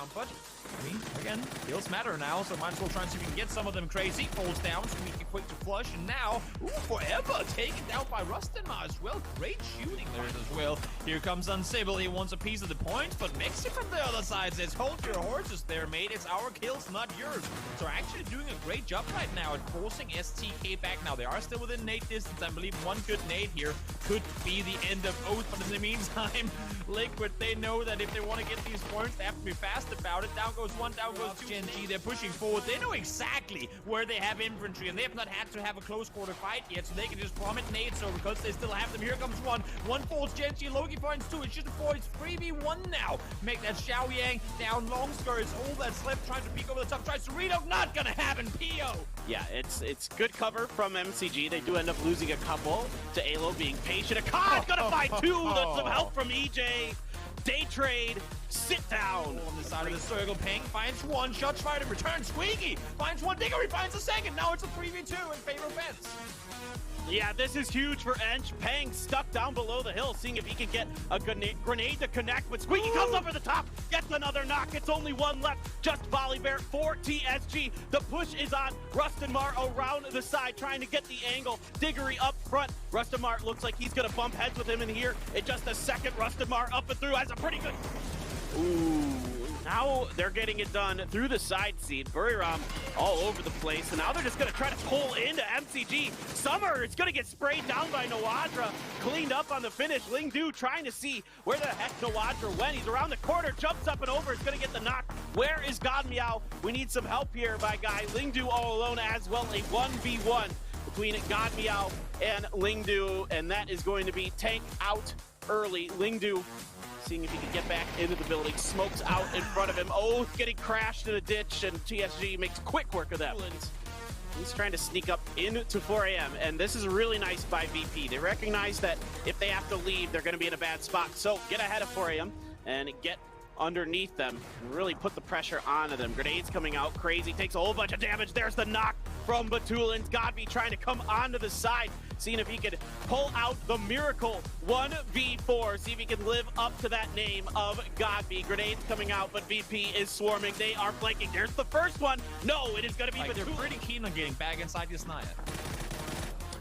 down, but I mean, again, kills matter now, so might as well try and see if we can get some of them crazy. Falls down, Squeaky quick to flush, and now, Forever taken down by Rustinmar as well. Great shooting there as well. Here comes Unsable, he wants a piece of the point, but Mexi from the other side says, hold your horses there, mate. It's our kills, not yours. So actually doing a great job right now at forcing STK back. Now, they are still within nade distance. I believe one good nade here could be the end of Oath, but in the meantime, Liquid, they know that if they want to get these points, they have to be fast about it. Down goes one, down goes two. Gen G, they're pushing forward. They know exactly where they have infantry, and they have not had to have a close quarter fight yet, so they can just plummet nades over because they still have them. Here comes one. One falls Gen G. Loki finds two. It's just a 4. It's 3v1 now. Make that Xiao Yang down. Long Scar is all that's left. Trying to peek over the top. Tries to read out. Not gonna happen. PO. Yeah, it's good cover from MCG. They do end up losing a couple to Alo being patient. Akad's gonna find two. That's some help from EJ. Day trade, sit down. On the side of the circle, Peng finds one, shots fired in return. Squeaky finds one, Diggory finds a second. Now it's a 3v2 in favor of Fence. Yeah, this is huge for Ench. Peng stuck down below the hill, seeing if he can get a grenade to connect, but Squeaky comes over the top, gets another knock. It's only one left, just Volibear for TSG. The push is on. Rustinmar around the side, trying to get the angle. Diggory up front. Rustinmar looks like he's gonna bump heads with him in here in just a second. Rustinmar up and through has a pretty good... Ooh. Now they're getting it done through the side seat. Buriram all over the place, and now they're just going to try to pull into MCG. Summer is going to get sprayed down by Noadra, cleaned up on the finish. Lingdu trying to see where the heck Noadra went. He's around the corner, jumps up and over, is going to get the knock. Where is God Meow? We need some help here by guy. Lingdu all alone as well, a 1v1 between God Meow and Lingdu, and that is going to be tank out early. Lingdu seeing if he can get back into the building. Smokes out in front of him. Oh, getting crashed in a ditch, and TSG makes quick work of that. He's trying to sneak up into 4 AM, and this is really nice by VP. They recognize that if they have to leave, they're going to be in a bad spot. So get ahead of 4 AM and get underneath them and really put the pressure onto them. Grenades coming out crazy, takes a whole bunch of damage. There's the knock from Batulins. Godby trying to come onto the side, seeing if he could pull out the miracle 1v4, see if he can live up to that name of Godby. Grenades coming out, but VP is swarming. They are flanking. There's the first one. No, it is going to be They're Batulins. pretty keen on getting back inside the Snaya.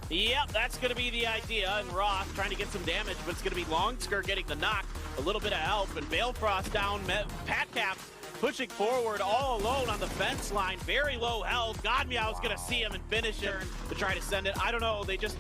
Yep, that's going to be the idea. And Roth trying to get some damage, but it's going to be Longsker getting the knock. A little bit of help, and Balefrost down. Patcap pushing forward all alone on the fence line. Very low health. Godmeow's going to see him and finish it to try to send it. I don't know. They just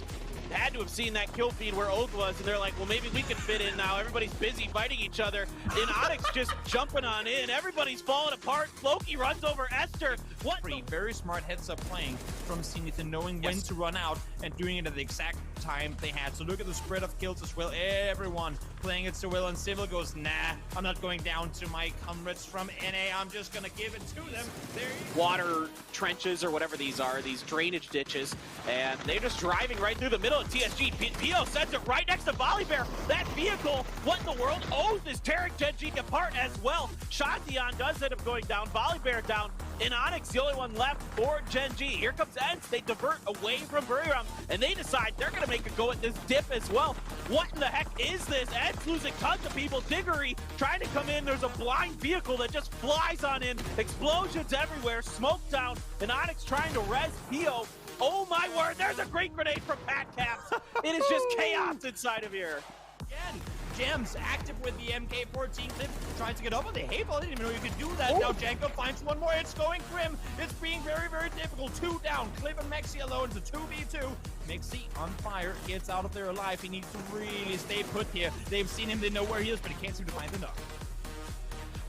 had to have seen that kill feed where Oath was, and they're like, well, maybe we can fit in now. Everybody's busy fighting each other. And Onyx just jumping on in. Everybody's falling apart. Floki runs over Esther. What? Very smart heads-up playing from Zenith and knowing when to run out and doing it at the exact time they had. So look at the spread of kills as well. Everyone playing it so well, and Civil goes, nah, I'm not going down to my comrades from NA. I'm just gonna give it to them. There you Water trenches or whatever these are, these drainage ditches, and they're just driving right through the middle of TSG. Pio sends it right next to Volibear. That vehicle, what in the world? Oath is tearing Gen G apart as well. Shantian does end up going down. Volibear down. And Onyx, the only one left for Gen G. Here comes Ents. They divert away from Buriram, and they decide they're going to make a go at this dip as well. What in the heck is this? Ents losing tons of people. Diggory trying to come in. There's a blind vehicle that just flies on in. Explosions everywhere. Smoke down. And Onyx trying to res Pio. Oh my word, there's a great grenade from Pat Caps. It is just chaos inside of here. again. Gems active with the MK14 clip, trying to get up on the Havel. I didn't even know you could do that. Ooh. Now Janko finds one more. It's going grim. It's being very, very difficult. 2 down. Clip and Mexi alone. It's a 2v2. Mexi on fire. Gets out of there alive. He needs to really stay put here. They've seen him. They know where he is, but he can't seem to find the knock.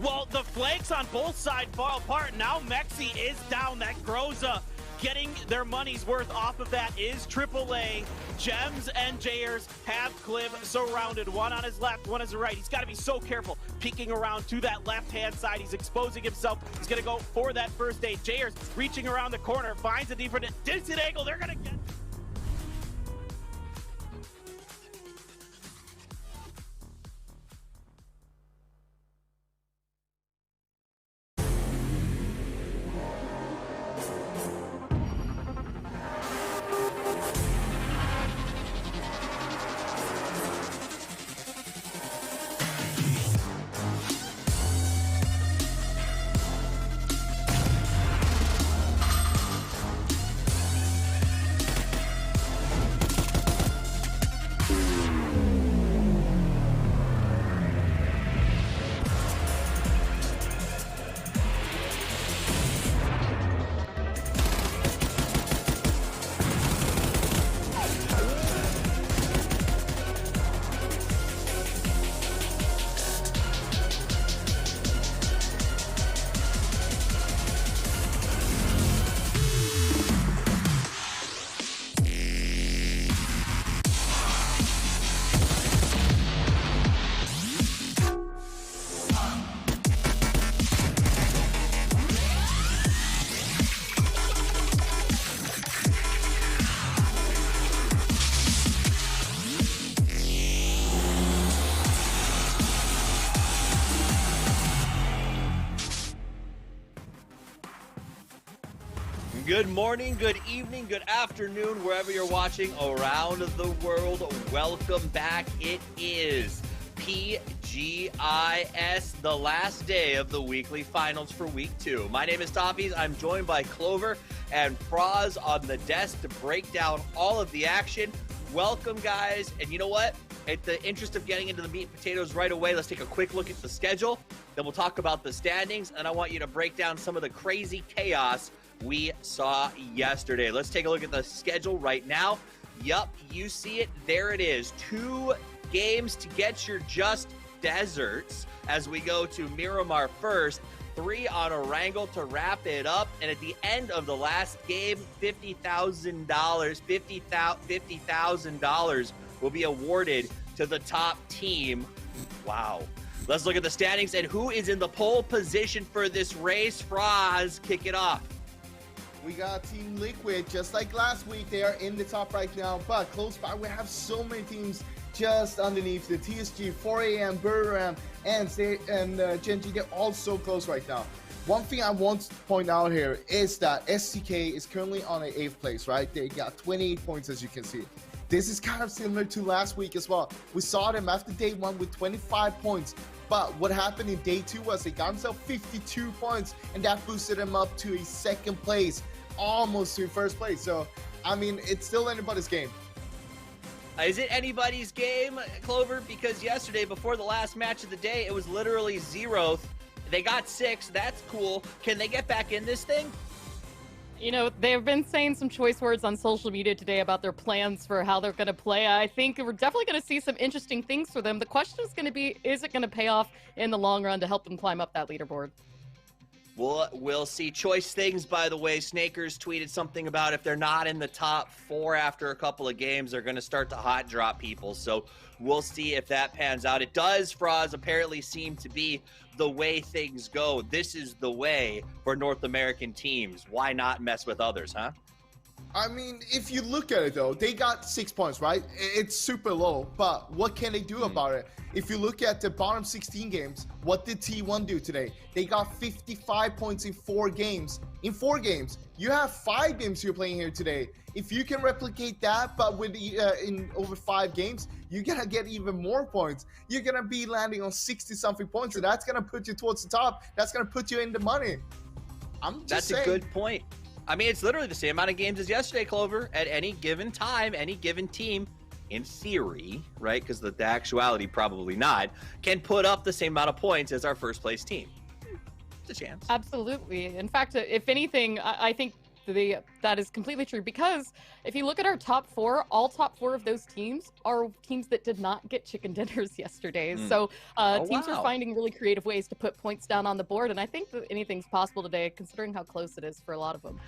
Well, the flanks on both sides fall apart. Now Mexi is down. That Groza getting their money's worth off of that is AAA. Gems and Jayers have Cliv surrounded. One on his left, one on his right. He's got to be so careful peeking around to that left-hand side. He's exposing himself. He's going to go for that first aid. Jayers reaching around the corner, finds a different distant angle. They're going to get... Good morning, good evening, good afternoon, wherever you're watching around the world. Welcome back. It is PGI.S, the last day of the weekly finals for week 2. My name is Toppies. I'm joined by Clover and Froz on the desk to break down all of the action. Welcome, guys. And you know what? At the interest of getting into the meat and potatoes right away, let's take a quick look at the schedule. Then we'll talk about the standings, and I want you to break down some of the crazy chaos we saw yesterday. Let's take a look at the schedule right now. Yup, you see it. There it is. 2 games to get your just desserts as we go to Miramar first. 3 on Erangel to wrap it up. And at the end of the last game, $50,000 will be awarded to the top team. Wow. Let's look at the standings and who is in the pole position for this race. Froz, kick it off. We got Team Liquid, just like last week. They are in the top right now, but close by, we have so many teams just underneath. The TSG, 4AM, Battlegrounds, and Genji, they're all so close right now. One thing I want to point out here is that STK is currently on an 8th place, right? They got 28 points, as you can see. This is kind of similar to last week as well. We saw them after day 1 with 25 points. But what happened in day 2 was they got themselves 52 points, and that boosted them up to a 2nd place, almost to 1st place. So, I mean, it's still anybody's game. Is it anybody's game, Clover? Because yesterday, before the last match of the day, it was literally 0th. They got 6. That's cool. Can they get back in this thing? You know, they've been saying some choice words on social media today about their plans for how they're going to play. I think we're definitely going to see some interesting things for them. The question is going to be, is it going to pay off in the long run to help them climb up that leaderboard? We'll see. Choice things, by the way. Snakers tweeted something about if they're not in the top 4 after a couple of games, they're going to start to hot drop people. So we'll see if that pans out. It does, Froz, apparently seem to be the way things go. This is the way for North American teams. Why not mess with others, huh? I mean, if you look at it, though, they got 6 points, right? It's super low, but what can they do about it? If you look at the bottom 16 games, what did T1 do today? They got 55 points in 4 games. In 4 games, you have 5 games you're playing here today. If you can replicate that, but with in over 5 games, you're going to get even more points. You're going to be landing on 60-something points, and that's going to put you towards the top. That's going to put you in the money. I'm just saying. That's a good point. I mean, it's literally the same amount of games as yesterday, Clover. At any given time, any given team, in theory, right, because the actuality probably not, can put up the same amount of points as our first place team. It's a chance. Absolutely. In fact, if anything, I think that is completely true, because if you look at our top 4, all top 4 of those teams are teams that did not get chicken dinners yesterday. So teams are finding really creative ways to put points down on the board, and I think that anything's possible today, considering how close it is for a lot of them.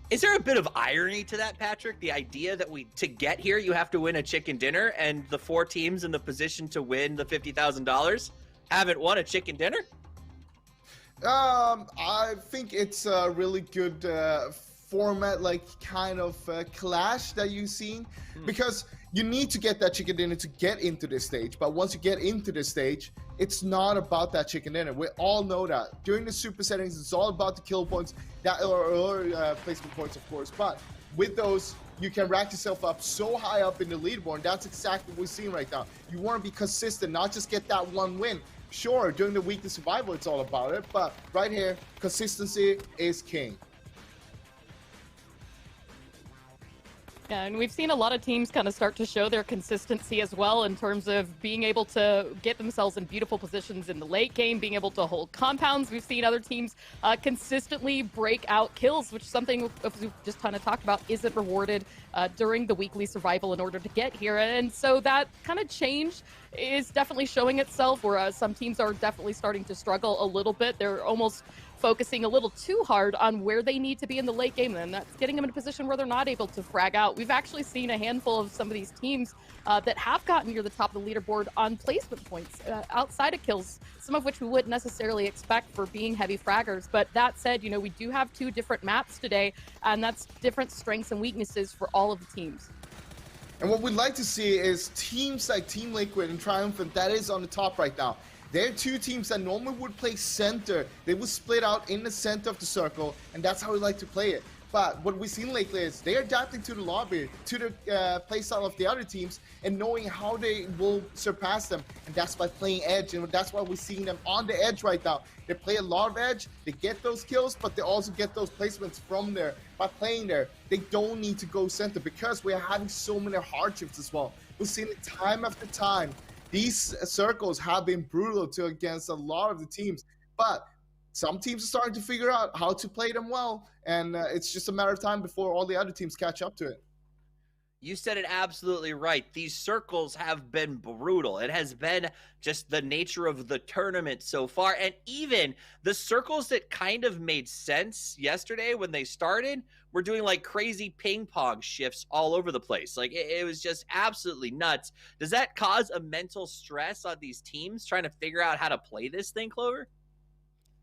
Is there a bit of irony to that, Patrick? The idea that to get here, you have to win a chicken dinner, and the 4 teams in the position to win the $50,000 haven't won a chicken dinner? I think it's a really good format, like kind of clash that you've seen, because you need to get that chicken dinner to get into this stage. But once you get into this stage, it's not about that chicken dinner. We all know that. During the super settings, it's all about the kill points, or placement points, of course. But with those, you can rack yourself up so high up in the leaderboard. That's exactly what we're seeing right now. You want to be consistent, not just get that one win. Sure, during the weekly survival, it's all about it. But right here, consistency is king. Yeah, and we've seen a lot of teams kind of start to show their consistency as well in terms of being able to get themselves in beautiful positions in the late game, being able to hold compounds. We've seen other teams consistently break out kills, which is something we've just kind of talked about isn't rewarded during the weekly survival in order to get here. And so that kind of change is definitely showing itself, whereas some teams are definitely starting to struggle a little bit. They're almost focusing a little too hard on where they need to be in the late game, and that's getting them in a position where they're not able to frag out. We've actually seen a handful of some of these teams that have gotten near the top of the leaderboard on placement points outside of kills, some of which we wouldn't necessarily expect for being heavy fraggers. But that said, you know, we do have 2 different maps today, and that's different strengths and weaknesses for all of the teams. And what we'd like to see is teams like Team Liquid and Triumphant, that is on the top right now. They're 2 teams that normally would play center. They would split out in the center of the circle, and that's how we like to play it. But what we've seen lately is they're adapting to the lobby, to the playstyle of the other teams, and knowing how they will surpass them. And that's by playing edge, and that's why we're seeing them on the edge right now. They play a lot of edge, they get those kills, but they also get those placements from there. By playing there, they don't need to go center because we're having so many hardships as well. We've seen it time after time. These circles have been brutal against a lot of the teams, but some teams are starting to figure out how to play them well, and it's just a matter of time before all the other teams catch up to it. You said it absolutely right. These circles have been brutal. It has been just the nature of the tournament so far. And even the circles that kind of made sense yesterday when they started were doing like crazy ping pong shifts all over the place. Like it was just absolutely nuts. Does that cause a mental stress on these teams trying to figure out how to play this thing, Clover?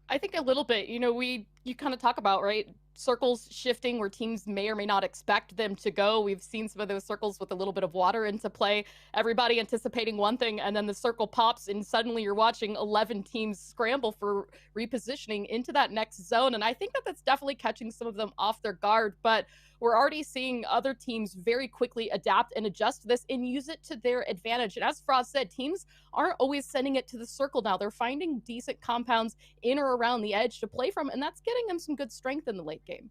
I think a little bit. You know, you kind of talk about, right, circles shifting where teams may or may not expect them to go. We've seen some of those circles with a little bit of water into play. Everybody anticipating one thing, and then the circle pops, and suddenly you're watching 11 teams scramble for repositioning into that next zone. And I think that that's definitely catching some of them off their guard. But we're already seeing other teams very quickly adapt and adjust to this and use it to their advantage. And as Frost said, teams aren't always sending it to the circle now. They're finding decent compounds in or around the edge to play from, and that's getting them some good strength in the late game.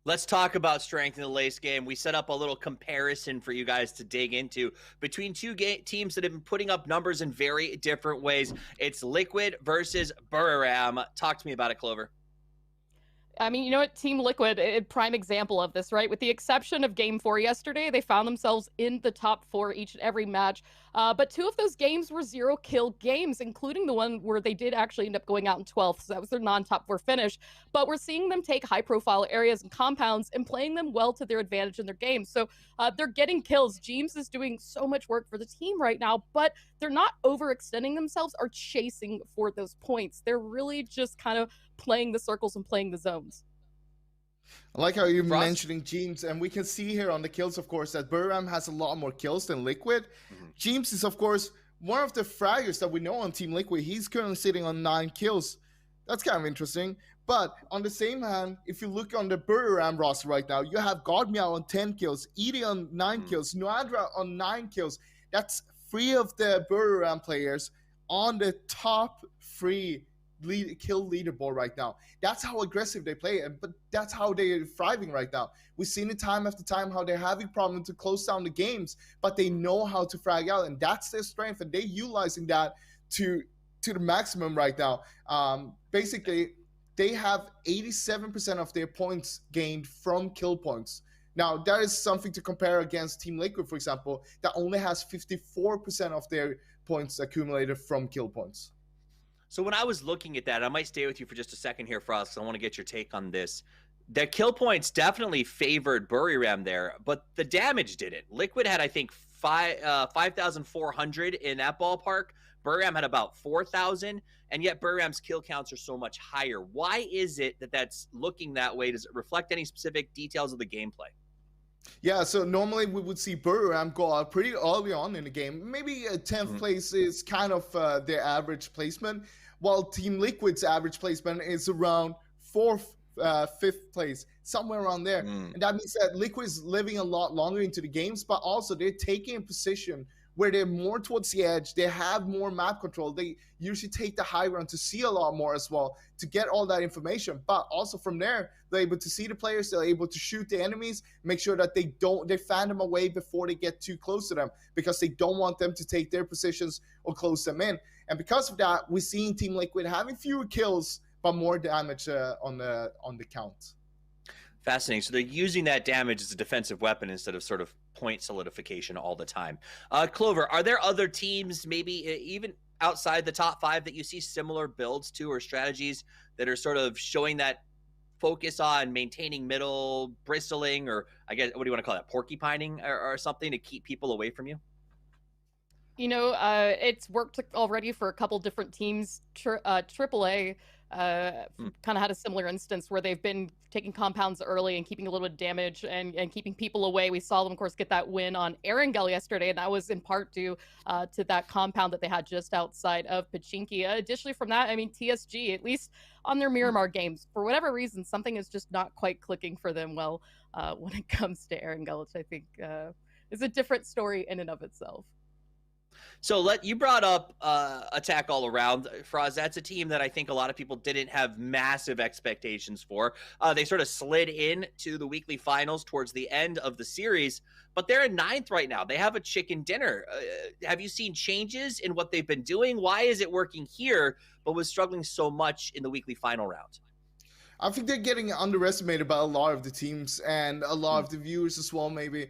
Let's talk about strength in the late game. We set up a little comparison for you guys to dig into between two teams that have been putting up numbers in very different ways. It's Liquid versus Buriram. Talk to me about it, Clover. I mean, you know what? Team Liquid, a prime example of this, right? With the exception of Game 4 yesterday, they found themselves in the top 4 each and every match. But 2 of those games were 0-kill games, including the one where they did actually end up going out in 12th. So that was their non-top 4 finish. But we're seeing them take high-profile areas and compounds and playing them well to their advantage in their games. So they're getting kills. James is doing so much work for the team right now, but they're not overextending themselves or chasing for those points. They're really just kind of playing the circles and playing the zones. I like how you're mentioning James, and we can see here on the kills, of course, that Buriram has a lot more kills than Liquid. James is, of course, one of the fraggers that we know on Team Liquid. He's currently sitting on 9 kills. That's kind of interesting. But on the same hand, if you look on the Buriram roster right now, you have Godmeow on 10 kills, Edie on 9 kills, Nuadra on 9 kills. That's 3 of the Buriram players on the top 3 kill leaderboard right now. That's how aggressive they play, but that's how they're thriving right now. We've seen it time after time how they're having problems to close down the games, but they know how to frag out, and that's their strength, and they're utilizing that to the maximum right now. Basically, they have 87% of their points gained from kill points. Now, that is something to compare against Team Liquid, for example, that only has 54% of their points accumulated from kill points. So when I was looking at that, I might stay with you for just a second here, Frost, because I want to get your take on this. The kill points definitely favored Buriram there, but the damage didn't. Liquid had, I think, 5,400 in that ballpark. Buriram had about 4,000, and yet Buriram's kill counts are so much higher. Why is it that that's looking that way? Does it reflect any specific details of the gameplay? Yeah, so normally we would see Buriram go out pretty early on in the game. Maybe 10th place is kind of their average placement, while Team Liquid's average placement is around 4th, 5th place, somewhere around there. And that means that Liquid is living a lot longer into the games, but also they're taking a position where they're more towards the edge. They have more map control. They usually take the high ground to see a lot more as well, to get all that information. But also from there, they're able to see the players. They're able to shoot the enemies, make sure that they fan them away before they get too close to them, because they don't want them to take their positions or close them in. And because of that, we're seeing Team Liquid having fewer kills, but more damage on the count. Fascinating. So they're using that damage as a defensive weapon instead of sort of point solidification all the time. Clover, are there other teams, maybe even outside the top 5, that you see similar builds to or strategies that are sort of showing that focus on maintaining middle, bristling, or I guess, what do you want to call that, porcupining or something to keep people away from you? You know, it's worked already for a couple different teams. AAA kind of had a similar instance where they've been taking compounds early and keeping a little bit of damage and keeping people away. We saw them, of course, get that win on Erangel yesterday, and that was in part due to that compound that they had just outside of Pachinki. Additionally, from that, I mean, TSG, at least on their Miramar games, for whatever reason, something is just not quite clicking for them well when it comes to Erangel, which I think is a different story in and of itself. So you brought up Attack All Around, Froz. That's a team that I think a lot of people didn't have massive expectations for. They sort of slid in to the weekly finals towards the end of the series, but they're in 9th right now. They have a chicken dinner. Have you seen changes in what they've been doing? Why is it working here, but was struggling so much in the weekly final round? I think they're getting underestimated by a lot of the teams and a lot of the viewers as well, maybe.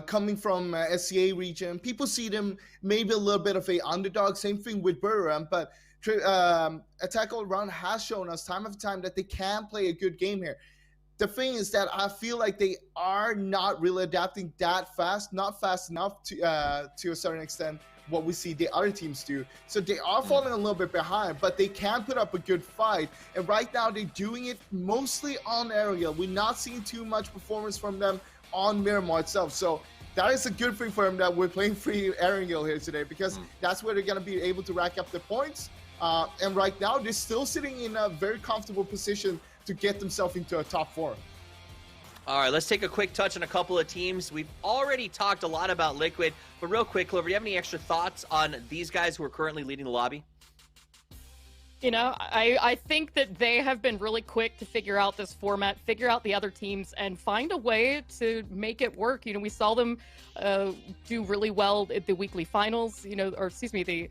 Coming from SCA region, people see them maybe a little bit of a underdog. Same thing with Buriram, but Attack All Around has shown us time after time that they can play a good game here. The thing is that I feel like they are not really adapting that fast, not fast enough to a certain extent what we see the other teams do. So they are falling a little bit behind, but they can put up a good fight. And right now they're doing it mostly on Erangel. We're not seeing too much performance from them on Miramar itself. So that is a good thing for them that we're playing free Erangel here today, because that's where they're going to be able to rack up the points. And right now they're still sitting in a very comfortable position to get themselves into a top 4. All right, let's take a quick touch on a couple of teams. We've already talked a lot about Liquid, but real quick, Clover, do you have any extra thoughts on these guys who are currently leading the lobby? You know, I think that they have been really quick to figure out this format, figure out the other teams, and find a way to make it work. You know, we saw them do really well at the weekly finals, you know, or excuse me,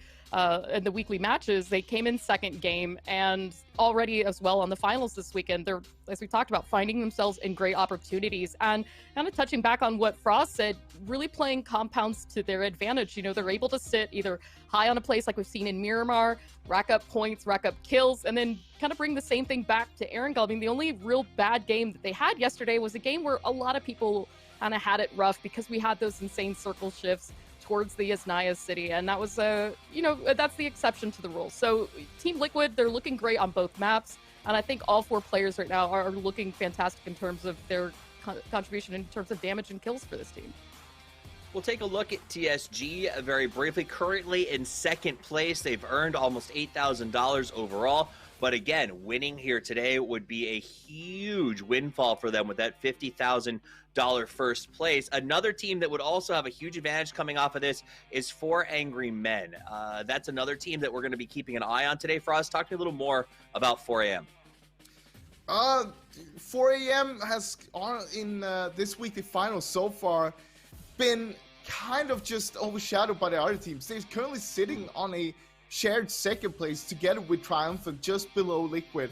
in the weekly matches. They came in second game, and already as well on the finals this weekend, they're, as we talked about, finding themselves in great opportunities. And kind of touching back on what Frost said, really playing compounds to their advantage. You know, they're able to sit either high on a place like we've seen in Miramar, rack up points, rack up kills, and then kind of bring the same thing back to Erangel. I mean, the only real bad game that they had yesterday was a game where a lot of people kind of had it rough because we had those insane circle shifts towards the Yasnaya city, and that was you know, that's the exception to the rule. So Team Liquid, they're looking great on both maps, and I think all 4 players right now are looking fantastic in terms of their contribution in terms of damage and kills for this team. We'll take a look at TSG very briefly. Currently in second place, they've earned almost $8,000 overall. But again, winning here today would be a huge windfall for them with that $50,000 first place. Another team that would also have a huge advantage coming off of this is 4 Angry Men. That's another team that we're going to be keeping an eye on today. Frost, talk to me a little more about 4 AM. 4 AM has, in this weekly final so far, been kind of just overshadowed by the other teams. They're currently sitting on a shared second place together with Triumphant, just below Liquid.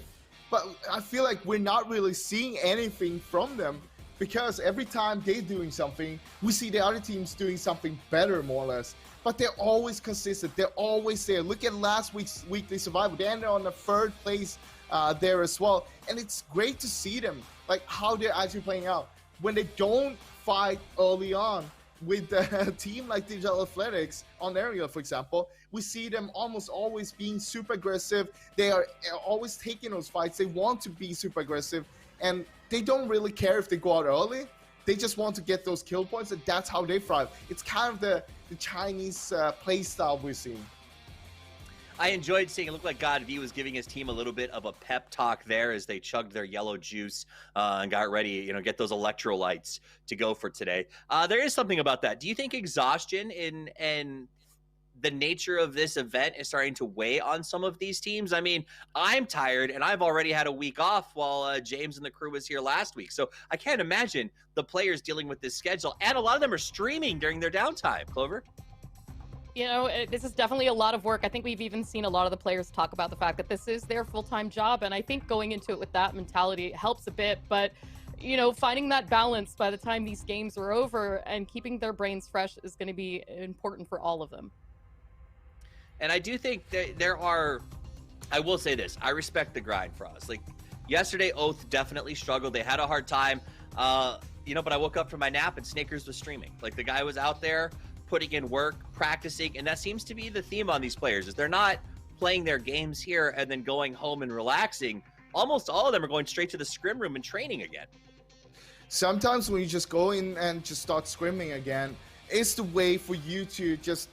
But I feel like we're not really seeing anything from them, because every time they're doing something, we see the other teams doing something better, more or less. But they're always consistent. They're always there. Look at last week's weekly survival. They ended on the 3rd place there as well. And it's great to see them, like how they're actually playing out. When they don't fight early on with a team like Digital Athletics on Erangel, for example, we see them almost always being super aggressive. They are always taking those fights. They want to be super aggressive, and they don't really care if they go out early. They just want to get those kill points, and that's how they thrive. It's kind of the Chinese play style we're seeing. I enjoyed seeing it looked like God V was giving his team a little bit of a pep talk there as they chugged their yellow juice and got ready, you know, get those electrolytes to go for today. There is something about that. Do you think exhaustion and the nature of this event is starting to weigh on some of these teams? I mean, I'm tired, and I've already had a week off while James and the crew was here last week. So I can't imagine the players dealing with this schedule, and a lot of them are streaming during their downtime. Clover? You know, this is definitely a lot of work. I think we've even seen a lot of the players talk about the fact that this is their full-time job, and I think going into it with that mentality helps a bit. But, you know, finding that balance by the time these games are over and keeping their brains fresh is going to be important for all of them. And I do think that there are, I will say this, I respect the grind for us. Like, yesterday, Oath definitely struggled. They had a hard time, you know, but I woke up from my nap and Snakers was streaming. Like, the guy was out there putting in work, practicing, and that seems to be the theme on these players, is they're not playing their games here and then going home and relaxing. Almost all of them are going straight to the scrim room and training again. Sometimes when you just go in and just start scrimming again, it's the way for you to just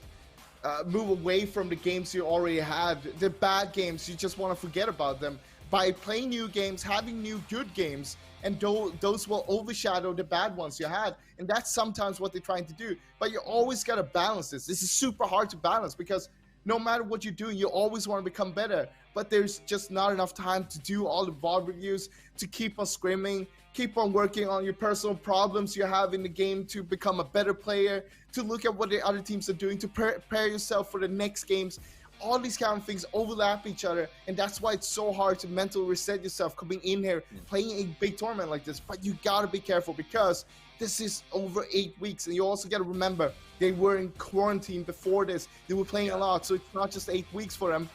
move away from the games you already had. The bad games, you just want to forget about them. By playing new games, having new good games, and those will overshadow the bad ones you had. And that's sometimes what they're trying to do. But you always got to balance this. This is super hard to balance because no matter what you're doing, you always want to become better. But there's just not enough time to do all the VOD reviews, to keep on scrimming, keep on working on your personal problems you have in the game to become a better player, to look at what the other teams are doing, to prepare yourself for the next games. All these kind of things overlap each other, and that's why it's so hard to mentally reset yourself coming in here, playing a big tournament like this. But you gotta be careful because this is over 8 weeks, and you also gotta remember they were in quarantine before this. They were playing a lot, so it's not just 8 weeks for them.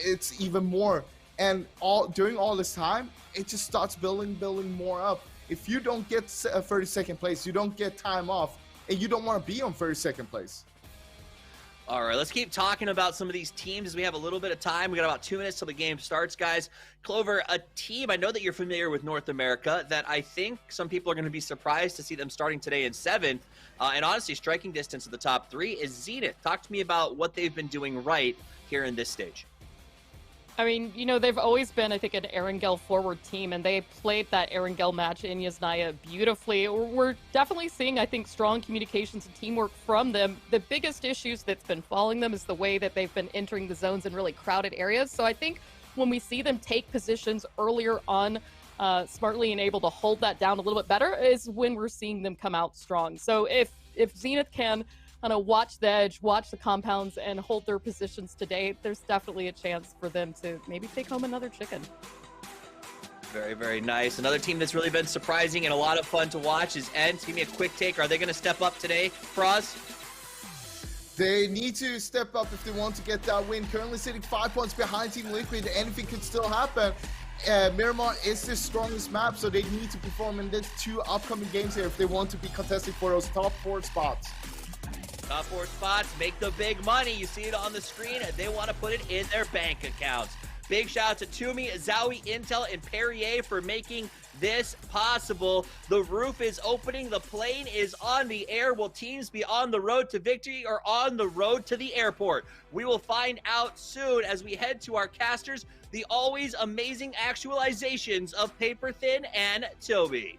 It's even more. And during all this time, it just starts building more up. If you don't get 32nd place, you don't get time off, and you don't want to be on 32nd place. All right, let's keep talking about some of these teams as we have a little bit of time. We got about 2 minutes till the game starts, guys. Clover, a team, I know that you're familiar with North America, that I think some people are going to be surprised to see them starting today in 7th. And honestly, striking distance of the top 3 is Zenith. Talk to me about what they've been doing right here in this stage. I mean, you know, they've always been, I think, an Erangel forward team, and they played that Erangel match in Yasnaya beautifully. We're definitely seeing, I think, strong communications and teamwork from them. The biggest issues that's been following them is the way that they've been entering the zones in really crowded areas. So I think when we see them take positions earlier on smartly and able to hold that down a little bit better is when we're seeing them come out strong. So if Zenith can kind of watch the edge, watch the compounds, and hold their positions today, there's definitely a chance for them to maybe take home another chicken. Very, very nice. Another team that's really been surprising and a lot of fun to watch is ENT. Give me a quick take. Are they going to step up today, Froz? They need to step up if they want to get that win. Currently sitting 5 points behind Team Liquid. Anything could still happen. Miramar is the strongest map, so they need to perform in these 2 upcoming games here if they want to be contesting for those top 4 spots. Top 4 spots make the big money. You see it on the screen, and they want to put it in their bank accounts. Big shout out to Toomey, Zowie, Intel, and Perrier for making this possible. The roof is opening. The plane is on the air. Will teams be on the road to victory or on the road to the airport? We will find out soon as we head to our casters, the always amazing actualizations of Paper Thin and Toby.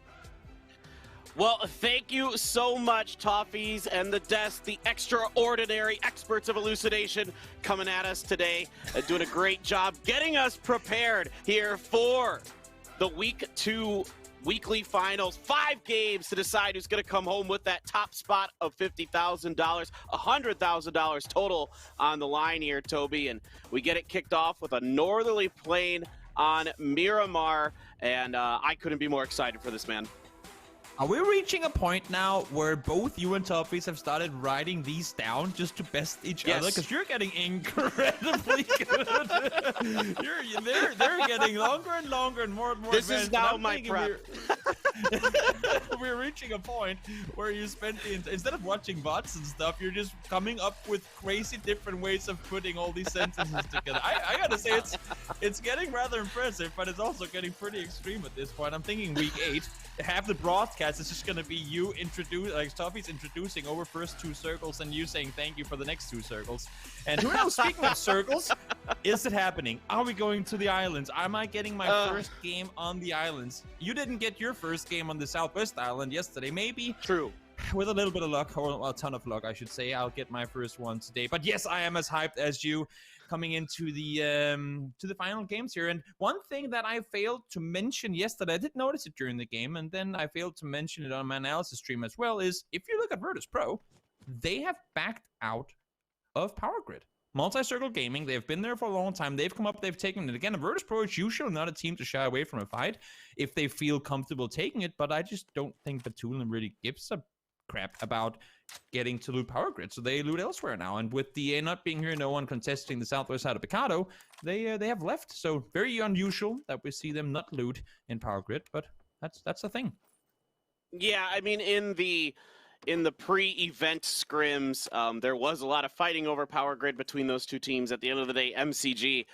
Well, thank you so much, Toffees and the desk, the extraordinary experts of elucidation coming at us today, doing a great job getting us prepared here for the Week 2 weekly finals. 5 games to decide who's going to come home with that top spot of $50,000, $100,000 total on the line here, Toby. And we get it kicked off with a northerly plane on Miramar, and I couldn't be more excited for this, man. Are we reaching a point now where both you and Toffees have started writing these down just to best each other? Because you're getting incredibly good. They're getting longer and longer and more This advanced. is now my prep. We're reaching a point where you spend instead of watching bots and stuff, you're just coming up with crazy different ways of putting all these sentences together. I gotta say it's getting rather impressive, but it's also getting pretty extreme at this point. I'm thinking week 8. Half the broadcast is just gonna be you Toffee's introducing over first 2 circles and you saying thank you for the next 2 circles. And who knows, speaking of circles, is it happening? Are we going to the islands? Am I getting my first game on the islands? You didn't get your first game on the Southwest Island yesterday, maybe. True. With a little bit of luck, or a ton of luck, I should say, I'll get my first one today. But yes, I am as hyped as you coming into the final games here. And one thing that I failed to mention yesterday, I did notice it during the game, and then I failed to mention it on my analysis stream as well, is if you look at Virtus Pro, they have backed out of Power Grid. Multi-Circle Gaming, they've been there for a long time. They've come up, they've taken it. Again, Virtus Pro is usually not a team to shy away from a fight if they feel comfortable taking it, but I just don't think Batulan really gives a crap about getting to loot Power Grid, so they loot elsewhere now. And with the not being here, no one contesting the southwest side of Picado, they have left. So very unusual that we see them not loot in Power Grid, but that's a thing. Yeah, I mean, in the in the pre-event scrims, there was a lot of fighting over power grid between those two teams. At the end of the day, MCG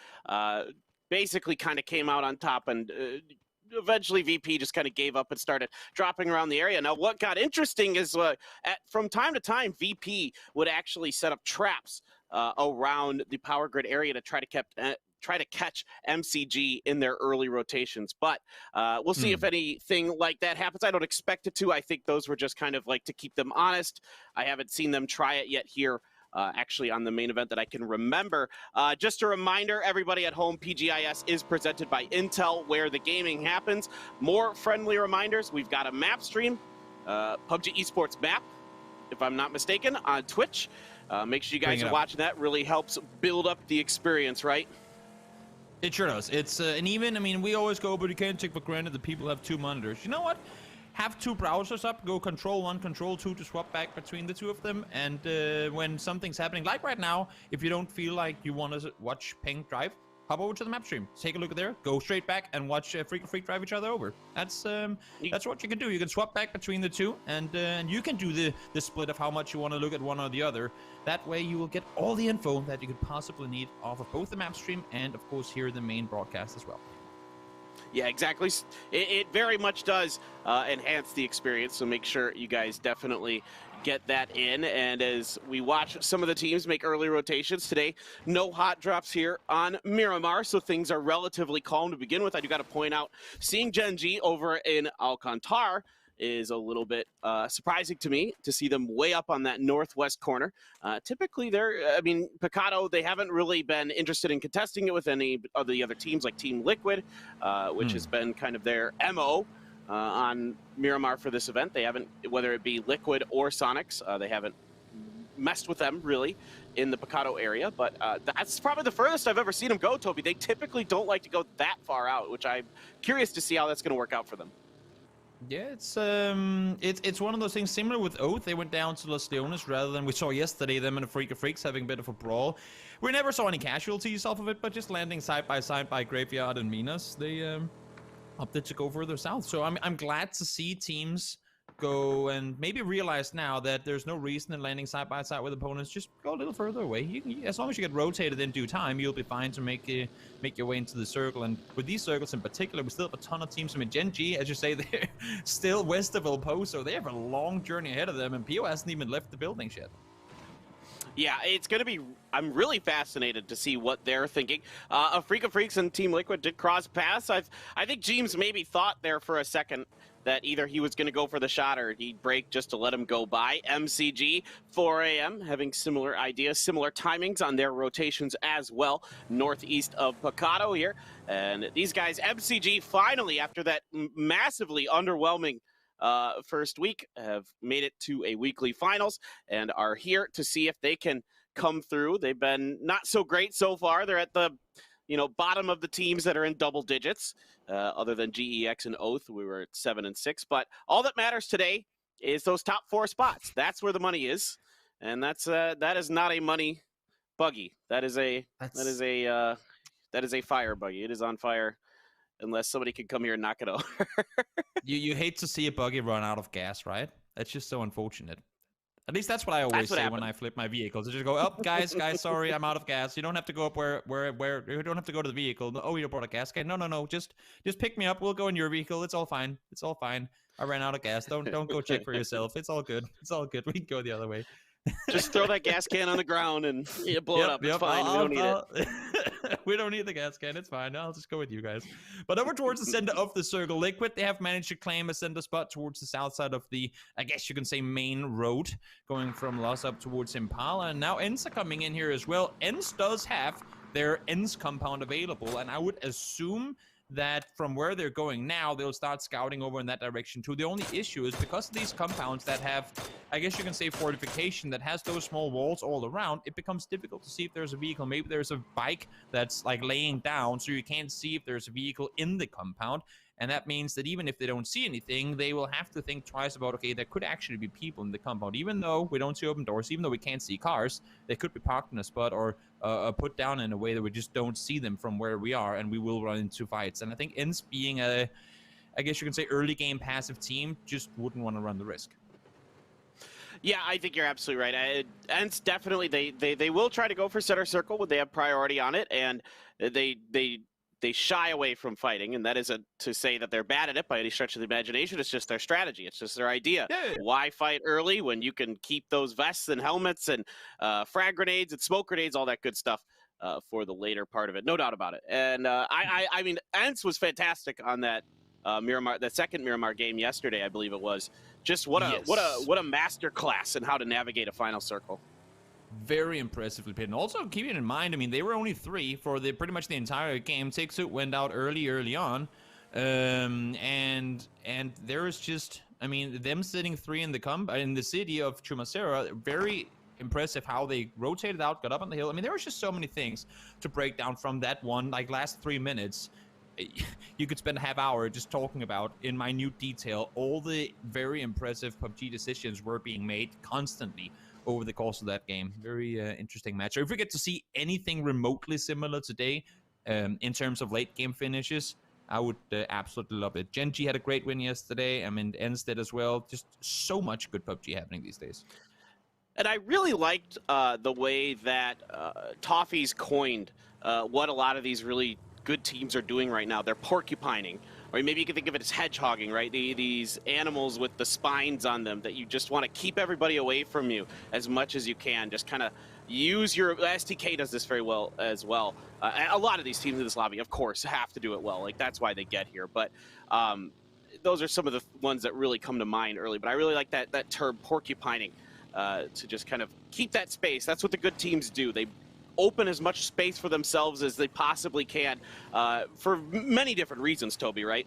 basically kind of came out on top, and eventually VP just kind of gave up and started dropping around the area. Now, what got interesting is from time to time, VP would actually set up traps around the power grid area to try to catch MCG in their early rotations. But we'll see if anything like that happens. I don't expect it to. I think those were just kind of like to keep them honest. I haven't seen them try it yet here. Actually on the main event that I can remember. Just a reminder, everybody at home, PGI.S is presented by Intel, where the gaming happens. More friendly reminders, we've got a map stream, PUBG Esports map, if I'm not mistaken, on Twitch. Make sure you guys are watching that. Really helps build up the experience, right? It sure does. It's and even, I mean, we always go, but you can't take for granted that people have 2 monitors. You know what? Have 2 browsers up, go Control 1, Control 2 to swap back between the 2 of them. And when something's happening, like right now, if you don't feel like you want to watch Ping drive, hop over to the map stream. Take a look at there, go straight back and watch Freak drive each other over. That's what you can do. You can swap back between the 2, and you can do the split of how much you want to look at one or the other. That way you will get all the info that you could possibly need off of both the map stream and, of course, here the main broadcast as well. Yeah, exactly. It very much does enhance the experience, so make sure you guys definitely get that in. And as we watch some of the teams make early rotations today, no hot drops here on Miramar, so things are relatively calm to begin with. I do got to point out, seeing Gen G over in Alcantar is a little bit surprising to me, to see them way up on that northwest corner. Typically, Picado, they haven't really been interested in contesting it with any of the other teams, like Team Liquid, which has been kind of their MO on Miramar for this event. They haven't, whether it be Liquid or Sonics, they haven't messed with them, really, in the Picado area. But that's probably the furthest I've ever seen them go, Toby. They typically don't like to go that far out, which I'm curious to see how that's going to work out for them. Yeah, it's one of those things similar with Oath. They went down to Los Leones rather than we saw yesterday them and the Freak of Freaks having a bit of a brawl. We never saw any casualties off of it, but just landing side by side by Graveyard and Minas, they opted to go further south. So I'm glad to see teams go and maybe realize now that there's no reason in landing side by side with opponents. Just go a little further away. You can, as long as you get rotated in due time, you'll be fine to make your way into the circle. And with these circles in particular, we still have a ton of teams. I mean, Gen G, as you say, they're still west of El Pozo. They have a long journey ahead of them, and PO hasn't even left the building yet. Yeah, it's going to be, I'm really fascinated to see what they're thinking. A Freak of Freaks and Team Liquid did cross paths. I think James maybe thought there for a second that either he was going to go for the shot or he'd break just to let him go by. MCG, 4 a.m., having similar ideas, similar timings on their rotations as well, northeast of Picado here. And these guys, MCG, finally, after that massively underwhelming first week, have made it to a weekly finals and are here to see if they can come through. They've been not so great so far. They're at the bottom of the teams that are in double digits, other than GEX and Oath. We were at 7 and 6, but all that matters today is those top 4 spots. That's where the money is, and that is not a money buggy. That is a fire buggy. It is on fire unless somebody can come here and knock it over. You hate to see a buggy run out of gas, right? That's just so unfortunate. At least that's what I always say when I flip my vehicles. I just go, oh, guys, sorry, I'm out of gas. You don't have to go up where you don't have to go to the vehicle. Oh, you brought a gas can? No, just pick me up. We'll go in your vehicle. It's all fine. It's all fine. I ran out of gas. Don't go check for yourself. It's all good. It's all good. We can go the other way. Just throw that gas can on the ground and blow it up. It's fine. We don't need it. We don't need the gas can. It's fine. I'll just go with you guys. But over towards the center of the circle, Liquid, they have managed to claim a center spot towards the south side of the, I guess you can say, main road, going from Los up towards Impala. And now ENCE are coming in here as well. ENCE does have their ENCE compound available, and I would assume that from where they're going now, they'll start scouting over in that direction too. The only issue is because of these compounds that have, I guess you can say, fortification that has those small walls all around, it becomes difficult to see if there's a vehicle. Maybe there's a bike that's like laying down, so you can't see if there's a vehicle in the compound. And that means that even if they don't see anything, they will have to think twice about, okay, there could actually be people in the compound. Even though we don't see open doors, even though we can't see cars, they could be parked in a spot or put down in a way that we just don't see them from where we are, and we will run into fights. And I think ENCE being I guess you can say, early game passive team, just wouldn't want to run the risk. Yeah, I think you're absolutely right. And it's definitely they will try to go for center circle when they have priority on it, and they shy away from fighting, and that isn't to say that they're bad at it by any stretch of the imagination. It's just their strategy. It's just their idea. Yeah. Why fight early when you can keep those vests and helmets and frag grenades and smoke grenades, all that good stuff for the later part of it. No doubt about it. And I mean, Ents was fantastic on that Miramar, that second Miramar game yesterday, I believe it was. Just what a master class in how to navigate a final circle. Very impressively played. And also keeping in mind, I mean, they were only 3 for pretty much the entire game. Take-Suit went out early on. And there is just, I mean, them sitting 3 in the city of Chumacera, very impressive how they rotated out, got up on the hill. I mean, there was just so many things to break down from that one, like last 3 minutes. You could spend a half hour just talking about in minute detail all the very impressive PUBG decisions were being made constantly over the course of that game. Very interesting match. So if we get to see anything remotely similar today in terms of late game finishes, I would absolutely love it. Genji had a great win yesterday. I mean, Ens did as well. Just so much good PUBG happening these days. And I really liked the way that Toffee's coined what a lot of these really good teams are doing right now. They're porcupining, or maybe you can think of it as hedgehogging, right? These animals with the spines on them that you just want to keep everybody away from you as much as you can. Just kind of use your STK does this very well as well. A lot of these teams in this lobby, of course, have to do it well. Like that's why they get here. But those are some of the ones that really come to mind early. But I really like that term porcupining to just kind of keep that space. That's what the good teams do. They open as much space for themselves as they possibly can for many different reasons, Toby, right?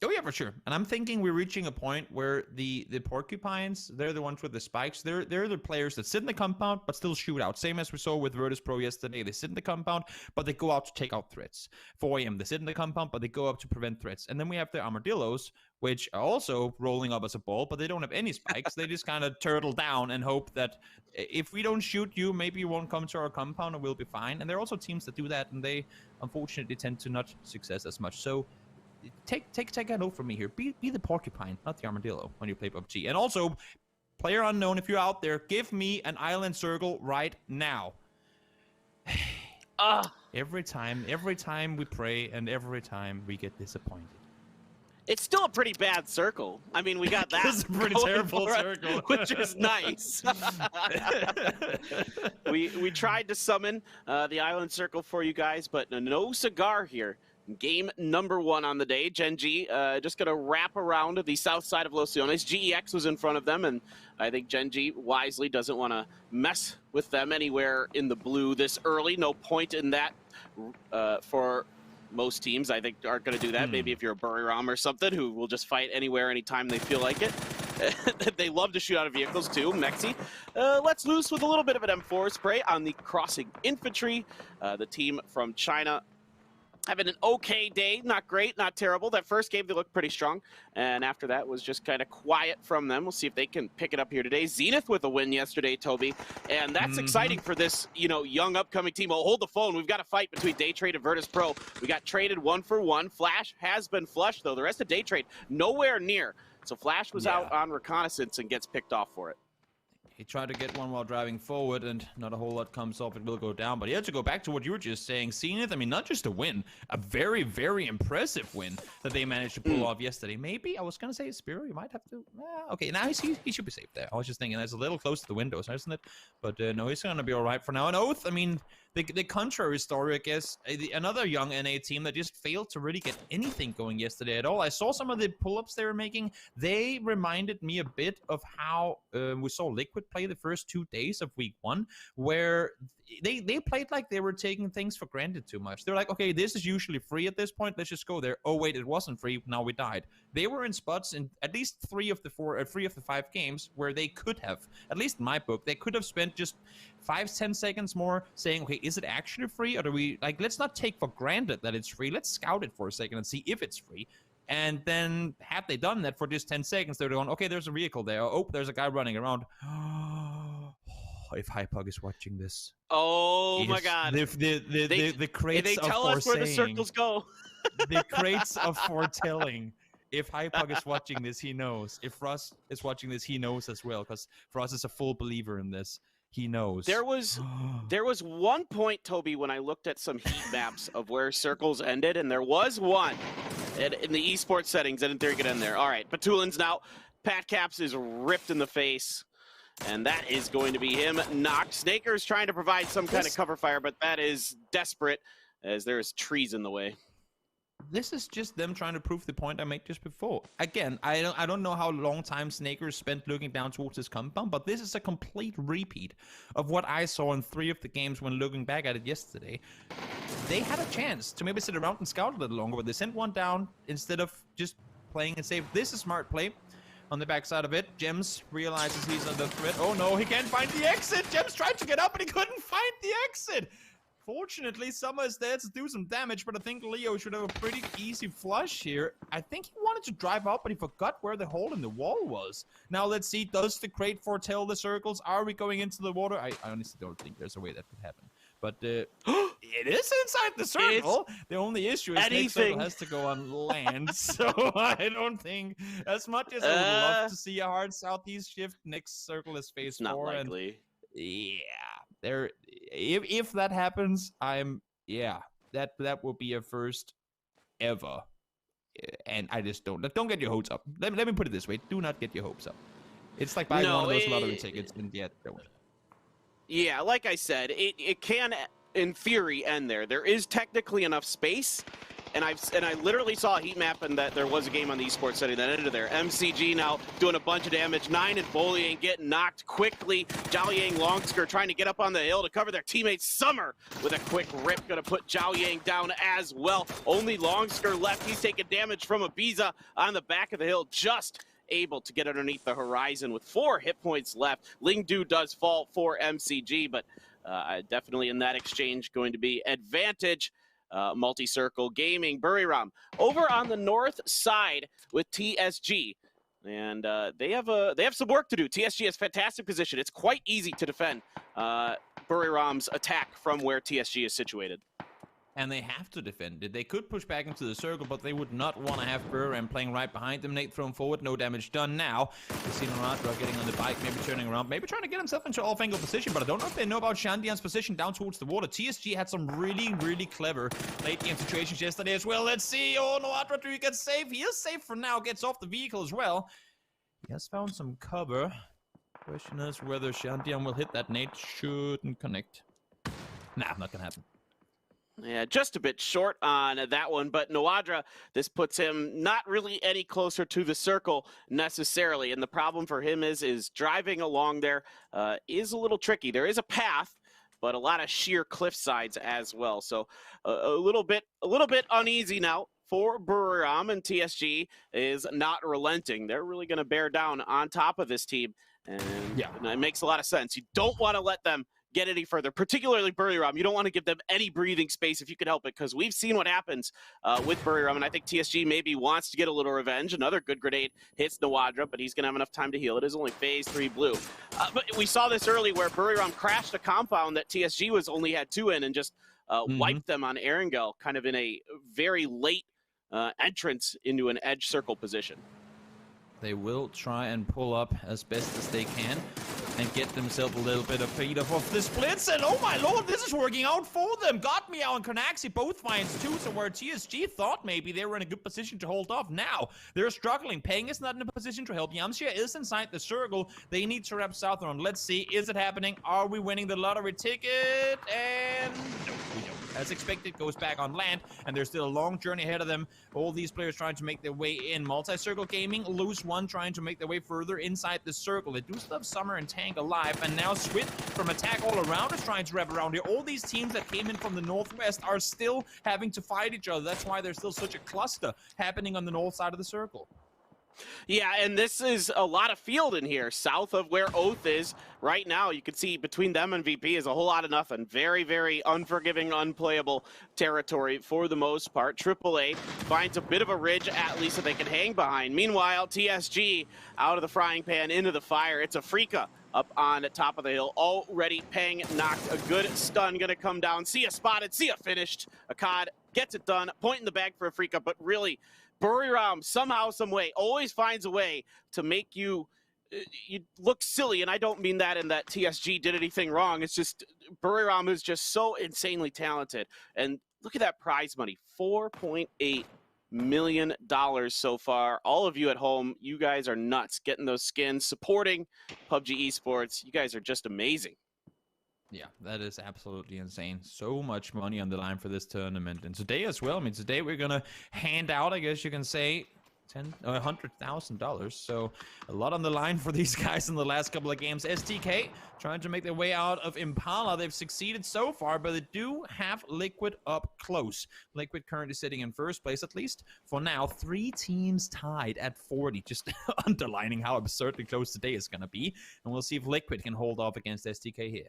Oh yeah, for sure. And I'm thinking we're reaching a point where the porcupines, they're the ones with the spikes. They're the players that sit in the compound but still shoot out. Same as we saw with Virtus Pro yesterday. They sit in the compound but they go out to take out threats. 4 AM, they sit in the compound but they go up to prevent threats. And then we have the armadillos, which are also rolling up as a ball, but they don't have any spikes. They just kind of turtle down and hope that if we don't shoot you, maybe you won't come to our compound and we'll be fine. And there are also teams that do that, and they unfortunately tend to not success as much. So take a note from me here. Be the porcupine, not the armadillo, when you play PUBG. And also, player unknown, if you're out there, give me an island circle right now. Every time we pray and every time we get disappointed. It's still a pretty bad circle. I mean, we got that. It's a pretty terrible circle. Which is nice. we tried to summon the island circle for you guys, but no cigar here. Game number 1 on the day. Genji just going to wrap around the south side of Los Leones. GEX was in front of them, and I think Genji wisely doesn't want to mess with them anywhere in the blue this early. No point in that for most teams, I think, aren't going to do that. Maybe if you're a Buriram or something who will just fight anywhere, anytime they feel like it. They love to shoot out of vehicles too. Mexi lets loose with a little bit of an M4 spray on the crossing infantry. The team from China having an okay day. Not great, not terrible. That first game, they looked pretty strong. And after that was just kind of quiet from them. We'll see if they can pick it up here today. Zenith with a win yesterday, Toby. And that's exciting for this, young upcoming team. Oh, hold the phone. We've got a fight between Daytrade and Virtus Pro. We got traded 1-for-1. Flash has been flushed, though. The rest of Daytrade, nowhere near. So Flash was out on reconnaissance and gets picked off for it. He tried to get one while driving forward, and not a whole lot comes off. It will go down. But he had to go back to what you were just saying. Zenith, I mean, not just a win, a very, very impressive win that they managed to pull off yesterday. Maybe, I was going to say, Spiro, you might have to... okay, now he should be safe there. I was just thinking that's a little close to the windows, isn't it? But no, he's going to be all right for now. And Oath, I mean, the contrary story, I guess, another young NA team that just failed to really get anything going yesterday at all. I saw some of the pull-ups they were making. They reminded me a bit of how we saw Liquid play the first 2 days of week 1, where they played like they were taking things for granted too much. They're like, okay, this is usually free at this point. Let's just go there. Oh, wait, it wasn't free. Now we died. They were in spots in at least 3 of the 5 games where they could have, at least in my book, they could have spent just 5-10 seconds more saying, okay, is it actually free? Or do we, let's not take for granted that it's free. Let's scout it for a second and see if it's free. And then had they done that for just 10 seconds, they're going, okay, there's a vehicle there. Oh, there's a guy running around. If Hypog is watching this. Oh my God. The crates they of tell us where the circles go. The crates of foretelling If Hypog is watching this, he knows. If Frost is watching this, he knows as well, because Frost is a full believer in this. He knows. There was one point, Toby, when I looked at some heat maps of where circles ended, and there was one in the esports settings. I didn't think it in there. All right, Batulin's now. Pat Caps is ripped in the face, and that is going to be him knocked. Snaker's trying to provide some kind of cover fire, but that is desperate as there's trees in the way. This is just them trying to prove the point I made just before. Again, I don't know how long time Snaker spent looking down towards his compound, but this is a complete repeat of what I saw in 3 of the games when looking back at it yesterday. They had a chance to maybe sit around and scout a little longer, but they sent one down instead of just playing it safe. This is smart play. On the backside of it, Gems realizes he's under threat. Oh no, he can't find the exit! Gems tried to get up, but he couldn't find the exit! Fortunately, Summer is there to do some damage, but I think Leo should have a pretty easy flush here. I think he wanted to drive up, but he forgot where the hole in the wall was. Now let's see, does the crate foretell the circles? Are we going into the water? I honestly don't think there's a way that could happen. But it is inside the circle. The only issue is the circle has to go on land. So I don't think, as much as I would love to see a hard southeast shift, next circle is phase 4. Not likely. And yeah, if that happens, that will be a first ever. And I just don't get your hopes up. Let me put it this way: do not get your hopes up. It's like buying one of those lottery tickets and don't. Yeah, like I said, it can, in theory, end there. There is technically enough space, and I literally saw a heat map and that there was a game on the esports setting that ended there. MCG now doing a bunch of damage. 9 and Bullying getting knocked quickly. Zhao Yang Longsker trying to get up on the hill to cover their teammate Summer with a quick rip. Gonna put Zhao Yang down as well. Only Longsker left. He's taking damage from Ibiza on the back of the hill. Just able to get underneath the horizon with 4 hit points left. Lingdu does fall for MCG, but definitely in that exchange going to be advantage. Multi-circle gaming. Buriram over on the north side with TSG, and they have some work to do. TSG has fantastic position. It's quite easy to defend Buriram's attack from where TSG is situated. And they have to defend it. They could push back into the circle, but they would not want to have Buriram playing right behind them. Nate thrown forward, no damage done now. We see Naratra getting on the bike, maybe turning around, maybe trying to get himself into off-angle position, but I don't know if they know about Shandian's position down towards the water. TSG had some really, really clever late-game situations yesterday as well. Let's see. Oh, Naratra, do he get safe? He is safe for now, gets off the vehicle as well. He has found some cover. Question is whether Shandian will hit that. Nate shouldn't connect. Nah, not gonna happen. Yeah, just a bit short on that one, but Nawadra, this puts him not really any closer to the circle necessarily, and the problem for him is driving along there is a little tricky. There is a path, but a lot of sheer cliff sides as well, so a little bit uneasy now for Buriram, and TSG is not relenting. They're really going to bear down on top of this team, and it makes a lot of sense. You don't want to let them get any further, particularly Buriram. You don't want to give them any breathing space if you can help it, because we've seen what happens with Buriram, and I think TSG maybe wants to get a little revenge. Another good grenade hits Nawadra, but he's going to have enough time to heal. It is only phase 3 blue. But we saw this early where Buriram crashed a compound that TSG only had 2 in and just wiped them on Erangel, kind of in a very late entrance into an edge circle position. They will try and pull up as best as they can and get themselves a little bit of feed off the splits. And oh my lord, this is working out for them. Got Meow and Konaxi both finds 2, so where TSG thought maybe they were in a good position to hold off, now they're struggling. Peng is not in a position to help. Yamshia is inside the circle. They need to wrap south around. Let's see, is it happening? Are we winning the lottery ticket? And no, we don't. As expected, goes back on land, and there's still a long journey ahead of them. All these players trying to make their way in. Multi-circle gaming, lose one, trying to make their way further inside the circle. They do still have Summer and Tank alive, and now Swift from attack all around is trying to wrap around here. All these teams that came in from the northwest are still having to fight each other. That's why there's still such a cluster happening on the north side of the circle. Yeah, and this is a lot of field in here, south of where Oath is. Right now, you can see between them and VP is a whole lot of nothing. Very, very unforgiving, unplayable territory for the most part. AAA finds a bit of a ridge, at least, that they can hang behind. Meanwhile, TSG out of the frying pan into the fire. It's a Freaka up on the top of the hill. Already Peng knocked. A good stun going to come down. Sia spotted. Sia finished. Akkad gets it done. Point in the bag for a Freaka, but really Buriram, somehow, some way, always finds a way to make you look silly, and I don't mean that in that TSG did anything wrong. It's just Buriram is just so insanely talented. And look at that prize money, $4.8 million so far. All of you at home, you guys are nuts getting those skins, supporting PUBG Esports. You guys are just amazing. Yeah, that is absolutely insane. So much money on the line for this tournament. And today as well, I mean, today we're going to hand out, I guess you can say, $100,000. So a lot on the line for these guys in the last couple of games. STK trying to make their way out of Impala. They've succeeded so far, but they do have Liquid up close. Liquid currently sitting in first place, at least for now. 3 teams tied at 40, just underlining how absurdly close today is going to be. And we'll see if Liquid can hold off against STK here.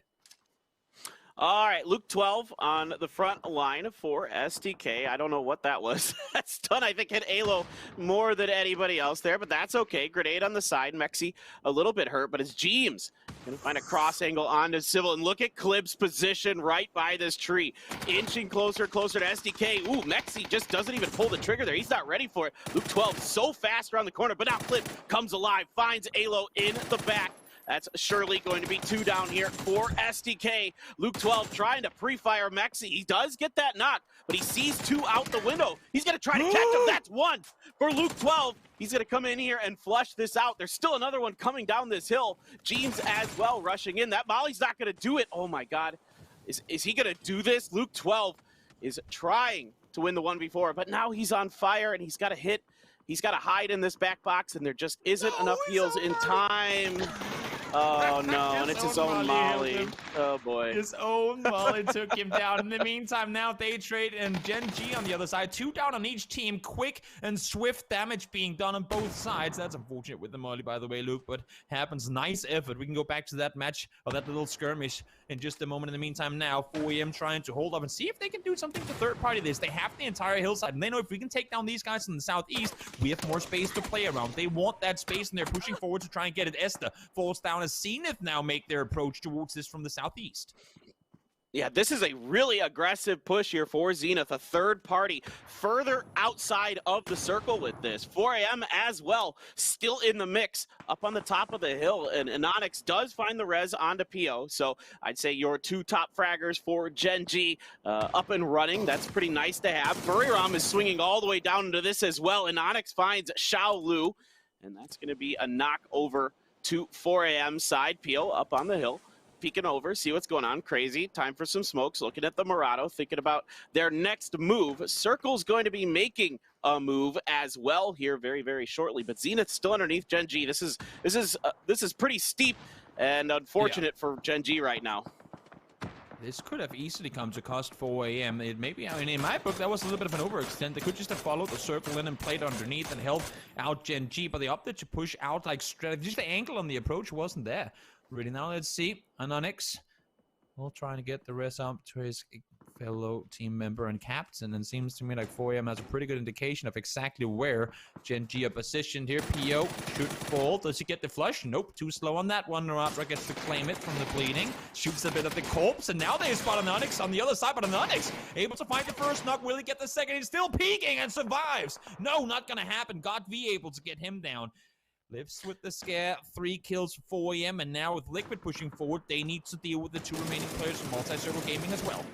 All right, Luke 12 on the front line for STK. I don't know what that was. That stun, I think, hit Alo more than anybody else there, but that's okay. Grenade on the side. Mexi a little bit hurt, but it's Jeems going to find a cross angle onto Civil. And look at Clib's position right by this tree. Inching closer to STK. Ooh, Mexi just doesn't even pull the trigger there. He's not ready for it. Luke 12 so fast around the corner, but now Clib comes alive, finds Alo in the back. That's surely going to be 2 down here for STK. Luke 12 trying to pre-fire Mexi. He does get that knock, but he sees 2 out the window. He's going to try to catch him. That's 1 for Luke 12. He's going to come in here and flush this out. There's still another one coming down this hill. Jeems as well rushing in. That Molly's not going to do it. Oh, my God. Is he going to do this? Luke 12 is trying to win the 1v4, but now he's on fire, and he's got to hit. He's got to hide in this back box, and there just isn't enough heals in time. Oh, no, and it's his own Molly. Oh, boy. His own Molly took him down. In the meantime, now they trade and Gen G on the other side. 2 down on each team. Quick and swift damage being done on both sides. That's unfortunate with the Molly, by the way, Luke, but happens. Nice effort. We can go back to that match, or that little skirmish, in just a moment. In the meantime, now, 4EM trying to hold up and see if they can do something to third-party this. They have the entire hillside, and they know if we can take down these guys in the southeast, we have more space to play around. They want that space, and they're pushing forward to try and get it. Esther falls down as Zenith now make their approach towards this from the southeast. Yeah, this is a really aggressive push here for Zenith, a third party further outside of the circle with this. 4AM as well, still in the mix up on the top of the hill, and Onyx does find the res onto PO, so I'd say your 2 top fraggers for Gen G up and running. That's pretty nice to have. Buriram is swinging all the way down into this as well, and Onyx finds Xiao Lu, and that's going to be a knock over to 4AM side. PO up on the hill, peeking over, see what's going on. Crazy, time for some smokes, looking at the Murado, thinking about their next move. Circle's going to be making a move as well here very, very shortly, but Zenith's still underneath Gen G. This is pretty steep and unfortunate for Gen G right now. This could have easily come to cost 4AM. It maybe, I mean, in my book, that was a little bit of an overextend. They could just have followed the circle in and played underneath and helped out Gen G, but they opted to push out like straight. Just the angle on the approach wasn't there. Really, now let's see. Anonyx will try to get the rest up to his fellow team member and captain, and seems to me like 4AM has a pretty good indication of exactly where Gen G are positioned here. PO should fall. Does he get the flush? Nope, too slow on that one. Naratra gets to claim it from the bleeding. Shoots a bit of the corpse, and now they spot Anonyx on the other side, but Anonyx able to find the first knock. Will he get the second? He's still peeking and survives. No, not gonna happen. God V able to get him down. Lives with the scare, 3 kills for 4AM, and now with Liquid pushing forward, they need to deal with the 2 remaining players from Multi-Circle Gaming as well.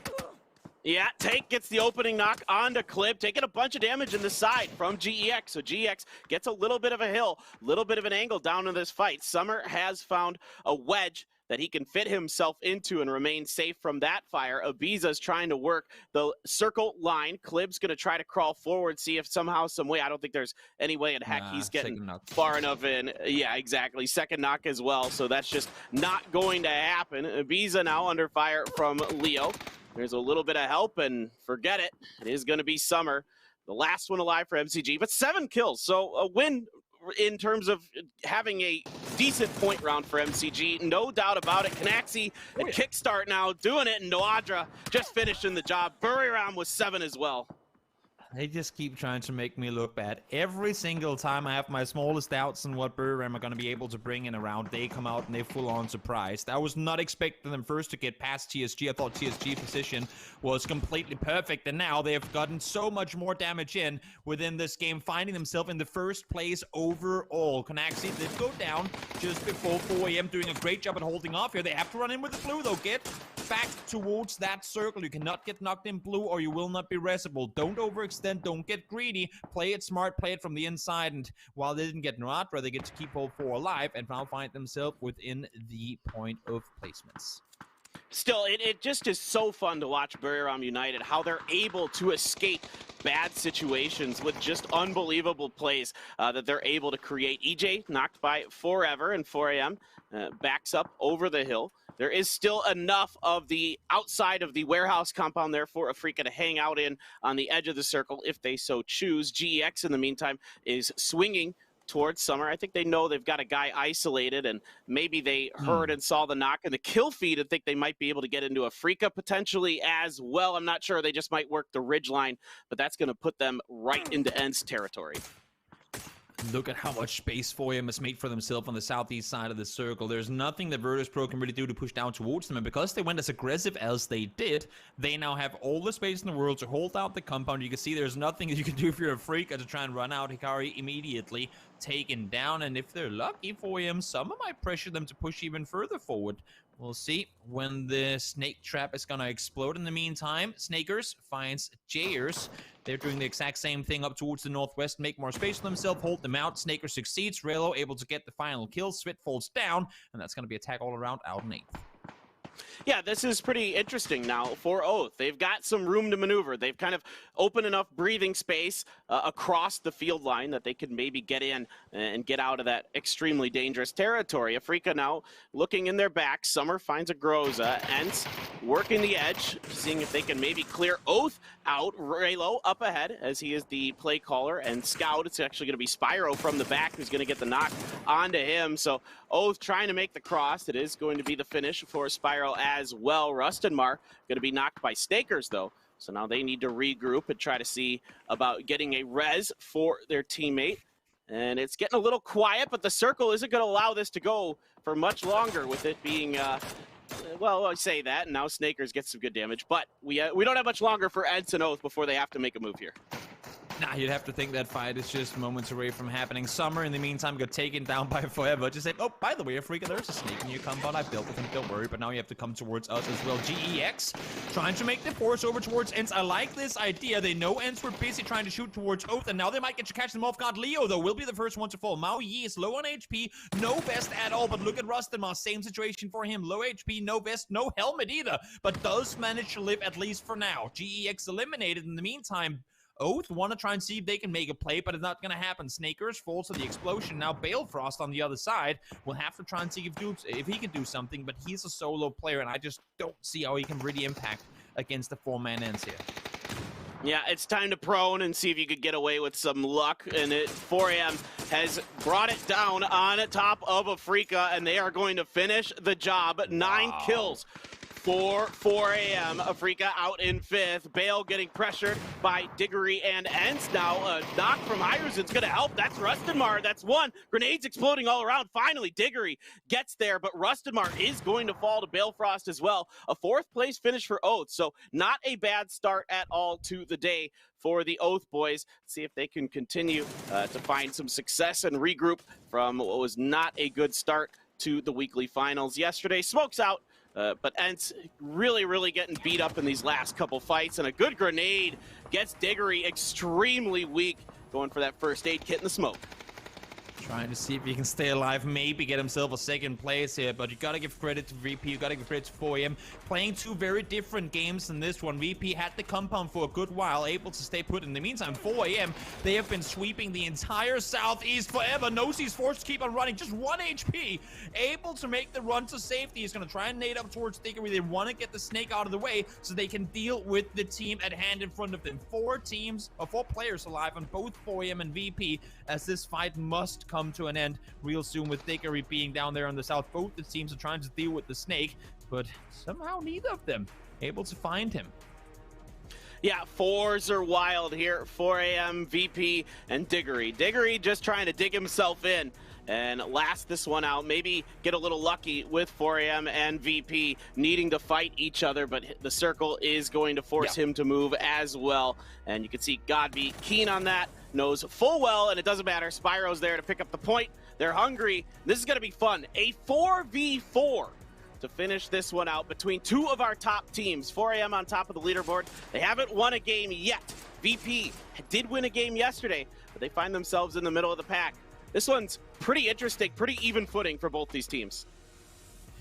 Yeah, Tank gets the opening knock onto Clip, taking a bunch of damage in the side from GEX. So GEX gets a little bit of a hill, little bit of an angle down in this fight. Summer has found a wedge that he can fit himself into and remain safe from that fire. Ibiza's trying to work the circle line. Clib's going to try to crawl forward, see if somehow, some way. I don't think there's any way in heck he's getting far enough in. Yeah, exactly. Second knock as well, so that's just not going to happen. Ibiza now under fire from Leo. There's a little bit of help, and forget it. It is going to be Summer, the last one alive for MCG, but 7 kills, so a win in terms of having a decent point round for MCG, no doubt about it. Canaxi and Kickstart now doing it, and Noadra just finishing the job. Buriram was 7 as well. They just keep trying to make me look bad. Every single time I have my smallest doubts on what Buram are going to be able to bring in a round, they come out and they full on surprised. I was not expecting them first to get past TSG. I thought TSG position was completely perfect, and now they have gotten so much more damage in within this game, finding themselves in the first place overall. Conaxi did go down just before 4 AM, doing a great job at holding off here. They have to run in with the blue though. Get back towards that circle. You cannot get knocked in blue or you will not be resible. Don't overextend, don't get greedy. Play it smart, play it from the inside, and while they didn't get Naratra, they get to keep all 4 alive and now find themselves within the point of placements. Still, it just is so fun to watch Buriram United, how they're able to escape bad situations with just unbelievable plays that they're able to create. EJ knocked by Forever, and 4 AM backs up over the hill. There is still enough of the outside of the warehouse compound there for Afrika to hang out in on the edge of the circle if they so choose. GEX, in the meantime, is swinging towards Summer. I think they know they've got a guy isolated, and maybe they heard and saw the knock and the kill feed and think they might be able to get into Afrika potentially as well. I'm not sure. They just might work the ridge line, but that's going to put them right into Ents territory. Look at how much space 4AM has made for themselves on the southeast side of the circle. There's nothing that Virtus.pro can really do to push down towards them, and because they went as aggressive as they did, they now have all the space in the world to hold out the compound. You can see there's nothing that you can do if you're a Afrika to try and run out. Hikari immediately taken down, and if they're lucky, 4AM, some might pressure them to push even further forward. We'll see when the snake trap is going to explode. In the meantime, Snakers finds Jayers. They're doing the exact same thing up towards the northwest, make more space for themselves, hold them out. Snaker succeeds. Relo able to get the final kill. Svit falls down, and that's going to be attack all around out in 8th. Yeah, this is pretty interesting now for Oath. They've got some room to maneuver. They've kind of opened enough breathing space across the field line that they could maybe get in and get out of that extremely dangerous territory. Afrika now looking in their back. Summer finds a Groza. Ents working the edge, seeing if they can maybe clear Oath out. Raylo up ahead as he is the play caller, and Scout, it's actually going to be Spyro from the back who's going to get the knock onto him. So Oath trying to make the cross. It is going to be the finish for Spyro as well. Rustenmar going to be knocked by Snakers though. So now they need to regroup and try to see about getting a res for their teammate. And it's getting a little quiet, but the circle isn't going to allow this to go for much longer, with it being well, I say that, and now Snakers gets some good damage, but we don't have much longer for Ents and Oath before they have to make a move here. Nah, you'd have to think that fight is just moments away from happening. Summer, in the meantime, got taken down by Forever. Just say, oh, by the way, Afrika, there's a snake in your compound. I built with him, don't worry, but now you have to come towards us as well. GEX trying to make the force over towards Ents. I like this idea. They know Ents were busy trying to shoot towards Oath, and now they might get to catch them off guard. Leo, though, will be the first one to fall. Mao Yi is low on HP, no vest at all, but look at Rustenmar. Same situation for him. Low HP, no vest, no helmet either, but does manage to live at least for now. GEX eliminated. In the meantime, Oath want to try and see if they can make a play, but it's not going to happen. Snakers falls to the explosion. Now Balefrost on the other side will have to try and see if he can do something, but he's a solo player, and I just don't see how he can really impact against the 4-man Ents here. Yeah, it's time to prone and see if you could get away with some luck. And 4 AM has brought it down on top of Afrika, and they are going to finish the job. 9 kills for 4 AM. Afrika out in 5th. Bale getting pressured by Diggory and Ents. Now a knock from Hiruzen's going to help. That's Rustenmar. That's one. Grenades exploding all around. Finally, Diggory gets there, but Rustenmar is going to fall to Balefrost as well. A 4th place finish for Oath. So not a bad start at all to the day for the Oath boys. See if they can continue to find some success and regroup from what was not a good start to the weekly finals yesterday. Smokes out. But Ents really getting beat up in these last couple fights, and a good grenade gets Diggory extremely weak, going for that first aid kit in the smoke. Trying to see if he can stay alive, maybe get himself a 2nd place here, but you gotta give credit to VP, you gotta give credit to 4 AM. Playing 2 very different games in this one. VP had the compound for a good while, able to stay put. In the meantime, 4 AM, they have been sweeping the entire southeast forever. Nosey's forced to keep on running, just 1 HP, able to make the run to safety. He's gonna try and nade up towards Diggory. They want to get the snake out of the way so they can deal with the team at hand in front of them. 4 players alive on both 4 AM and VP, as this fight must come to an end real soon, with Diggory being down there on the south. Both the teams are trying to deal with the snake, but somehow neither of them able to find him. Yeah, fours are wild here. 4 a.m., VP, and Diggory. Diggory just trying to dig himself in and last this one out. Maybe get a little lucky with 4 a.m. and VP needing to fight each other, but the circle is going to force him to move as well. And you can see Godby keen on that, knows full well, and it doesn't matter. Spyro's there to pick up the point. They're hungry. This is going to be fun. A 4v4 to finish this one out between two of our top teams. 4 a.m. on top of the leaderboard. They haven't won a game yet. VP did win a game yesterday, but they find themselves in the middle of the pack. This one's pretty interesting, pretty even footing for both these teams.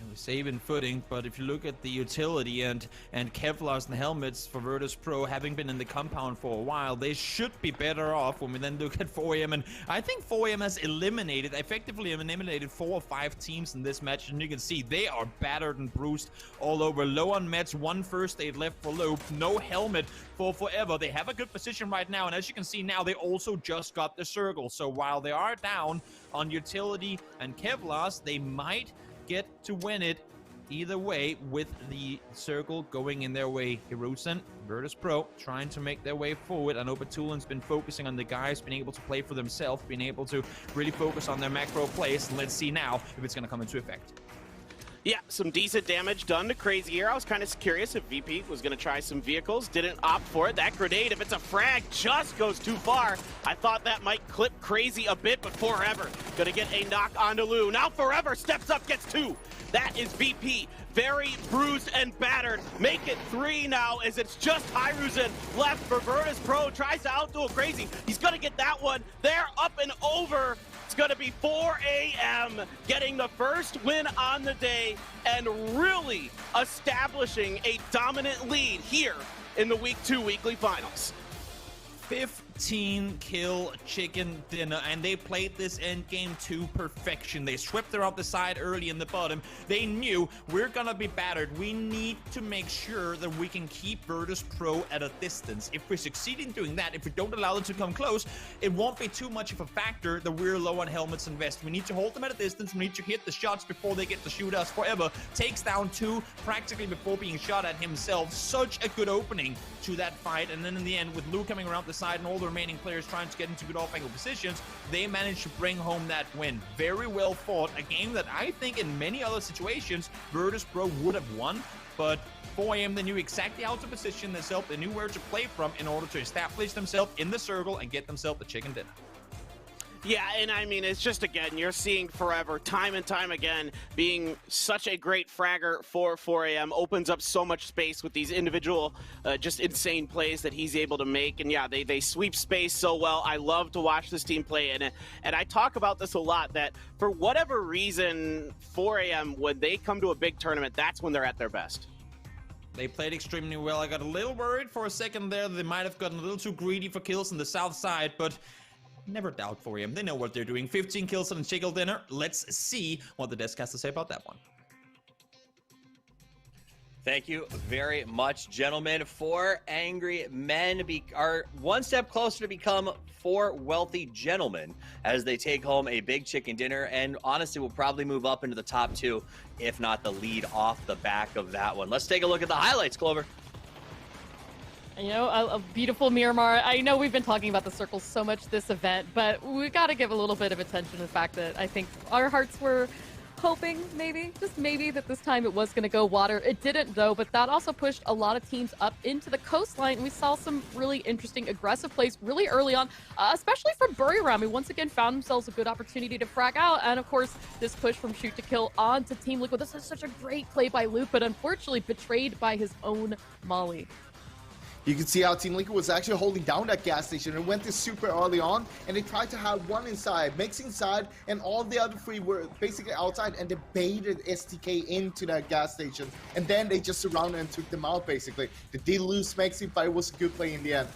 We say even footing, but if you look at the utility and Kevlars and helmets for Virtus Pro, having been in the compound for a while, they should be better off when we then look at 4am. And I think 4am has effectively eliminated 4 or 5 teams in this match, and you can see they are battered and bruised all over. Low on meds, 1 first aid left for Low, no helmet for Forever. They have a good position right now, and as you can see now, they also just got the circle. So while they are down on utility and Kevlars, they might get to win it either way with the circle going in their way. Hiruzen, Virtus Pro, trying to make their way forward. I know Batulin's been focusing on the guys, being able to play for themselves, being able to really focus on their macro plays. Let's see now if it's going to come into effect. Yeah, some decent damage done to Crazy here. I was kind of curious if VP was going to try some vehicles. Didn't opt for it. That grenade, if it's a frag, just goes too far. I thought that might clip Crazy a bit, but Forever going to get a knock onto Lou. Now Forever steps up, gets 2. That is VP. Very bruised and battered. Make it 3 now as it's just Hiruzen left for Virtus Pro. Tries to outdo Crazy. He's going to get that one. They're up and over. It's going to be 4 a.m. getting the first win on the day and really establishing a dominant lead here in the Week 2 weekly finals. 15 kill chicken dinner, and they played this end game to perfection. They swept her out the side early in the bottom. They knew we're gonna be battered. We need to make sure that we can keep Virtus Pro at a distance. If we succeed in doing that, if we don't allow them to come close, it won't be too much of a factor that we're low on helmets and vests. We need to hold them at a distance. We need to hit the shots before they get to shoot us. Forever takes down 2 practically before being shot at himself. Such a good opening to that fight, and then in the end, with Lou coming around the side and all the remaining players trying to get into good off-angle positions, they managed to bring home that win. Very well fought. A game that I think in many other situations, Virtus Pro would have won, but 4am, they knew exactly how to position themselves. They knew where to play from in order to establish themselves in the circle and get themselves the chicken dinner. Yeah, and I mean, it's just, again, you're seeing Forever time and time again being such a great fragger for 4am. Opens up so much space with these individual, just insane plays that he's able to make. And yeah, they sweep space so well. I love to watch this team play. And I talk about this a lot, that for whatever reason, 4am, when they come to a big tournament, that's when they're at their best. They played extremely well. I got a little worried for a second there. They might have gotten a little too greedy for kills on the south side, but never doubt 4am. They know what they're doing. 15 kills on a chicken dinner. Let's see what the desk has to say about that one. Thank you very much, gentlemen. 4 angry men are one step closer to become 4 wealthy gentlemen as they take home a big chicken dinner, and honestly will probably move up into the top 2, if not the lead off the back of that one. Let's take a look at the highlights, Clover. You know, a beautiful Miramar. I know we've been talking about the circles so much this event, but we got to give a little bit of attention to the fact that I think our hearts were hoping, maybe, just maybe, that this time it was going to go water. It didn't, though, but that also pushed a lot of teams up into the coastline. We saw some really interesting, aggressive plays really early on, especially from Buriram, who once again found themselves a good opportunity to frag out. And, of course, this push from shoot to kill on to Team Liquid. This is such a great play by Luke, but unfortunately betrayed by his own Molly. You can see how Team Liquid was actually holding down that gas station and went this super early on, and they tried to have one inside, Mix inside, and all the other 3 were basically outside, and they baited STK into that gas station, and then they just surrounded and took them out, basically. They did lose Mexi, but it was a good play in the end.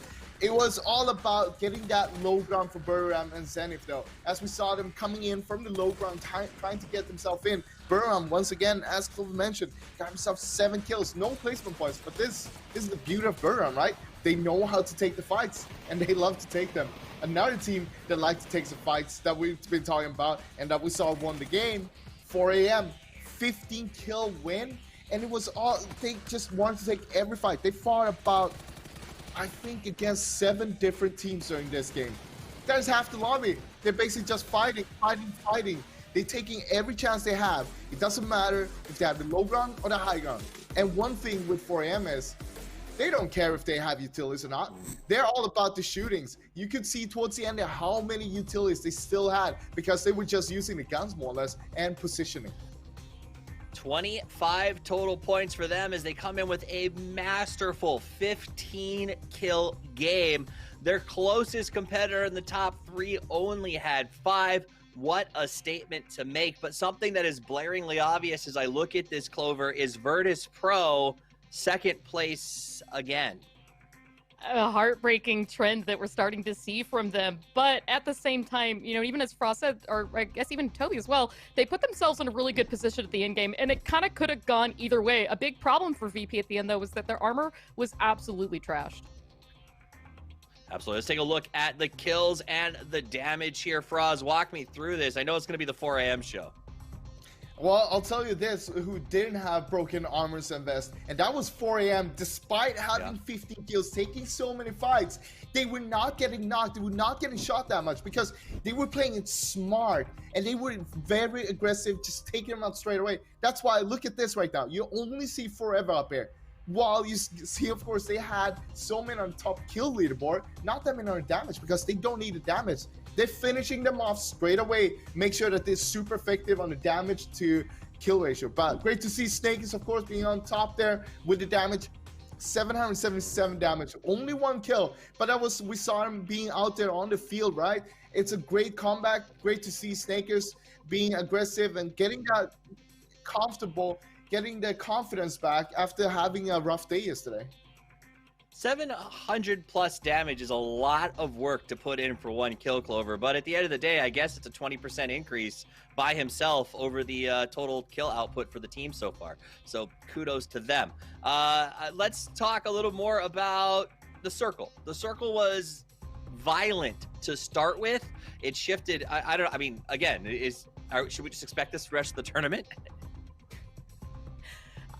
It was all about getting that low ground for Buriram and Zenith, though, as we saw them coming in from the low ground, trying to get themselves in. Buriram, once again, as Clover mentioned, got himself 7 kills, no placement points, but this is the beauty of Buriram, right? They know how to take the fights, and they love to take them. Another team that likes to take the fights that we've been talking about and that we saw won the game, 4am, 15 kill win, and it was all, they just wanted to take every fight. They fought about, I think, against 7 different teams during this game. That is half the lobby. They're basically just fighting. They're taking every chance they have. It doesn't matter if they have the low ground or the high ground. And one thing with 4AM is they don't care if they have utilities or not. They're all about the shootings. You could see towards the end there how many utilities they still had because they were just using the guns more or less and positioning. 25 total points for them as they come in with a masterful 15-kill game. Their closest competitor in the top 3 only had 5. What a statement to make. But something that is blaringly obvious as I look at this, Clover, is Virtus Pro second place again. A heartbreaking trend that we're starting to see from them. But at the same time, you know, even as Frost said, or I guess even Toby as well, they put themselves in a really good position at the end game, and it kind of could have gone either way. A big problem for VP at the end, though, was that their armor was absolutely trashed. Absolutely. Let's take a look at the kills and the damage here. Froz, walk me through this. I know it's going to be the 4 AM show. Well, I'll tell you this, who didn't have broken armors and vests, and that was 4 AM. Despite having 15 kills, taking so many fights, they were not getting knocked, they were not getting shot that much because they were playing it smart, and they were very aggressive, just taking them out straight away. That's why, look at this right now. You only see Forever up here. While you see, of course, they had so many on top kill leaderboard, not that many on damage because they don't need the damage. They're finishing them off straight away. Make sure that they're super effective on the damage to kill ratio. But great to see Snake is, of course, being on top there with the damage. 777 damage, only 1 kill. But that was, we saw him being out there on the field, right? It's a great comeback. Great to see Snakers being aggressive and getting that comfortable, getting their confidence back after having a rough day yesterday. 700 plus damage is a lot of work to put in for 1 kill, Clover, but at the end of the day, I guess it's a 20% increase by himself over the total kill output for the team so far. So kudos to them. Let's talk a little more about the Circle. The Circle was violent to start with. It shifted. I don't know. I mean, again, should we just expect this for the rest of the tournament?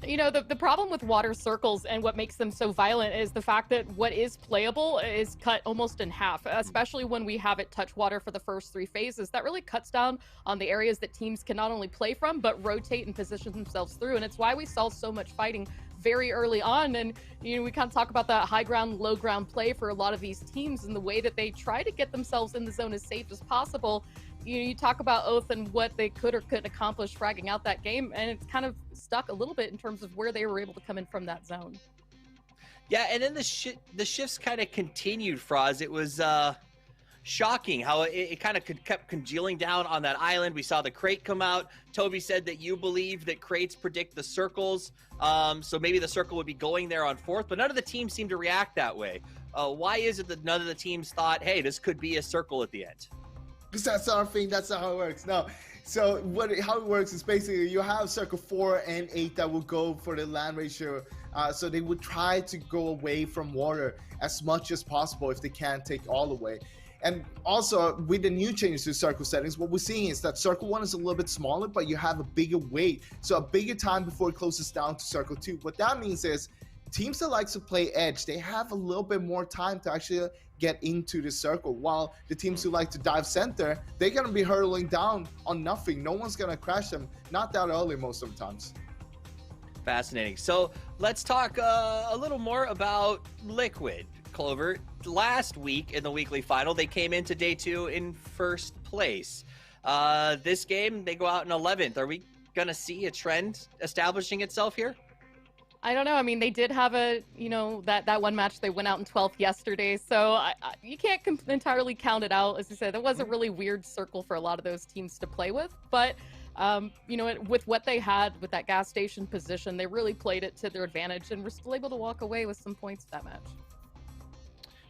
You know, the problem with water circles and what makes them so violent is the fact that what is playable is cut almost in half, especially when we have it touch water for the first 3 phases. That really cuts down on the areas that teams can not only play from, but rotate and position themselves through. And it's why we saw so much fighting very early on. And, you know, we kind of talk about that high ground, low ground play for a lot of these teams and the way that they try to get themselves in the zone as safe as possible. You talk about Oath and what they could or couldn't accomplish fragging out that game, and it's kind of stuck a little bit in terms of where they were able to come in from that zone. Yeah, and then the shifts kind of continued, Froz. It was shocking how it kind of kept congealing down on that island. We saw the crate come out. Toby said that you believe that crates predict the circles, so maybe the circle would be going there on 4th, but none of the teams seemed to react that way. Why is it that none of the teams thought, hey, this could be a circle at the end? Because that's our thing, that's not how it works. No. So how it works is basically you have circle 4 and 8 that will go for the land ratio. So they would try to go away from water as much as possible if they can't take all away. And also with the new changes to circle settings, what we're seeing is that circle 1 is a little bit smaller, but you have a bigger wait. So a bigger time before it closes down to circle 2. What that means is teams that like to play edge, they have a little bit more time to actually get into the circle, while the teams who like to dive center, they're going to be hurtling down on nothing. No one's going to crash them, not that early most of the times. Fascinating. So let's talk a little more about Liquid, Clover. Last week in the weekly final, they came into day 2 in 1st place. This game, they go out in 11th. Are we going to see a trend establishing itself here? I don't know. I mean, they did have a, you know, that one match they went out in 12th yesterday, so you can't entirely count it out. As I said, that was a really weird circle for a lot of those teams to play with, but you know, with what they had with that gas station position, they really played it to their advantage and were still able to walk away with some points that match.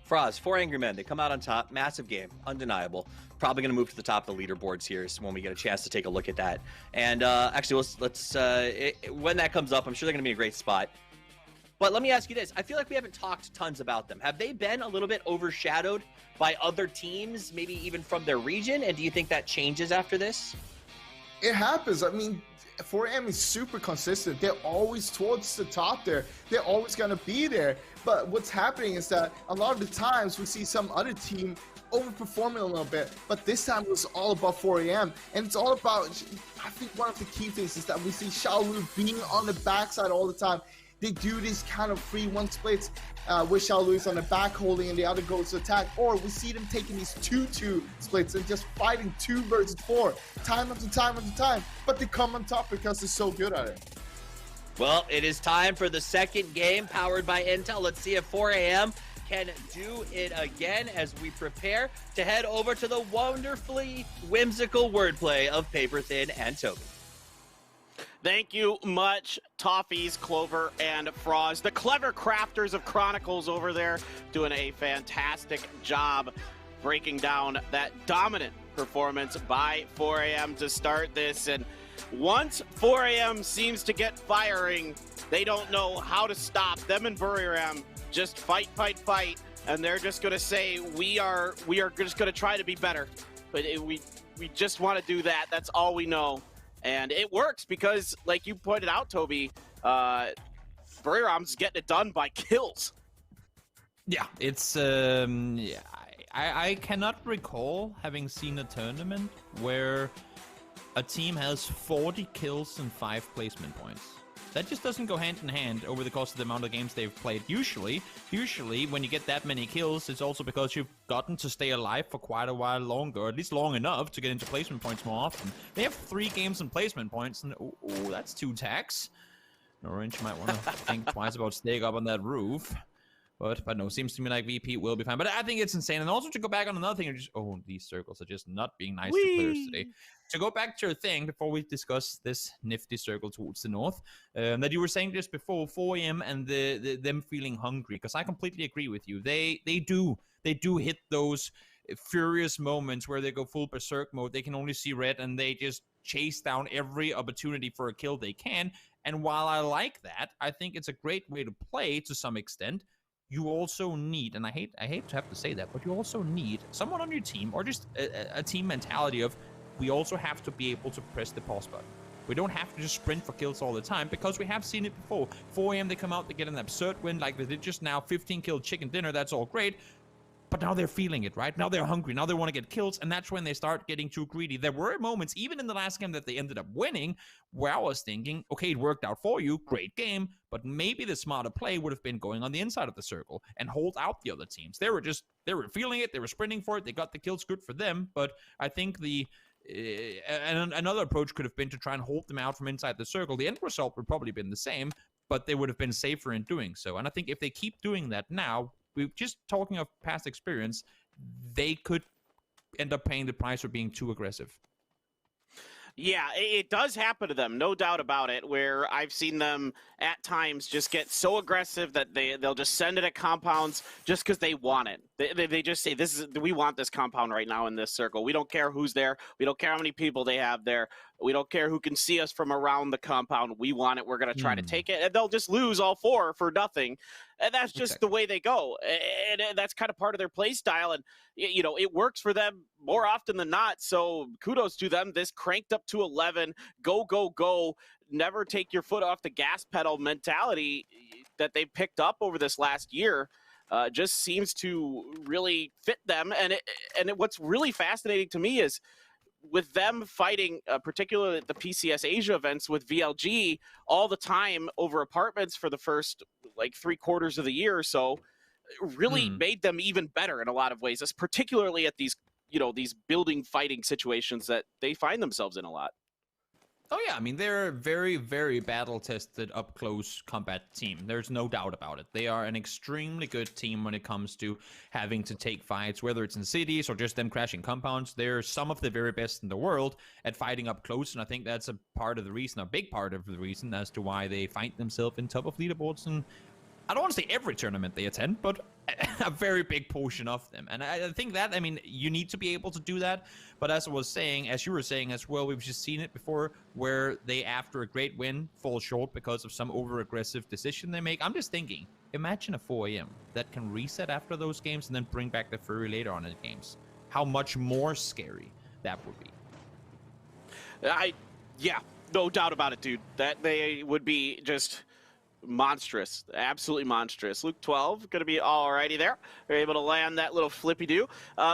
Froz, 4 Angry Men, they come out on top. Massive game, undeniable. Probably going to move to the top of the leaderboards here when we get a chance to take a look at that. And actually, let's when that comes up, I'm sure they're going to be a great spot. But let me ask you this. I feel like we haven't talked tons about them. Have they been a little bit overshadowed by other teams, maybe even from their region? And do you think that changes after this? It happens. I mean, 4AM is super consistent. They're always towards the top there. They're always going to be there. But what's happening is that a lot of the times we see some other team overperforming a little bit, but this time it was all about 4 a.m. and it's all about, I think one of the key things is that we see Xiaolu being on the backside all the time. They do these kind of 3-1 splits with Xiaolu is on the back holding and the other goes to attack, or we see them taking these 2-2 splits and just fighting 2 versus 4 time after time after time, but they come on top because they're so good at it. Well, it is time for the second game powered by Intel. Let's see if 4 a.m. can do it again as we prepare to head over to the wonderfully whimsical wordplay of Paper Thin and Toby. Thank you much, Toffees, Clover, and Froz. The clever crafters of Chronicles over there doing a fantastic job breaking down that dominant performance by 4 a.m. to start this. And once 4 a.m. seems to get firing, they don't know how to stop. Them and Buriram just fight, and they're just going to say, we are just going to try to be better. But we just want to do that. That's all we know. And it works because, like you pointed out, Toby, Buriram's getting it done by kills. Yeah, it's I cannot recall having seen a tournament where a team has 40 kills and 5 placement points. That just doesn't go hand in hand over the course of the amount of games they've played. Usually when you get that many kills, it's also because you've gotten to stay alive for quite a while longer, or at least long enough to get into placement points more often. They have 3 games in placement points, and that's 2 tax. Orange might want to think twice about staying up on that roof. But no, seems to me like VP will be fine. But I think it's insane. And also to go back on another thing, these circles are just not being nice to players today. To go back to your thing before we discuss this nifty circle towards the north, that you were saying just before 4 a.m. and them feeling hungry, because I completely agree with you. They do hit those furious moments where they go full berserk mode. They can only see red and they just chase down every opportunity for a kill they can. And while I like that, I think it's a great way to play to some extent. You also need, and I hate to have to say that, but you also need someone on your team, or just a team mentality of, we also have to be able to press the pause button. We don't have to just sprint for kills all the time, because we have seen it before. 4 a.m. they come out, they get an absurd win like they did just now, 15 kill chicken dinner, that's all great. But now they're feeling it, right? Now they're hungry. Now they want to get kills, and that's when they start getting too greedy. There were moments, even in the last game that they ended up winning, where I was thinking, okay, it worked out for you, great game, but maybe the smarter play would have been going on the inside of the circle and hold out the other teams. They were feeling it, they were sprinting for it, they got the kills, good for them, but I think another approach could have been to try and hold them out from inside the circle. The end result would probably have been the same, but they would have been safer in doing so. And I think if they keep doing that now, we're just talking of past experience, they could end up paying the price for being too aggressive. Yeah, it does happen to them, no doubt about it, where I've seen them at times just get so aggressive that they'll just send it at compounds just because they want it. They just say, we want this compound right now in this circle. We don't care who's there. We don't care how many people they have there. We don't care who can see us from around the compound. We want it. We're going to try to take it. And they'll just lose all 4 for nothing. And that's just the way they go. And that's kind of part of their play style. And, you know, it works for them more often than not. So kudos to them. This cranked up to 11. Go, go, go. Never take your foot off the gas pedal mentality that they picked up over this last year. Just seems to really fit them. And what's really fascinating to me is, with them fighting, particularly at the PCS Asia events with VLG all the time over apartments for the first like 3/4 of the year or so, really made them even better in a lot of ways, particularly at these, these building fighting situations that they find themselves in a lot. Oh yeah, I mean, they're a very, very battle-tested, up-close combat team. There's no doubt about it. They are an extremely good team when it comes to having to take fights, whether it's in cities or just them crashing compounds. They're some of the very best in the world at fighting up close, and I think that's a big part of the reason as to why they find themselves in top of leaderboards. And I don't want to say every tournament they attend, but a very big portion of them. And I think that, I mean, you need to be able to do that. But as you were saying as well, we've just seen it before where they, after a great win, fall short because of some over-aggressive decision they make. I'm just thinking, imagine a 4 a.m. that can reset after those games and then bring back the Fury later on in the games. How much more scary that would be. Yeah, no doubt about it, dude. That they would be just monstrous, absolutely monstrous. Luke 12 going to be alrighty there. They're able to land that little flippy-do.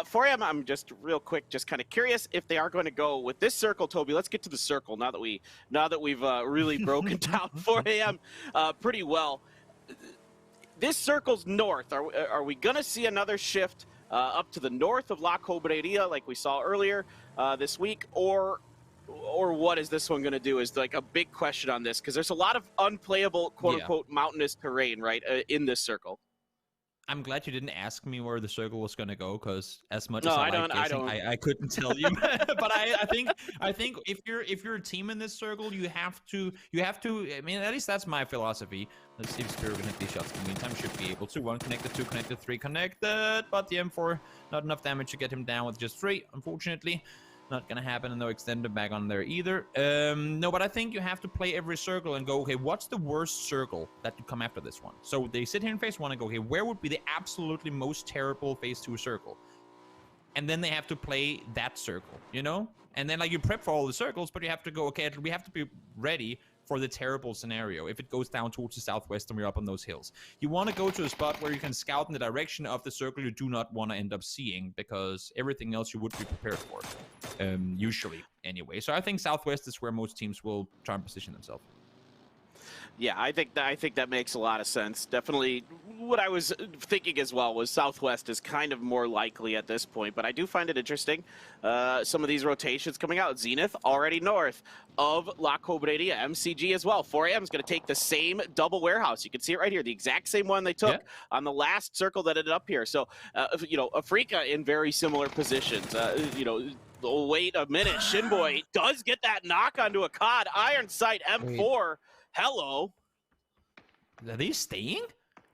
For him, I'm just real quick, just kind of curious if they are going to go with this circle. Toby, let's get to the circle now that we've really broken down 4 a.m. Pretty well. This circle's north. Are we going to see another shift up to the north of La Cobreria like we saw earlier this week, or what is this one going to do is like a big question on this, because there's a lot of unplayable quote-unquote mountainous terrain, right, in this circle. I'm glad you didn't ask me where the circle was going to go, because as much No, as I don't. I couldn't tell you. But I think if you're a team in this circle, you have to. I mean, at least that's my philosophy. Let's see if Spirit can hit these shots. In the meantime, should be able to. 1 connected, 2 connected, 3 connected. But the M4, not enough damage to get him down with just 3, unfortunately. Not gonna happen, and no extended bag on there either. No, but I think you have to play every circle and go, okay, what's the worst circle that could come after this one? So they sit here in phase 1 and go, okay, where would be the absolutely most terrible phase 2 circle? And then they have to play that circle, you know? And then like you prep for all the circles, but you have to go, okay, we have to be ready for the terrible scenario if it goes down towards the southwest and we're up on those hills. You want to go to a spot where you can scout in the direction of the circle you do not want to end up seeing, because everything else you would be prepared for, usually anyway. So I think southwest is where most teams will try and position themselves. Yeah, I think that makes a lot of sense. Definitely what I was thinking as well was southwest is kind of more likely at this point, but I do find it interesting. Some of these rotations coming out. Zenith already north of La Cobreria. MCG as well. 4 a.m. is going to take the same double warehouse. You can see it right here, the exact same one they took on the last circle that ended up here. So, you know, Afrika in very similar positions. You know, wait a minute. Shinboy does get that knock onto a COD. Iron Sight M4. Wait. Hello. Are they staying?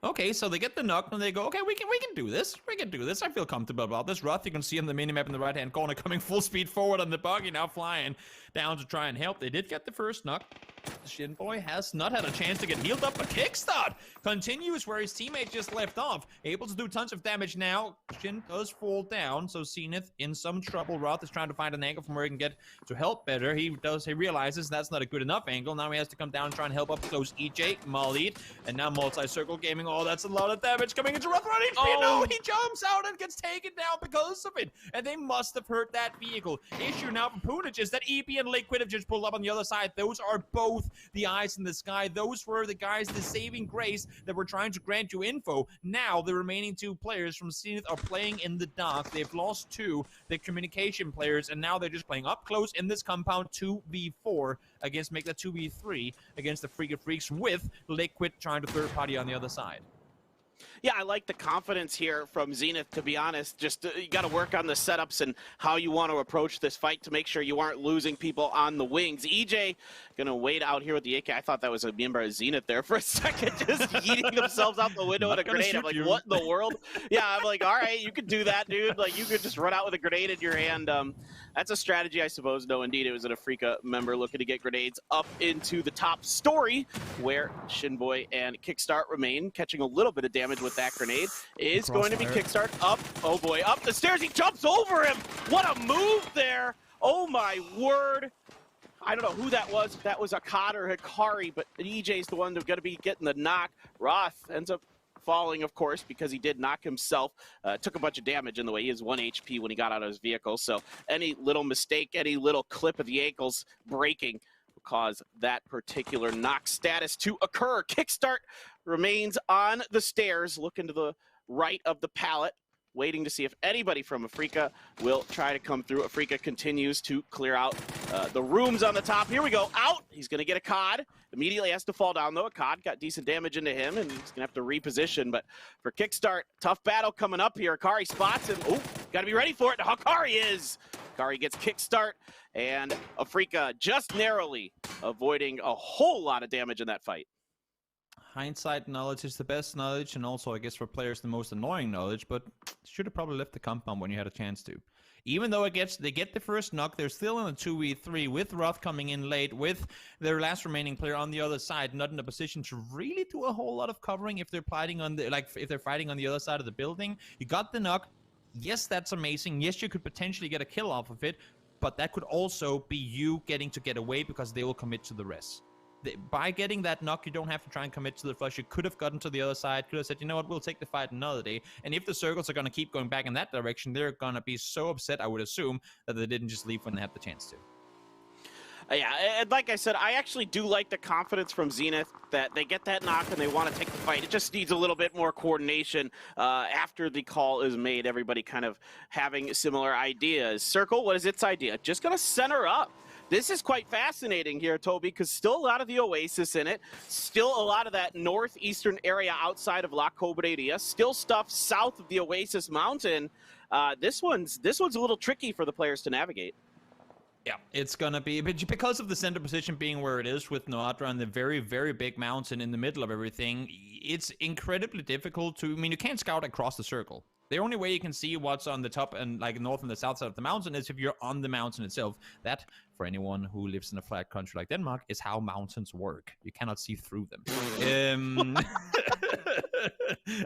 Okay, so they get the knock and they go, okay, we can do this. We can do this. I feel comfortable about this. Roth, you can see on the minimap in the right-hand corner coming full speed forward on the buggy, now flying down to try and help. They did get the first knock. Shinboy has not had a chance to get healed up, but Kickstart continues where his teammate just left off. Able to do tons of damage now. Shin does fall down, so Zenith in some trouble. Roth is trying to find an angle from where he can get to help better. He realizes that's not a good enough angle. Now he has to come down and try and help up close. EJ, Malit, and now multi-circle gaming. Oh, that's a lot of damage coming into Roth running. Oh, no, he jumps out and gets taken down because of it. And they must have hurt that vehicle. Issue now for Punich is that EP and Liquid have just pulled up on the other side. Those are both the eyes in the sky. Those were the guys, the saving grace that were trying to grant you info. Now the remaining 2 players from Zenith are playing in the dark. They've lost 2, the communication players, and now they're just playing up close in this compound 2v4 against, make that 2v3 against the Freak of Freaks, with Liquid trying to third party on the other side. Yeah, I like the confidence here from Zenith, to be honest. Just you got to work on the setups and how you want to approach this fight to make sure you aren't losing people on the wings. EJ going to wait out here with the AK. I thought that was a member of Zenith there for a second, just yeeting themselves out the window with a grenade. I'm like, what in the world? Yeah, I'm like, all right, you could do that, dude. Like, you could just run out with a grenade in your hand. That's a strategy, I suppose. No, indeed, it was an Afrika member looking to get grenades up into the top story, where Shinboy and Kickstart remain, catching a little bit of damage with that grenade. Is going to be Kickstart up. Oh boy, up the stairs. He jumps over him. What a move there. Oh my word. I don't know who that was. If that was a COD or Hikari, but EJ's the one that's going to be getting the knock. Roth ends up falling, of course, because he did knock himself. Took a bunch of damage in the way. He is 1 HP when he got out of his vehicle. So any little mistake, any little clip of the ankles breaking will cause that particular knock status to occur. Kickstart remains on the stairs, looking to the right of the pallet, waiting to see if anybody from Afrika will try to come through. Afrika continues to clear out the rooms on the top. Here we go. Out. He's going to get a COD. Immediately has to fall down, though. A COD got decent damage into him, and he's going to have to reposition. But for Kickstart, tough battle coming up here. Hikari spots him. Oh, got to be ready for it. Hikari is. Hikari gets Kickstart, and Afrika just narrowly avoiding a whole lot of damage in that fight. Hindsight knowledge is the best knowledge, and also, I guess, for players, the most annoying knowledge, but should have probably left the compound when you had a chance to. Even though they get the first knock, they're still in a 2v3 with Roth coming in late, with their last remaining player on the other side, not in a position to really do a whole lot of covering if they're fighting on the if they're fighting on the other side of the building. You got the knock. Yes, that's amazing. Yes, you could potentially get a kill off of it, but that could also be you getting to get away because they will commit to the rest. by getting that knock, you don't have to try and commit to the flush. You could have gotten to the other side, could have said, you know what, we'll take the fight another day. And if the circles are going to keep going back in that direction, they're going to be so upset, I would assume, that they didn't just leave when they had the chance to. Yeah, and like I said, I actually do like the confidence from Zenith that they get that knock and they want to take the fight. It just needs a little bit more coordination after the call is made. Everybody kind of having similar ideas. Circle, what is its idea? Just going to center up. This is quite fascinating here, Toby, because still a lot of the Oasis in it, still a lot of that northeastern area outside of La Cobreria, still stuff south of the Oasis Mountain. This one's a little tricky for the players to navigate. Yeah, it's gonna be, but because of the center position being where it is with Noatra and the very, very big mountain in the middle of everything, it's incredibly difficult to, I mean, you can't scout across the circle. The only way you can see what's on the top and like north and the south side of the mountain is if you're on the mountain itself. That, for anyone who lives in a flat country like Denmark, is how mountains work. You cannot see through them.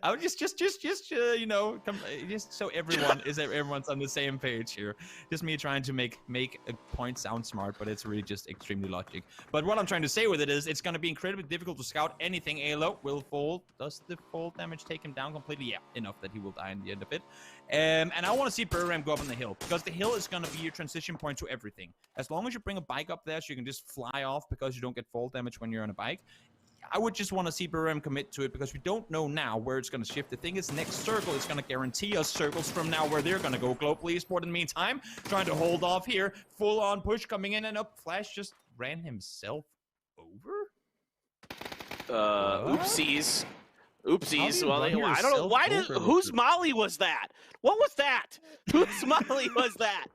I would just you know, just so everyone's on the same page here. Just me trying to make a point sound smart, but it's really just extremely logic. But what I'm trying to say with it is, it's going to be incredibly difficult to scout anything. Alo will fall. Does the fall damage take him down completely? Yeah, enough that he will die in the end of it. And I want to see Burram go up on the hill, because the hill is going to be your transition point to everything. As long as you bring a bike up there so you can just fly off because you don't get fall damage when you're on a bike, I would just want to see Burram commit to it, because we don't know now where it's going to shift. The thing is, next circle is going to guarantee us circles from now where they're going to go. Globally Esport, in the meantime, trying to hold off here. Full-on push coming in and up. Flash just ran himself over? Oopsies. Oopsies. Well, I don't know. Whose Molly was that? What was that? Whose Molly was that?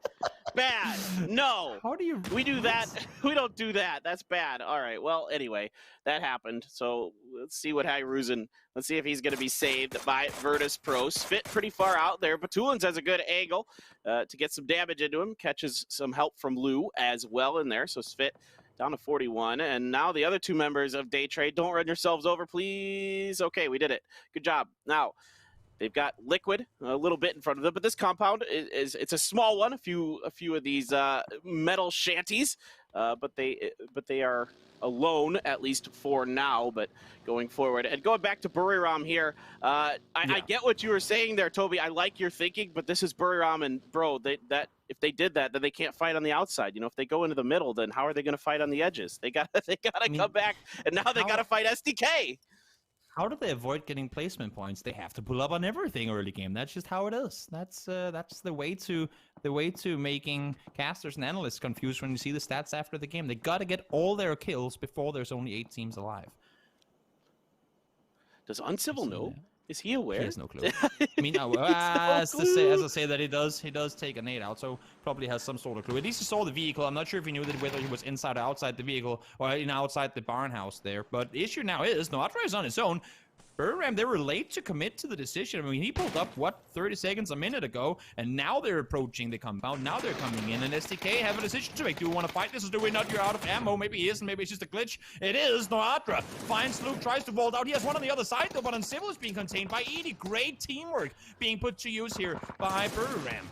Bad. No. How do you... We do that. We don't do that. That's bad. All right. Well, anyway, that happened. So let's see what Hyruzen, let's see if he's going to be saved by Virtus Pro. Spit pretty far out there. Batulins has a good angle to get some damage into him. Catches some help from Lou as well in there. So Spit down to 41. And now the other two members of Day Trade, don't run yourselves over, please. Okay, we did it. Good job. Now, they've got Liquid a little bit in front of them, but this compound it's a small one. A few of these metal shanties, but they are alone, at least for now. But going forward and going back to Buriram here, I get what you were saying there, Toby. I like your thinking, but this is Buriram, and bro, if they did that, then they can't fight on the outside. You know, if they go into the middle, then how are they going to fight on the edges? They gotta come back, and now they gotta fight SDK. How do they avoid getting placement points? They have to pull up on everything early game. That's just how it is. That's the way to making casters and analysts confused when you see the stats after the game. They gotta get all their kills before there's only 8 teams alive. Does Uncivil know? Is he aware? He has no clue. I mean, as I say that he does take a nade out, so probably has some sort of clue. At least he saw the vehicle. I'm not sure if he knew that whether he was inside or outside the vehicle, or outside the barn house there. But the issue now is, Noatra is on his own. Buriram, they were late to commit to the decision. I mean, he pulled up, 30 seconds, a minute ago, and now they're approaching the compound. Now they're coming in, and SDK have a decision to make. Do we want to fight this, or do we not? You're out of ammo. Maybe he isn't. Maybe it's just a glitch. It is. Noatra finds Luke, tries to vault out. He has one on the other side, though, but Uncivil is being contained by Edie. Great teamwork being put to use here by Buriram.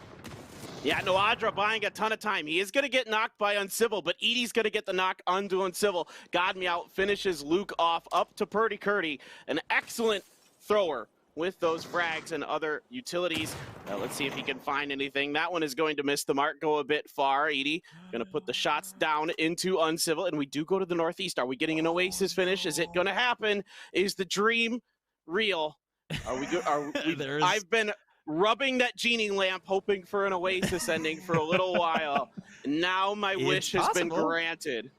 Yeah, Noadra buying a ton of time. He is going to get knocked by Uncivil, but Edie's going to get the knock onto Uncivil. Godmeout finishes Luke off up to Purdy Curdy. An excellent thrower with those frags and other utilities. Let's see if he can find anything. That one is going to miss the mark, go a bit far. Edie going to put the shots down into Uncivil, and we do go to the northeast. Are we getting an Oasis finish? Is it going to happen? Is the dream real? Are we good? I've been rubbing that genie lamp, hoping for an Oasis ending for a little while. Now my wish has been granted.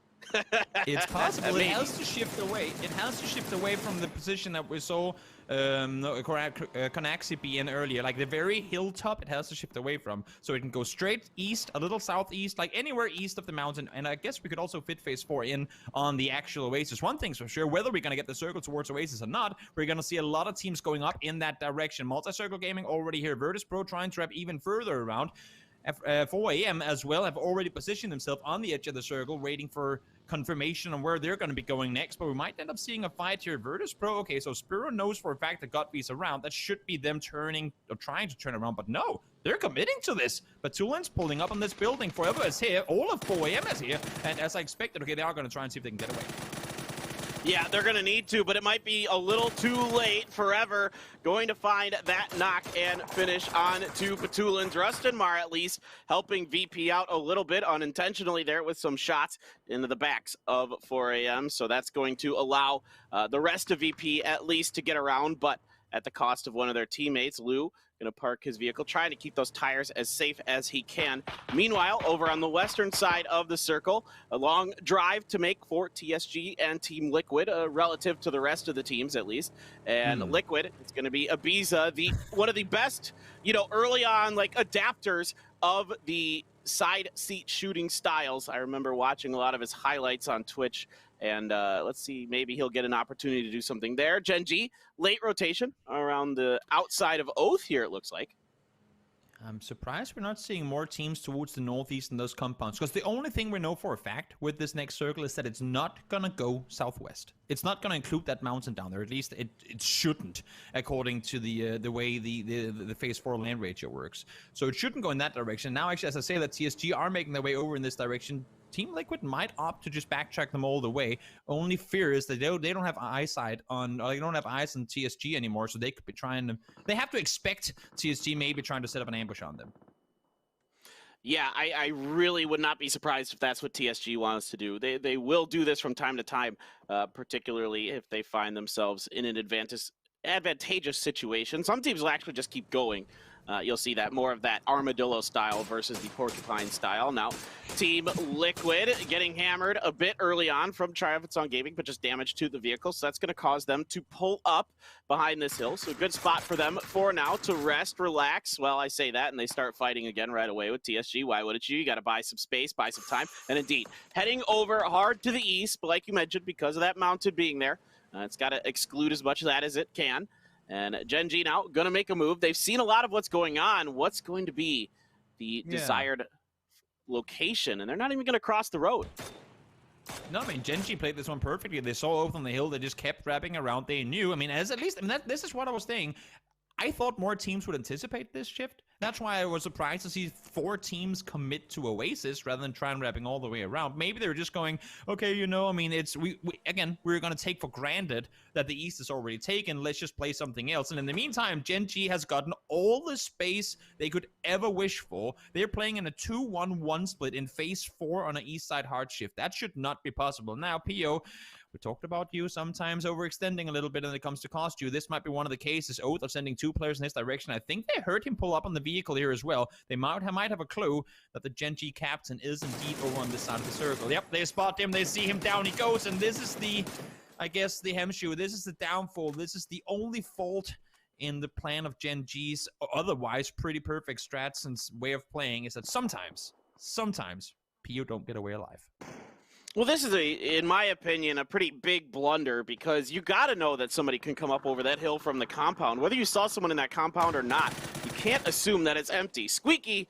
It's possible. It has to shift away. It has to shift away from the position that we saw Konaxi be in earlier, like the very hilltop. It has to shift away from, so it can go straight east, a little southeast, like anywhere east of the mountain. And I guess we could also fit phase 4 in on the actual Oasis. One thing's for sure, whether we're gonna get the circle towards Oasis or not, we're gonna see a lot of teams going up in that direction. Multi-circle gaming already here. Virtus Pro trying to wrap even further around. 4 AM as well have already positioned themselves on the edge of the circle, waiting for confirmation on where they're going to be going next. But we might end up seeing a fight here. Virtus Pro, okay, so Spiro knows for a fact that Godby's around. That should be them turning, or trying to turn around, but no, they're committing to this. Batulin's pulling up on this building. Forever is here. All of 4 AM is here. And as I expected, okay, they are going to try and see if they can get away. Yeah, they're going to need to, but it might be a little too late. Forever going to find that knock and finish on to Petulans. Rustinmar at least helping VP out a little bit unintentionally there with some shots into the backs of 4AM. So that's going to allow the rest of VP at least to get around, but at the cost of one of their teammates. Lou going to park his vehicle, trying to keep those tires as safe as he can. Meanwhile, over on the western side of the circle, a long drive to make for TSG and Team Liquid, relative to the rest of the teams at least. And Liquid, it's going to be Ibiza, one of the best, early on like adapters of the side seat shooting styles. I remember watching a lot of his highlights on Twitch. And let's see, maybe he'll get an opportunity to do something there. Gen G, late rotation around the outside of Oath here, it looks like. I'm surprised we're not seeing more teams towards the northeast in those compounds, because the only thing we know for a fact with this next circle is that it's not gonna go southwest. It's not gonna include that mountain down there. At least it shouldn't, according to the way the phase 4 land ratio works. So it shouldn't go in that direction. Now, actually, as I say, that TSG are making their way over in this direction. Team Liquid might opt to just backtrack them all the way. Only fear is that they don't have eyesight on, or they don't have eyes on TSG anymore, so they could be trying to. They have to expect TSG maybe trying to set up an ambush on them. Yeah, I really would not be surprised if that's what TSG wants to do. They will do this from time to time, particularly if they find themselves in an advantageous situation. Some teams will actually just keep going. You'll see that more of that armadillo style versus the porcupine style. Now, Team Liquid getting hammered a bit early on from Triumphant Song Gaming, but just damage to the vehicle. So that's going to cause them to pull up behind this hill. So a good spot for them for now to rest, relax. Well, I say that, and they start fighting again right away with TSG. Why wouldn't you? You got to buy some space, buy some time. And indeed, heading over hard to the east, but like you mentioned, because of that mountain being there, it's got to exclude as much of that as it can. And Gen G now going to make a move. They've seen a lot of what's going on. What's going to be the desired location? And they're not even going to cross the road. No, I mean, Gen G played this one perfectly. They saw Oath on the hill. They just kept wrapping around. They knew. I mean, this is what I was saying. I thought more teams would anticipate this shift. That's why I was surprised to see 4 teams commit to Oasis rather than try and wrapping all the way around. Maybe they were just going, okay, I mean, we're going to take for granted that the East is already taken. Let's just play something else. And in the meantime, Gen G has gotten all the space they could ever wish for. They're playing in a 2-1-1 split in phase 4 on an East side hard shift. That should not be possible. Now, PO, we talked about you sometimes overextending a little bit when it comes to cost you. This might be one of the cases. Oath are sending 2 players in this direction. I think they heard him pull up on the vehicle here as well. They might have a clue that the Gen G captain is indeed over on this side of the circle. Yep, they spot him. They see him. Down he goes. And this is the hemshoe. This is the downfall. This is the only fault in the plan of Gen G's otherwise pretty perfect strats and way of playing is that sometimes PO don't get away alive. Well, this is, in my opinion, a pretty big blunder because you got to know that somebody can come up over that hill from the compound. Whether you saw someone in that compound or not, you can't assume that it's empty. Squeaky,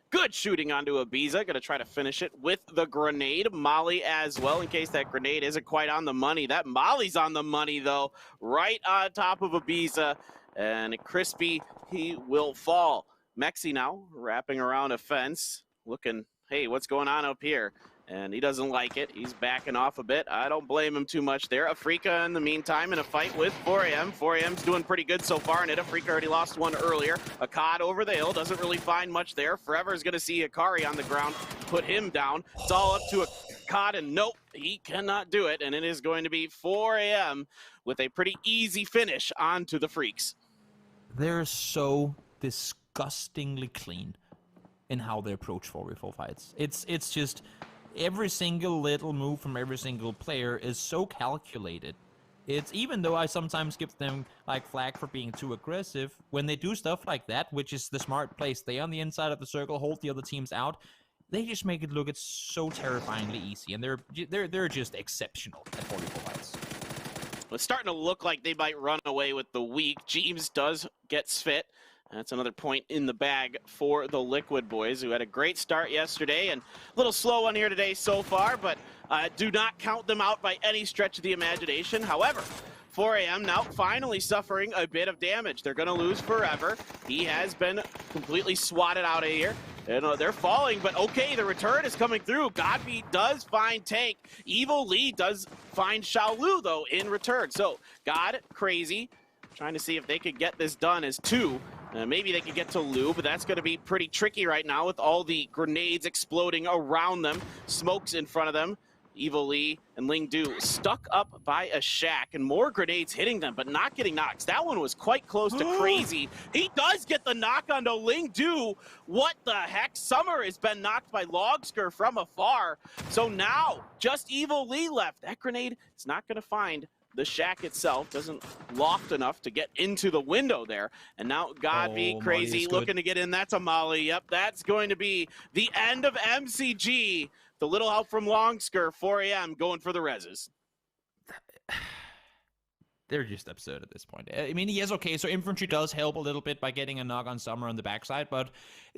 good shooting onto Ibiza. Going to try to finish it with the grenade. Molly as well, in case that grenade isn't quite on the money. That Molly's on the money, though, right on top of Ibiza. And Crispy, he will fall. Mexi now wrapping around a fence, looking, hey, what's going on up here? And he doesn't like it. He's backing off a bit. I don't blame him too much there. Afrika in the meantime in a fight with 4AM. 4AM's doing pretty good so far, and Afrika already lost one earlier. Akkad over the hill, doesn't really find much there. Forever's going to see Akari on the ground, put him down. It's all up to Akkad, and nope, he cannot do it. And it is going to be 4AM with a pretty easy finish onto the Freaks. They're so disgustingly clean in how they approach 4v4 fights. It's just... every single little move from every single player is so calculated. It's even though I sometimes give them like flag for being too aggressive, when they do stuff like that, which is the smart play, stay on the inside of the circle, hold the other teams out, they just make it look so terrifyingly easy, and they're just exceptional at 4v4 fights. Well, it's starting to look like they might run away with the week. Jeeves does get fit. That's another point in the bag for the Liquid boys, who had a great start yesterday and a little slow on here today so far, but do not count them out by any stretch of the imagination. However, 4AM now finally suffering a bit of damage. They're going to lose forever. He has been completely swatted out of here. And they're falling, but okay, the return is coming through. Godby does find Tank. Evil Lee does find Xiaolu, though, in return. So, God, Crazy, trying to see if they could get this done as 2. Maybe they could get to Lu, but that's going to be pretty tricky right now with all the grenades exploding around them. Smokes in front of them. Evil Lee and Ling Du stuck up by a shack, and more grenades hitting them, but not getting knocks. That one was quite close to Crazy. He does get the knock onto Ling Du. What the heck? Summer has been knocked by Logsker from afar. So now, just Evil Lee left. That grenade is not going to find the shack itself. Doesn't loft enough to get into the window there. And now Godby, Crazy, looking to get in. That's a Molly. Yep, that's going to be the end of MCG. The little help from Longsker, 4AM going for the reses. They're just absurd at this point. I mean, yes, okay, so infantry does help a little bit by getting a knock on Summer on the backside, but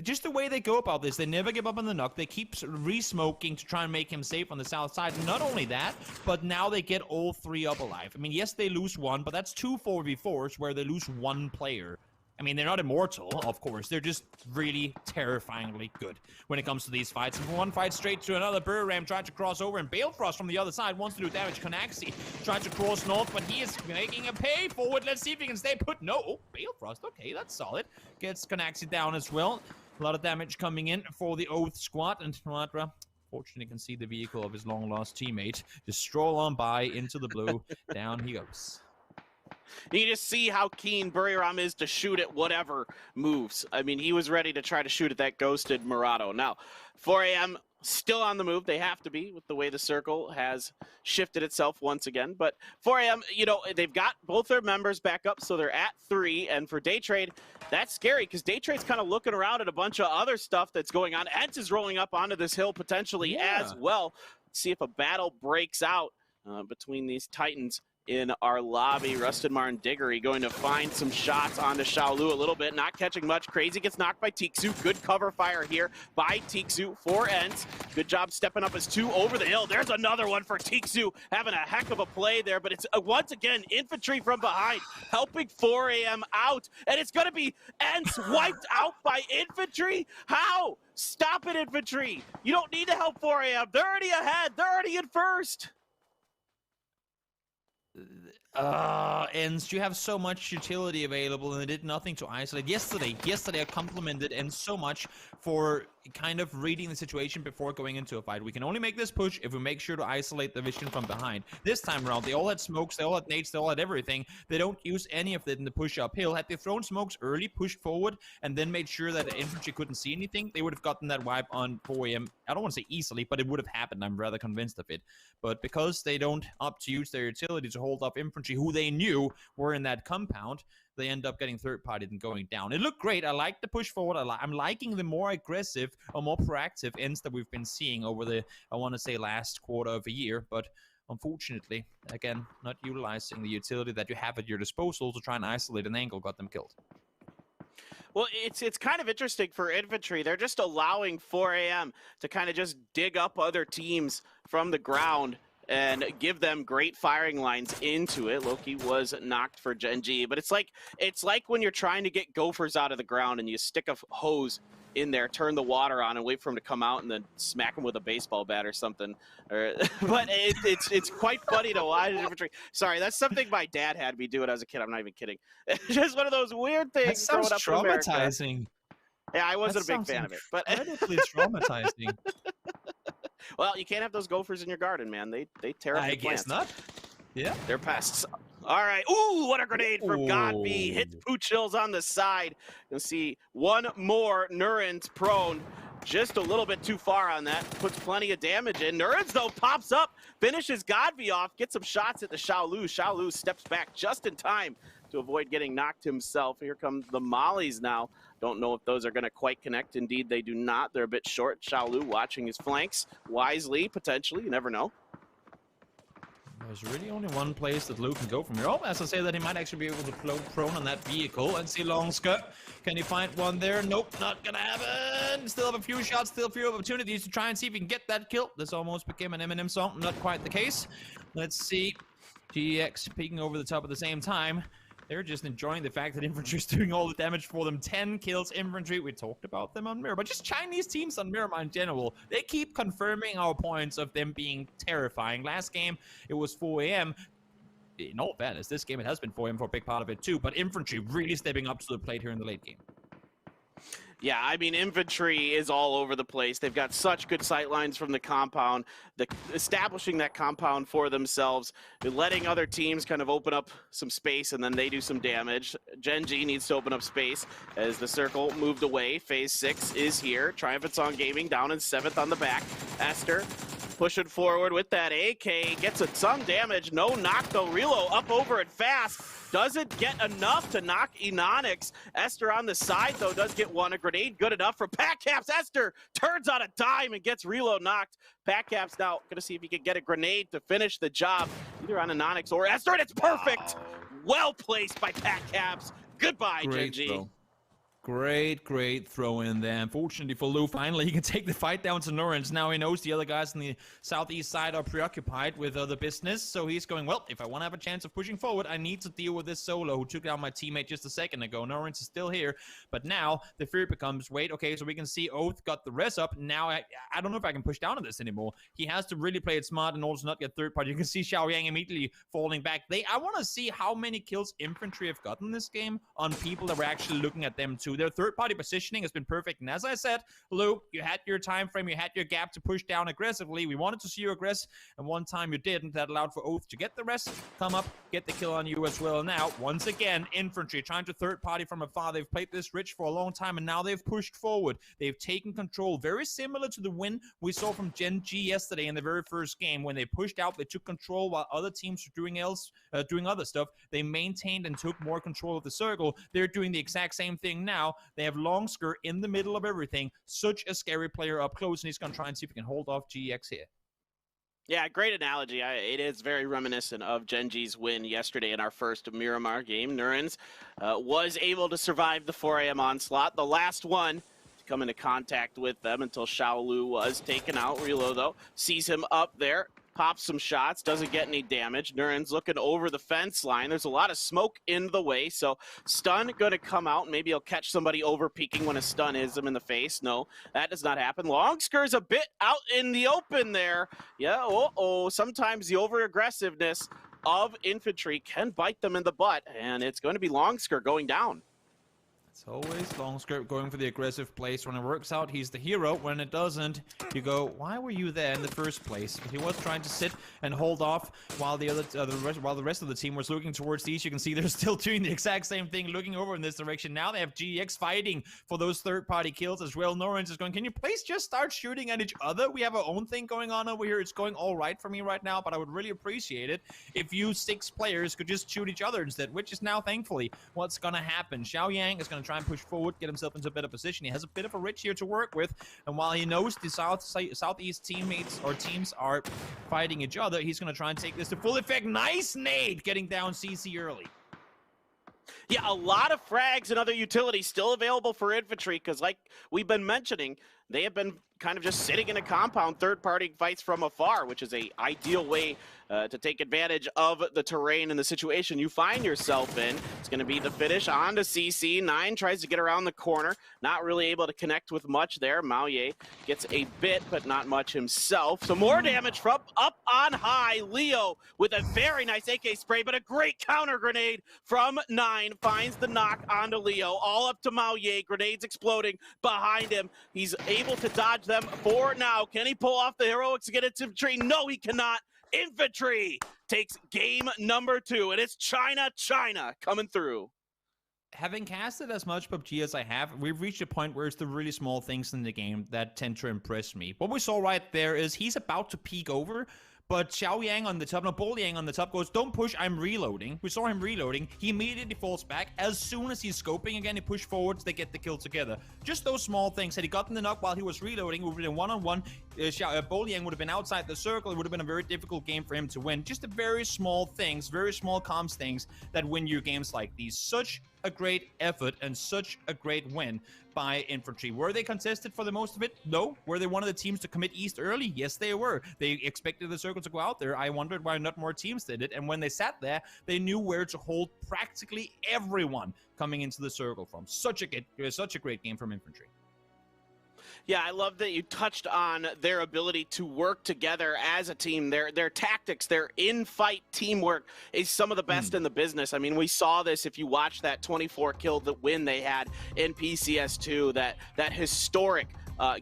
just the way they go about this, they never give up on the knock. They keep re-smoking to try and make him safe on the south side. Not only that, but now they get all 3 up alive. I mean, yes, they lose 1, but that's 2 4v4s where they lose 1 player. I mean, they're not immortal, of course. They're just really terrifyingly good when it comes to these fights. And from one fight straight to another, Burram tried to cross over, and Balefrost from the other side wants to do damage. Konaxi tried to cross north, but he is making a pay forward. Let's see if he can stay put. No, oh, Balefrost, okay, that's solid. Gets Konaxi down as well. A lot of damage coming in for the Oath squad, and Matra, fortunately, can see the vehicle of his long-lost teammate just stroll on by into the blue. Down he goes. You just see how keen Buriram is to shoot at whatever moves. I mean, he was ready to try to shoot at that ghosted Murado. Now, 4AM still on the move. They have to be with the way the circle has shifted itself once again. But 4AM, you know, they've got both their members back up, so they're at 3. And for Daytrade, that's scary because Daytrade's kind of looking around at a bunch of other stuff that's going on. Ents is rolling up onto this hill potentially as well. Let's see if a battle breaks out between these Titans in our lobby. Rustin and Diggory going to find some shots onto Xiaolu a little bit, not catching much. Crazy gets knocked by Tixu. Good cover fire here by Tixu for Ents. Good job stepping up as 2 over the hill. There's another one for Tixu, having a heck of a play there, but it's once again infantry from behind helping 4AM out, and it's going to be Ents wiped out by infantry. How? Stop it, infantry. You don't need to help 4AM. They're already ahead. They're already in first. Ents, you have so much utility available, and they did nothing to isolate. Yesterday I complimented Ents so much for kind of reading the situation before going into a fight. We can only make this push if we make sure to isolate the vision from behind. This time around, they all had smokes, they all had nades, they all had everything. They don't use any of it in the push uphill. Had they thrown smokes early, pushed forward, and then made sure that the infantry couldn't see anything, they would have gotten that wipe on 4AM. I don't want to say easily, but it would have happened. I'm rather convinced of it. But because they don't opt to use their utility to hold off infantry, who they knew were in that compound, they end up getting third-partied and going down. It looked great. I like the push forward. I'm liking the more aggressive or more proactive Ents that we've been seeing over the, I want to say, last quarter of a year. But unfortunately, again, not utilizing the utility that you have at your disposal to try and isolate an angle got them killed. Well, it's kind of interesting for infantry. They're just allowing 4AM to kind of just dig up other teams from the ground and give them great firing lines into it. Loki was knocked for Genji, but it's like when you're trying to get gophers out of the ground and you stick a hose in there, turn the water on, and wait for them to come out, and then smack them with a baseball bat or something. But it's quite funny to watch infantry. Sorry, that's something my dad had me do when I was a kid. I'm not even kidding. It's just one of those weird things. That sounds traumatizing. Yeah, I wasn't a big fan of it, but incredibly traumatizing. Well, you can't have those gophers in your garden, man. They tear up the plants. I guess not. Yeah. They're pests. All right. Ooh, what a grenade from Godby. Hits Poochills on the side. You'll see one more. Nurin's prone. Just a little bit too far on that. Puts plenty of damage in. Nurin's, though, pops up. Finishes Godby off. Gets some shots at the Xiaolu. Xiaolu steps back just in time to avoid getting knocked himself. Here come the mollies now. Don't know if those are going to quite connect. Indeed, they do not. They're a bit short. Xiaolu watching his flanks wisely, potentially. You never know. There's really only one place that Luke can go from here. Oh, as I say that, he might actually be able to float prone on that vehicle and see Longsker. Can he find one there? Nope, not gonna happen. Still have a few shots, still a few opportunities to try and see if he can get that kill. This almost became an Eminem song. Not quite the case. Let's see. GX peeking over the top at the same time. They're just enjoying the fact that Infantry's doing all the damage for them. 10 kills Infantry. We talked about them on Mirror, but just Chinese teams on Miramar in general. They keep confirming our points of them being terrifying. Last game, it was 4 AM. In all fairness, this game, it has been 4 AM for a big part of it too, but Infantry really stepping up to the plate here in the late game. Yeah, I mean, Infantry is all over the place. They've got such good sight lines from the compound, establishing that compound for themselves, letting other teams kind of open up some space, and then they do some damage. Gen G needs to open up space as the circle moved away. Phase 6 is here. Triumphant Song Gaming down in 7th on the back. Esther pushing forward with that AK, gets some damage. No knock though. Relo up over it fast. Doesn't get enough to knock Enonix. Esther on the side, though, does get one. A grenade good enough for PACCAPS. Esther turns on a dime and gets Relo knocked. PACCAPS now going to see if he can get a grenade to finish the job, either on Enonix or Esther, and it's perfect. Wow. Well placed by PACCAPS. Goodbye, Gen G. Throw. Great throw in there. Unfortunately for Lou, finally he can take the fight down to Norrens. Now he knows the other guys on the southeast side are preoccupied with other business, so he's going, well, if I want to have a chance of pushing forward, I need to deal with this solo who took down my teammate just a second ago. Norrens is still here, but now the fear becomes, wait, okay, so we can see Oath got the res up. Now I don't know if I can push down on this anymore. He has to really play it smart and also not get third party. You can see Xiao Yang immediately falling back. I want to see how many kills Infantry have gotten this game on people that were actually looking at them too. Their third-party positioning has been perfect, and as I said, Lou, you had your time frame, you had your gap to push down aggressively. We wanted to see you aggress, and one time you didn't. That allowed for Oath to get the rest, come up, get the kill on you as well. Now, once again, Infantry trying to third-party from afar. They've played this rich for a long time, and now they've pushed forward. They've taken control, very similar to the win we saw from Gen G yesterday in the very first game. When they pushed out, they took control while other teams were doing other stuff. They maintained and took more control of the circle. They're doing the exact same thing now. They have Longsker in the middle of everything. Such a scary player up close, and he's going to try and see if he can hold off GX here. Yeah, great analogy. It is very reminiscent of Gen G's win yesterday in our first Miramar game. Nurens was able to survive the 4 AM onslaught. The last one to come into contact with them until Xiaolu was taken out. Relo, though, sees him up there. Pops some shots, doesn't get any damage. Nuren's looking over the fence line. There's a lot of smoke in the way, so stun gonna come out. Maybe he'll catch somebody over peeking when a stun hits him in the face. No, that does not happen. Longsker's a bit out in the open there. Yeah, sometimes the over-aggressiveness of Infantry can bite them in the butt, and it's going to be Longsker going down. It's always Longsker going for the aggressive place. When it works out, he's the hero. When it doesn't, you go, why were you there in the first place? He was trying to sit and hold off while the rest of the team was looking towards the east. You can see they're still doing the exact same thing, looking over in this direction. Now they have GX fighting for those third-party kills as well. Norrens is going, can you please just start shooting at each other? We have our own thing going on over here. It's going all right for me right now, but I would really appreciate it if you 6 players could just shoot each other instead, which is now, thankfully, what's going to happen. Xiao Yang is going to try and push forward, get himself into a better position. He has a bit of a rich here to work with, and while he knows the southeast teammates or teams are fighting each other, he's going to try and take this to full effect. Nice nade getting down CC early. Yeah, a lot of frags and other utilities still available for Infantry because, like we've been mentioning, they have been kind of just sitting in a compound, third-party fights from afar, which is a ideal way to take advantage of the terrain and the situation you find yourself in. It's going to be the finish on to CC. 9 tries to get around the corner, not really able to connect with much there. Maoye gets a bit, but not much himself. So more damage from up on high. Leo with a very nice AK spray, but a great counter grenade from 9 finds the knock onto Leo. All up to Maoye. Grenades exploding behind him. He's able to dodge them for now. Can he pull off the heroics to get into the tree? No, he cannot. Infantry takes game number 2, and it's China coming through. Having casted as much PUBG as I have, we've reached a point where it's the really small things in the game that tend to impress me. What we saw right there is he's about to peek over, but Xiao Yang on the top, no, Bol Yang on the top goes, don't push, I'm reloading. We saw him reloading. He immediately falls back. As soon as he's scoping again, he push forwards, they get the kill together. Just those small things. Had he gotten the knock while he was reloading, it would have been one-on-one. Bol Yang would have been outside the circle. It would have been a very difficult game for him to win. Just the very small things, very small comms things that win you games like these. Such a great effort and such a great win by Infantry. Were they contested for the most of it? No. Were they one of the teams to commit East early? Yes, they were. They expected the circle to go out there. I wondered why not more teams did it. And when they sat there, they knew where to hold practically everyone coming into the circle from. Such a great game from Infantry. Yeah, I love that you touched on their ability to work together as a team. Their tactics, their in-fight teamwork is some of the best in the business. I mean, we saw this if you watch that 24-kill win they had in PCS2, that historic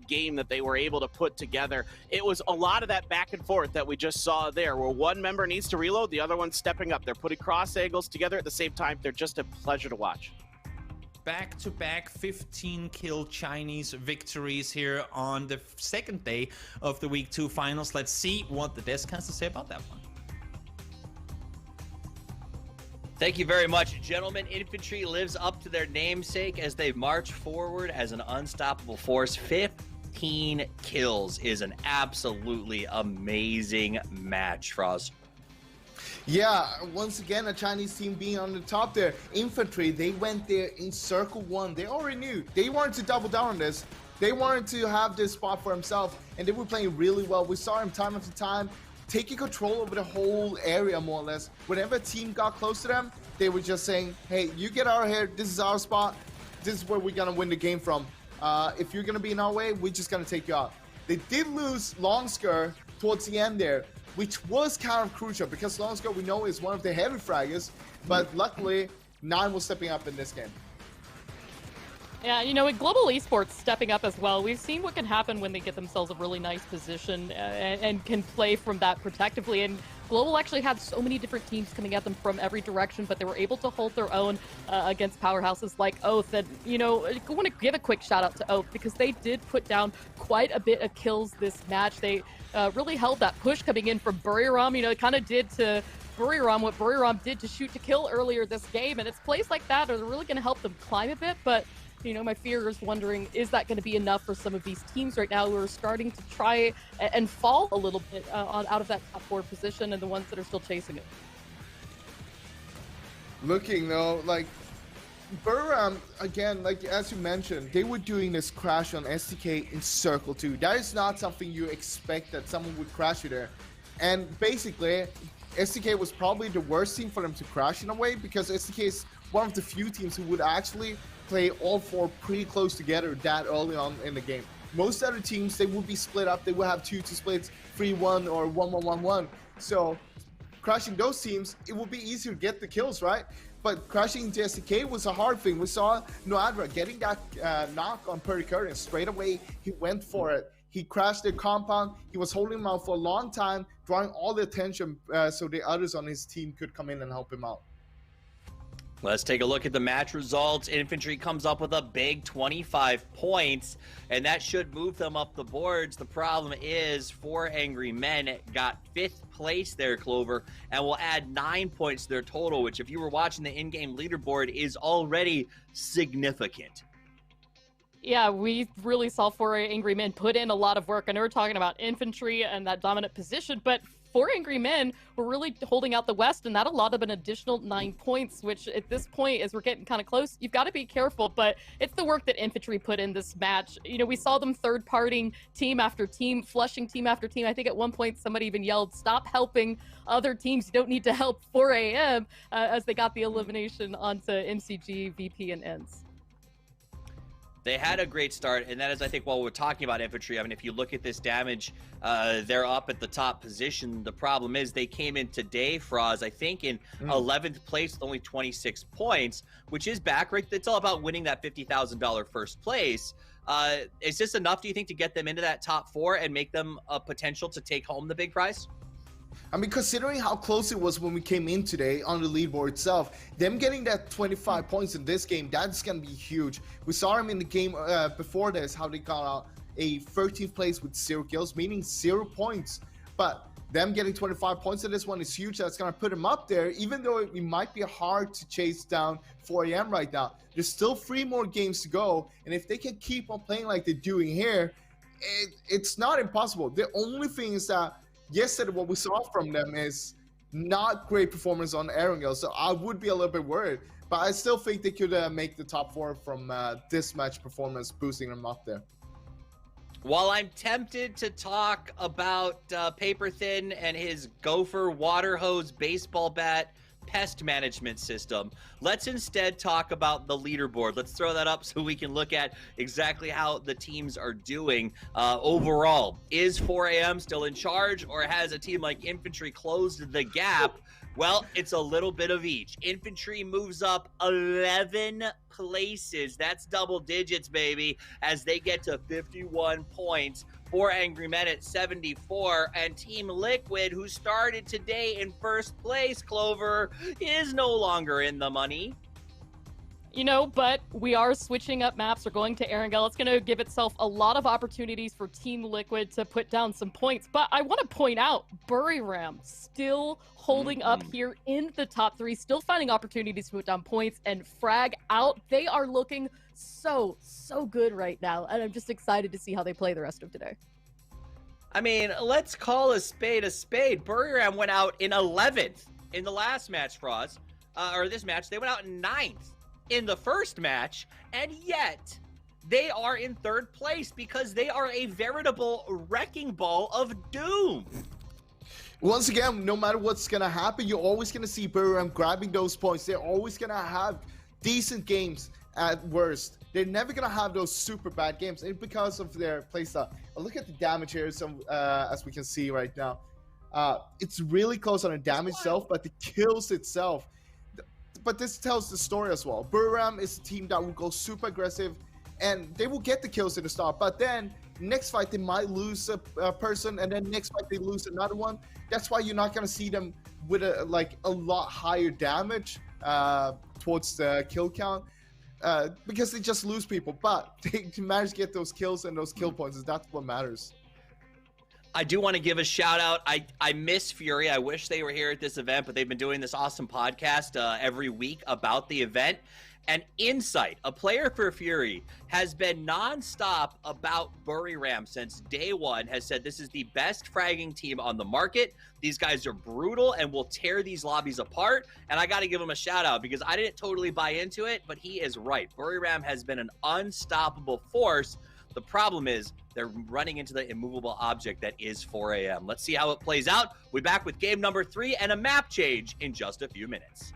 game that they were able to put together. It was a lot of that back and forth that we just saw there, where one member needs to reload, the other one's stepping up. They're putting cross angles together at the same time. They're just a pleasure to watch. Back-to-back 15-kill Chinese victories here on the second day of the Week 2 finals. Let's see what the desk has to say about that one. Thank you very much, gentlemen. Infantry lives up to their namesake as they march forward as an unstoppable force. 15 kills is an absolutely amazing match, Froz. Yeah, once again, a Chinese team being on the top there. Infantry, they went there in circle 1. They already knew. They wanted to double down on this. They wanted to have this spot for themselves, and they were playing really well. We saw him time after time taking control over the whole area, more or less. Whenever a team got close to them, they were just saying, hey, you get out of here. This is our spot. This is where we're going to win the game from. If you're going to be in our way, we're just going to take you out. They did lose Longsker towards the end there, which was kind of crucial because Longsker, we know, is one of the heavy fraggers, but luckily, 9 was stepping up in this game. Yeah, you know, with Global Esports stepping up as well, we've seen what can happen when they get themselves a really nice position and can play from that protectively. And Global actually had so many different teams coming at them from every direction, but they were able to hold their own against powerhouses like Oath. And, you know, I want to give a quick shout out to Oath because they did put down quite a bit of kills this match. They really held that push coming in from Buriram. You know, it kind of did to Buriram what Buriram did to shoot to kill earlier this game. And it's plays like that are really going to help them climb a bit, but you know, my fear is wondering, is that going to be enough for some of these teams right now who are starting to try and fall a little bit out of that top 4 position and the ones that are still chasing it? Looking though, like Buriram, again, like as you mentioned, they were doing this crash on SDK in Circle 2. That is not something you expect that someone would crash you there. And basically, SDK was probably the worst team for them to crash in a way because SDK is one of the few teams who would actually play all 4 pretty close together that early on in the game. Most other teams, they would be split up. They would have 2 splits, 3-1 or 1-1-1-1. So crashing those teams, it would be easier to get the kills, right? But crashing into SDK was a hard thing. We saw Noadra getting that knock on Pericurry, and straight away he went for it. He crashed their compound. He was holding him out for a long time, drawing all the attention so the others on his team could come in and help him out. Let's take a look at the match results. Infantry comes up with a big 25 points, and that should move them up the boards. The problem is 4 Angry Men got 5th place there, Clover, and will add 9 points to their total, which if you were watching the in-game leaderboard is already significant. Yeah, we really saw 4 Angry Men put in a lot of work. I know we're talking about Infantry and that dominant position, but 4 Angry Men were really holding out the West, and that allotted an additional 9 points, which at this point, as we're getting kind of close, you've got to be careful, but it's the work that Infantry put in this match. You know, we saw them third-partying team after team, flushing team after team. I think at one point somebody even yelled, stop helping other teams. You don't need to help 4 AM as they got the elimination onto MCG, VP, and ENCE. They had a great start, and that is, I think, while we're talking about Infantry, I mean, if you look at this damage, they're up at the top position. The problem is they came in today, Froz, I think, in 11th place with only 26 points, which is back, right? It's all about winning that $50,000 first place. Is this enough, do you think, to get them into that top 4 and make them a potential to take home the big prize? I mean, considering how close it was when we came in today on the leaderboard itself, them getting that 25 points in this game, that's going to be huge. We saw them in the game before this, how they got out a 13th place with 0 kills, meaning 0 points. But them getting 25 points in this one is huge. That's going to put them up there, even though it might be hard to chase down 4 AM right now. There's still 3 more games to go, and if they can keep on playing like they're doing here, it's not impossible. The only thing is that yesterday, what we saw from them is not great performance on Erangel, so I would be a little bit worried. But I still think they could make the top 4 from this match performance, boosting them up there. While I'm tempted to talk about Paper Thin and his Gopher water hose baseball bat pest management system, let's instead talk about the leaderboard. Let's throw that up so we can look at exactly how the teams are doing overall. Is 4AM still in charge, or has a team like Infantry closed the gap? Well, it's a little bit of each. Infantry moves up 11 places. That's double digits, baby, as they get to 51 points. 4 Angry Men at 74, and Team Liquid, who started today in first place, Clover, is no longer in the money. You know, but we are switching up maps. We're going to Erangel. It's going to give itself a lot of opportunities for Team Liquid to put down some points. But I want to point out, Buriram still holding up here in the top 3, still finding opportunities to put down points and frag out. They are looking so good right now, and I'm just excited to see how they play the rest of today. I mean, let's call a spade a spade. Buriram went out in 11th in the last match, Froz. Or this match, they went out in 9th in the first match, and yet they are in 3rd place because they are a veritable wrecking ball of doom. Once again, no matter what's going to happen, you're always going to see Buriram grabbing those points. They're always going to have decent games at worst. They're never going to have those super bad games, and because of their playstyle. Look at the damage here, as we can see right now. It's really close on the damage itself, but the kills itself. But this tells the story as well. Buriram is a team that will go super aggressive, and they will get the kills in the start. But then next fight they might lose a person, and then next fight they lose another one. That's why you're not gonna see them with a lot higher damage towards the kill count, because they just lose people. But they manage to get those kills and those kill points, and that's what matters. I do want to give a shout out. I miss Fury. I wish they were here at this event, but they've been doing this awesome podcast every week about the event. And Insight, a player for Fury, has been nonstop about Buriram since day one, has said this is the best fragging team on the market. These guys are brutal and will tear these lobbies apart. And I got to give him a shout out because I didn't totally buy into it, but he is right. Buriram has been an unstoppable force. The problem is they're running into the immovable object that is 4AM. Let's see how it plays out. We'll be back with game number 3 and a map change in just a few minutes.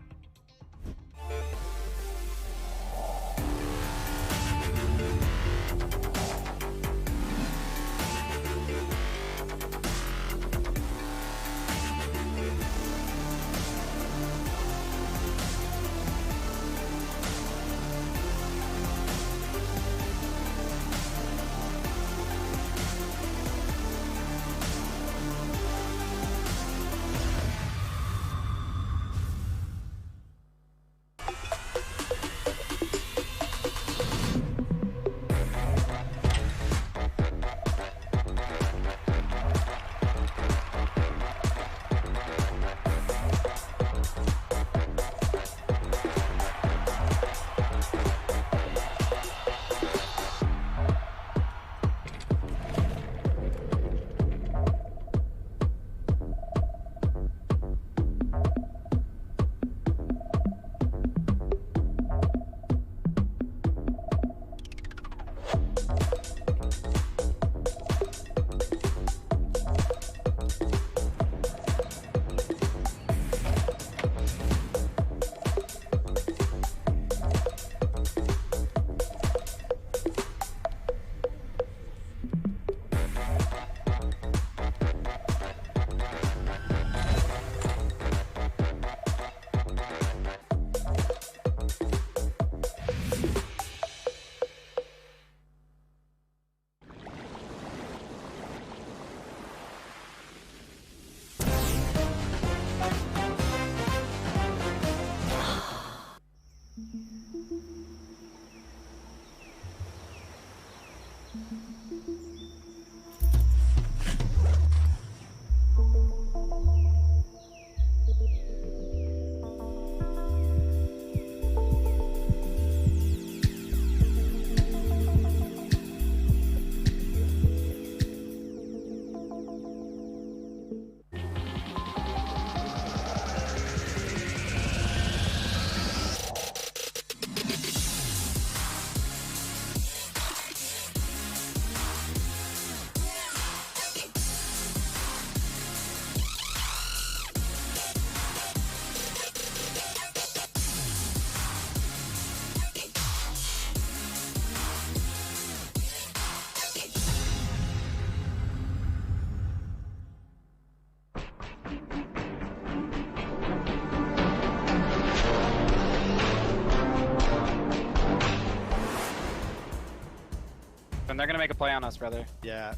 Then they're gonna make a play on us, brother. Yeah.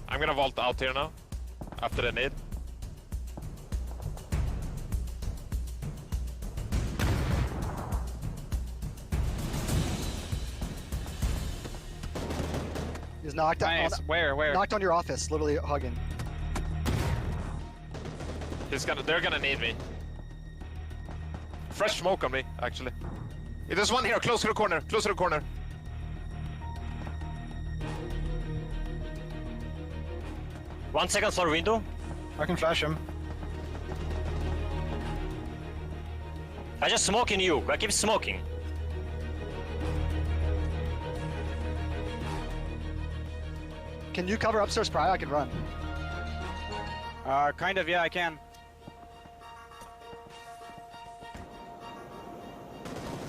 I'm gonna vault out here now, after the nade. He's knocked Nice. on, Where? knocked on your office, literally hugging. They're gonna need me. Fresh smoke on me, actually. There's one here, close to the corner, close to the corner. One second floor window. I can flash him. I just smoking you. I keep smoking. Can you cover upstairs pry? I can run. Kind of, yeah, I can.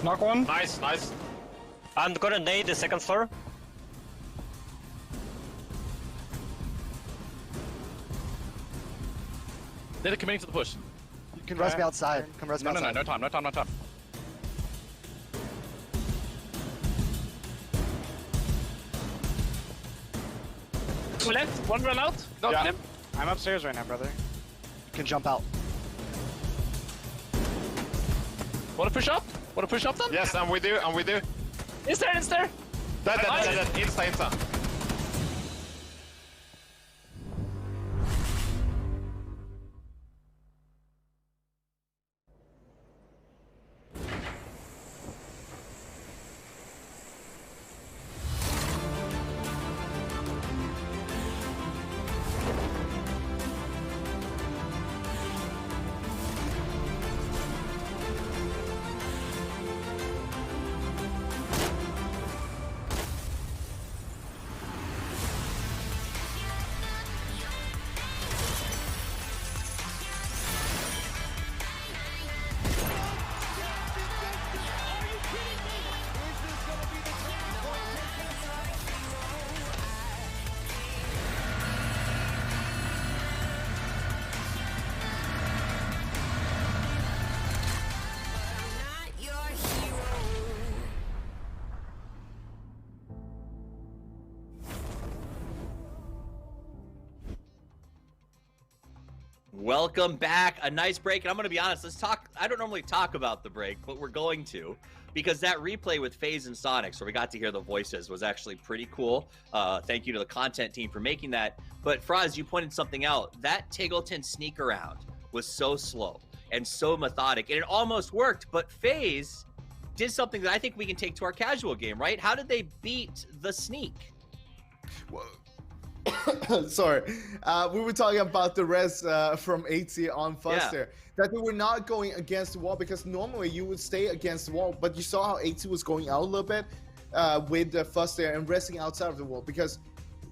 Knock one. Nice, nice. I'm gonna nade the second floor. They're committing to the push. You can res me outside. Come res me outside. No time. Two left, one run out. Not Yeah. him. I'm upstairs right now, brother. You can jump out. Wanna push up? Then? Yes, I'm with you, I'm with you. Is there? Dead. Insta. Welcome back. A nice break. And I'm going to be honest, let's talk. I don't normally talk about the break, but we're going to, because that replay with FaZe and Sonics, where we got to hear the voices, was actually pretty cool. Thank you to the content team for making that. But Fraz, you pointed something out. That Tiggleton sneak around was so slow and so methodic, and it almost worked. But FaZe did something that I think we can take to our casual game, right? How did they beat the sneak? Sorry, we were talking about the res from AT on Fuster. That they were not going against the wall, because normally you would stay against the wall, but you saw how AT was going out a little bit with the Fuster and resting outside of the wall, because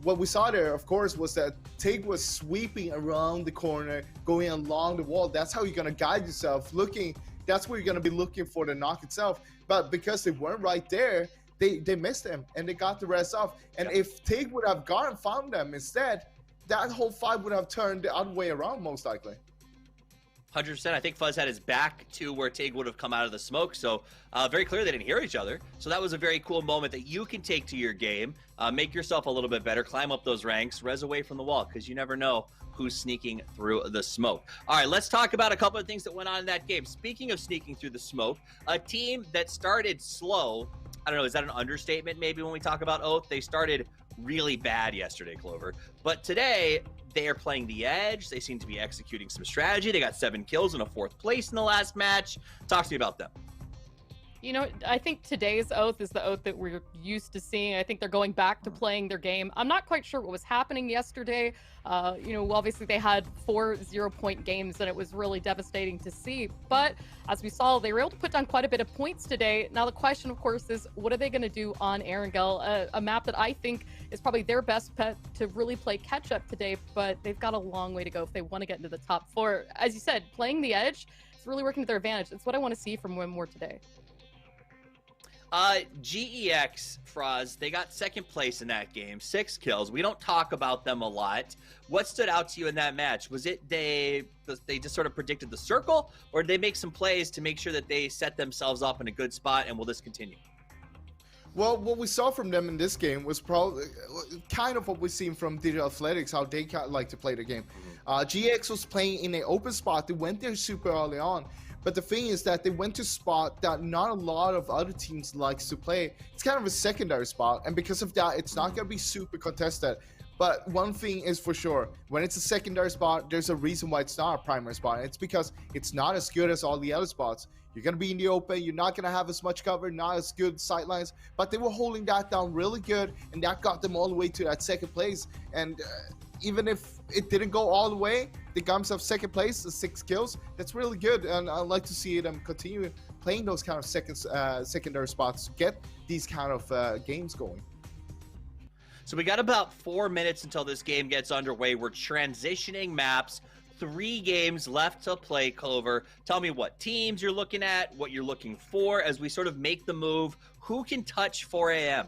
what we saw there, of course, was that Tig was sweeping around the corner, going along the wall. That's how you're going to guide yourself, that's where you're going to be looking for the knock itself. But because they weren't right there, they missed him and they got the rest off. And if Tig would have gone and found them instead, that whole fight would have turned the other way around, most likely. 100%. I think Fuzz had his back to where Tig would have come out of the smoke. So very clear they didn't hear each other. So that was a very cool moment that you can take to your game. Make yourself a little bit better. Climb up those ranks. Res away from the wall, because you never know who's sneaking through the smoke. All right, let's talk about a couple of things that went on in that game. Speaking of sneaking through the smoke, a team that started slow, I don't know, is that an understatement maybe when we talk about Oath? They started really bad yesterday, Clover. But today, they are playing the edge. They seem to be executing some strategy. They got 7 kills and a 4th place in the last match. Talk to me about them. You know, I think today's Oath is the Oath that we're used to seeing. I think they're going back to playing their game. I'm not quite sure what was happening yesterday. You know, obviously they had 4 0-point games, and it was really devastating to see. But as we saw, they were able to put down quite a bit of points today. Now the question, of course, is what are they going to do on Erangel? A map that I think is probably their best bet to really play catch-up today, but they've got a long way to go if they want to get into the top 4. As you said, playing the edge, it's really working to their advantage. It's what I want to see from Wimore today. GEX, Fraz, they got 2nd place in that game, 6 kills. We don't talk about them a lot. What stood out to you in that match? Was it they just sort of predicted the circle, or did they make some plays to make sure that they set themselves up in a good spot, and will this continue? Well, what we saw from them in this game was probably kind of what we've seen from Digital Athletics, how they like to play the game. GX was playing in an open spot. They went there super early on. But the thing is that they went to a spot that not a lot of other teams likes to play. It's kind of a secondary spot. And because of that, it's not going to be super contested. But one thing is for sure, when it's a secondary spot, there's a reason why it's not a primary spot. It's because it's not as good as all the other spots. You're going to be in the open. You're not going to have as much cover, not as good sightlines. But they were holding that down really good, and that got them all the way to that second place. And even if it didn't go all the way, they got themselves second place, 6 kills. That's really good, and I'd like to see them continue playing those kind of secondary spots to get these kind of games going. So we got about 4 minutes until this game gets underway. We're transitioning maps. 3 games left to play, Clover. Tell me what teams you're looking at, what you're looking for as we sort of make the move. Who can touch 4 a.m.?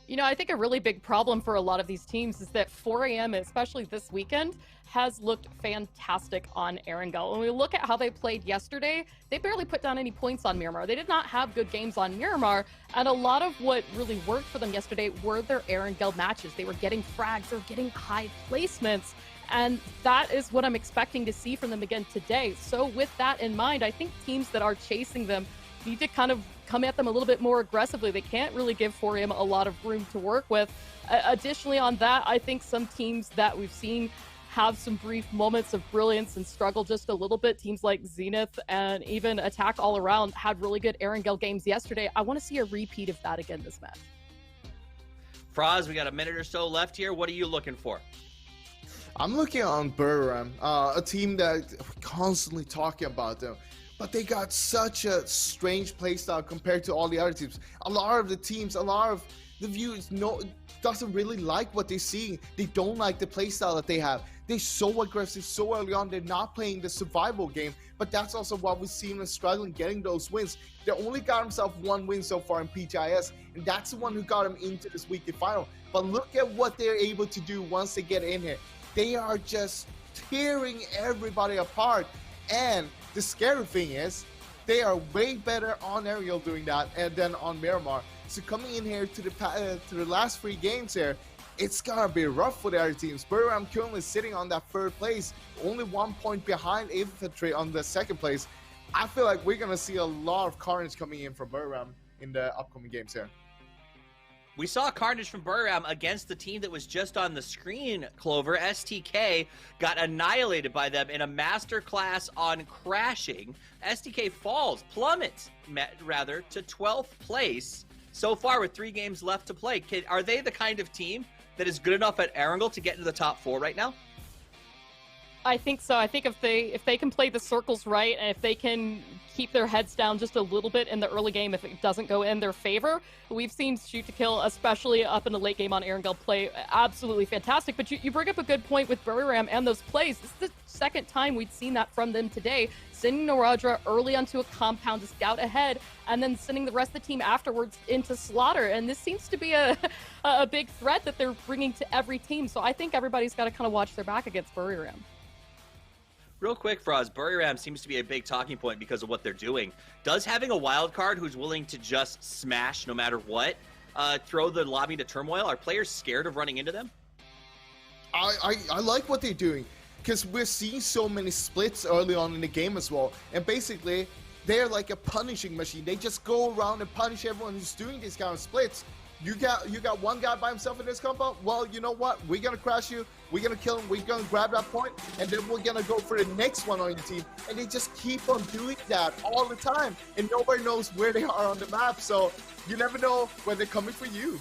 You know, I think a really big problem for a lot of these teams is that 4 a.m., especially this weekend, has looked fantastic on Erangel. When we look at how they played yesterday, they barely put down any points on Miramar. They did not have good games on Miramar, and a lot of what really worked for them yesterday were their Erangel matches. They were getting frags, they were getting high placements, and that is what I'm expecting to see from them again today. So with that in mind, I think teams that are chasing them need to kind of come at them a little bit more aggressively. They can't really give 4AM a lot of room to work with. Additionally on that, I think some teams that we've seen have some brief moments of brilliance and struggle just a little bit. Teams like Zenith and even Attack All Around had really good Erangel games yesterday. I want to see a repeat of that again this match. Froz, we got a minute or so left here. What are you looking for? I'm looking on Buram, a team that we're constantly talking about them. But they got such a strange playstyle compared to all the other teams. A lot of the teams, a lot of the viewers doesn't really like what they're seeing. They don't like the playstyle that they have. They're so aggressive so early on. They're not playing the survival game. But that's also why we've seen them struggling getting those wins. They only got themselves 1 win so far in PGI.S, and that's the one who got them into this weekly final. But look at what they're able to do once they get in here. They are just tearing everybody apart. And the scary thing is, they are way better on Aerial doing that than on Miramar. So coming in here to the last 3 games here, it's gonna be rough for the other teams. Buram currently sitting on that 3rd place, only 1 point behind Infantry on the 2nd place. I feel like we're gonna see a lot of carnage coming in from Buram in the upcoming games here. We saw carnage from Buram against the team that was just on the screen, Clover. STK got annihilated by them in a masterclass on crashing. STK plummets, rather, to 12th place so far with 3 games left to play. Are they the kind of team that is good enough at Erangel to get into the top 4 right now? I think so. I think if they can play the circles right, and if they can keep their heads down just a little bit in the early game, if it doesn't go in their favor, we've seen Shoot to Kill, especially up in the late game on Erangel, play absolutely fantastic. But you bring up a good point with Buram and those plays. This is the 2nd time we'd seen that from them today, sending Naradra early onto a compound to scout ahead, and then sending the rest of the team afterwards into slaughter. And this seems to be a big threat that they're bringing to every team. So I think everybody's got to kind of watch their back against Buram. Real quick, Froz, Buram seems to be a big talking point because of what they're doing. Does having a wild card who's willing to just smash no matter what throw the lobby to turmoil? Are players scared of running into them? I like what they're doing, because we're seeing so many splits early on in the game as well. And basically, they're like a punishing machine. They just go around and punish everyone who's doing these kind of splits. You got one guy by himself in this compound? Well, you know what? We're going to crash you. We're going to kill him. We're going to grab that point. And then we're going to go for the next one on your team. And they just keep on doing that all the time. And nobody knows where they are on the map. So you never know when they're coming for you.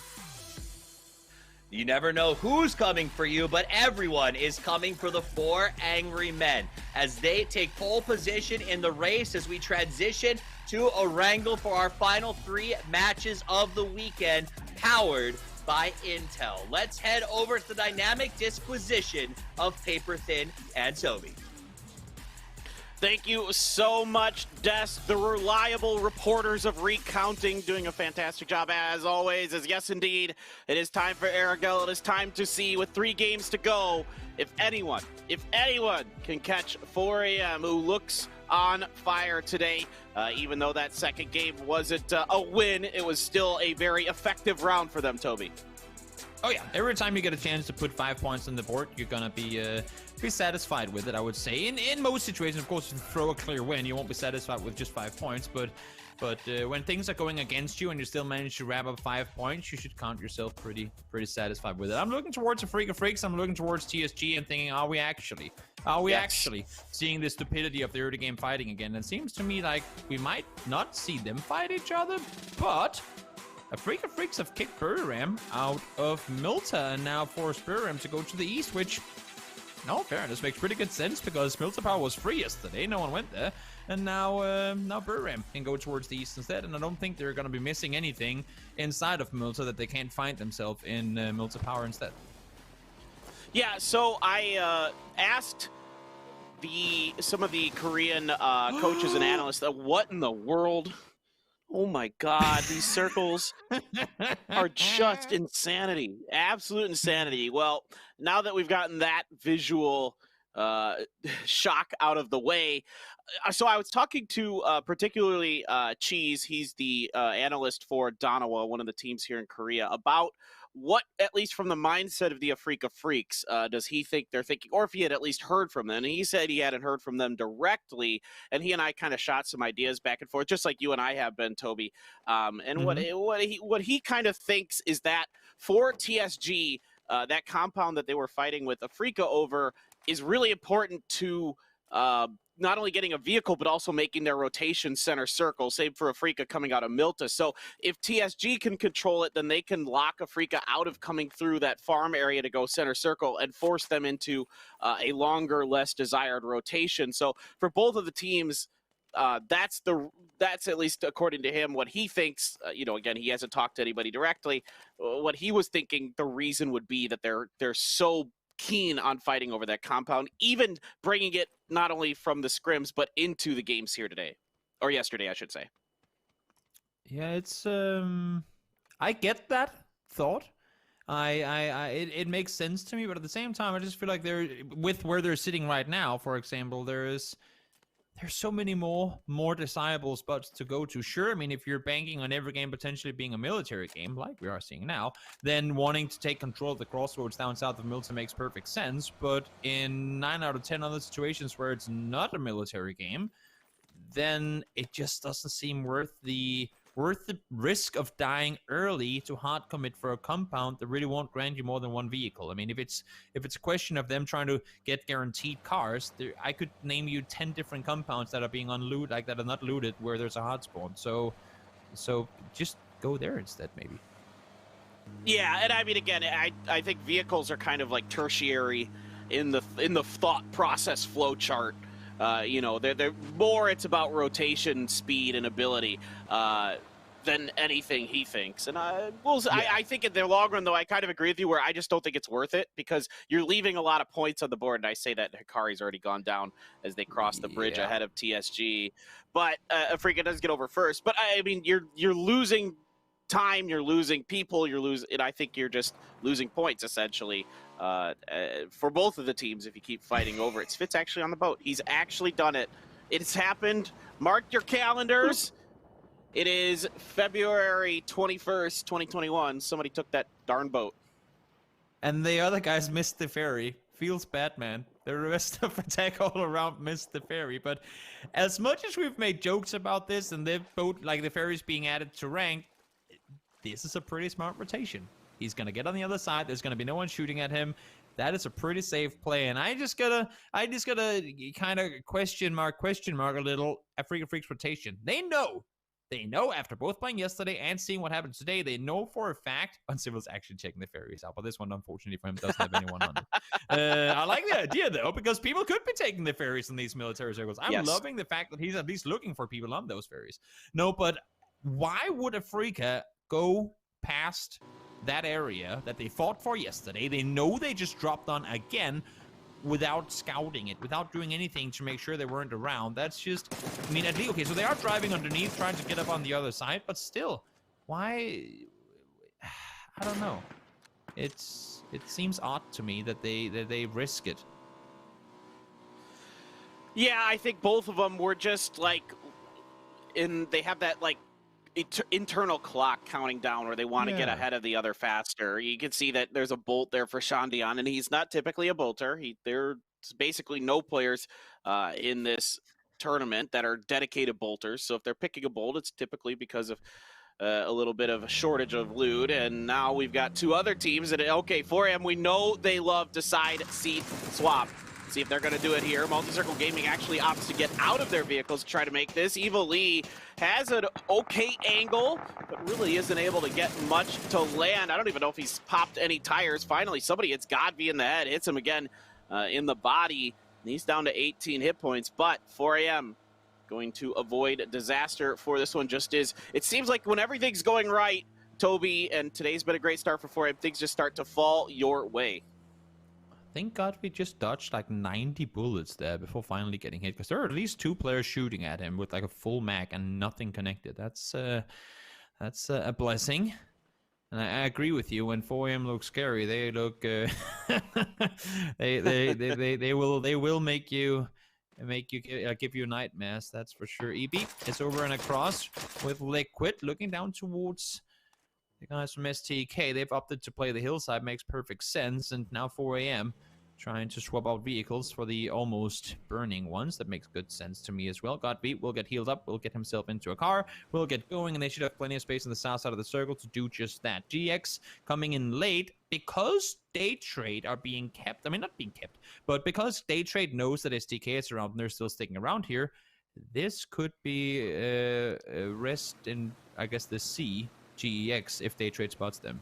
You never know who's coming for you, but everyone is coming for the 4 angry men as they take pole position in the race as we transition to Erangel for our final 3 matches of the weekend, powered by Intel. Let's head over to the dynamic disquisition of Paper Thin and Toby. Thank you so much, Des, the reliable reporters of recounting, doing a fantastic job as always. As yes, indeed, it is time for Erangel. It is time to see, with 3 games to go, if anyone can catch 4 AM, who looks on fire today. Even though that second game wasn't a win, it was still a very effective round for them, Toby. Oh yeah, every time you get a chance to put 5 points on the board, you're gonna be satisfied with it, I would say. In most situations, of course, if you throw a clear win, you won't be satisfied with just 5 points, but when things are going against you and you still manage to wrap up 5 points, you should count yourself pretty satisfied with it. I'm looking towards a Freak of Freaks. I'm looking towards TSG and thinking, are we actually seeing the stupidity of the early game fighting again? It seems to me like we might not see them fight each other, but a Freak of Freaks have kicked Buriram out of Milta and now forced Buriram to go to the east, which, in all fairness, makes pretty good sense because Milta Power was free yesterday. No one went there. And now Buriram can go towards the east instead. And I don't think they're going to be missing anything inside of Milta that they can't find themselves in Milta Power instead. Yeah, so I asked some of the Korean coaches and analysts, what in the world? Oh my God, these circles are just insanity. Absolute insanity. Well, now that we've gotten that visual shock out of the way, so I was talking to particularly Cheese, he's the analyst for Danawa, one of the teams here in Korea, about what, at least from the mindset of the Afrika Freaks, does he think they're thinking, or if he had at least heard from them. And he said he hadn't heard from them directly, and he and I kind of shot some ideas back and forth, just like you and I have been, Toby. And what he kind of thinks is that for TSG, that compound that they were fighting with Afrika over is really important to not only getting a vehicle, but also making their rotation center circle, save for Afrika coming out of Milta. So if TSG can control it, then they can lock Afrika out of coming through that farm area to go center circle and force them into a longer, less desired rotation. So for both of the teams, that's at least according to him what he thinks. Again, he hasn't talked to anybody directly. What he was thinking the reason would be that they're so keen on fighting over that compound, even bringing it not only from the scrims but into the games here today, or yesterday, I should say. Yeah, it's I get that thought. It makes sense to me, but at the same time, I just feel like they're with where they're sitting right now. For example, there's so many more desirable spots to go to. Sure, I mean, if you're banking on every game potentially being a military game, like we are seeing now, then wanting to take control of the crossroads down south of Milta makes perfect sense. But in 9 out of 10 other situations where it's not a military game, then it just doesn't seem worth the risk of dying early to hard commit for a compound that really won't grant you more than one vehicle. I mean, if it's a question of them trying to get guaranteed cars, I could name you 10 different compounds that are being unlooted, like that are not looted, where there's a hot spawn. So just go there instead, maybe. Yeah, and I mean, again, I think vehicles are kind of like tertiary in the thought process flow chart. They're more, it's about rotation, speed, and ability than anything he thinks. And I think in the long run, though, I kind of agree with you where I just don't think it's worth it because you're leaving a lot of points on the board. And I say that Hikari's already gone down as they cross the bridge ahead of TSG. But Afrika does get over first. But I mean, you're losing time, you're losing people, and I think you're just losing points essentially. For both of the teams, if you keep fighting over it. Svit's actually on the boat. He's actually done it. It's happened. Mark your calendars. It is February 21st, 2021. Somebody took that darn boat. And the other guys missed the ferry. Feels bad, man. The rest of attack all around missed the ferry. But as much as we've made jokes about this and the boat, like the ferries being added to rank, this is a pretty smart rotation. He's going to get on the other side. There's going to be no one shooting at him. That is a pretty safe play. And I just gotta kind of question mark a little Afrika Freaks rotation. They know after both playing yesterday and seeing what happened today, they know for a fact, Uncivil's actually checking the ferries out. But this one, unfortunately for him, doesn't have anyone on it. I like the idea, though, because people could be taking the ferries in these military circles. I'm loving the fact that he's at least looking for people on those ferries. No, but why would Afrika go past that area that they fought for yesterday? They know they just dropped on again without scouting it, without doing anything to make sure they weren't around. That's just, I mean, at least, okay, so they are driving underneath, trying to get up on the other side, but still, why? I don't know. It seems odd to me that they risk it. Yeah, I think both of them were just like, they have that like internal clock counting down where they want to get ahead of the other faster. You can see that there's a bolt there for Shandian, and he's not typically a bolter. There's basically no players in this tournament that are dedicated bolters. So if they're picking a bolt, it's typically because of a little bit of a shortage of loot. And now we've got two other teams that, okay, 4AM, we know they love to side seat swap. See if they're going to do it here. Multi-Circle Gaming actually opts to get out of their vehicles to try to make this. Evil Lee has an okay angle, but really isn't able to get much to land. I don't even know if he's popped any tires. Finally, somebody hits Godby in the head, hits him again in the body. And he's down to 18 hit points, but 4AM going to avoid disaster for this one. Just is, it seems like when everything's going right, Toby, and today's been a great start for 4AM, things just start to fall your way. Thank God we just dodged like 90 bullets there before finally getting hit, because there are at least 2 players shooting at him with like a full mag and nothing connected. That's a blessing. And I agree with you. When 4AM looks scary, they look they will make you give you nightmares. That's for sure. EB is over and across with Liquid, looking down towards the guys from STK. They've opted to play the hillside, makes perfect sense. And now 4AM trying to swap out vehicles for the almost burning ones. That makes good sense to me as well. Godbeat will get healed up, will get himself into a car, will get going, and they should have plenty of space on the south side of the circle to do just that. GX coming in late because Day Trade are being kept. I mean, not being kept, but because Day Trade knows that STK is around and they're still sticking around here, this could be a rest in, I guess, the C. GEX if Day Trade spots them.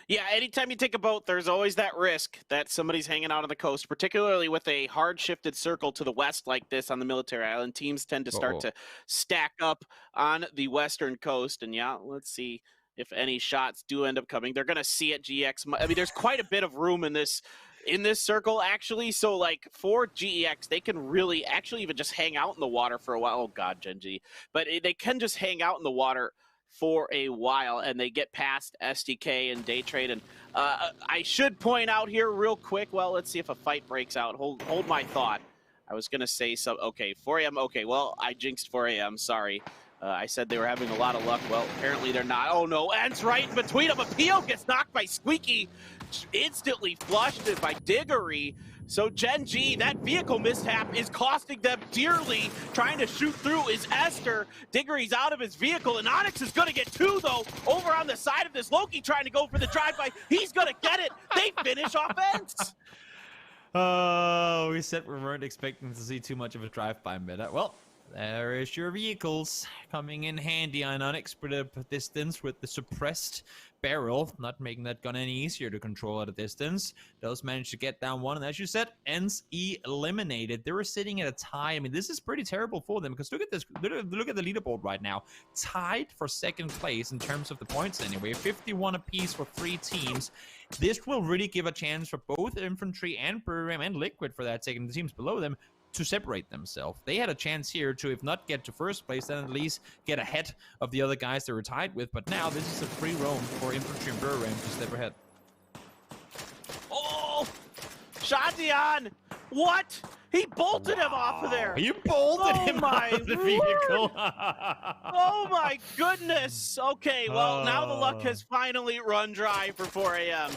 Yeah, anytime you take a boat, there's always that risk that somebody's hanging out on the coast, particularly with a hard-shifted circle to the west like this on the military island. Teams tend to start to stack up on the western coast, and yeah, let's see if any shots do end up coming. They're going to see it, GX. I mean, there's quite a bit of room in this circle, actually. So, like, for GEX, they can really actually even just hang out in the water for a while. Oh, God, Genji. But they can just hang out in the water for a while, and they get past SDK and Day Trade. And I should point out here real quick, well, let's see if a fight breaks out. Hold my thought. I was going to say okay, 4AM, okay, well, I jinxed 4AM, sorry. I said they were having a lot of luck. Well, apparently they're not. Oh, no, Ents right in between them. A PO gets knocked by Squeaky, instantly flushed it by Diggory. So Genji, that vehicle mishap is costing them dearly. Trying to shoot through is Esther. Diggory's out of his vehicle, and Onyx is going to get 2, though, over on the side of this. Loki trying to go for the drive-by. He's going to get it. They finish offense. Oh, we said we weren't expecting to see too much of a drive-by meta. Well, there is your vehicles coming in handy on Onyx for the distance with the suppressed barrel, not making that gun any easier to control at a distance. Does manage to get down one, and as you said, Ents eliminated. They were sitting at a tie. I mean, this is pretty terrible for them, because look at this. Look at the leaderboard right now. Tied for second place in terms of the points anyway. 51 apiece for 3 teams. This will really give a chance for both Infantry and Buram and Liquid, for that sake, and the teams below them, to separate themselves. They had a chance here to, if not get to first place, then at least get ahead of the other guys they were tied with. But now this is a free roam for Infantry and Buram to step ahead. Oh! Shandian! What? He bolted him off of there. You bolted him out of the vehicle. Oh my goodness. Okay, well, now the luck has finally run dry for 4AM.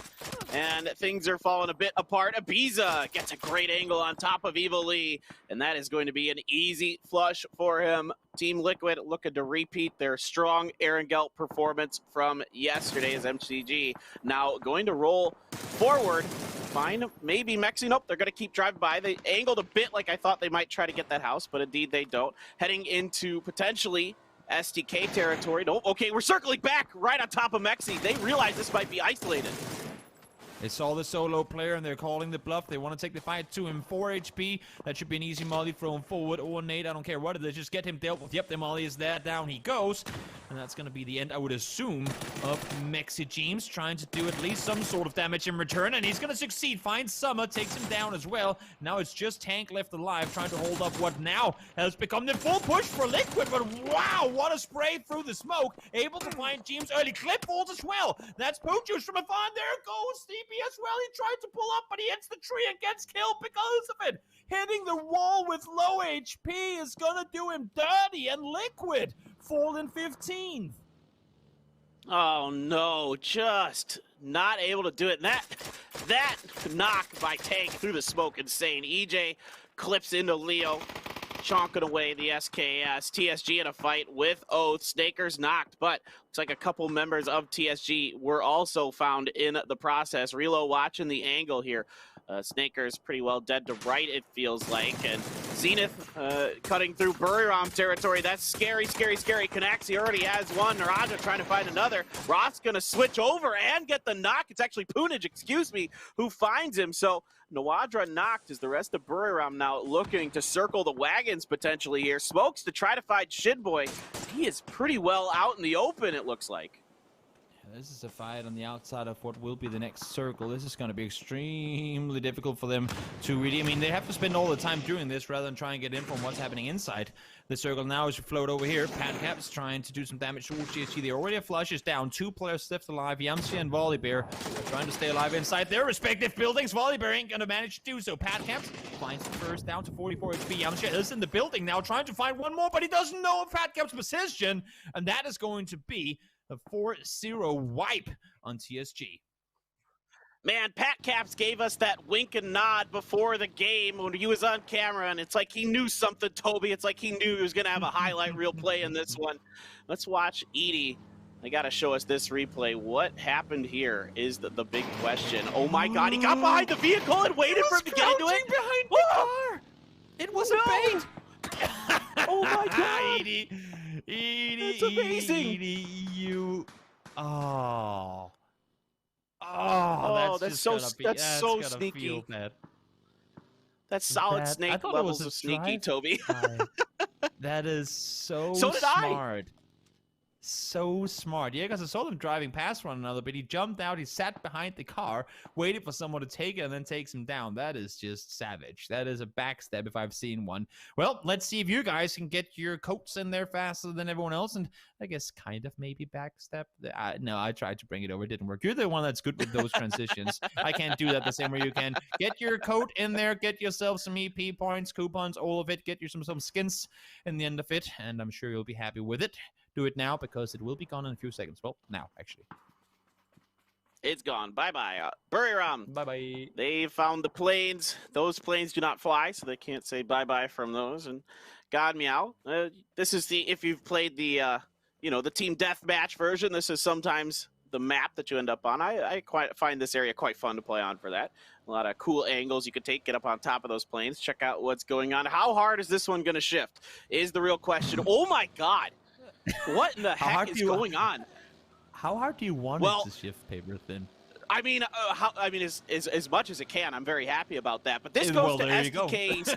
And things are falling a bit apart. Ibiza gets a great angle on top of Evil Lee, and that is going to be an easy flush for him. Team Liquid looking to repeat their strong Erangel performance from yesterday as MCG. Now going to roll forward. Fine, maybe mexing. Nope, they're going to keep driving by. They angled a bit like I thought they might try to get that house, but indeed they don't. Heading into potentially STK territory. Nope, okay, we're circling back right on top of Mexi. They realize this might be isolated. They saw the solo player and they're calling the bluff. They want to take the fight to him. 4 HP. That should be an easy molly thrown forward or nade. I don't care what it is. Just get him dealt with. Yep, the molly is there. Down he goes. And that's going to be the end, I would assume, of Mexi James trying to do at least some sort of damage in return. And he's going to succeed. Finds Summer, takes him down as well. Now it's just Tank left alive, trying to hold up what now has become the full push for Liquid. But wow, what a spray through the smoke. Able to find James early. Clip falls as well. That's Poochus from afar. There goes Stevie as well. He tried to pull up, but he hits the tree and gets killed because of it. Hitting the wall with low HP is going to do him dirty. And Liquid fall in 15th. Oh no, just not able to do it. And that knock by Tank through the smoke, insane. EJ clips into Leo, chonking away the SKS. TSG in a fight with Oath. Snakers knocked, but looks like a couple members of TSG were also found in the process. Relo watching the angle here. Snakers pretty well dead to right, it feels like. And Zenith cutting through Buriram territory. That's scary, scary, scary. Connects, he already has one. Naraja trying to find another. Roth's going to switch over and get the knock. It's actually Punij, excuse me, who finds him. So Nawadra knocked as the rest of Buriram now looking to circle the wagons potentially here. Smokes to try to find Shidboy. He is pretty well out in the open, it looks like. This is a fight on the outside of what will be the next circle. This is going to be extremely difficult for them to really... I mean, they have to spend all the time doing this rather than try and get in from what's happening inside the circle. Now as you float over here, Padcap's trying to do some damage towards GSG. They already have flushes down. 2 players left alive. Yamcha and Volibear trying to stay alive inside their respective buildings. Volibear ain't going to manage to do so. Padcaps finds the first down to 44 HP. Yamcha is in the building now trying to find one more, but he doesn't know of Padcap's position. And that is going to be a 4-0 wipe on TSG. Man, Pat Caps gave us that wink and nod before the game when he was on camera, and it's like he knew something, Toby. It's like he knew he was going to have a highlight reel play in this one. Let's watch Edie. They got to show us this replay. What happened here is the big question. Oh my God, he got behind the vehicle and waited for him to get into it. Behind the car. It was a bait. Oh my God. Edie. Edie, that's amazing. Edie, you. Oh, that's so sneaky. That's solid snake levels of sneaky, Toby. That is so did smart. So smart. Yeah, because I saw them driving past one another, but he jumped out, he sat behind the car, waited for someone to take it, and then takes him down. That is just savage. That is a backstab if I've seen one. Well, let's see if you guys can get your coats in there faster than everyone else, and I guess kind of maybe backstab. No, I tried to bring it over. It didn't work. You're the one that's good with those transitions. I can't do that the same way you can. Get your coat in there. Get yourself some EP points, coupons, all of it. Get yourself some skins in the end of it, and I'm sure you'll be happy with it. Do it now because it will be gone in a few seconds. Well, now, actually. It's gone. Bye-bye. Buriram. Bye-bye. They found the planes. Those planes do not fly, so they can't say bye-bye from those. And God meow. This is the, if you've played the, the team deathmatch version, this is sometimes the map that you end up on. I quite find this area quite fun to play on for that. A lot of cool angles you could take, get up on top of those planes, check out what's going on. How hard is this one going to shift is the real question. Oh, my God. What in the heck is going on? How hard do you want it to shift, Paper Thin? I mean, as much as it can. I'm very happy about that. But this goes to SDK's.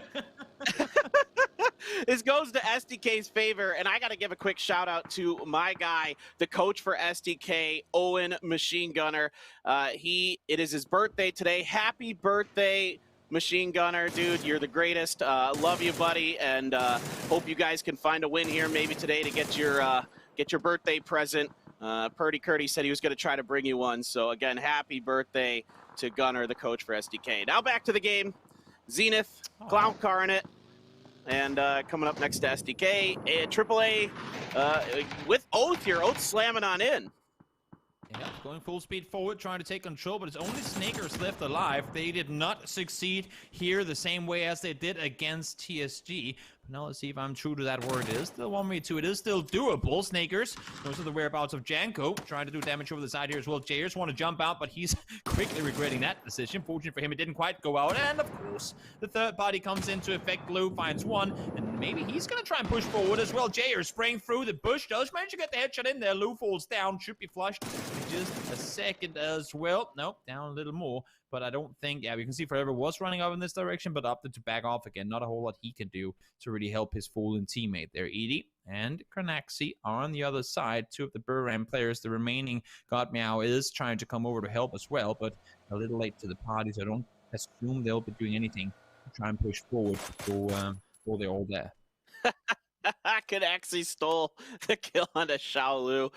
This goes to SDK's favor, and I got to give a quick shout out to my guy, the coach for SDK, Owen Machine Gunner. It is his birthday today. Happy birthday, Machine Gunner, dude, you're the greatest. Love you, buddy, and hope you guys can find a win here maybe today to get your birthday present. Purdy Curdy said he was going to try to bring you one. So again, happy birthday to Gunner, the coach for SDK. Now back to the game. Zenith, Clown Car in it, and coming up next to SDK, AAA with Oath here. Oath slamming on in. Yeah, going full speed forward, trying to take control, but it's only Snakers left alive. They did not succeed here the same way as they did against TSG. But now let's see if I'm true to that word. It is still 1v2. It is still doable. Snakers, those are the whereabouts of Janko, trying to do damage over the side here as well. Jayers want to jump out, but he's quickly regretting that decision. Fortunate for him, it didn't quite go out. And of course, the third party comes into effect. Glue finds one, and maybe he's going to try and push forward as well. Jair spraying through the bush, does manage to get the headshot in there. Lou falls down, should be flushed in just a second as well. Nope, down a little more, but I don't think, yeah, we can see Forever was running up in this direction, but opted to back off again. Not a whole lot he can do to really help his fallen teammate there. Edie and Kranaxi are on the other side. Two of the Buram players, the remaining God Meow is trying to come over to help as well, but a little late to the party, so I don't assume they'll be doing anything to try and push forward before they're all there. Kanaxi stole the kill on a Xiaolu.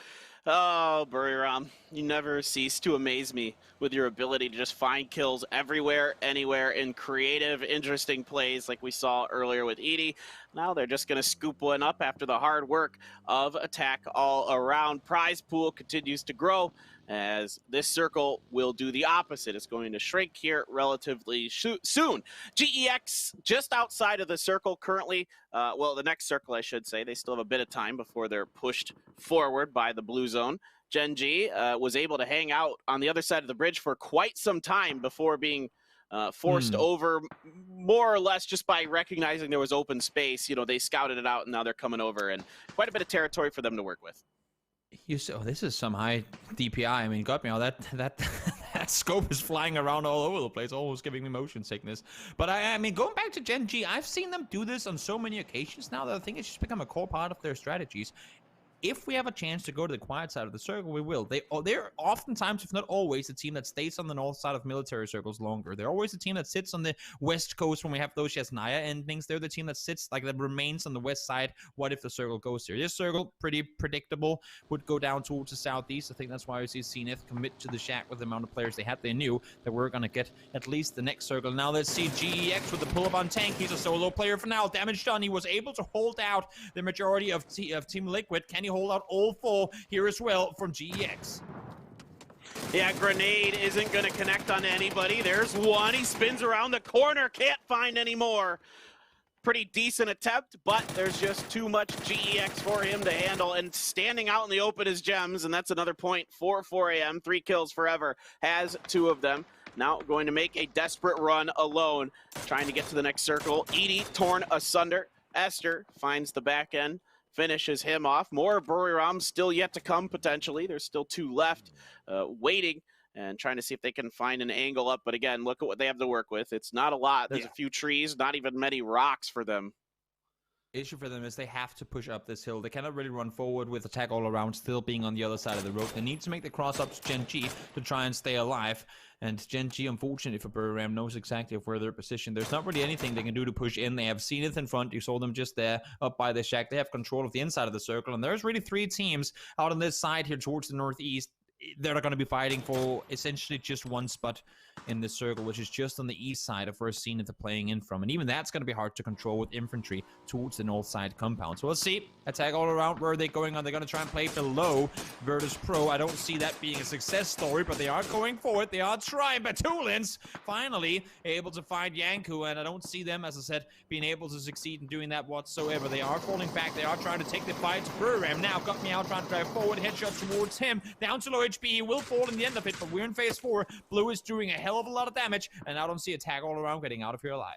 Oh, Buriram, you never cease to amaze me with your ability to just find kills everywhere, anywhere, in creative, interesting plays like we saw earlier with Edie. Now they're just going to scoop one up after the hard work of attack all around. Prize pool continues to grow, as this circle will do the opposite. It's going to shrink here relatively soon. GEX just outside of the circle currently. Well, the next circle, I should say. They still have a bit of time before they're pushed forward by the blue zone. Gen G was able to hang out on the other side of the bridge for quite some time before being forced over, more or less just by recognizing there was open space. You know, they scouted it out, and now they're coming over, and quite a bit of territory for them to work with. Oh, this is some high DPI. I mean, got me all that that scope is flying around all over the place, almost giving me motion sickness. But I mean, going back to Gen G, I've seen them do this on so many occasions now that I think it's just become a core part of their strategies. If we have a chance to go to the quiet side of the circle, we will. They're oftentimes, if not always, the team that stays on the north side of military circles longer. They're always the team that sits on the west coast when we have those Yasnaya endings. They're the team that sits, like, that remains on the west side. What if the circle goes here? This circle, pretty predictable, would go down towards the southeast. I think that's why we see Zenith commit to the shack with the amount of players they had. They knew that we're going to get at least the next circle. Now let's see GEX with the pull-up on tank. He's a solo player for now. Damage done. He was able to hold out the majority of Team Liquid. Can he hold out all four here as well from GEX? Yeah, grenade isn't going to connect on anybody. There's one. He spins around the corner. Can't find any more. Pretty decent attempt, but there's just too much GEX for him to handle. And standing out in the open is Gems, and that's another point for 4AM. 3 kills forever. Has 2 of them. Now going to make a desperate run alone. Trying to get to the next circle. Edie torn asunder. Esther finds the back end. Finishes him off. More Buriram still yet to come, potentially. There's still 2 left, waiting and trying to see if they can find an angle up. But again, look at what they have to work with. It's not a lot. There's a few trees, not even many rocks for them. Issue for them is they have to push up this hill. They cannot really run forward with attack all around, still being on the other side of the road. They need to make the cross up to Gen G to try and stay alive. And Gen G, unfortunately for Buriram, knows exactly where they're positioned. There's not really anything they can do to push in. They have Zenith in front. You saw them just there up by the shack. They have control of the inside of the circle. And there's really 3 teams out on this side here towards the northeast that are going to be fighting for essentially just one spot in the circle, which is just on the east side of where Zenith are playing in from. And even that's going to be hard to control with infantry towards the north side compound. So we'll see. Attack all around. Where are they going on? They're going to try and play below Virtus Pro. I don't see that being a success story, but they are going for it. They are trying. Batulins finally able to find Yanku, and I don't see them, as I said, being able to succeed in doing that whatsoever. They are falling back. They are trying to take the fight to Buriram. Now got me out trying to drive forward. Headshot towards him. Down to low HP. He will fall in the end of it, but we're in phase 4. Blue is doing a hell of a lot of damage, and I don't see Attack all around getting out of here alive.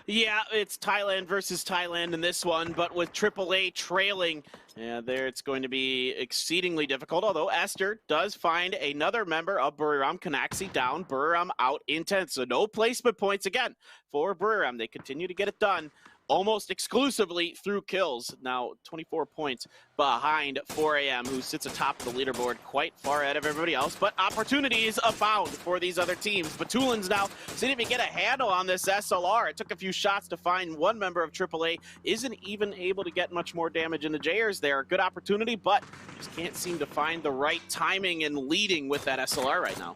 Yeah, it's Thailand versus Thailand in this one, but with AAA trailing, there it's going to be exceedingly difficult, although Esther does find another member of Buriram. Kanaxi down, Buriram out in 10, so no placement points again for Buriram. They continue to get it done almost exclusively through kills. Now 24 points behind 4AM, who sits atop the leaderboard quite far ahead of everybody else, but opportunities abound for these other teams. Batulins now didn't even get a handle on this SLR. It took a few shots to find one member of AAA. Isn't even able to get much more damage into Jayers there. Good opportunity, but just can't seem to find the right timing and leading with that SLR right now.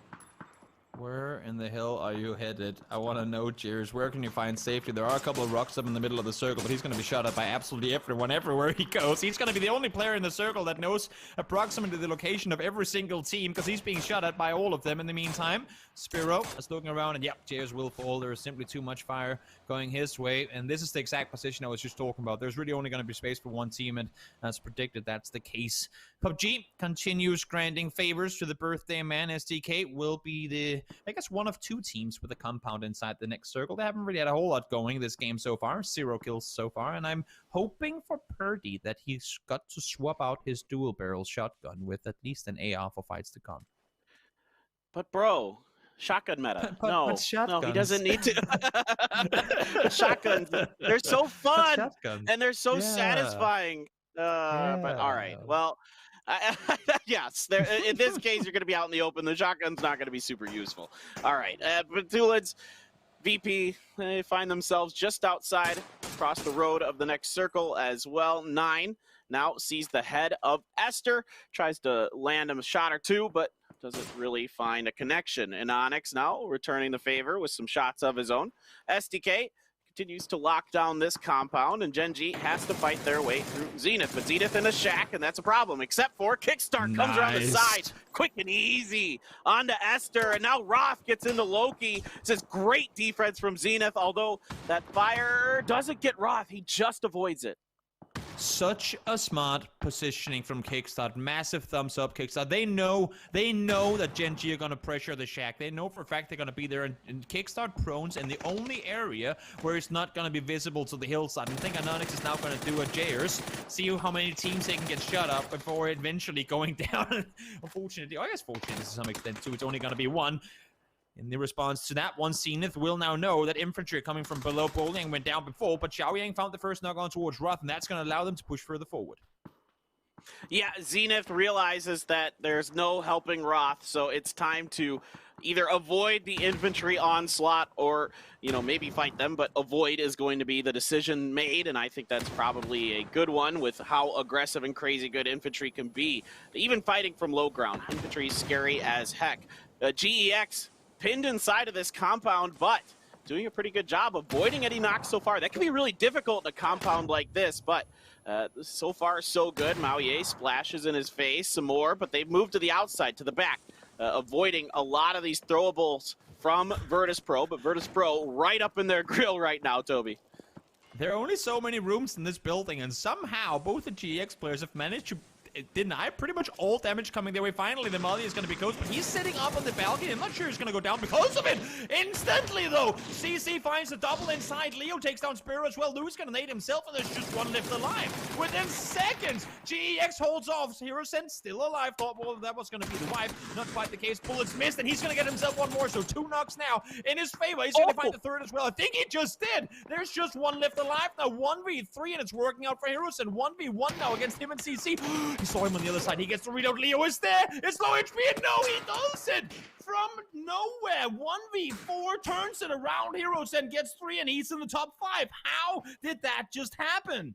Where in the hell are you headed? I want to know, Cheers. Where can you find safety? There are a couple of rocks up in the middle of the circle, but he's going to be shot at by absolutely everyone, everywhere he goes. He's going to be the only player in the circle that knows approximately the location of every single team, because he's being shot at by all of them in the meantime. Spiro is looking around, and yep, Cheers will fall. There is simply too much fire going his way, and this is the exact position I was just talking about. There's really only going to be space for one team, and as predicted, that's the case. PUBG continues granting favors to the birthday man. SDK will be the I guess, one of two teams with a compound inside the next circle. They haven't really had a whole lot going this game so far. 0 kills so far, and I'm hoping for Purdy that he's got to swap out his dual barrel shotgun with at least an AR for fights to come. But bro, shotgun meta. But no, he doesn't need to. Shotguns, they're so fun and they're so satisfying. But all right, well, yes, in this case, you're going to be out in the open. The shotgun's not going to be super useful. All right, but Tulids, VP, they find themselves just outside, across the road of the next circle as well. 9 now sees the head of Esther, tries to land him a shot or two, but doesn't really find a connection. And Onyx now returning the favor with some shots of his own. SDK continues to lock down this compound, and Gen G has to fight their way through Zenith. But Zenith in a shack, and that's a problem, except for Kickstart comes around the side, quick and easy, onto Esther, and now Roth gets into Loki. This is great defense from Zenith, although that fire doesn't get Roth, he just avoids it. Such a smart positioning from Kickstart. Massive thumbs up, Kickstart. They know that Gen G are going to pressure the shack. They know for a fact they're going to be there, and Kickstart prones in the only area where it's not going to be visible to the hillside. I think Anonix is now going to do a Jayers, see how many teams they can get shut up before eventually going down. Unfortunately, I guess fortunately to some extent too, it's only going to be one. In the response to that one, Zenith will now know that infantry coming from below Bowling went down before, but Xiaoyang found the first knock on towards Roth, and that's going to allow them to push further forward. Yeah, Zenith realizes that there's no helping Roth, so it's time to either avoid the infantry onslaught or, you know, maybe fight them, but avoid is going to be the decision made, and I think that's probably a good one with how aggressive and crazy good infantry can be. Even fighting from low ground, infantry is scary as heck. GEX pinned inside of this compound, but doing a pretty good job avoiding any knocks so far. That can be really difficult in a compound like this, but so far so good. Maoye splashes in his face some more, but they've moved to the outside, to the back, avoiding a lot of these throwables from Virtus Pro, but Virtus Pro right up in their grill right now, Toby. There are only so many rooms in this building, and somehow both the GX players have managed to deny pretty much all damage coming their way. Finally, the Molly is going to be close, but he's sitting up on the balcony. I'm not sure he's going to go down because of it. Instantly, though, CC finds the double inside. Leo takes down Spiro as well. Lou's going to nade himself, and there's just one left alive. Within seconds, GEX holds off. HeroSen still alive. Thought, well, that was going to be the wipe. Not quite the case. Bullets missed, and he's going to get himself one more. So 2 knocks now in his favor. He's going to find the third as well. I think he just did. There's just one left alive now. 1v3, and it's working out for HeroSen. 1v1 now against him and CC. He saw him on the other side. He gets the readout. Leo is there. It's low HP, and no, he does it from nowhere. 1v4 turns it around. HeroSen gets 3, and he's in the top 5. How did that just happen?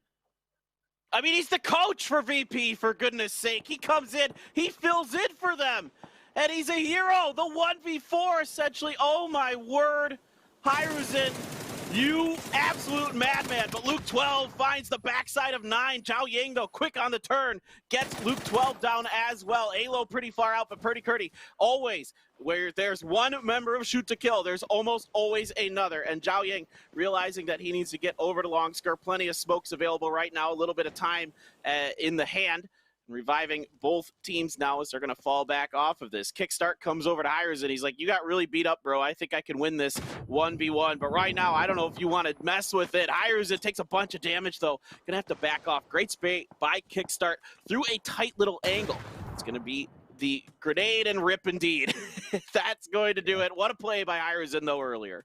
I mean, he's the coach for VP, for goodness sake. He comes in, he fills in for them, and he's a hero. The 1v4, essentially. Oh, my word. Hiruzen, you absolute madman. But Luke 12 finds the backside of 9. Zhao Yang, though, quick on the turn, gets Luke 12 down as well. Alo pretty far out, but Purdy Curdy, always where there's one member of Shoot to Kill, there's almost always another. And Zhao Yang realizing that he needs to get over to Long Scar. Plenty of smokes available right now. A little bit of time in the hand. Reviving both teams now as they're going to fall back off of this. Kickstart comes over to Hires, and he's like, you got really beat up, bro. I think I can win this 1v1. But right now, I don't know if you want to mess with it. Hires, it takes a bunch of damage, though. Going to have to back off. Great spray by Kickstart through a tight little angle. It's going to be the grenade and rip indeed. That's going to do it. What a play by Hires, though, earlier.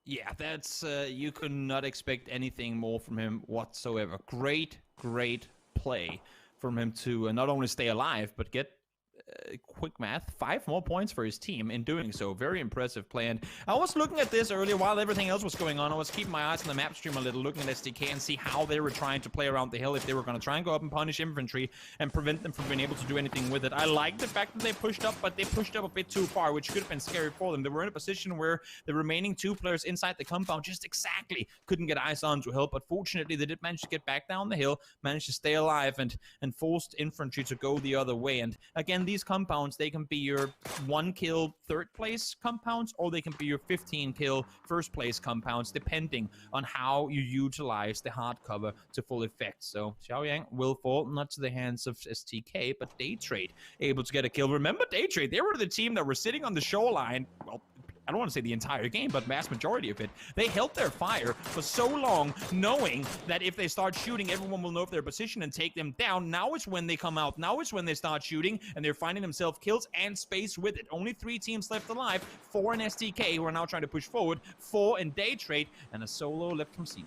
Yeah, that's, you could not expect anything more from him whatsoever. Great play from him to not only stay alive, but get, quick math, 5 more points for his team in doing so. Very impressive play. And I was looking at this earlier while everything else was going on. I was keeping my eyes on the map stream a little, looking at SDK and see how they were trying to play around the hill, if they were going to try and go up and punish infantry and prevent them from being able to do anything with it. I like the fact that they pushed up, but they pushed up a bit too far, which could have been scary for them. They were in a position where the remaining 2 players inside the compound just exactly couldn't get eyes on to help, but fortunately they did manage to get back down the hill, managed to stay alive, and forced infantry to go the other way. And again, these compounds, they can be your 1-kill third-place compounds, or they can be your 15-kill first-place compounds, depending on how you utilize the hard cover to full effect. So Xiaoyang will fall not to the hands of STK, but Daytrade able to get a kill. Remember Daytrade, they were the team that were sitting on the shoreline, well, I don't want to say the entire game, but vast majority of it. They held their fire for so long, knowing that if they start shooting, everyone will know their position and take them down. Now is when they come out. Now is when they start shooting, and they're finding themselves kills and space with it. Only 3 teams left alive. 4 in STK, who are now trying to push forward. 4 in Daytrade, and a solo left from CNET.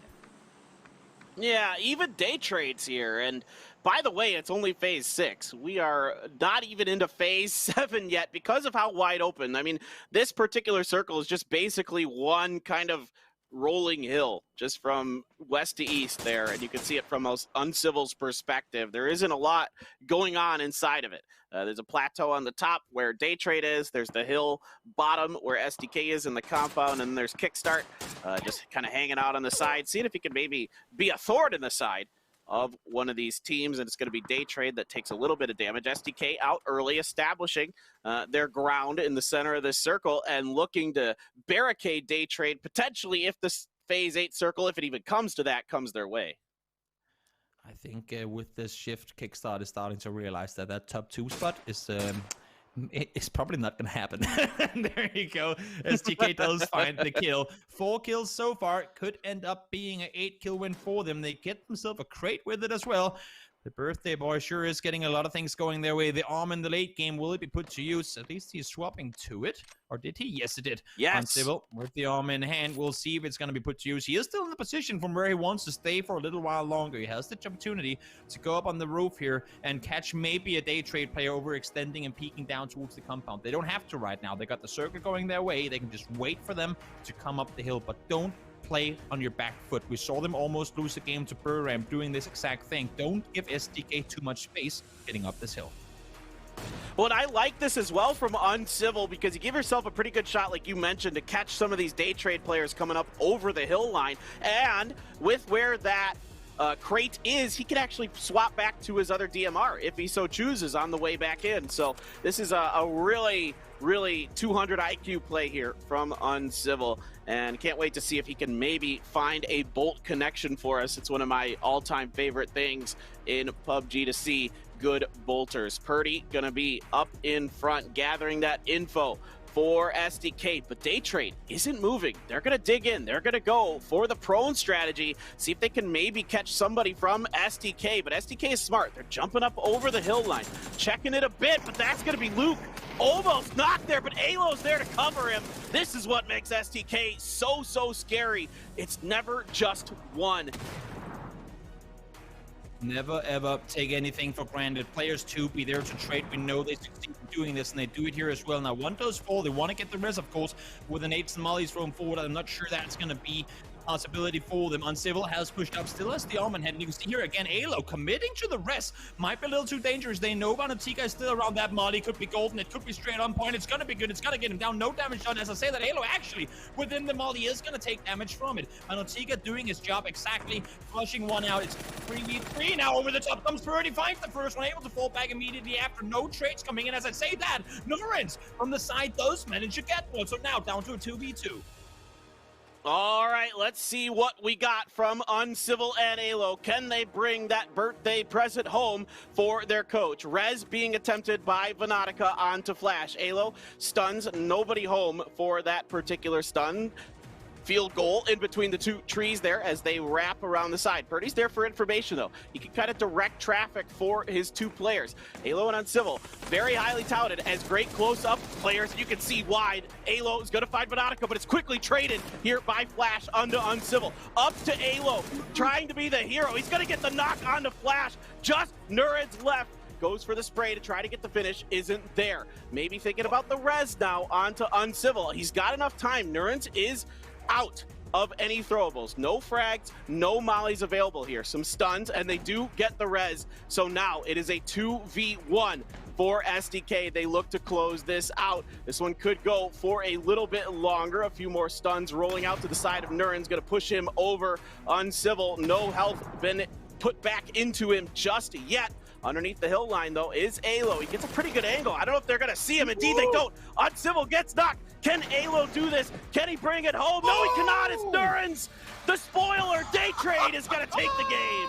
Yeah, even Daytrade's here, and by the way, it's only phase 6. We are not even into phase 7 yet because of how wide open. I mean, this particular circle is just basically one kind of rolling hill, just from west to east there, and you can see it from Uncivil's perspective. There isn't a lot going on inside of it. There's a plateau on the top where Daytrade is. There's the hill bottom where SDK is in the compound, and there's Kickstart just kind of hanging out on the side, seeing if he can maybe be a thorn in the side of one of these teams, and it's going to be Daytrade that takes a little bit of damage. SDK out early, establishing their ground in the center of this circle and looking to barricade Daytrade, potentially if this phase 8 circle, if it even comes to that, comes their way. I think with this shift, Kickstart is starting to realize that that top 2 spot is it's probably not going to happen. There you go. STK does find the kill. 4 kills so far. Could end up being an 8-kill win for them. They get themselves a crate with it as well. The birthday boy sure is getting a lot of things going their way. The arm in the late game, will it be put to use? At least he's swapping to it. Or did he? Yes, it did. Yes. Uncivil with the arm in hand. We'll see if it's going to be put to use. He is still in the position from where he wants to stay for a little while longer. He has the opportunity to go up on the roof here and catch maybe a Daytrade player overextending and peeking down towards the compound. They don't have to right now. They got the circle going their way. They can just wait for them to come up the hill, but don't play on your back foot. We saw them almost lose a game to Buram doing this exact thing. Don't give SDK too much space getting up this hill. Well, and I like this as well from Uncivil, because you give yourself a pretty good shot, like you mentioned, to catch some of these Daytrade players coming up over the hill line. And with where that crate is, he can actually swap back to his other DMR if he so chooses on the way back in. So this is a really 200 IQ play here from Uncivil, and can't wait to see if he can maybe find a bolt connection for us. It's one of my all-time favorite things in PUBG to see good bolters. Purdy gonna be up in front gathering that info for SDK, but Daytrade isn't moving. They're gonna dig in. They're gonna go for the prone strategy, see if they can maybe catch somebody from SDK, but SDK is smart. They're jumping up over the hill line, checking it a bit, but that's gonna be Luke. Almost knocked there, but Alo's there to cover him. This is what makes SDK so scary. It's never just one. Never ever take anything for granted. Players too, be there to trade. We know they succeed in doing this, and they do it here as well. Now, one does fall. They want to get the res, of course, with an 8 and mollies thrown forward. I'm not sure that's going to be possibility for them. Uncivil has pushed up, still has the arm in hand. You can see here again, Alo committing to the rest. Might be a little too dangerous. They know Vanatika is still around that molly. Could be golden. It could be straight on point. It's gonna be good. It's gonna get him down. No damage done. As I say that, Alo actually within the molly is gonna take damage from it. Vanatika doing his job exactly, flushing one out. It's 3v3 now. Over the top comes Purdy, finds the first one, able to fall back immediately after. No trades coming in. As I say that, Norens from the side does manage to get one. So now down to a 2v2. All right, let's see what we got from Uncivil and Alo. Can they bring that birthday present home for their coach? Rez being attempted by Vanatica onto Flash. Alo stuns, nobody home for that particular stun. Field goal in between the 2 trees there as they wrap around the side. Purdy's there for information, though. He can kind of direct traffic for his 2 players. Alo and Uncivil, very highly touted as great close-up players. You can see wide. Alo is going to find Vanatica, but it's quickly traded here by Flash onto Uncivil. Up to Alo, trying to be the hero. He's going to get the knock onto Flash. Just Nured's left. Goes for the spray to try to get the finish, isn't there. Maybe thinking about the res now onto Uncivil. He's got enough time. Nurens is out of any throwables. No frags, no mollies available here. Some stuns, and they do get the res. So now it is a 2v1 for SDK. They look to close this out. This one could go for a little bit longer. A few more stuns rolling out to the side of Nuren's going to push him over. Uncivil, no health been put back into him just yet. Underneath the hill line, though, is Alo. He gets a pretty good angle. I don't know if they're going to see him. Indeed, they don't. Uncivil gets knocked. Can Alo do this? Can he bring it home? No, he cannot. It's Nurens. The spoiler, Day Trade, is going to take the game.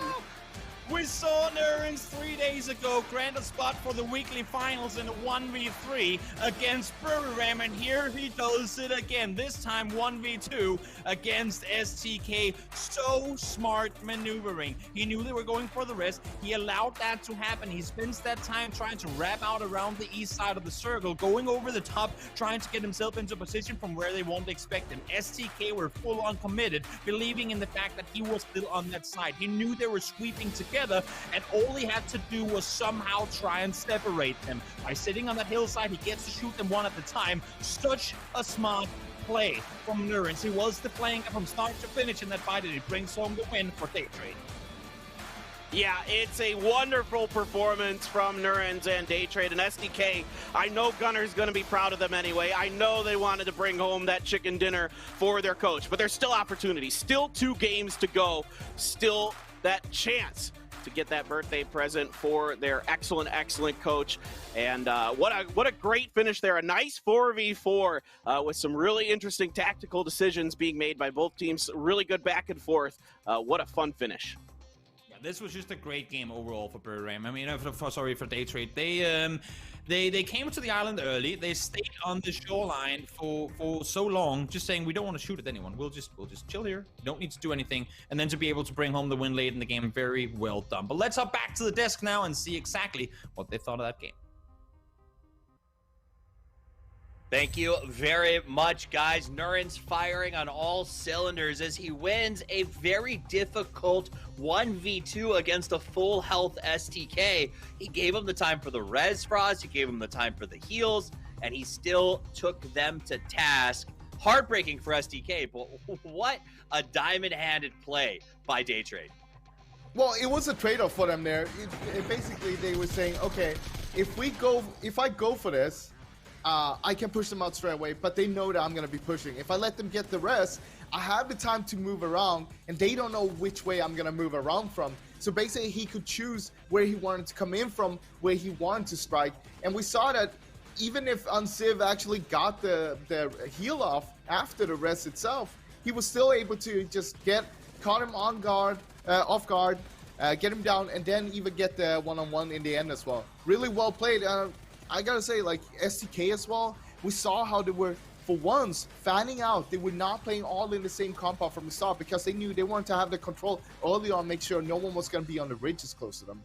We saw Nurens 3 days ago grant a spot for the weekly finals in a 1v3 against Buriram, and here he does it again, this time 1v2 against STK. So smart maneuvering. He knew they were going for the rest. He allowed that to happen. He spends that time trying to wrap out around the east side of the circle, going over the top, trying to get himself into position from where they won't expect him. STK were full on committed, believing in the fact that he was still on that side. He knew they were sweeping together, and all he had to do was somehow try and separate them. By sitting on that hillside, he gets to shoot them one at a time. Such a smart play from Nurens. He was the playing from start to finish in that fight, and he brings home the win for Day Trade. Yeah, it's a wonderful performance from Nurens and Day Trade and SDK. I know Gunner's going to be proud of them anyway. I know they wanted to bring home that chicken dinner for their coach, but there's still opportunities. Still 2 games to go. Still that chance to get that birthday present for their excellent coach. And what a great finish there. A nice 4v4 with some really interesting tactical decisions being made by both teams. Really good back and forth. What a fun finish. This was just a great game overall for Buriram. I mean, for Day Trade. They came to the island early. They stayed on the shoreline for so long, just saying we don't want to shoot at anyone. We'll just chill here. We don't need to do anything. And then to be able to bring home the win late in the game, very well done. But let's hop back to the desk now and see exactly what they thought of that game. Thank you very much, guys. Nurens firing on all cylinders as he wins a very difficult 1v2 against a full health STK. He gave him the time for the res frost, he gave him the time for the heals, and he still took them to task. Heartbreaking for STK, but what a diamond-handed play by Day Trade. Well, it was a trade-off for them there. It basically, they were saying, okay, if I go for this, I can push them out straight away, but they know that I'm going to be pushing. If I let them get the rest, I have the time to move around, and they don't know which way I'm going to move around from. So basically, he could choose where he wanted to come in from, where he wanted to strike. And we saw that even if Unciv actually got the heal off after the rest itself, he was still able to just caught him on guard, off guard, get him down, and then even get the one-on-one in the end as well. Really well played. I gotta say, like, STK as well, we saw how they were, for once, fanning out. They were not playing all in the same compound from the start because they knew they wanted to have the control early on, make sure no one was going to be on the ridges close to them.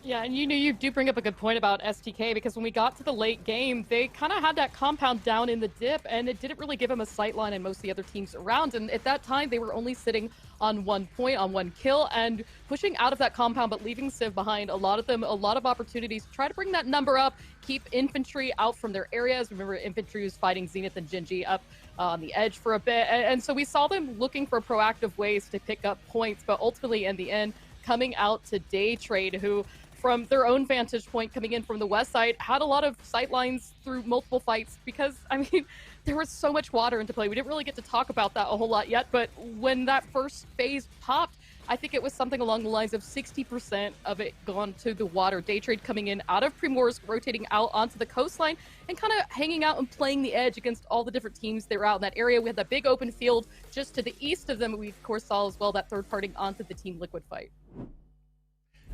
Yeah, and you do bring up a good point about STK, because when we got to the late game, they kind of had that compound down in the dip, and it didn't really give them a sight line in most of the other teams around. And at that time, they were only sitting on 1 point, on 1 kill, and pushing out of that compound, but leaving Civ behind. A lot of opportunities to try to bring that number up, keep infantry out from their areas. Remember, infantry was fighting Zenith and Genji up on the edge for a bit. And so we saw them looking for proactive ways to pick up points, but ultimately, in the end, coming out to Day Trade, who, from their own vantage point coming in from the west side, had a lot of sight lines through multiple fights because, I mean, there was so much water into play. We didn't really get to talk about that a whole lot yet, but when that first phase popped, I think it was something along the lines of 60% of it gone to the water. Day Trade coming in out of Primorsk, rotating out onto the coastline, and kind of hanging out and playing the edge against all the different teams that were out in that area. We had that big open field just to the east of them. We, of course, saw as well that third party onto the Team Liquid fight.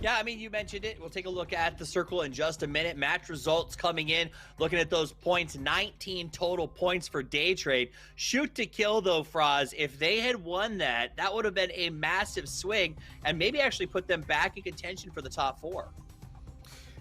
Yeah, I mean, you mentioned it. We'll take a look at the circle in just a minute. Match results coming in. Looking at those points, 19 total points for Day Trade. Shoot to kill, though, Fraz. If they had won that, that would have been a massive swing and maybe actually put them back in contention for the top 4.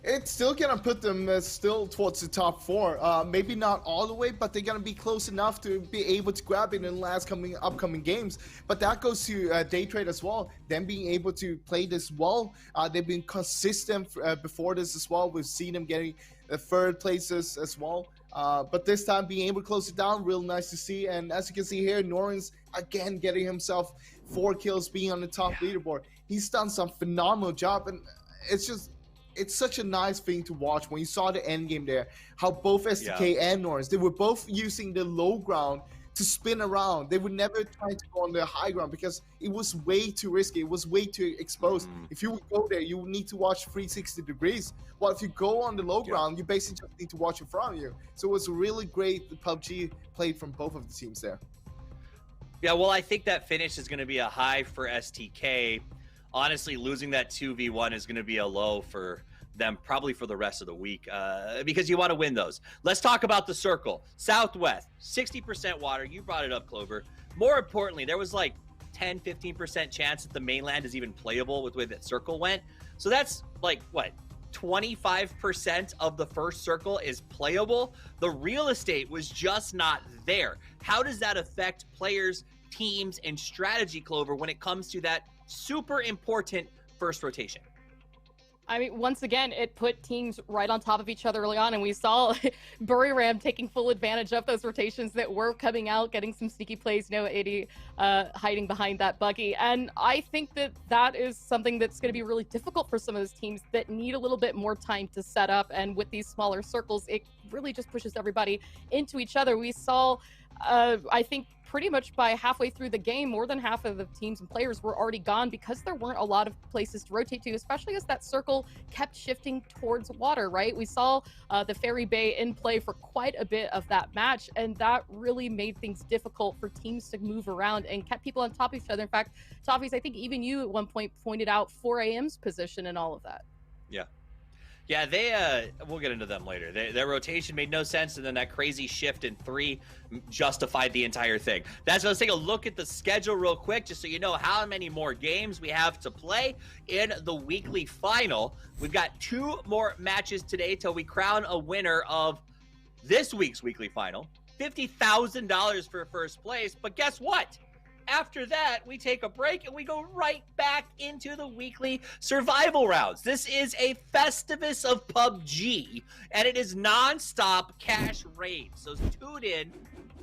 It's still going to put them still towards the top 4. Maybe not all the way, but they're going to be close enough to be able to grab it in the upcoming games. But that goes to Day Trade as well. Them being able to play this well. They've been consistent before this as well. We've seen them getting third places as well. But this time being able to close it down, real nice to see. And as you can see here, Norens again getting himself 4 kills, being on the top leaderboard. He's done some phenomenal job, and it's such a nice thing to watch when you saw the end game there, how both SDK and Norens, they were both using the low ground to spin around. They would never try to go on the high ground because it was way too risky. It was way too exposed. If you would go there, you would need to watch 360 degrees. Well, if you go on the low ground, you basically just need to watch in front of you. So it was really great the PUBG played from both of the teams there. Yeah, well, I think that finish is going to be a high for STK. Honestly, losing that 2v1 is going to be a low for them probably for the rest of the week because you want to win those. Let's talk about the circle. Southwest, 60% water. You brought it up, Clover. More importantly, there was like 10-15% chance that the mainland is even playable with the way that circle went. So that's like, what, 25% of the first circle is playable? The real estate was just not there. How does that affect players, teams, and strategy, Clover, when it comes to that super important first rotation? I mean, once again, it put teams right on top of each other early on, and we saw Buriram taking full advantage of those rotations that were coming out, getting some sneaky plays, you know, 80 hiding behind that buggy. And I think that that is something that's going to be really difficult for some of those teams that need a little bit more time to set up. And with these smaller circles, it really just pushes everybody into each other. We saw, I think, pretty much by halfway through the game, more than half of the teams and players were already gone because there weren't a lot of places to rotate to, especially as that circle kept shifting towards water, right? We saw the Ferry Bay in play for quite a bit of that match, and that really made things difficult for teams to move around and kept people on top of each other. In fact, Toffees, I think even you at one point pointed out 4AM's position and all of that. Yeah. Yeah, they, we'll get into them later. Their rotation made no sense, and then that crazy shift in 3 justified the entire thing. Let's take a look at the schedule real quick, just so you know how many more games we have to play in the weekly final. We've got 2 more matches today till we crown a winner of this week's weekly final. $50,000 for first place, but guess what? After that, we take a break and we go right back into the weekly survival rounds. This is a Festivus of PUBG, and it is non-stop cash raids. So tune in,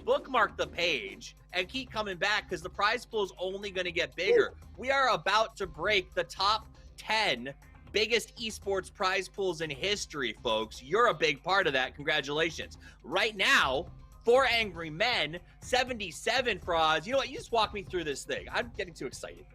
bookmark the page, and keep coming back because the prize pool is only going to get bigger. We are about to break the top 10 biggest esports prize pools in history, folks. You're a big part of that. Congratulations. Right now, 4 Angry Men, 77 frauds. You know what? You just walk me through this thing. I'm getting too excited.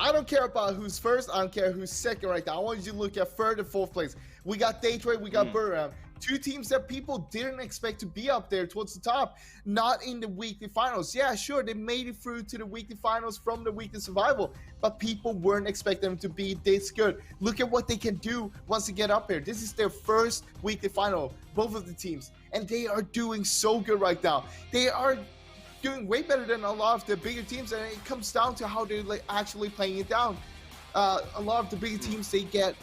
I don't care about who's first. I don't care who's second right now. I want you to look at 3rd and 4th place. We got Daytrade, we got Buriram. 2 teams that people didn't expect to be up there towards the top, not in the weekly finals. Yeah, sure, they made it through to the weekly finals from the weekly survival, but people weren't expecting them to be this good. Look at what they can do once they get up there. This is their first weekly final, both of the teams, and they are doing so good right now. They are doing way better than a lot of the bigger teams, and it comes down to how they're actually playing it down. A lot of the bigger teams, they get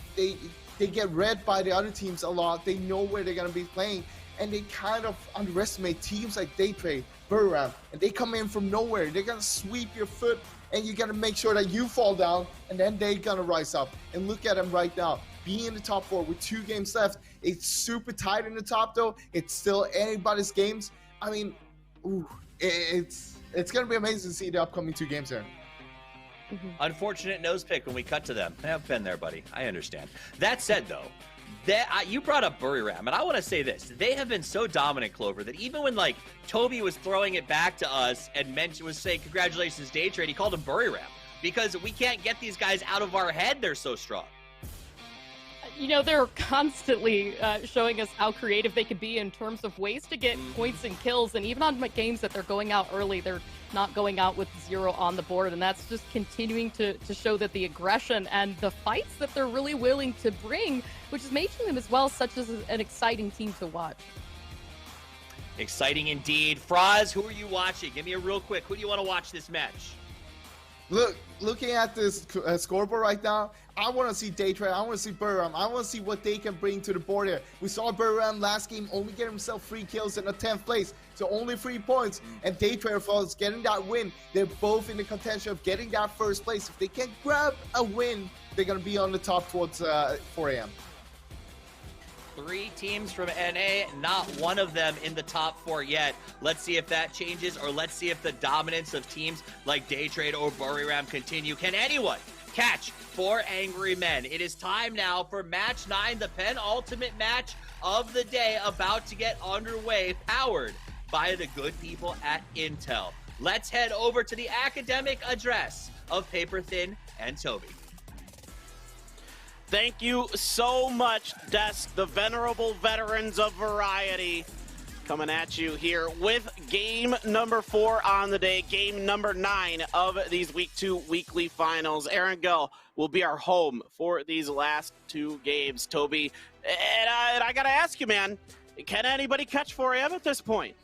read by the other teams a lot. They know where they're going to be playing, and they kind of underestimate teams like Daytrade, Buriram, and they come in from nowhere. They're going to sweep your foot, and you got to make sure that you fall down, and then they're going to rise up. And look at them right now, being in the top 4 with 2 games left. It's super tight in the top, though. It's still anybody's games. I mean, it's going to be amazing to see the upcoming 2 games there. Unfortunate nose pick when we cut to them. I've been there, buddy. I understand. That said, though, you brought up Buriram, and I want to say this. They have been so dominant, Clover, that even when, like, Toby was throwing it back to us and was saying, congratulations, Daytrade, he called him Buriram because we can't get these guys out of our head. They're so strong. You know, they're constantly showing us how creative they could be in terms of ways to get points and kills. And even on games that they're going out early, they're not going out with 0 on the board. And that's just continuing to show that the aggression and the fights that they're really willing to bring, which is making them as well such as an exciting team to watch. Exciting indeed. Fraz, who are you watching? Give me a real quick. Who do you want to watch this match? Looking at this scoreboard right now, I want to see Daytrade. I want to see Buriram. I want to see what they can bring to the board here. We saw Buriram last game only get himself 3 kills in a 10th place, so only 3 points. And Daytrade falls getting that win. They're both in the contention of getting that first place. If they can grab a win, they're going to be on the top towards 4 AM. 3 teams from NA, not one of them in the top 4 yet. Let's see if that changes, or let's see if the dominance of teams like Daytrade or Buriram continue. Can anyone catch 4 Angry Men? It is time now for match 9, the penultimate match of the day, about to get underway, powered by the good people at Intel. Let's head over to the academic address of Paper Thin and Toby. Thank you so much, Des, the venerable veterans of variety, coming at you here with game number 4 on the day, game number 9 of these Week 2 weekly finals. Erangel will be our home for these last 2 games, Toby. And I got to ask you, man, can anybody catch 4AM at this point?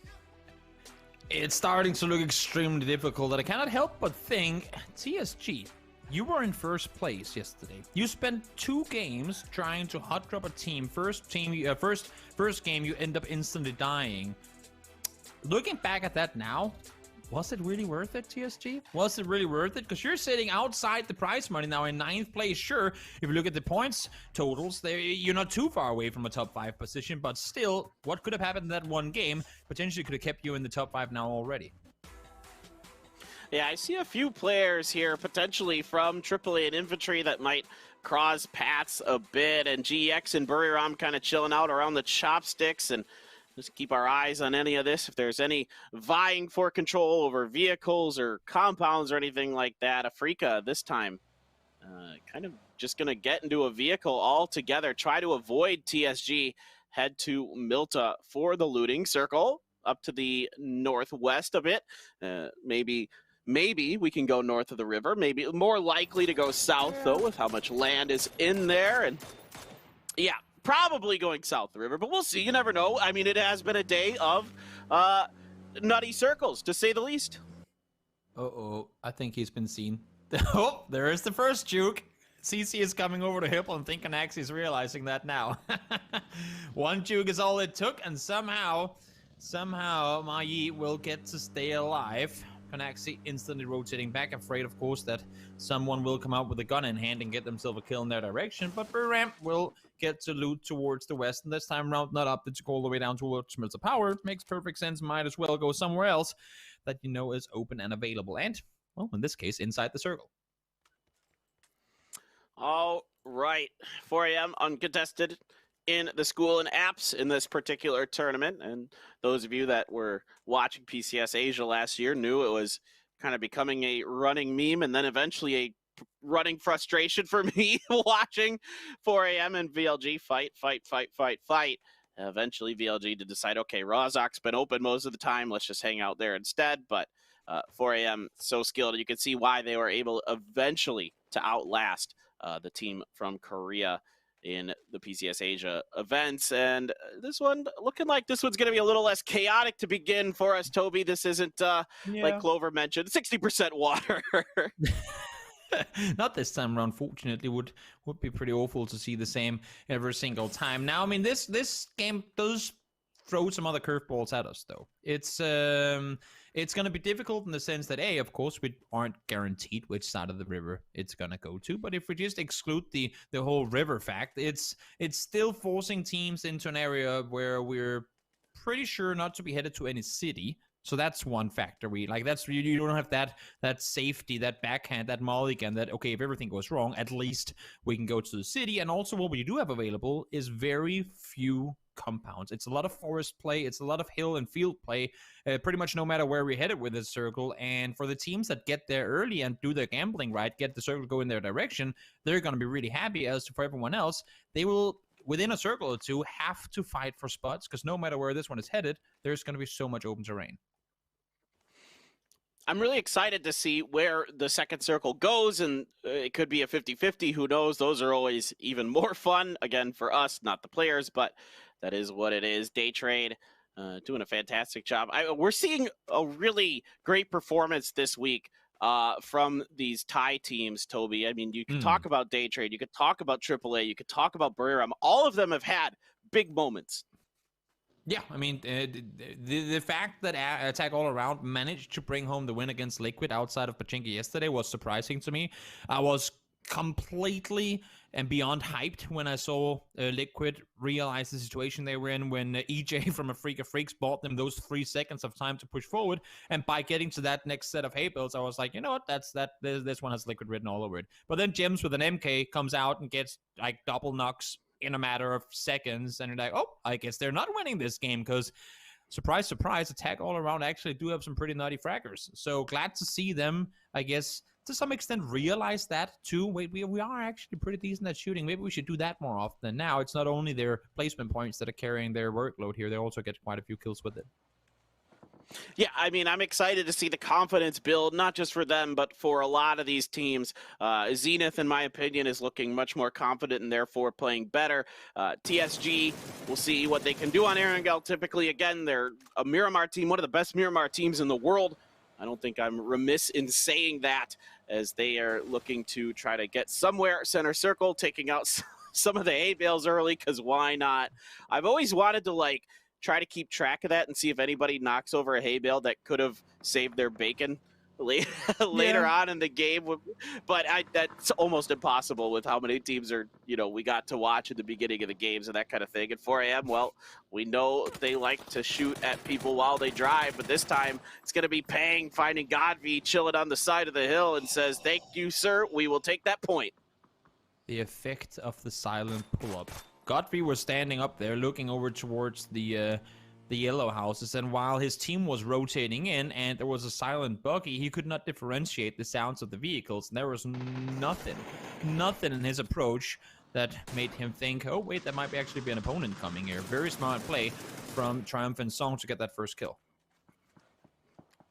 It's starting to look extremely difficult, and I cannot help but think, TSG, you were in first place yesterday. You spent 2 games trying to hot drop a team. First game, you end up instantly dying. Looking back at that now, was it really worth it, TSG? Was it really worth it? Because you're sitting outside the prize money now in 9th place. Sure, if you look at the points totals, you're not too far away from a top 5 position, but still, what could have happened in that one game potentially could have kept you in the top 5 now already. Yeah, I see a few players here potentially from AAA and Infantry that might cross paths a bit, and GX and Buriram kind of chilling out around the chopsticks, and just keep our eyes on any of this. If there's any vying for control over vehicles or compounds or anything like that, Afrika this time kind of just going to get into a vehicle altogether, try to avoid TSG, head to Milta for the looting circle up to the northwest a bit. Maybe we can go north of the river. Maybe more likely to go south, though, with how much land is in there. And yeah, probably going south the river, but we'll see. You never know. I mean, it has been a day of nutty circles, to say the least. Uh-oh, I think he's been seen. Oh, there is the first juke. CC is coming over to help, and think Kanaxi is realizing that now. One juke is all it took, and somehow Mai will get to stay alive. Kanaxi instantly rotating back, afraid, of course, that someone will come out with a gun in hand and get themselves a kill in their direction. But Buram will get to loot towards the west, and this time around, not up to go all the way down towards Mills of Power. Makes perfect sense. Might as well go somewhere else that you know is open and available. And, well, in this case, inside the circle. All right. 4AM uncontested in the school and apps in this particular tournament. And those of you that were watching PCS Asia last year knew it was kind of becoming a running meme and then eventually a running frustration for me watching 4AM and VLG fight. Eventually VLG to decide, okay, Rozok's been open most of the time. Let's just hang out there instead. But 4AM so skilled. You can see why they were able eventually to outlast the team from Korea in the PCS Asia events. And this one looking like this one's going to be a little less chaotic to begin for us, Toby. This isn't, like Clover mentioned, 60% water. Not this time around, fortunately. Would be pretty awful to see the same every single time. Now, I mean, this game does throw some other curveballs at us, though. It's going to be difficult in the sense that, of course, we aren't guaranteed which side of the river it's going to go to. But if we just exclude the whole river fact, it's still forcing teams into an area where we're pretty sure not to be headed to any city. So that's one factor. You don't have that safety, that backhand, that mulligan, that, okay, if everything goes wrong, at least we can go to the city. And also what we do have available is very few compounds. It's a lot of forest play. It's a lot of hill and field play, pretty much no matter where we're headed with this circle. And for the teams that get there early and do their gambling right, get the circle go in their direction, they're going to be really happy. As for everyone else, they will, within a circle or two, have to fight for spots, because no matter where this one is headed, there's going to be so much open terrain. I'm really excited to see where the second circle goes, and it could be a 50-50. Who knows? Those are always even more fun, again, for us, not the players, but that is what it is. Day Trade doing a fantastic job. We're seeing a really great performance this week from these Thai teams, Toby. I mean, you can talk about Day Trade, you could talk about AAA, you could talk about Buriram. All of them have had big moments. Yeah, I mean, the fact that Attack All Around managed to bring home the win against Liquid outside of Pachinko yesterday was surprising to me. I was completely and beyond hyped when I saw Liquid realize the situation they were in when EJ from Afrika Freaks bought them those 3 seconds of time to push forward. And by getting to that next set of hay builds, I was like, you know what, this one has Liquid written all over it. But then Gems with an MK comes out and gets like double knocks in a matter of seconds, and you're like, oh, I guess they're not winning this game, because surprise, surprise, attack all around actually do have some pretty nutty fraggers. So glad to see them, I guess, to some extent realize that too. Wait, we are actually pretty decent at shooting. Maybe we should do that more often. Now it's not only their placement points that are carrying their workload here, they also get quite a few kills with it. Yeah, I mean, I'm excited to see the confidence build, not just for them, but for a lot of these teams. Zenith, in my opinion, is looking much more confident and therefore playing better. TSG, we'll see what they can do on Erangel. Typically, again, they're a Miramar team, one of the best Miramar teams in the world. I don't think I'm remiss in saying that, as they are looking to try to get somewhere center circle, taking out some of the hay bales early, because why not? I've always wanted to, try to keep track of that and see if anybody knocks over a hay bale that could have saved their bacon later on in the game. But that's almost impossible with how many teams we got to watch at the beginning of the games and that kind of thing. At 4 a.m., well, we know they like to shoot at people while they drive, but this time it's going to be Pang finding Godvi chilling on the side of the hill and says, "Thank you, sir. We will take that point." The effect of the silent pull-up. Godfrey was standing up there looking over towards the yellow houses, and while his team was rotating in and there was a silent buggy, he could not differentiate the sounds of the vehicles, and there was nothing in his approach that made him think, oh wait, that might actually be an opponent coming here. Very smart play from Triumphant Song to get that first kill.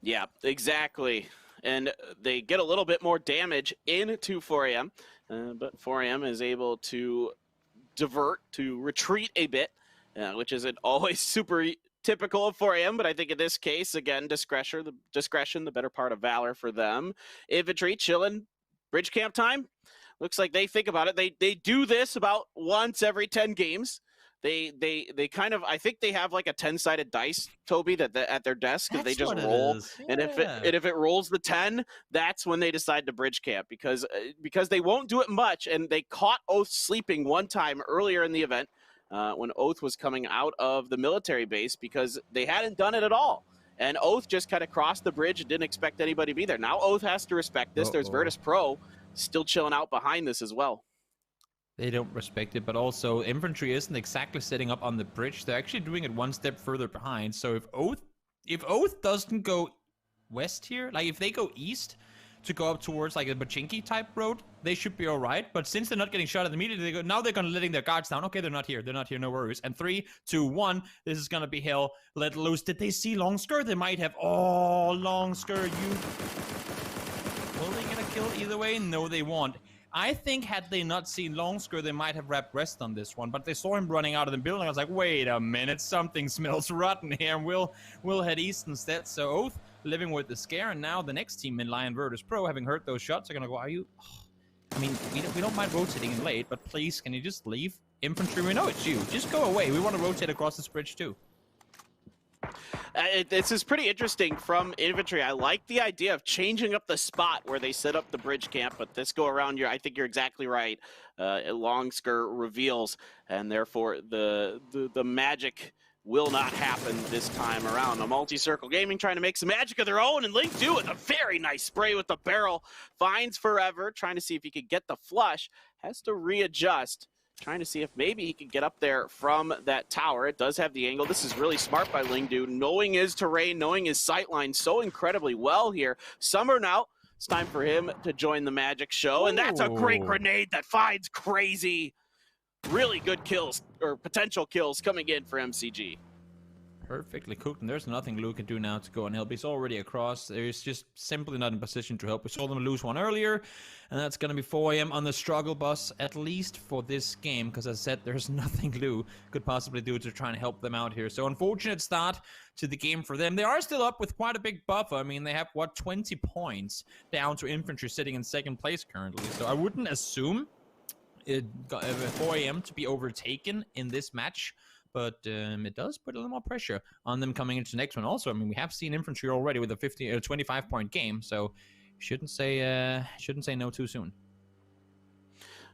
Yeah, exactly. And they get a little bit more damage into 4 a.m., but 4 a.m. is able to retreat a bit, which isn't always super typical of 4 a.m., but I think in this case, again, discretion, the better part of valor for them. Infantry chilling, bridge camp time. Looks like they think about it. They do this about once every 10 games. They kind of, I think they have like a 10-sided dice, Toby, that at their desk, because they just roll. Yeah. And if it rolls the 10, that's when they decide to bridge camp, because they won't do it much. And they caught Oath sleeping one time earlier in the event when Oath was coming out of the military base, because they hadn't done it at all. And Oath just kind of crossed the bridge and didn't expect anybody to be there. Now Oath has to respect this. There's Virtus Pro still chilling out behind this as well. They don't respect it, but also infantry isn't exactly setting up on the bridge. They're actually doing it one step further behind. So if Oath doesn't go west here, like if they go east to go up towards like a Bachinki type road, they should be all right. But since they're not getting shot at immediately, now they're gonna letting their guards down. Okay, they're not here, no worries. And 3, 2, 1, this is gonna be hell let loose. Did they see Longsker? They might have. Oh, Longsker, will they get a kill either way? No, they won't. I think had they not seen Longsker, they might have wrapped rest on this one, but they saw him running out of the building. I was like, wait a minute, something smells rotten here, and we'll head east instead. So Oath living with the scare, and now the next team in Lion Virtus Pro, having heard those shots, are gonna go, are you... I mean, we don't mind rotating in late, but please, can you just leave? Infantry, we know it's you. Just go away. We want to rotate across this bridge too. This is pretty interesting from infantry. I like the idea of changing up the spot where they set up the bridge camp, but this go around, I think you're exactly right. Longsker reveals, and therefore the magic will not happen this time around. A Multi-Circle Gaming trying to make some magic of their own, and Link do with a very nice spray with the barrel. Finds Forever, trying to see if he could get the flush. Has to readjust. Trying to see if maybe he can get up there from that tower. It does have the angle. This is really smart by Lingdu, knowing his terrain, knowing his sightline so incredibly well here. Summer now, it's time for him to join the magic show, and that's a great grenade that finds Crazy. Really good kills, or potential kills, coming in for MCG. Perfectly cooked, and there's nothing Lou can do now to go and help. He's already across. He's just simply not in position to help. We saw them lose one earlier, and that's going to be 4 a.m. on the struggle bus, at least for this game, because as I said, there's nothing Lou could possibly do to try and help them out here. So unfortunate start to the game for them. They are still up with quite a big buffer. I mean, they have, 20 points down to infantry sitting in second place currently. So I wouldn't assume 4 a.m. to be overtaken in this match. But it does put a little more pressure on them coming into the next one. Also, I mean, we have seen infantry already with a 25-point game, so shouldn't say no too soon.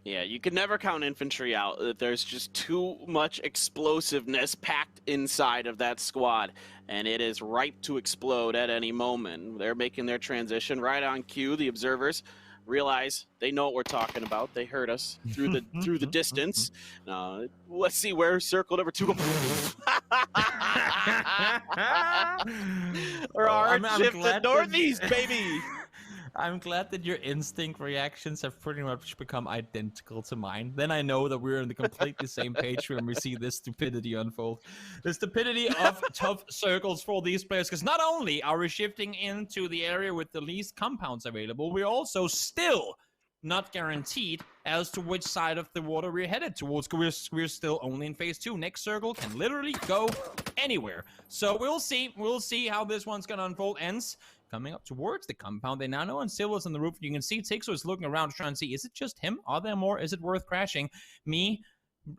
Yeah, you can never count infantry out. There's just too much explosiveness packed inside of that squad, and it is ripe to explode at any moment. They're making their transition right on cue. The observers realize they know what we're talking about. They heard us through the distance. Let's see where circle number 2. Hard shift to northeast, baby. I'm glad that your instinct reactions have pretty much become identical to mine. Then I know that we're on the completely same page when we see this stupidity unfold. The stupidity of tough circles for these players, because not only are we shifting into the area with the least compounds available, we're also still not guaranteed as to which side of the water we're headed towards. We're still only in phase 2. Next circle can literally go anywhere. So we'll see. We'll see how this one's gonna unfold. Ends coming up towards the compound. They now know Silva's on the roof. You can see Tixo is looking around to try and see, is it just him? Are there more? Is it worth crashing? Me,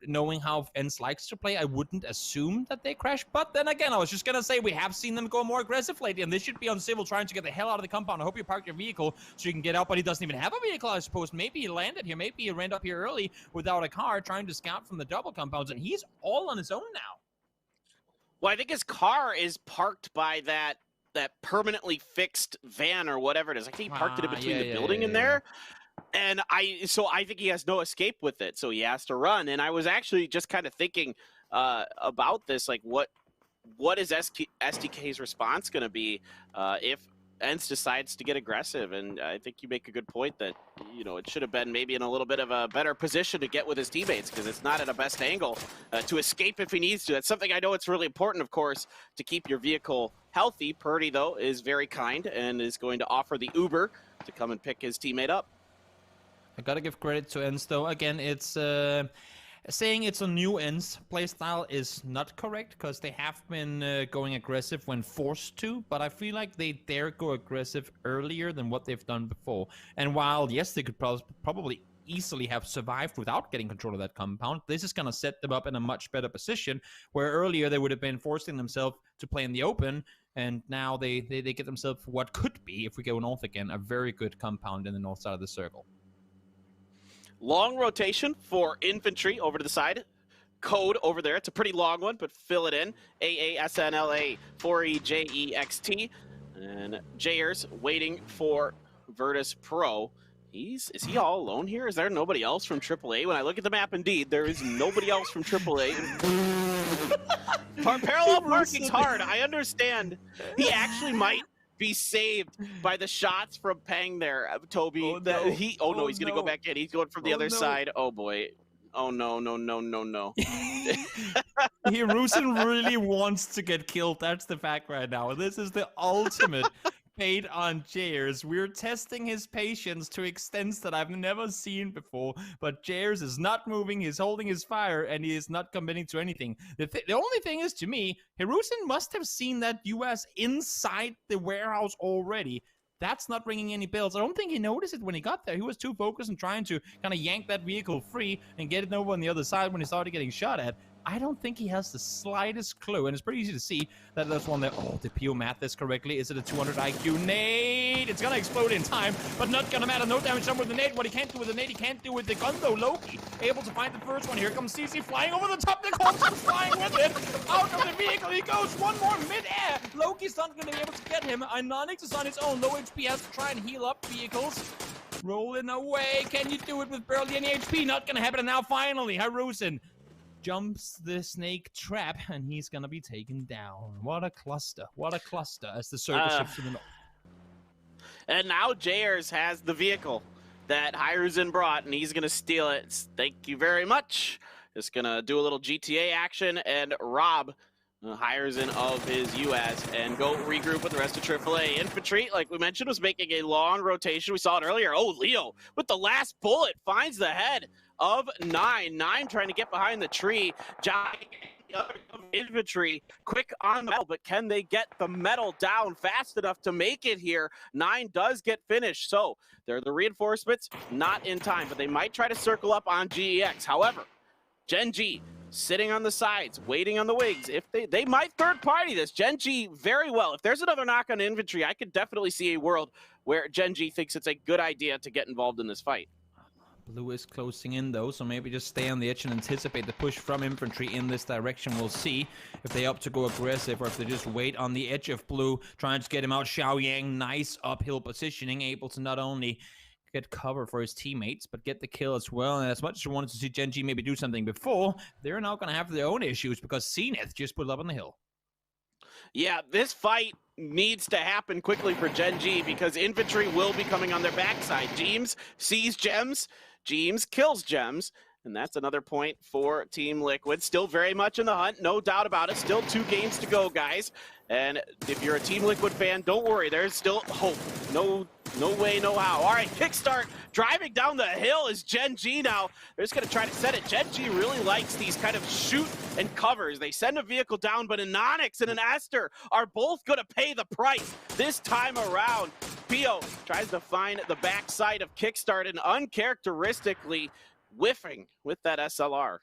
knowing how Ents likes to play, I wouldn't assume that they crash. But then again, I was just gonna say, we have seen them go more aggressive lately, and this should be on Civil trying to get the hell out of the compound. I hope you parked your vehicle so you can get out, but he doesn't even have a vehicle, I suppose. Maybe he landed here. Maybe he ran up here early without a car, trying to scout from the double compounds, and he's all on his own now. Well, I think his car is parked by that permanently fixed van or whatever it is. I think he parked it in between the building in there. And I think he has no escape with it, so he has to run. And I was actually just kind of thinking about this, like what is SDK's response going to be if Ents decides to get aggressive? And I think you make a good point that, you know, it should have been maybe in a little bit of a better position to get with his teammates, because it's not at a best angle to escape if he needs to. That's something I know it's really important, of course, to keep your vehicle healthy. Purdy, though, is very kind and is going to offer the Uber to come and pick his teammate up. I gotta give credit to Ents, though. Again, it's saying it's a new Ents playstyle is not correct, because they have been going aggressive when forced to, but I feel like they dare go aggressive earlier than what they've done before. And while, yes, they could probably easily have survived without getting control of that compound, this is gonna set them up in a much better position, where earlier they would have been forcing themselves to play in the open, and now they get themselves what could be, if we go north again, a very good compound in the north side of the circle. Long rotation for infantry over to the side. Code over there. It's a pretty long one, but fill it in. AASNLA 4EJEXT. And Jayers waiting for Virtus Pro. Is he all alone here? Is there nobody else from AAA? When I look at the map, indeed, there is nobody else from AAA. Parallel parking's hard. I understand. He actually might be saved by the shots from Pang there, Toby. Oh, no. He's going to go back in. He's going from the other side. Oh, boy. Oh, no. Hiruzen really wants to get killed. That's the fact right now. This is the ultimate bait on Jayers. We're testing his patience to extents that I've never seen before, but Jayers is not moving. He's holding his fire, and he is not committing to anything. The only thing is, to me, Hiruzen must have seen that US inside the warehouse already. That's not ringing any bells. I don't think he noticed it when he got there. He was too focused on trying to kind of yank that vehicle free and get it over on the other side when he started getting shot at. I don't think he has the slightest clue, and it's pretty easy to see that there's one there. Oh, did PO math this correctly? Is it a 200 IQ nade? It's gonna explode in time, but not gonna matter. No damage done with the nade. What he can't do with the nade, he can't do with the gun, though. Loki able to find the first one. Here comes CC flying over the top. The Colson flying with it. Out of the vehicle he goes. One more mid-air. Loki's not gonna be able to get him. Inonix is on his own. Low HP, has to try and heal up vehicles. Rolling away. Can you do it with barely any HP? Not gonna happen. And now finally, Hiruzen jumps the snake trap, and he's gonna be taken down. What a cluster. What a cluster as the circle shifts to the north. And now Jayers has the vehicle that Hiruzen brought, and he's gonna steal it. Thank you very much. Just gonna do a little GTA action and rob Hiruzen of his US and go regroup with the rest of AAA. Infantry, like we mentioned, was making a long rotation. We saw it earlier. Oh, Leo with the last bullet finds the head of 9. 9 trying to get behind the tree. Giant infantry quick on metal, but can they get the metal down fast enough to make it here? 9 does get finished, so they're the reinforcements, not in time, but they might try to circle up on GEX. However, Gen G sitting on the sides, waiting on the wings. If they might third party this. Gen G very well. If there's another knock on infantry, I could definitely see a world where Gen G thinks it's a good idea to get involved in this fight. Blue is closing in, though, so maybe just stay on the edge and anticipate the push from infantry in this direction. We'll see if they opt to go aggressive or if they just wait on the edge of Blue, trying to get him out. Xiao Yang, nice uphill positioning, able to not only get cover for his teammates, but get the kill as well. And as much as we wanted to see Gen G maybe do something before, they're now going to have their own issues because Zenith just put up on the hill. Yeah, this fight needs to happen quickly for Gen G because infantry will be coming on their backside. Jeems sees gems, Jeems kills gems, and that's another point for Team Liquid. Still very much in the hunt, no doubt about it. Still 2 games to go, guys. And if you're a Team Liquid fan, don't worry, there's still hope. No way, no how. All right, kickstart, driving down the hill is Gen G now. They're just going to try to set it. Gen G really likes these kind of shoot and covers. They send a vehicle down, but an Onyx and an Aster are both going to pay the price this time around. Pio tries to find the backside of kickstart and uncharacteristically whiffing with that SLR.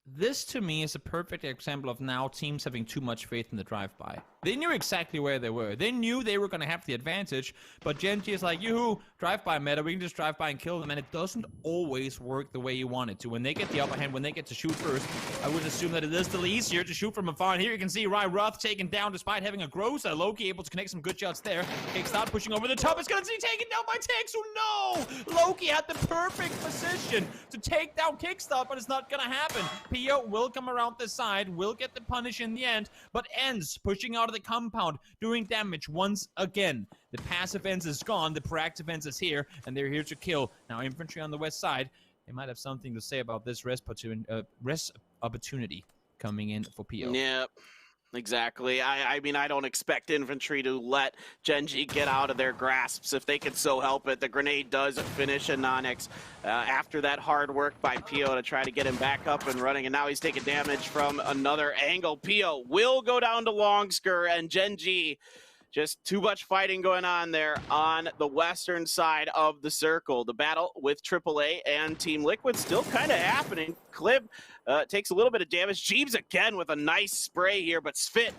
This, to me, is a perfect example of now teams having too much faith in the drive-by. They knew exactly where they were. They knew they were going to have the advantage, but Gen G is like, yoo-hoo, drive-by meta, we can just drive by and kill them, and it doesn't always work the way you want it to. When they get the upper hand, when they get to shoot first, I would assume that it is still easier to shoot from afar. And here you can see Ryan Ruth taken down despite having a Groza. Loki able to connect some good shots there. Kickstart pushing over the top. It's going to be taken down by Texu. No! Loki had the perfect position to take down Kickstart, but it's not going to happen. Pio will come around the side, will get the punish in the end, but ends pushing out of the compound, doing damage once again. The passive ends is gone, the proactive ends is here, and they're here to kill. Now infantry on the west side, they might have something to say about this rest opportunity coming in for Pio. Yep. Exactly. I mean, I don't expect infantry to let Gen G get out of their grasps if they can so help it. The grenade does finish Anonix after that hard work by Pio to try to get him back up and running, and now he's taking damage from another angle. Pio will go down to Longsker, and Gen G, just too much fighting going on there on the western side of the circle. The battle with AAA and Team Liquid still kind of happening. Clib takes a little bit of damage. Jeeves again with a nice spray here, but Svit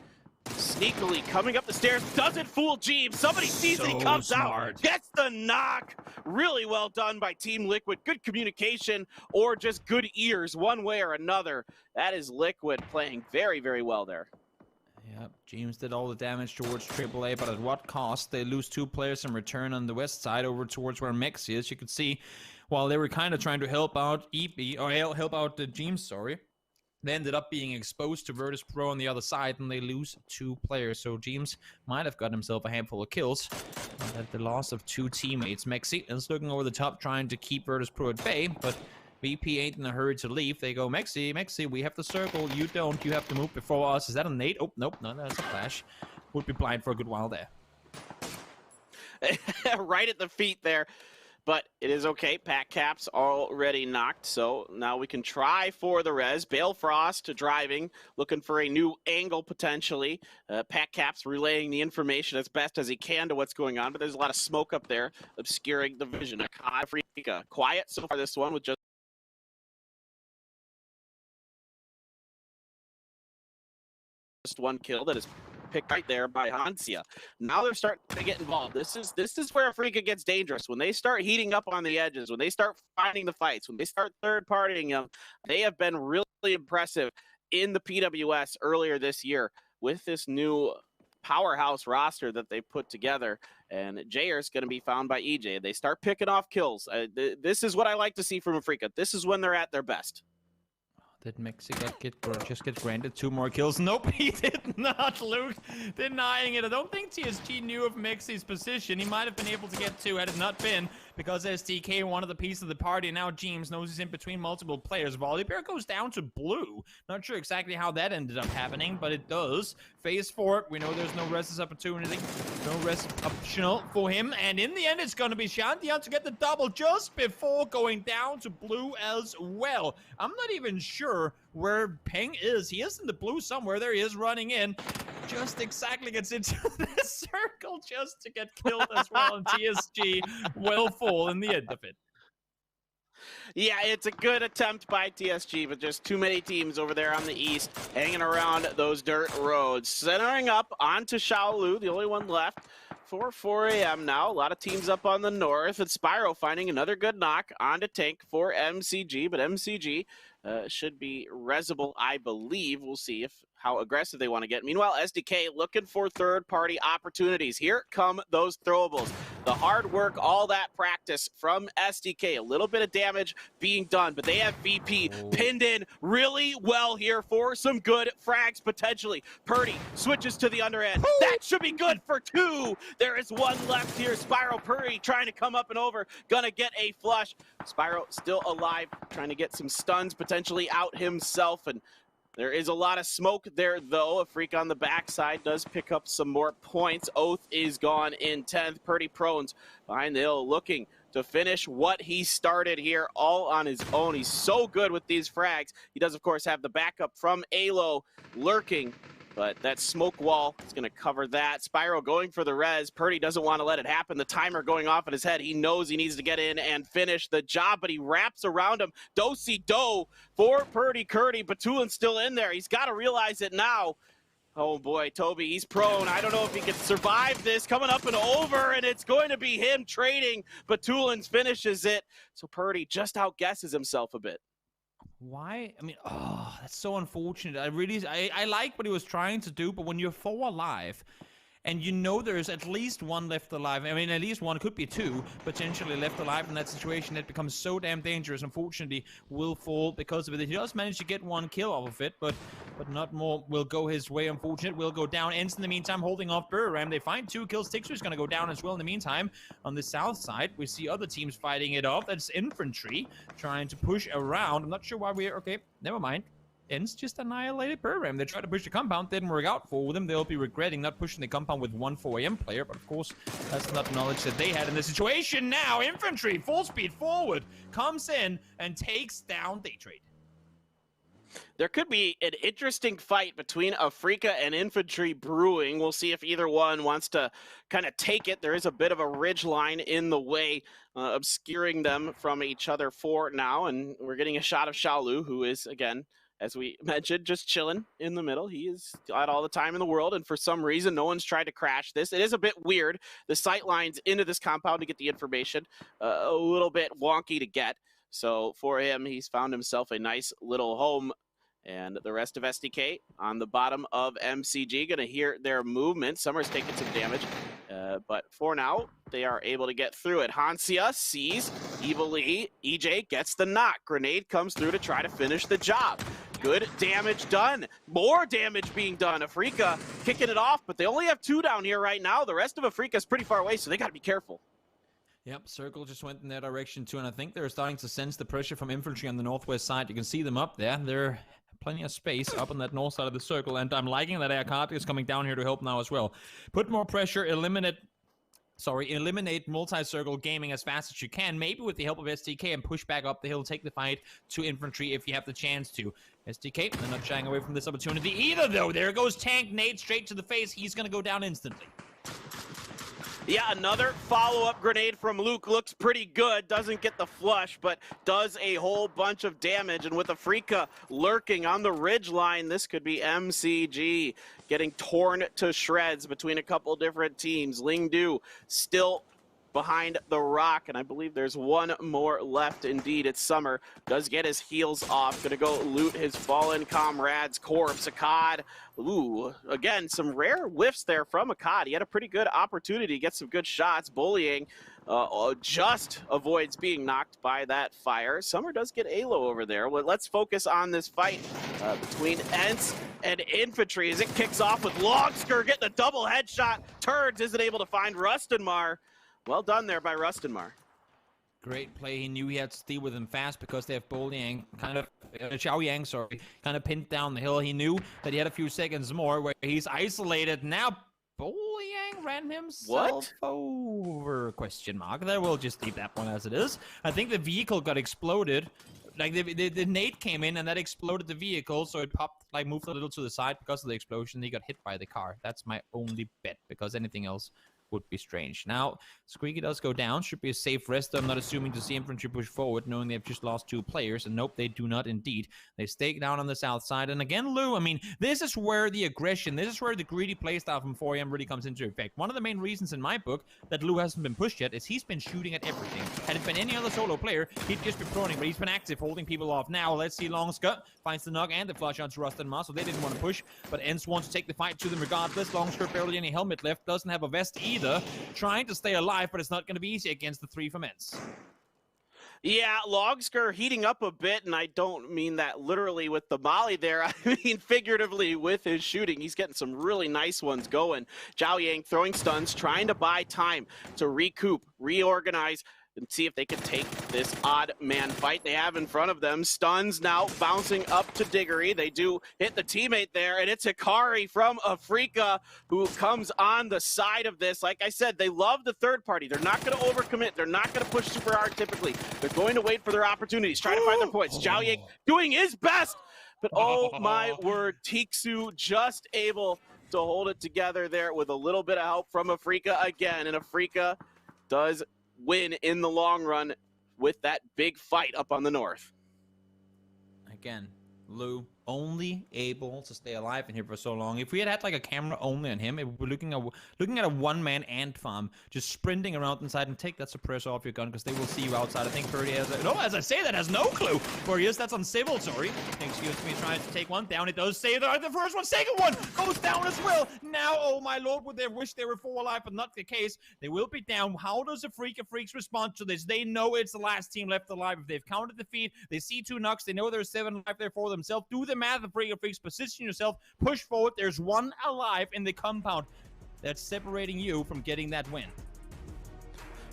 sneakily coming up the stairs. Doesn't fool Jeeves. Somebody sees it, he comes out, gets the knock. Really well done by Team Liquid. Good communication or just good ears one way or another. That is Liquid playing very, very well there. Yep, James did all the damage towards AAA, but at what cost? They lose 2 players in return on the west side over towards where Mexi is. You could see, while they were kind of trying to help out EP, or help out James, sorry, they ended up being exposed to Virtus Pro on the other side, and they lose 2 players. So James might have got himself a handful of kills, but at the loss of 2 teammates. Mexi is looking over the top, trying to keep Virtus Pro at bay, but VP ain't in a hurry to leave. They go, Mexi, we have the circle. You don't. You have to move before us. Is that a nade? Oh, nope. No, that's a flash. Would be blind for a good while there. Right at the feet there. But it is okay. Pack Caps already knocked, so now we can try for the res. Balefrost driving, looking for a new angle potentially. Pack Caps relaying the information as best as he can to what's going on, but there's a lot of smoke up there obscuring the vision. Afrika quiet so far this one with just 1 kill that is picked right there by Hansia. Now they're starting to get involved. This is where Afrika gets dangerous. When they start heating up on the edges, when they start finding the fights, when they start third-partying them, they have been really impressive in the PWS earlier this year with this new powerhouse roster that they put together. And Jayer's going to be found by EJ. They start picking off kills. This is what I like to see from Afrika. This is when they're at their best. Did Mexico just get granted 2 more kills? Nope, he did not, Luke. Denying it. I don't think TSG knew of Mexi's position. He might have been able to get 2 had it not been because SDK wanted the piece of the party, and now James knows he's in between multiple players. Volibear goes down to blue. Not sure exactly how that ended up happening, but it does. Phase 4, we know there's no rest opportunity. No rest optional for him, and in the end, it's going to be Shantian to get the double just before going down to blue as well. I'm not even sure where Peng is. He is in the blue somewhere. There he is running in. Just exactly gets into the circle just to get killed as well, and TSG will fall in the end of it. Yeah, it's a good attempt by TSG, but just too many teams over there on the east hanging around those dirt roads. Centering up onto Shaolu, the only one left for 4 a.m. now. A lot of teams up on the north, and Spyro finding another good knock onto Tank for MCG, but MCG should be resable, I believe. We'll see how aggressive they want to get. Meanwhile, SDK looking for third-party opportunities. Here come those throwables. The hard work, all that practice from SDK, a little bit of damage being done, but they have VP pinned in really well here for some good frags potentially. Purdy switches to the underhand. That should be good for 2. There is 1 left here. Spyro Purdy trying to come up and over, gonna get a flush. Spyro still alive, trying to get some stuns potentially out himself, and there is a lot of smoke there, though. A freak on the backside does pick up some more points. Oath is gone in 10th. Purdy Prones behind the hill looking to finish what he started here all on his own. He's so good with these frags. He does, of course, have the backup from Alo lurking, but that smoke wall is going to cover that. Spyro going for the res. Purdy doesn't want to let it happen. The timer going off in his head. He knows he needs to get in and finish the job, but he wraps around him. Do-si-do for Purdy Curdy. Batulin's still in there. He's got to realize it now. Oh boy, Toby, he's prone. I don't know if he can survive this. Coming up and over, and it's going to be him trading. Batulins finishes it. So Purdy just outguesses himself a bit. Why? I mean, oh, that's so unfortunate. I like what he was trying to do, but when you're 4 alive, and you know there's at least 1 left alive, I mean, at least 1, could be 2, potentially left alive in that situation, it becomes so damn dangerous. Unfortunately, will fall because of it. He does manage to get 1 kill off of it, but not more will go his way. Unfortunate, will go down. Ents in the meantime holding off Burram. They find 2 kills. Tixer's gonna go down as well in the meantime. On the south side, we see other teams fighting it off. That's infantry trying to push around. I'm not sure why we're... Okay, never mind. Ents just annihilated Burram. They tried to push the compound, didn't work out for them. They'll be regretting not pushing the compound with 1 4am player, but of course, that's not knowledge that they had in the situation. Now, infantry, full speed forward, comes in and takes down Daytrade. There could be an interesting fight between Afrika and Infantry brewing. We'll see if either one wants to kind of take it. There is a bit of a ridge line in the way, obscuring them from each other for now, and we're getting a shot of Xiaolu, who is, again, as we mentioned, just chilling in the middle. He is got all the time in the world, and for some reason, no one's tried to crash this. It is a bit weird. The sight lines into this compound to get the information, a little bit wonky to get. So for him, he's found himself a nice little home. And the rest of SDK on the bottom of MCG, going to hear their movement. Summer's taking some damage, but for now, they are able to get through it. Hansia sees Evil E. EJ gets the knock. Grenade comes through to try to finish the job. Good damage done. More damage being done. Afrika kicking it off, but they only have 2 down here right now. The rest of Afrika is pretty far away, so they got to be careful. Yep, Circle just went in their direction too, and I think they're starting to sense the pressure from infantry on the northwest side. You can see them up there. They're plenty of space up on that north side of the circle, and I'm liking that Aircard is coming down here to help now as well. Put more pressure, eliminate multi-circle gaming as fast as you can, maybe with the help of SDK, and push back up the hill, take the fight to infantry if you have the chance to. SDK, they're not shying away from this opportunity either, though. There goes Tank Nate straight to the face. He's going to go down instantly. Yeah, another follow-up grenade from Luke. Looks pretty good. Doesn't get the flush, but does a whole bunch of damage. And with Afrika lurking on the ridge line, this could be MCG getting torn to shreds between a couple different teams. Lingdu still behind the rock, and I believe there's 1 more left. Indeed, it's Summer. Does get his heels off. Gonna go loot his fallen comrade's corpse. Akkad. Ooh, again, some rare whiffs there from Akkad. He had a pretty good opportunity to get some good shots. Bullying just avoids being knocked by that fire. Summer does get Alo over there. Well, let's focus on this fight between Ents and Infantry as it kicks off with Longsker getting a double headshot. Turds isn't able to find Rustenmar. Well done there by Rustenmar. Great play. He knew he had to deal with him fast because they have Xiaoyang kind of pinned down the hill. He knew that he had a few seconds more where he's isolated. Now Yang ran himself over, question mark. There, we'll just leave that one as it is. I think the vehicle got exploded. Like the nade came in and that exploded the vehicle, so it popped, like moved a little to the side because of the explosion. He got hit by the car. That's my only bet, because anything else would be strange. Now, Squeaky does go down. Should be a safe rest. I'm not assuming to see infantry push forward, knowing they've just lost 2 players. And nope, they do not indeed. They stay down on the south side. And again, Lou, I mean, this is where the aggression, this is where the greedy playstyle from 4am really comes into effect. One of the main reasons in my book that Lou hasn't been pushed yet is he's been shooting at everything. Had it been any other solo player, he'd just be proning, but he's been active, holding people off. Now, let's see Longsker finds the knock and the flush onto Rustenmar, so they didn't want to push, but Ents wants to take the fight to them regardless. Longsker barely any helmet left, doesn't have a vest either. together, trying to stay alive, but it's not going to be easy against the 3 from Ents. Yeah, Logsker heating up a bit, and I don't mean that literally with the molly there. I mean figuratively with his shooting. He's getting some really nice ones going. Zhao Yang throwing stuns, trying to buy time to recoup, reorganize, and see if they can take this odd man fight they have in front of them. Stuns now bouncing up to Diggory. They do hit the teammate there, and it's Hikari from Afrika who comes on the side of this. Like I said, they love the third party. They're not going to overcommit. They're not going to push super hard typically. They're going to wait for their opportunities, try to find their points. Zhao Yang doing his best, but oh my word, Tiksu just able to hold it together there with a little bit of help from Afrika again, and Afrika does win in the long run with that big fight up on the north. Again, Lou only able to stay alive in here for so long. If we had like a camera only on him, it would be looking at a one-man ant farm just sprinting around inside, and take that suppressor off your gun because they will see you outside. I think Purdy has as I say that, has no clue where he is. That's on Civil, sorry. Excuse me, trying to take one down. It does save the first one. Second one goes down as well. Now, oh my lord, would they wish they were 4 alive, but not the case. They will be down. How does the Freaks respond to this? They know it's the last team left alive. If they've counted defeat, they see 2 knocks. They know there's 7 alive there for themselves. Do the math of Freaks. Position yourself. Push forward. There's 1 alive in the compound. That's separating you from getting that win.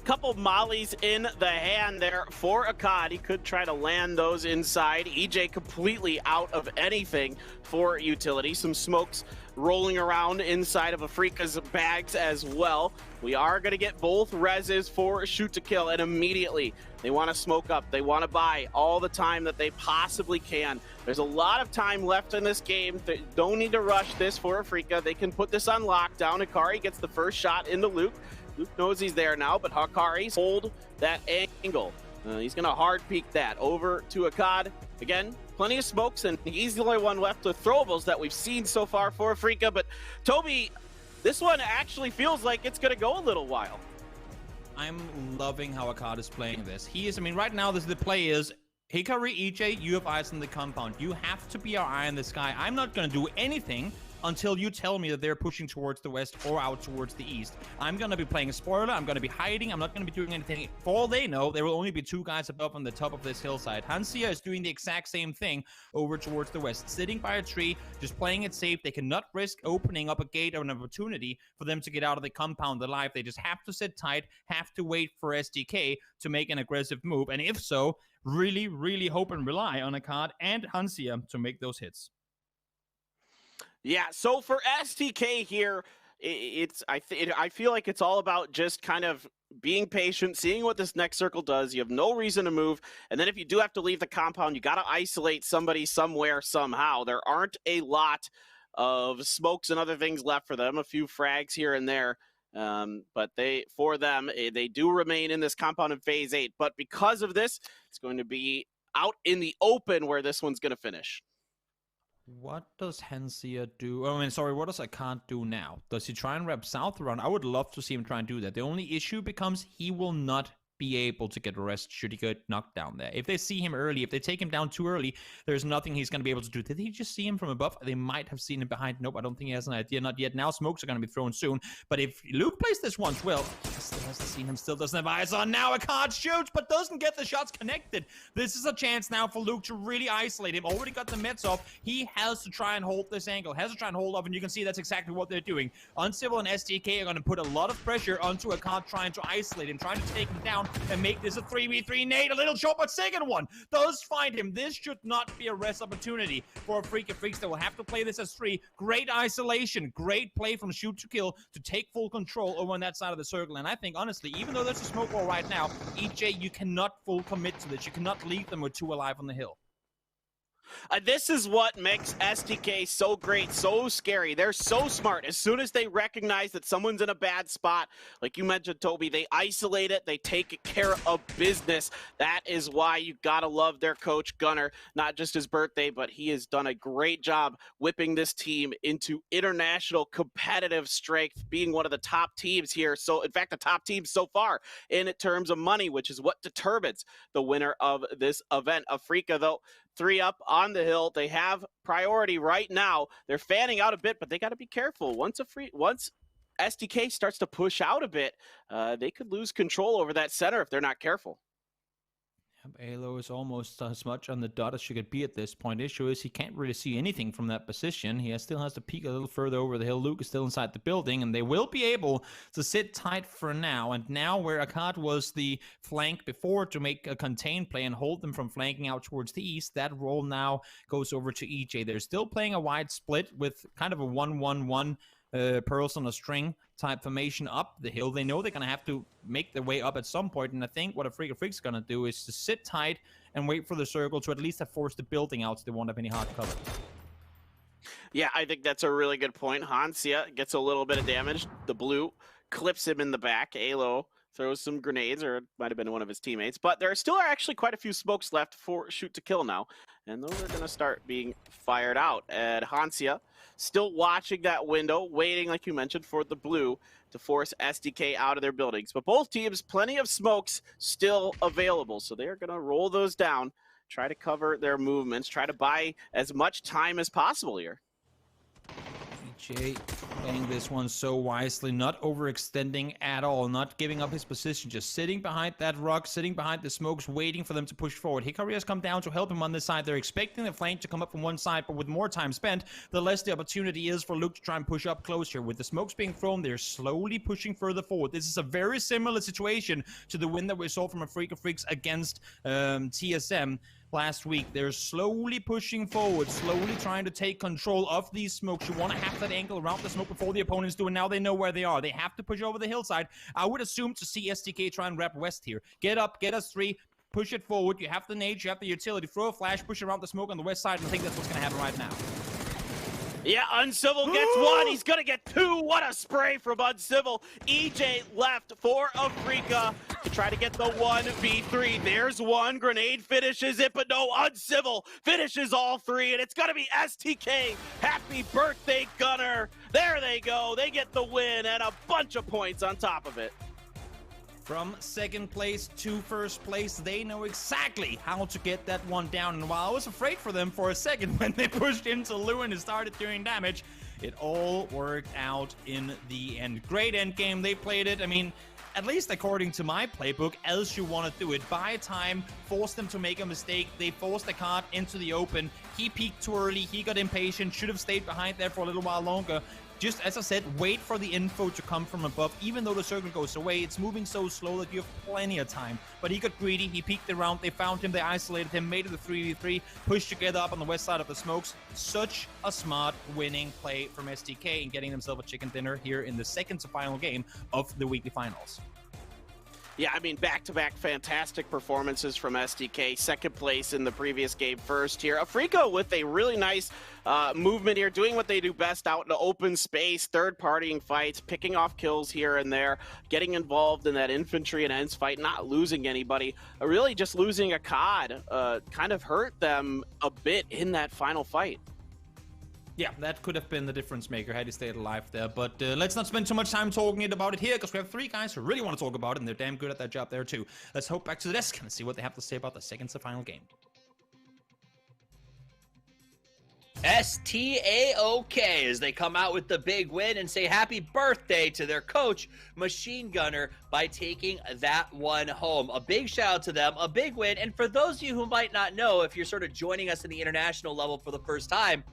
Couple mollies in the hand there for Akkad. He could try to land those inside. EJ completely out of anything for utility. Some smokes rolling around inside of Afrika's bags as well. We are going to get both reses for shoot to kill, and immediately they want to smoke up. They want to buy all the time that they possibly can. There's a lot of time left in this game. They don't need to rush this for Afrika. They can put this on lockdown. Hikari gets the first shot into Luke. Luke knows he's there now, but Hikari's hold that angle. He's going to hard peek that over to Akkad. Again, plenty of smokes, and he's the only one left with throwables that we've seen so far for Afrika. But Toby, this one actually feels like it's going to go a little while. I'm loving how Akkad is playing this. He is, I mean, right now, the play is Hikari, EJ, you have eyes on the compound. You have to be our eye in the sky. I'm not going to do anything until you tell me that they're pushing towards the west or out towards the east. I'm going to be playing a spoiler. I'm going to be hiding. I'm not going to be doing anything. For all they know, there will only be 2 guys above on the top of this hillside. Hansia is doing the exact same thing over towards the west, sitting by a tree, just playing it safe. They cannot risk opening up a gate or an opportunity for them to get out of the compound alive. They just have to sit tight, have to wait for SDK to make an aggressive move. And if so, really, really hope and rely on Akkad and Hansia to make those hits. Yeah, so for STK here, I feel like it's all about just kind of being patient, seeing what this next circle does. You have no reason to move, and then if you do have to leave the compound, you got to isolate somebody somewhere somehow. There aren't a lot of smokes and other things left for them, a few frags here and there, but they do remain in this compound in phase 8. But because of this, it's going to be out in the open where this one's going to finish. What does Hansia do? I mean, sorry, what does Akkad do now? Does he try and wrap south around? I would love to see him try and do that. The only issue becomes he will not be able to get a rest should he get knocked down there. If they see him early, if they take him down too early, there's nothing he's going to be able to do. Did he just see him from above? They might have seen him behind. Nope, I don't think he has an idea. Not yet. Now smokes are going to be thrown soon. But if Luke plays this once, well, still hasn't seen him, still doesn't have eyes on. Now Akkad shoots, but doesn't get the shots connected. This is a chance now for Luke to really isolate him. Already got the meds off. He has to try and hold this angle. Has to try and hold off, and you can see that's exactly what they're doing. Uncivil and SDK are going to put a lot of pressure onto Akkad, trying to isolate him, trying to take him down and make this a 3v3. Nate, a little shot, but second one does find him. This should not be a rest opportunity for a Freak of Freaks. They will have to play this as 3. Great isolation, great play from shoot to kill to take full control over on that side of the circle. And I think, honestly, even though there's a smoke wall right now, EJ, you cannot full commit to this. You cannot leave them with 2 alive on the hill. This is what makes STK so great, so scary. They're so smart. As soon as they recognize that someone's in a bad spot, like you mentioned, Toby, they isolate it, they take care of business. That is why you gotta love their coach, Gunnar. Not just his birthday, but he has done a great job whipping this team into international competitive strength, being one of the top teams here. So, in fact, the top team so far in terms of money, which is what determines the winner of this event. Afrika, though, 3 up on the hill. They have priority right now. They're fanning out a bit, but they got to be careful. Once SDK starts to push out a bit, they could lose control over that center if they're not careful. Alo is almost as much on the dot as she could be at this point. Issue is he can't really see anything from that position. He still has to peek a little further over the hill. Luke is still inside the building, and they will be able to sit tight for now. And now where Akkad was the flank before to make a contain play and hold them from flanking out towards the east, that role now goes over to EJ. They're still playing a wide split with kind of a 1-1-1 pearls on a string type formation up the hill. They know they're going to have to make their way up at some point, and I think what a Freak of Freak's going to do is to sit tight and wait for the circle to at least have forced the building out so they won't have any hard cover. Yeah, I think that's a really good point. Hansia gets a little bit of damage. The blue clips him in the back. Alo throws some grenades, or it might have been one of his teammates. But there still are actually quite a few smokes left for shoot to kill now. And those are going to start being fired out. And Hansia still watching that window, waiting, like you mentioned, for the blue to force SDK out of their buildings. But both teams, plenty of smokes still available. So they're going to roll those down, try to cover their movements, try to buy as much time as possible here. EJ playing this one so wisely, not overextending at all, not giving up his position, just sitting behind that rock, sitting behind the smokes, waiting for them to push forward. Hikari has come down to help him on this side. They're expecting the flank to come up from one side, but with more time spent, the less the opportunity is for Luke to try and push up closer. With the smokes being thrown, they're slowly pushing further forward. This is a very similar situation to the win that we saw from a Freak of Freaks against TSM last week. They're slowly pushing forward, slowly trying to take control of these smokes. You want to have that angle around the smoke before the opponents do, and now they know where they are. They have to push over the hillside. I would assume to see SDK try and wrap west here. Get up, get us three, push it forward. You have the nade, you have the utility. Throw a flash, push around the smoke on the west side, and I think that's what's going to happen right now. Yeah, Uncivil gets one. He's going to get two. What a spray from Uncivil. EJ left for Afrika to try to get the 1v3. There's one. Grenade finishes it, but no, Uncivil finishes all three, and it's going to be STK. Happy birthday, Gunner. There they go. They get the win and a bunch of points on top of it. From second place to first place, they know exactly how to get that one down. And while I was afraid for them for a second when they pushed into Lewin and started doing damage, it all worked out in the end. Great end game. They played it, I mean, at least according to my playbook, as you want to do it. Buy time, force them to make a mistake. They forced the card into the open. He peaked too early. He got impatient. Should have stayed behind there for a little while longer. Just, as I said, wait for the info to come from above. Even though the circle goes away, it's moving so slow that you have plenty of time. But he got greedy. He peeked around. They found him. They isolated him. Made it a 3v3. Pushed together up on the west side of the smokes. Such a smart winning play from SDK in getting themselves a chicken dinner here in the second to final game of the weekly finals. Yeah, I mean, back-to-back fantastic performances from SDK. Second place in the previous game, first here. Afrika with a really nice movement here, doing what they do best out in the open space, third-partying fights, picking off kills here and there, getting involved in that infantry and ends fight, not losing anybody. Really just losing a COD kind of hurt them a bit in that final fight. Yeah, that could have been the difference maker had he stayed alive there. But let's not spend too much time talking about it here, because we have three guys who really want to talk about it, and they're damn good at that job there too. Let's hope back to the desk and see what they have to say about the second to final game. STAOK as they come out with the big win and say happy birthday to their coach, Machine Gunner, by taking that one home. A big shout out to them, a big win. And for those of you who might not know, if you're sort of joining us in the international level for the first time,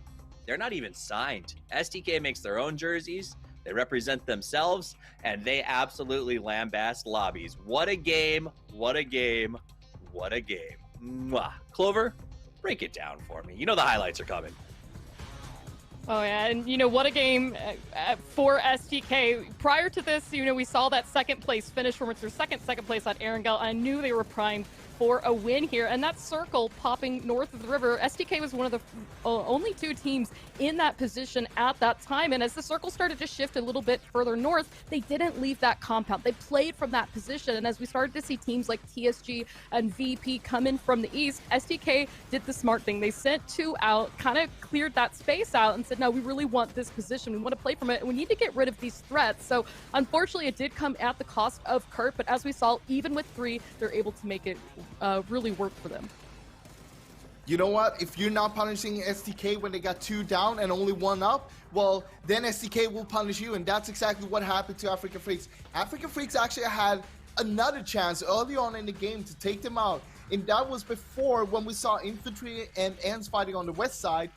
they're not even signed. STK makes their own jerseys. They represent themselves, and they absolutely lambast lobbies. What a game, what a game, what a game. Mwah. Clover, break it down for me. You know the highlights are coming. Oh, yeah, and you know, what a game for STK. Prior to this, you know, we saw that second place finish from their second place on Erangel. I knew they were primed for a win here, and that circle popping north of the river. SDK was one of the only two teams in that position at that time, and as the circle started to shift a little bit further north, they didn't leave that compound. They played from that position, and as we started to see teams like TSG and VP come in from the east, SDK did the smart thing. They sent two out, kind of cleared that space out, and said, no, we really want this position. We want to play from it, and we need to get rid of these threats. So unfortunately, it did come at the cost of Kurt, but as we saw, even with three, they're able to make it really work for them. you know what? If you're not punishing STK when they got 2 down and only 1 up, well, then STK will punish you, and that's exactly what happened to Africa Freaks. Africa Freaks actually had another chance early on in the game to take them out, and that was before when we saw Infantry and Ants fighting on the west side.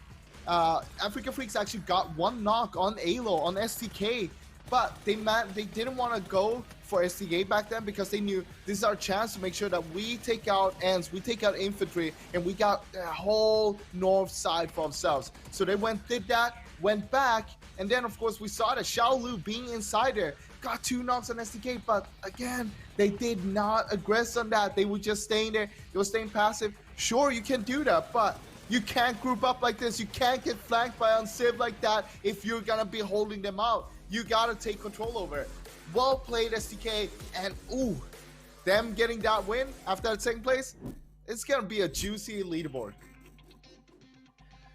Africa Freaks actually got 1 knock on Alo, on STK, but they didn't want to go for STK back then because they knew this is our chance to make sure that we take out Ants, we take out Infantry, and we got the whole north side for ourselves. So they did that, went back, and then of course we saw that Xiaolu being inside there, got 2 knocks on STK, but again, they did not aggress on that. They were just staying there, they were staying passive. Sure, you can do that, but you can't group up like this. You can't get flanked by Unciv like that if you're gonna be holding them out. You gotta take control over it. Well played, STK, and ooh, them getting that win after that second place, it's gonna be a juicy leaderboard.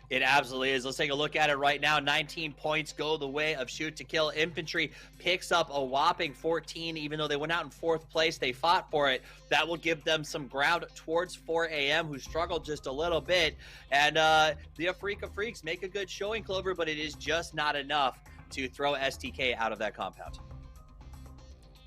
It absolutely is. Let's take a look at it right now. 19 points go the way of Shoot to Kill. Infantry picks up a whopping 14. Even though they went out in 4th place, they fought for it. That will give them some ground towards 4 AM, who struggled just a little bit. And the Africa Freaks make a good showing, Clover, but it is just not enough to throw STK out of that compound.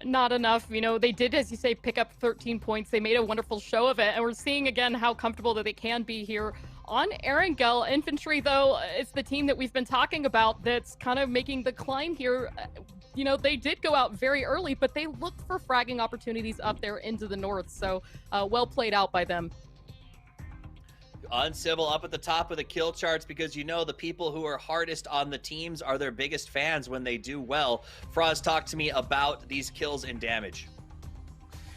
Not enough. You know, they did, as you say, pick up 13 points. They made a wonderful show of it, and we're seeing again how comfortable that they can be here on Erangel. Infantry, though, it's the team that we've been talking about that's kind of making the climb here. You know, they did go out very early, but they looked for fragging opportunities up there into the north, so well played out by them. Uncivil up at the top of the kill charts because you know the people who are hardest on the teams are their biggest fans when they do well. Froz, talk to me about these kills and damage.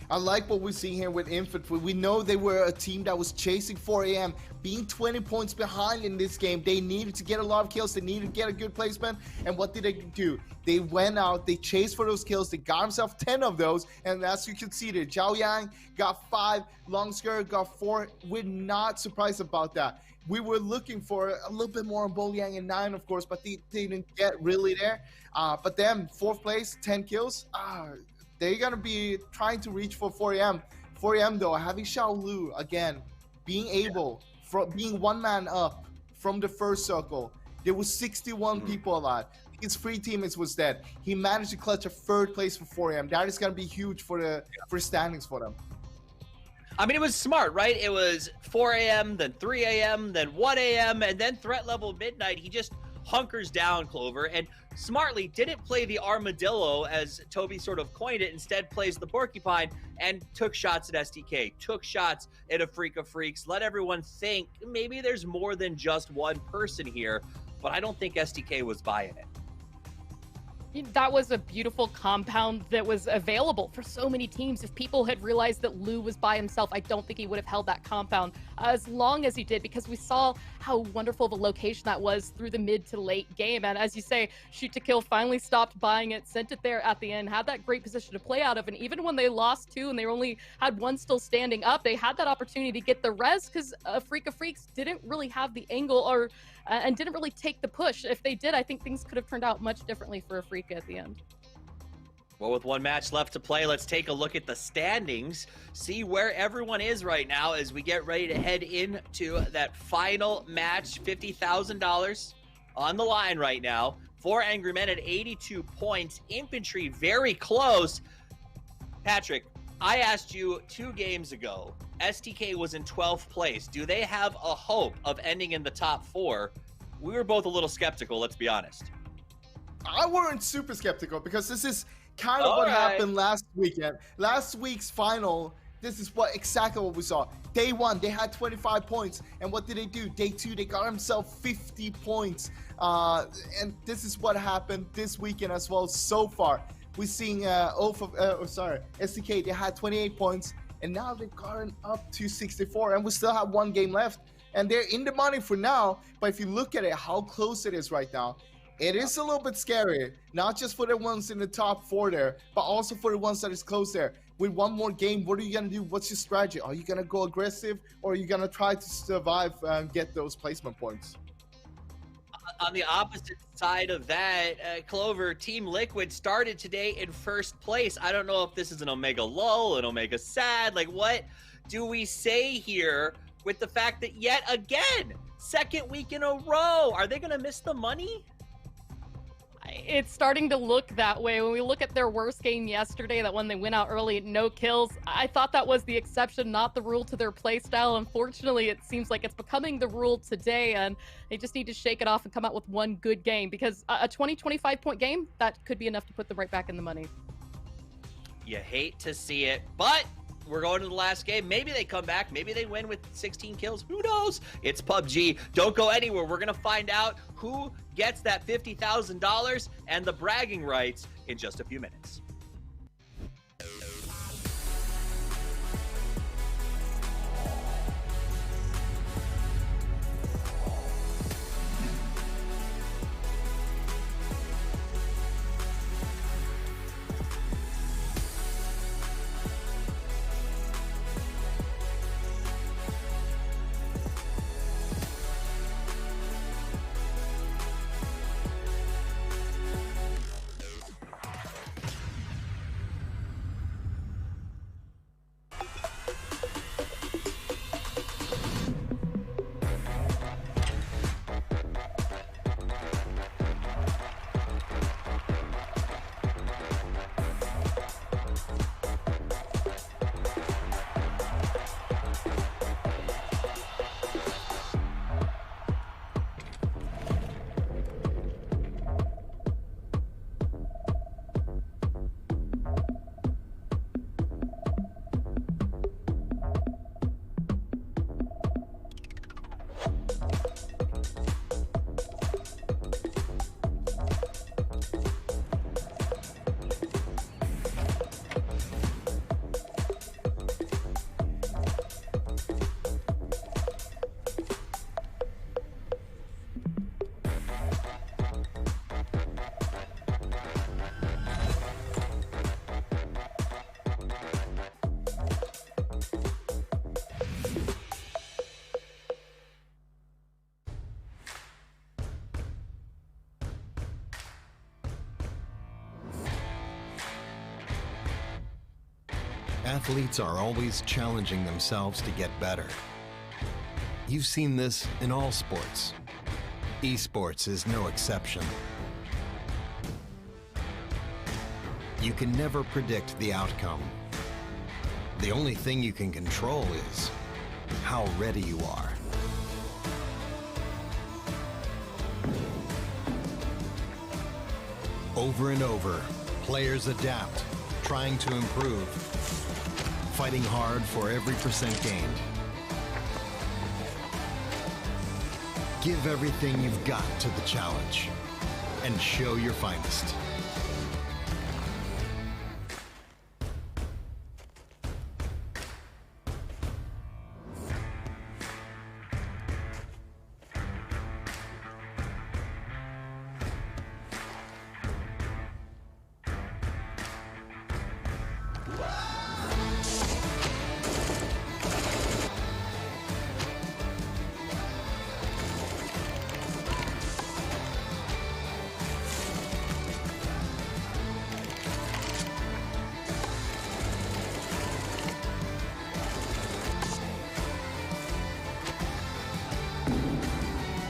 I like what we're seeing here with Infantry. We know they were a team that was chasing 4 AM, being 20 points behind in this game. They needed to get a lot of kills. They needed to get a good placement. And what did they do? They went out, they chased for those kills. They got themselves 10 of those. And as you can see there, Zhao Yang got 5, Longskirt got 4. We're not surprised about that. We were looking for a little bit more on Bolyang and 9, of course, but they didn't get really there. But then 4th place, 10 kills. They're going to be trying to reach for 4 AM. 4 AM, though, having Xiaolu, again, being able, being 1 man up from the first circle. There was 61 people alive. His 3 teammates was dead. He managed to clutch a 3rd place for 4 AM. That is going to be huge for standings for them. I mean, it was smart, right? It was 4 AM, then 3 AM, then 1 AM, and then threat level midnight. He just hunkers down, Clover, and smartly didn't play the armadillo as Toby sort of coined it, instead plays the porcupine and took shots at STK, took shots at Africa Freaks, let everyone think maybe there's more than just one person here, but I don't think STK was buying it. That was a beautiful compound that was available for so many teams. If people had realized that Lou was by himself, I don't think he would have held that compound as long as he did, because we saw how wonderful the location that was through the mid to late game. And as you say, Shoot to Kill finally stopped buying it, sent it there at the end, had that great position to play out of. And even when they lost 2 and they only had 1 still standing up, they had that opportunity to get the res because Africa Freaks didn't really have the angle or and didn't really take the push. If they did, I think things could have turned out much differently for Africa at the end. Well, with 1 match left to play, let's take a look at the standings, see where everyone is right now as we get ready to head into that final match. $50,000 on the line right now. 4 Angry Men at 82 points. Infantry very close. Patrick, I asked you 2 games ago, STK was in 12th place. Do they have a hope of ending in the top 4? We were both a little skeptical, let's be honest. I weren't super skeptical because this is kind of what happened last weekend. Last week's final, this is exactly what we saw. Day 1, they had 25 points. And what did they do? Day 2, they got themselves 50 points. And this is what happened this weekend as well so far. We're seeing STK, they had 28 points. And now they've gotten up to 64. And we still have 1 game left. And they're in the money for now. But if you look at it, how close it is right now, it is a little bit scary, not just for the ones in the top 4 there, but also for the ones that is close there. With 1 more game, what are you going to do? What's your strategy? Are you going to go aggressive, or are you going to try to survive and get those placement points? On the opposite side of that, Clover, Team Liquid started today in 1st place. I don't know if this is an Omega lull, an Omega sad. Like, what do we say here with the fact that yet again, second week in a row, are they going to miss the money? It's starting to look that way. When we look at their worst game yesterday, that one they went out early at no kills, I thought that was the exception, not the rule to their playstyle. Unfortunately, it seems like it's becoming the rule today, and they just need to shake it off and come out with one good game, because a 20-25 point game, that could be enough to put them right back in the money. You hate to see it, but we're going to the last game. Maybe they come back. Maybe they win with 16 kills. Who knows? It's PUBG. Don't go anywhere. We're going to find out who gets that $50,000 and the bragging rights in just a few minutes. Athletes are always challenging themselves to get better. You've seen this in all sports. Esports is no exception. You can never predict the outcome. The only thing you can control is how ready you are. Over and over, players adapt, trying to improve, fighting hard for every percent gained. Give everything you've got to the challenge and show your finest.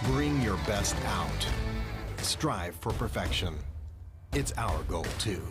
Bring your best out. Strive for perfection. It's our goal, too.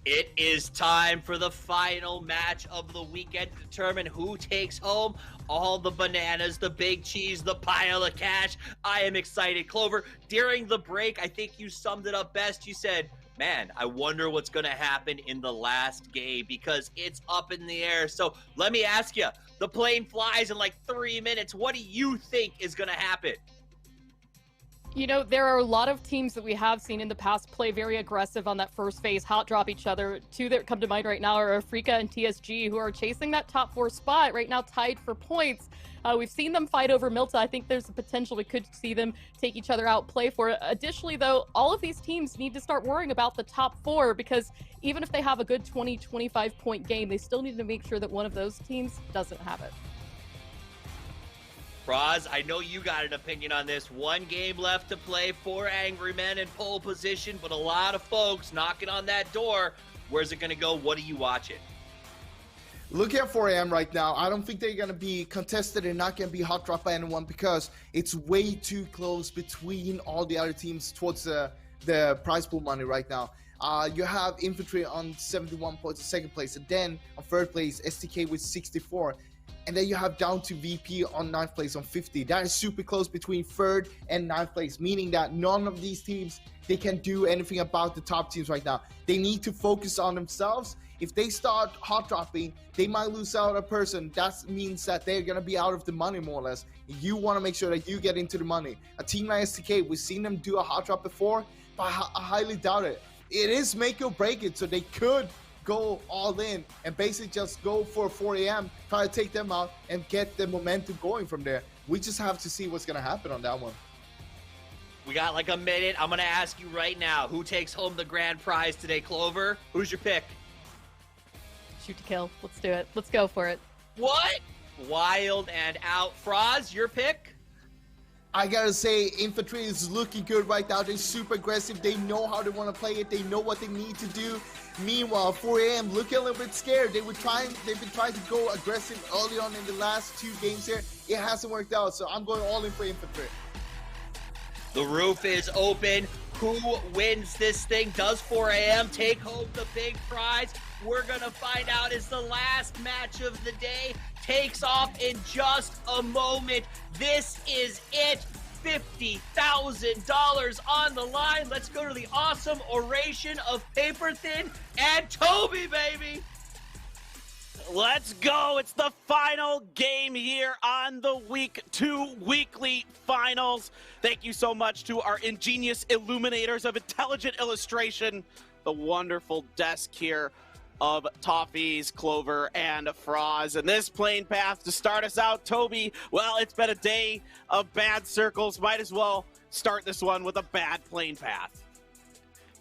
It is time for the final match of the weekend to determine who takes home all the bananas, the big cheese, the pile of cash. I am excited. Clover, during the break, I think you summed it up best. You said, man, I wonder what's going to happen in the last game because it's up in the air. So let me ask you, the plane flies in like 3 minutes. What do you think is going to happen? You know, there are a lot of teams that we have seen in the past play very aggressive on that first phase, hot drop each other. Two that come to mind right now are Afrika and TSG, who are chasing that top 4 spot, right now tied for points. We've seen them fight over Milta. I think there's a potential we could see them take each other out, play for it. Additionally, though, all of these teams need to start worrying about the top 4 because even if they have a good 20, 25 point game, they still need to make sure that one of those teams doesn't have it. Roz, I know you got an opinion on this. 1 game left to play, 4 angry men in pole position, but a lot of folks knocking on that door. Where's it going to go? What are you watching? Look at 4AM right now. I don't think they're going to be contested and not going to be hot dropped by anyone because it's way too close between all the other teams towards the prize pool money right now. You have Infantry on 71 points in second place, and then on third place, STK with 64. And then you have down to VP on 9th place on 50. That is super close between 3rd and 9th place, meaning that none of these teams, they can do anything about the top teams right now. They need to focus on themselves. If they start hot dropping, they might lose out a person. That means that they're going to be out of the money more or less. You want to make sure that you get into the money. A team like STK, we've seen them do a hot drop before, but I highly doubt it. It is make or break it, so they could go all in and basically just go for 4AM, try to take them out and get the momentum going from there. We just have to see what's going to happen on that one. We got like a minute. I'm going to ask you right now, who takes home the grand prize today, Clover? Who's your pick? Shoot to kill. Let's do it. Let's go for it. What? Wild and out. Froz, your pick? I gotta say, Infantry is looking good right now. They're super aggressive. They know how they want to play it. They know what they need to do. Meanwhile, 4AM looking a little bit scared. They've been trying to go aggressive early on in the last 2 games here. It hasn't worked out, so I'm going all in for Infantry. The roof is open. Who wins this thing? Does 4AM take home the big prize? We're gonna find out as the last match of the day takes off in just a moment. This is it. $50,000 on the line. Let's go to the awesome oration of Paper Thin and Toby, baby. Let's go. It's the final game here on the Week 2 weekly finals. Thank you so much to our ingenious illuminators of intelligent illustration, the wonderful desk here of Toffees, Clover, and Froz. And this plane path to start us out, Toby, well, it's been a day of bad circles. Might as well start this one with a bad plane path.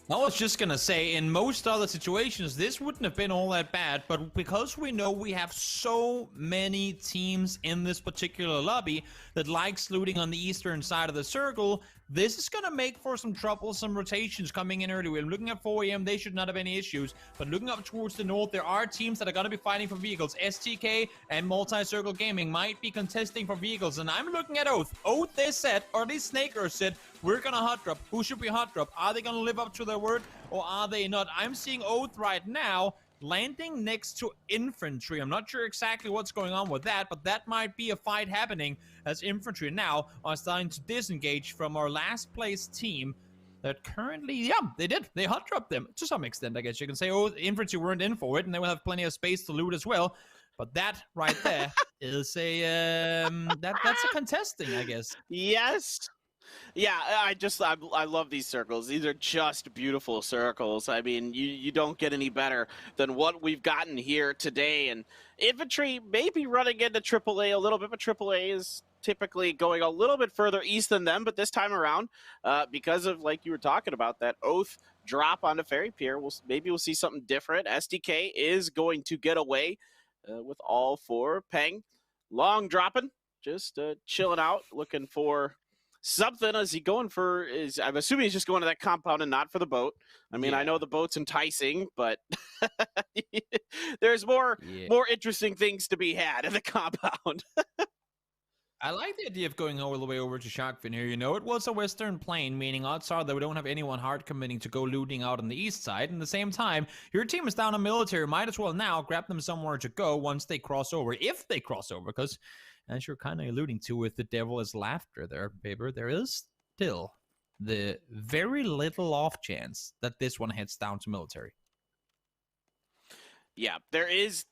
I was just gonna say, in most other situations, this wouldn't have been all that bad, but because we know we have so many teams in this particular lobby that likes looting on the eastern side of the circle, this is gonna make for some troublesome rotations coming in early. We're looking at 4AM, they should not have any issues, but looking up towards the north, there are teams that are gonna be fighting for vehicles. STK and Multi-Circle Gaming might be contesting for vehicles, and I'm looking at Oath. Oath is set, or at least Snaker said, we're gonna hot drop. Who should we hot drop? Are they gonna live up to their word, or are they not? I'm seeing Oath right now landing next to Infantry. I'm not sure exactly what's going on with that, but that might be a fight happening as Infantry now are starting to disengage from our last place team that currently, yeah, they hot dropped them to some extent, I guess you can say. Oh, Infantry weren't in for it, and they will have plenty of space to loot as well. But that right there is a that's a contesting, I guess. Yes. Yeah, I love these circles. These are just beautiful circles. I mean, you don't get any better than what we've gotten here today. And Infantry may be running into AAA a little bit, but AAA is typically going a little bit further east than them. But this time around, because of, like you were talking about, that Oath drop onto Ferry Pier, maybe we'll see something different. SDK is going to get away with all 4. Peng, long dropping, just chilling out, looking for something. Is he going for, I'm assuming he's just going to that compound and not for the boat. I mean, yeah. I know the boat's enticing, but there's more interesting things to be had in the compound. I like the idea of going all the way over to Sharkfin here. You know, it was a western plane, meaning odds are that we don't have anyone hard committing to go looting out on the east side. And at the same time, your team is down on military. Might as well now grab them somewhere to go once they cross over, if they cross over. Because, as you're kind of alluding to with the devil is laughter there, Baber, there is still the very little off chance that this one heads down to military. Yeah, there is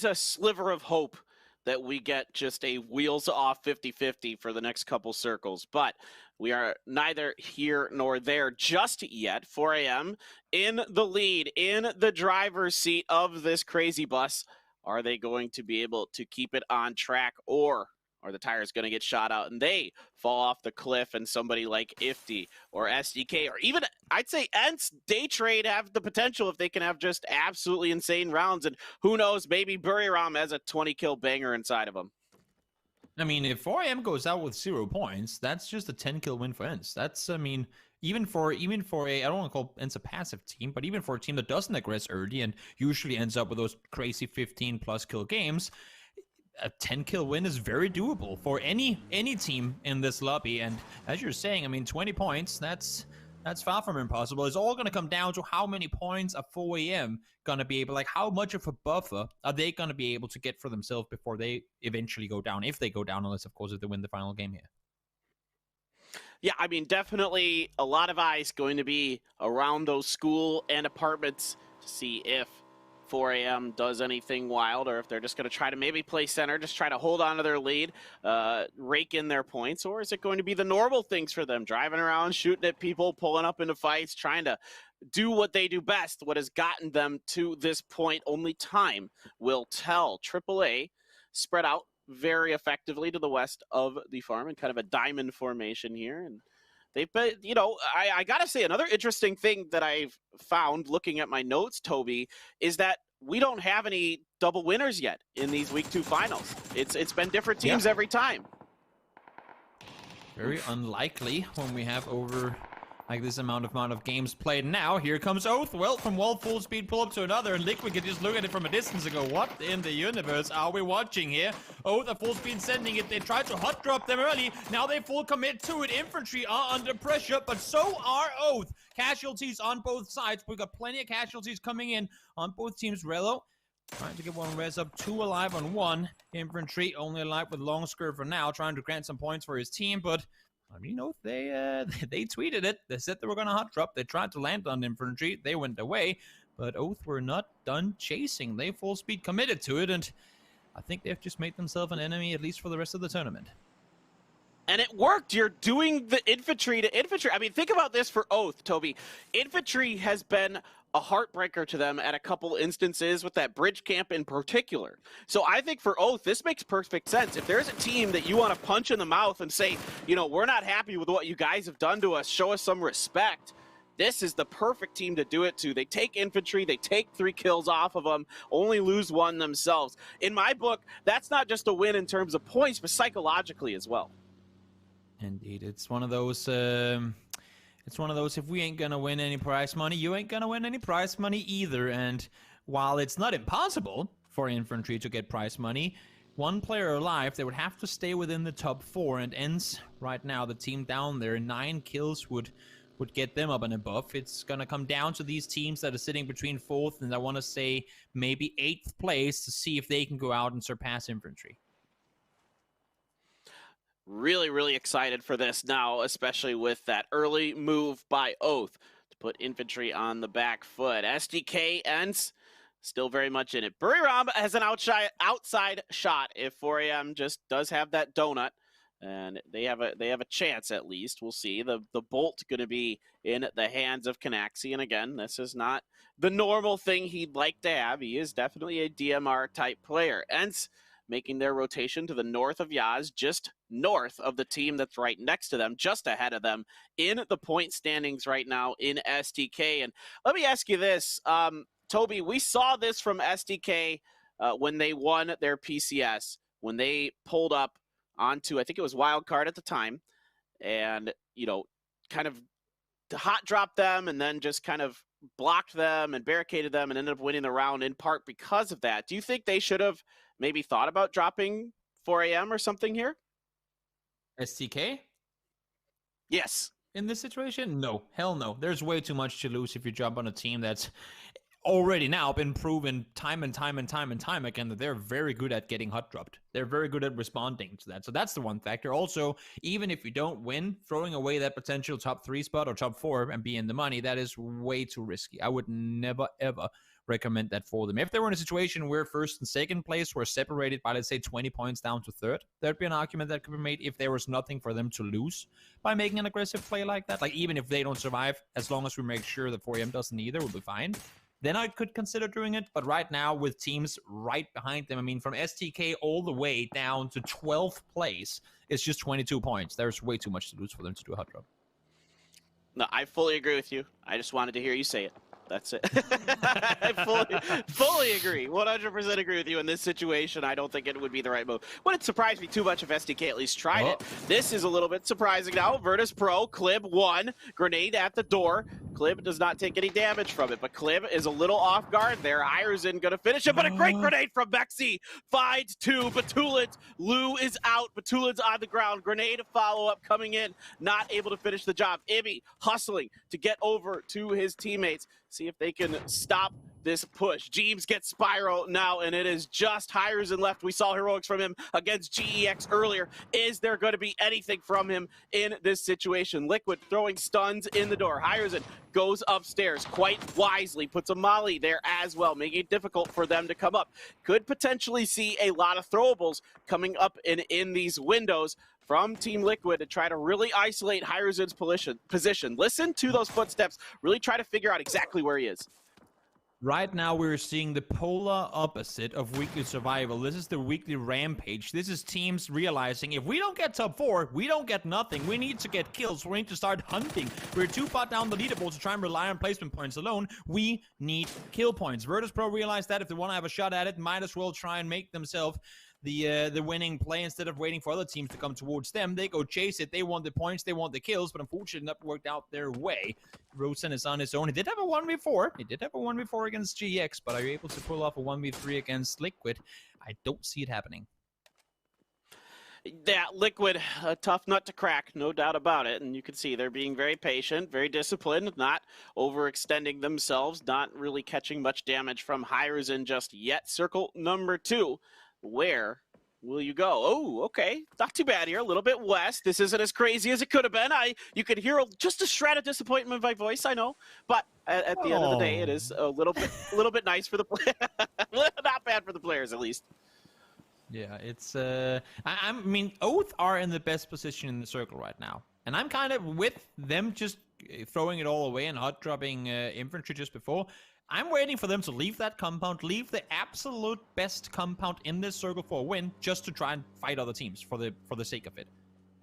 a sliver of hope that we get just a wheels off 50-50 for the next couple circles, but we are neither here nor there just yet. 4 a.m. in the lead, in the driver's seat of this crazy bus. Are they going to be able to keep it on track, or are the tires going to get shot out and they fall off the cliff, and somebody like Ifty or SDK or even, I'd say, Ents Day Trade have the potential if they can have just absolutely insane rounds, and who knows, maybe Buriram has a 20-kill banger inside of him. I mean, if 4am goes out with 0 points, that's just a 10-kill win for Ents. That's, I mean, even for a, I don't want to call Ents a passive team, but even for a team that doesn't aggress early and usually ends up with those crazy 15-plus kill games, a 10-kill win is very doable for any team in this lobby. And as you're saying, I mean, 20 points, that's far from impossible. It's all going to come down to how many points a 4am going to be able, like how much of a buffer are they going to be able to get for themselves before they eventually go down, if they go down, unless, of course, if they win the final game here. Yeah, I mean, definitely a lot of eyes going to be around those school and apartments to see if 4am does anything wild, or if they're just going to try to maybe play center, just try to hold on to their lead, rake in their points, or is it going to be the normal things for them, driving around, shooting at people, pulling up into fights, trying to do what they do best, what has gotten them to this point? Only time will tell. AAA spread out very effectively to the west of the farm in kind of a diamond formation here, and they've been, you know, I gotta say, another interesting thing that I've found looking at my notes, Toby, is that we don't have any double winners yet in these Week 2 finals. It's been different teams every time. Very unlikely when we have over like this amount of games played. Now here comes Oath. Well, from one full speed pull up to another, and Liquid can just look at it from a distance and go, what in the universe are we watching here? Oath at full speed sending it. They tried to hot drop them early. Now they full commit to it. Infantry are under pressure, but so are Oath. Casualties on both sides. We've got plenty of casualties coming in on both teams. Relo trying to get one res up, 2 alive on 1. Infantry only alive with long skirt for now, trying to grant some points for his team, but I mean, you know, they tweeted it. They said they were going to hot drop. They tried to land on infantry. They went away, but Oath were not done chasing. They full speed committed to it, and I think they've just made themselves an enemy, at least for the rest of the tournament. And it worked. You're doing the infantry to infantry. I mean, think about this for Oath, Toby. Infantry has been a heartbreaker to them at a couple instances, with that bridge camp in particular. So I think for Oath, this makes perfect sense. If there's a team that you want to punch in the mouth and say, you know, we're not happy with what you guys have done to us, show us some respect, this is the perfect team to do it to. They take infantry, they take 3 kills off of them, only lose 1 themselves. In my book, that's not just a win in terms of points, but psychologically as well. Indeed, it's one of those. It's one of those, if we ain't gonna win any prize money, you ain't gonna win any prize money either. And while it's not impossible for infantry to get prize money, 1 player alive, they would have to stay within the top 4. And Ents right now, the team down there, 9 kills would get them up and above. It's gonna come down to these teams that are sitting between 4th and I want to say maybe 8th place to see if they can go out and surpass infantry. Really, really excited for this now, especially with that early move by Oath to put infantry on the back foot. SDK Ents still very much in it. Buriram has an outside shot if 4am just does have that donut, and they have a chance at least. We'll see. The bolt going to be in the hands of Canaxi, and again, this is not the normal thing he'd like to have. He is definitely a DMR type player. Ents making their rotation to the north of Yaz, just north of the team that's right next to them, just ahead of them in the point standings right now in SDK. And let me ask you this, Toby, we saw this from SDK when they won their PCS, when they pulled up onto, I think it was Wildcard at the time, and, you know, kind of hot dropped them and then just kind of blocked them and barricaded them and ended up winning the round in part because of that. Do you think they should have maybe thought about dropping 4am or something here? STK? Yes. In this situation? No. Hell no. There's way too much to lose if you jump on a team that's already now been proven time and time again that they're very good at getting hot dropped. They're very good at responding to that. So that's the one factor. Also, even if you don't win, throwing away that potential top 3 spot or top 4 and be in the money, that is way too risky. I would never, ever recommend that for them. If they were in a situation where first and second place were separated by, let's say, 20 points down to third, there'd be an argument that could be made if there was nothing for them to lose by making an aggressive play like that. Like, even if they don't survive, as long as we make sure that 4AM doesn't either, we'll be fine. Then I could consider doing it. But right now, with teams right behind them, I mean, from STK all the way down to 12th place, it's just 22 points. There's way too much to lose for them to do a hot drop. No, I fully agree with you. I just wanted to hear you say it. That's it. I fully agree. 100% agree with you in this situation. I don't think it would be the right move. Wouldn't surprise me too much if SDK at least tried it. This is a little bit surprising now. Virtus Pro, Clib 1, grenade at the door. Clib does not take any damage from it, but Clib is a little off guard there. Ironson going to finish it, but a great grenade from Bexy. Finds 2. Batulid. Lou is out. Batulid's on the ground. Grenade follow-up coming in. Not able to finish the job. Ibby hustling to get over to his teammates. See if they can stop this push. Jeeves gets Spiral now, and it is just Hiruzen left. We saw heroics from him against GEX earlier. Is there going to be anything from him in this situation? Liquid throwing stuns in the door. Hiruzen goes upstairs quite wisely, puts a molly there as well, making it difficult for them to come up. Could potentially see a lot of throwables coming up in these windows from Team Liquid to try to really isolate Hiruzen's position. Listen to those footsteps. Really try to figure out exactly where he is. Right now, we're seeing the polar opposite of weekly survival. This is the weekly rampage. This is teams realizing if we don't get top 4, we don't get nothing. We need to get kills. We need to start hunting. We're too far down the leaderboard to try and rely on placement points alone. We need kill points. Virtus Pro realized that if they want to have a shot at it, might as well try and make themselves the winning play instead of waiting for other teams to come towards them. They go chase it. They want the points. They want the kills, but unfortunately not worked out their way. Rosen is on his own. He did have a 1v4. He did have a 1v4 against GX, but are you able to pull off a 1v3 against Liquid? I don't see it happening. Yeah, Liquid, a tough nut to crack, no doubt about it. And you can see they're being very patient, very disciplined, not overextending themselves, not really catching much damage from Hiruzen just yet. Circle number 2. Where will you go? Oh, okay. Not too bad here. A little bit west. This isn't as crazy as it could have been. You could hear just a shred of disappointment in my voice, I know. But at the end of the day, it is a little bit nice for the player. Not bad for the players, at least. Yeah, it's I mean, Oath are in the best position in the circle right now. And I'm kind of with them just throwing it all away and hot dropping infantry just before. I'm waiting for them to leave that compound, leave the absolute best compound in this circle for a win, just to try and fight other teams for the sake of it.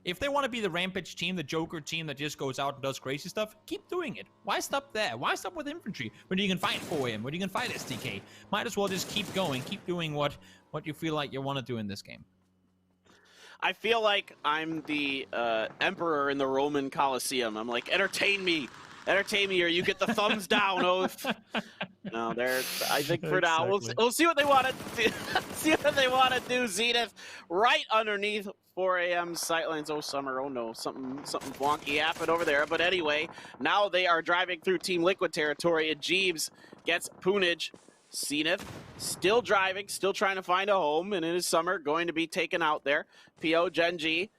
If they want to be the Rampage team, the Joker team that just goes out and does crazy stuff, keep doing it. Why stop there? Why stop with infantry when you can fight 4AM, when you can fight SDK? Might as well just keep going, keep doing what you feel like you want to do in this game. I feel like I'm the emperor in the Roman Colosseum. I'm like, entertain me, or you get the thumbs down, Oath. No, I think for now we'll see what they want to do. See what they want to do. Zenith right underneath 4AM sightlines. Oh, Summer. Oh no, something wonky happened over there. But anyway, now they are driving through Team Liquid territory, and Jeeves gets Poonage. Zenith still driving, still trying to find a home, and it is Summer going to be taken out there. PO Genji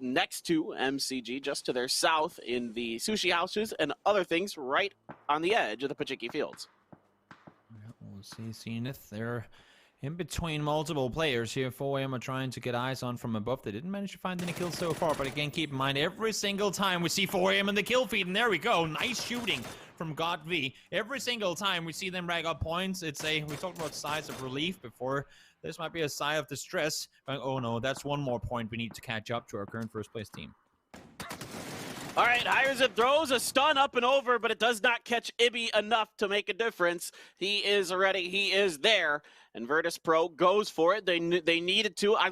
next to MCG, just to their south in the sushi houses and other things right on the edge of the Pachiki Fields. Yeah, we'll see Zenith. They're in between multiple players here. 4AM are trying to get eyes on from above. They didn't manage to find any kills so far, but again, keep in mind, every single time we see 4AM in the kill feed, and there we go, nice shooting from God V. Every single time we see them rack up points, we talked about sighs of relief before. This might be a sigh of distress. Oh no, that's one more point we need to catch up to our current first place team. All right, Hiruzen throws a stun up and over, but it does not catch Ibby enough to make a difference. He is ready. He is there. And Virtus Pro goes for it. They needed to. I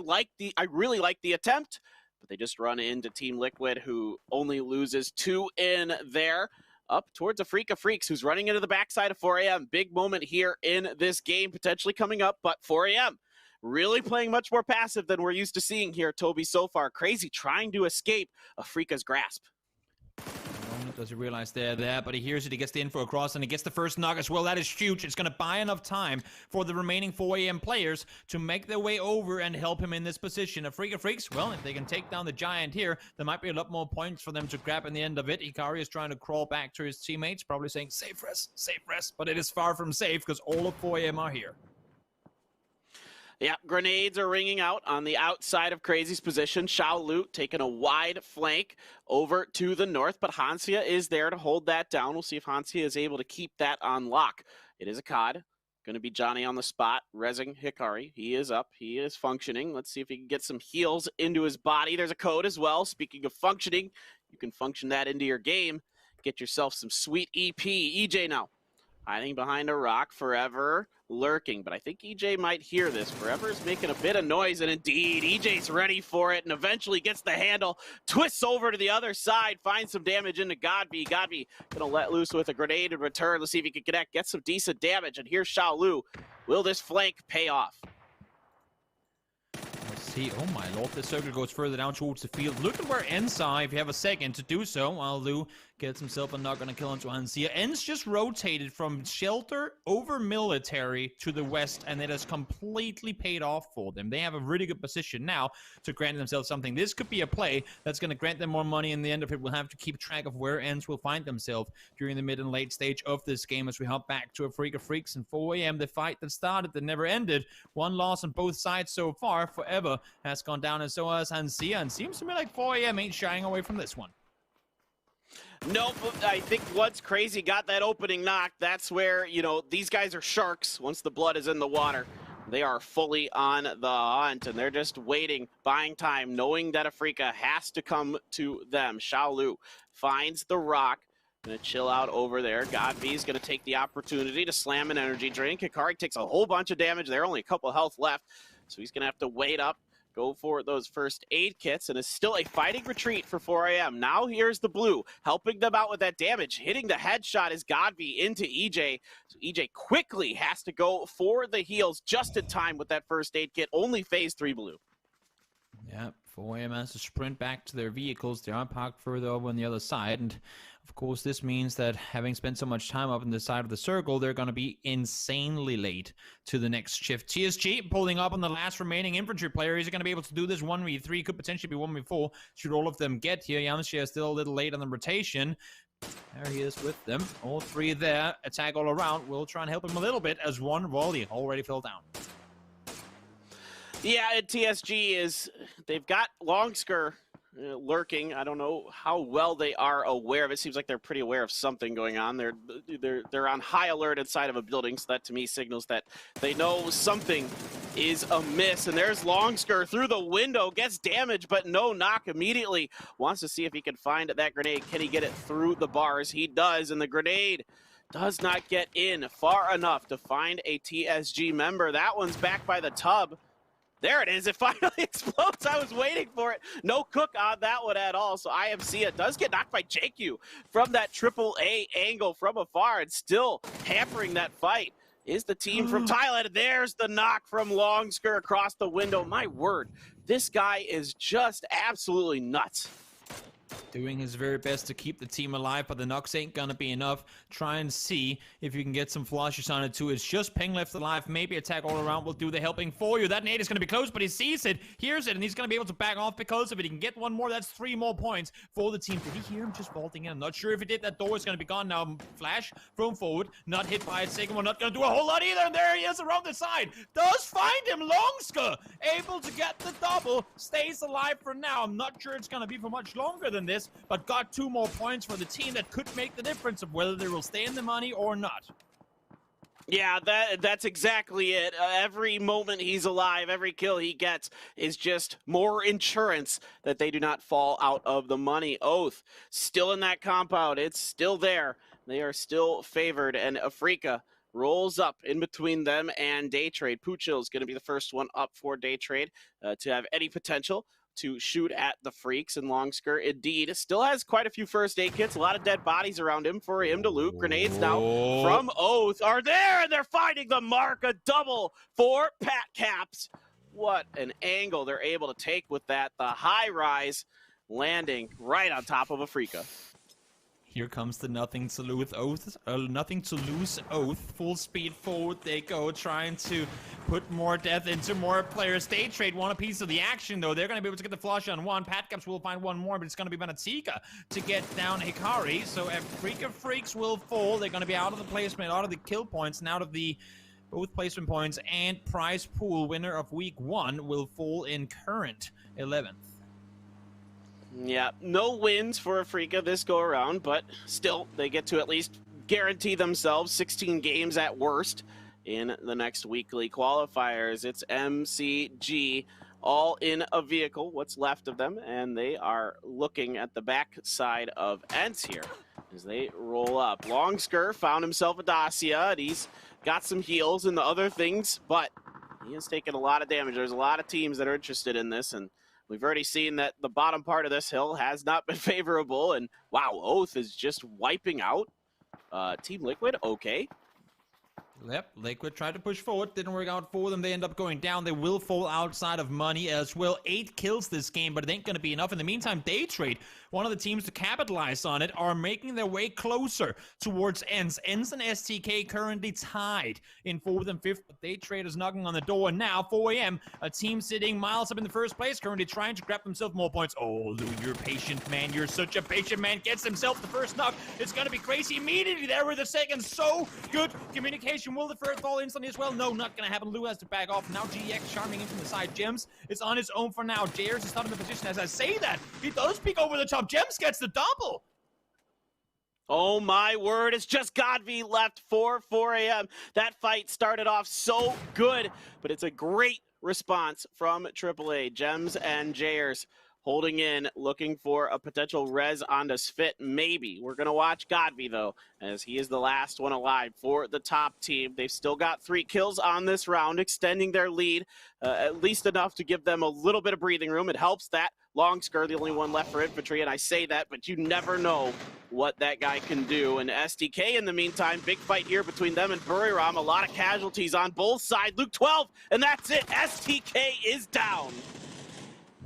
really like the attempt, but they just run into Team Liquid, who only loses 2 in there. Up towards a Freak of Freaks, who's running into the backside of 4AM. Big moment here in this game, potentially coming up, but 4AM really playing much more passive than we're used to seeing here, Toby, so far. Crazy trying to escape Afrika's grasp. Does he realize they're there, but he hears it, he gets the info across, and he gets the first knock as well. That is huge. It's going to buy enough time for the remaining 4am players to make their way over and help him in this position. Afrika Freaks, well, if they can take down the Giant here, there might be a lot more points for them to grab in the end of it. Hikari is trying to crawl back to his teammates, probably saying, safe rest, but it is far from safe because all of 4am are here. Yeah, grenades are ringing out on the outside of Crazy's position. Xiaolu taking a wide flank over to the north, but Hansia is there to hold that down. We'll see if Hansia is able to keep that on lock. It is a COD. Going to be Johnny on the spot, rezzing Hikari. He is up. He is functioning. Let's see if he can get some heals into his body. There's a code as well. Speaking of functioning, you can function that into your game. Get yourself some sweet EP. EJ now. Hiding behind a rock, Forever lurking, but I think EJ might hear this. Forever is making a bit of noise, and indeed, EJ's ready for it, and eventually gets the handle, twists over to the other side, finds some damage into Godby. Godby gonna let loose with a grenade in return. Let's see if he can connect, get some decent damage, and here's Xiaolu. Will this flank pay off? Let's see. Oh my lord, the circle goes further down towards the field. Look at where En's are if you have a second to do so, while Lou gets himself a knock on a kill onto Hansia. En's just rotated from shelter over military to the west, and it has completely paid off for them. They have a really good position now to grant themselves something. This could be a play that's going to grant them more money in the end of it. We'll have to keep track of where Ens will find themselves during the mid and late stage of this game as we hop back to Afrika Freaks and 4am. The fight that started, that never ended. One loss on both sides so far. Forever has gone down, and so has Hansia, and seems to me like 4am ain't shying away from this one. Nope, I think once Crazy got that opening knock, that's where, you know, these guys are sharks. Once the blood is in the water, they are fully on the hunt, and they're just waiting, buying time, knowing that Afrika has to come to them. Xiaolu finds the rock, gonna chill out over there. Godby's gonna take the opportunity to slam an energy drink. Hikari takes a whole bunch of damage there, only a couple health left, so he's gonna have to wait up, go for those first aid kits, and it's still a fighting retreat for 4am. Now here's the blue, helping them out with that damage. Hitting the headshot is Godby into EJ. So EJ quickly has to go for the heals just in time with that first aid kit. Only phase 3 blue. Yeah, 4am has to sprint back to their vehicles. They are parked further over on the other side, and of course this means that having spent so much time up in the side of the circle, they're going to be insanely late to the next shift. TSG pulling up on the last remaining infantry player. He's going to be able to do this 1v3, could potentially be 1v4 should all of them get here. Yamashia is still a little late on the rotation. There he is with them, all three there. Attack all around. We'll try and help him a little bit as one volley already fell down. Yeah, and TSG is, they've got Longsker lurking. I don't know how well they are aware of it. Seems like they're pretty aware of something going on. They're on high alert inside of a building, so that to me signals that they know something is amiss. And there's Longsker through the window, gets damaged, but no knock immediately. Wants to see if he can find that grenade. Can he get it through the bars? He does, and the grenade does not get in far enough to find a TSG member. That one's back by the tub. There it is. It finally explodes. I was waiting for it. No cook on that one at all. So IMC does get knocked by JQ from that AAA angle from afar, and still hampering that fight is the team from Thailand. There's the knock from Longsker across the window. My word, this guy is just absolutely nuts. Doing his very best to keep the team alive, but the knocks ain't gonna be enough. Try and see if you can get some flashes on it too. It's just Ping left alive. Maybe attack all around will do the helping for you. That nade is gonna be close, but he sees it, hears it, and he's gonna be able to back off because of it. He can get one more. That's 3 more points for the team. Did he hear him just vaulting in? I'm not sure if he did. That door is gonna be gone now. Flash thrown forward, not hit by a second one. Not gonna do a whole lot either. And there he is around the side. Does find him. Longsker able to get the double. Stays alive for now. I'm not sure it's gonna be for much longer than this, but got 2 more points for the team that could make the difference of whether they will stay in the money or not. Yeah, that's exactly it. Every moment he's alive, every kill he gets is just more insurance that they do not fall out of the money. Oath still in that compound. It's still there. They are still favored, and Afrika rolls up in between them and Daytrade. Puchil is going to be the first one up for Daytrade to have any potential to shoot at the Freaks, and Longsker indeed still has quite a few first aid kits, a lot of dead bodies around him for him to loot. Grenades now from Oath are there, and they're finding the mark. A double for Pat Caps. what an angle they're able to take with that. The high rise landing right on top of Afrika. Here comes the nothing to lose oath. Full speed forward they go, trying to put more death into more players. They trade one a piece of the action, though. They're going to be able to get the flush on one. Patcaps will find one more, but it's going to be Benatika to get down Hikari. So Afrika Freaks will fall. They're going to be out of the placement, out of the kill points, and out of the both placement points and prize pool. Winner of week 1 will fall in current 11th. Yeah, no wins for Afrika this go around, but still they get to at least guarantee themselves 16 games at worst in the next weekly qualifiers. It's MCG all in a vehicle, what's left of them, and they are looking at the back side of Ents here as they roll up. Longsker found himself a Dacia, and he's got some heals and the other things, but he has taken a lot of damage. There's a lot of teams that are interested in this, and we've already seen that the bottom part of this hill has not been favorable, and wow, Oath is just wiping out Team Liquid. Okay. Yep, Liquid tried to push forward, didn't work out for them. They end up going down. They will fall outside of money as well. 8 kills this game, but it ain't going to be enough. In the meantime, Daytrade, one of the teams to capitalize on it, are making their way closer towards Ents. Ents and STK currently tied in 4th and 5th, but Daytrade is knocking on the door now. 4 a.m., a team sitting miles up in the first place, currently trying to grab themselves more points. Oh, Lou, you're patient, man. You're such a patient man. Gets himself the first knock. It's going to be crazy immediately there with the second. So good communication. Will the first fall instantly as well? No, not going to happen. Lou has to back off. Now GX charming in from the side. Gems is on his own for now. JRS is not in the position. As I say that, he does peek over the top. Gems gets the double. Oh my word, it's just Godv left for 4 a.m. That fight started off so good, but it's a great response from AAA. Gems and JRS holding in, looking for a potential res onto Svit, maybe. We're going to watch Godv, though, as he is the last one alive for the top team. They've still got 3 kills on this round, extending their lead, at least enough to give them a little bit of breathing room. It helps that Longsker, the only one left for infantry, and I say that, but you never know what that guy can do. And SDK, in the meantime, big fight here between them and Buriram. A lot of casualties on both sides. Luke 12, and that's it. STK is down.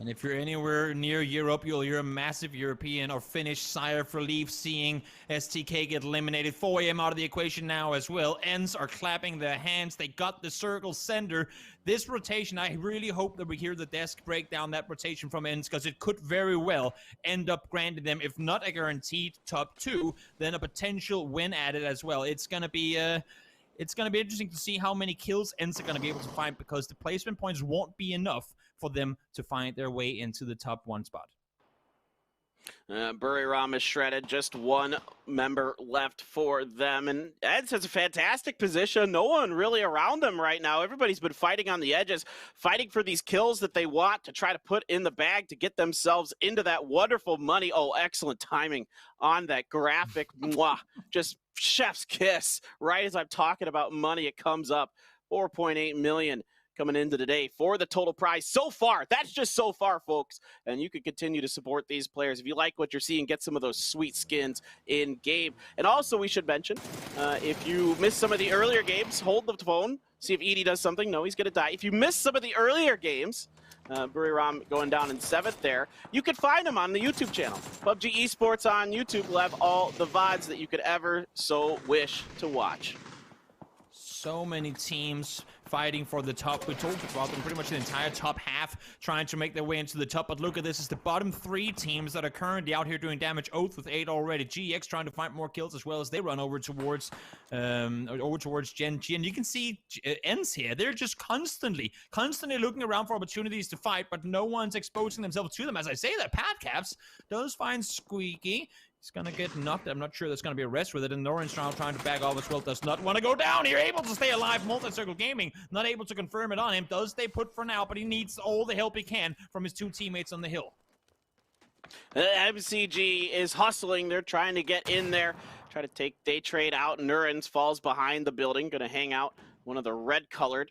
And if you're anywhere near Europe, you'll hear a massive European or Finnish sigh of relief seeing STK get eliminated. 4 a.m. out of the equation now as well. Ents are clapping their hands. They got the circle sender. This rotation, I really hope that we hear the desk break down that rotation from Ents, because it could very well end up granting them, if not a guaranteed top 2, then a potential win at it as well. It's going to be interesting to see how many kills Ents are going to be able to find, because the placement points won't be enough for them to find their way into the top 1 spot. Buriram is shredded, just 1 member left for them, and Eds has a fantastic position. No one really around them right now. Everybody's been fighting on the edges, fighting for these kills that they want to try to put in the bag to get themselves into that wonderful money. Oh, excellent timing on that graphic. Mwah. Just chef's kiss. Right as I'm talking about money, it comes up. 4.8 million coming into today for the total prize so far. That's just so far, folks. And you can continue to support these players. If you like what you're seeing, get some of those sweet skins in game. And also, we should mention, if you missed some of the earlier games, hold the phone, see if Edie does something. No, he's going to die. If you missed some of the earlier games, Buriram going down in 7th there, you can find him on the YouTube channel. PUBG Esports on YouTube will have all the VODs that you could ever so wish to watch. So many teams fighting for the top. We talked about them pretty much the entire top half trying to make their way into the top, but look at this. It's the bottom 3 teams that are currently out here doing damage. Oath with 8 already. GX trying to find more kills as well as they run over towards Gen G. And you can see Ents here. They're just constantly looking around for opportunities to fight, but no one's exposing themselves to them. As I say that, Patcaps does find Squeaky. He's going to get knocked. I'm not sure there's going to be a rest with it. And Norin Stroud trying to back off as well. Does not want to go down here. Able to stay alive. Multi-circle gaming. Not able to confirm it on him. Does stay put for now, but he needs all the help he can from his 2 teammates on the hill. MCG is hustling. They're trying to get in there. Try to take Daytrade out. Nurins falls behind the building. Going to hang out one of the red-colored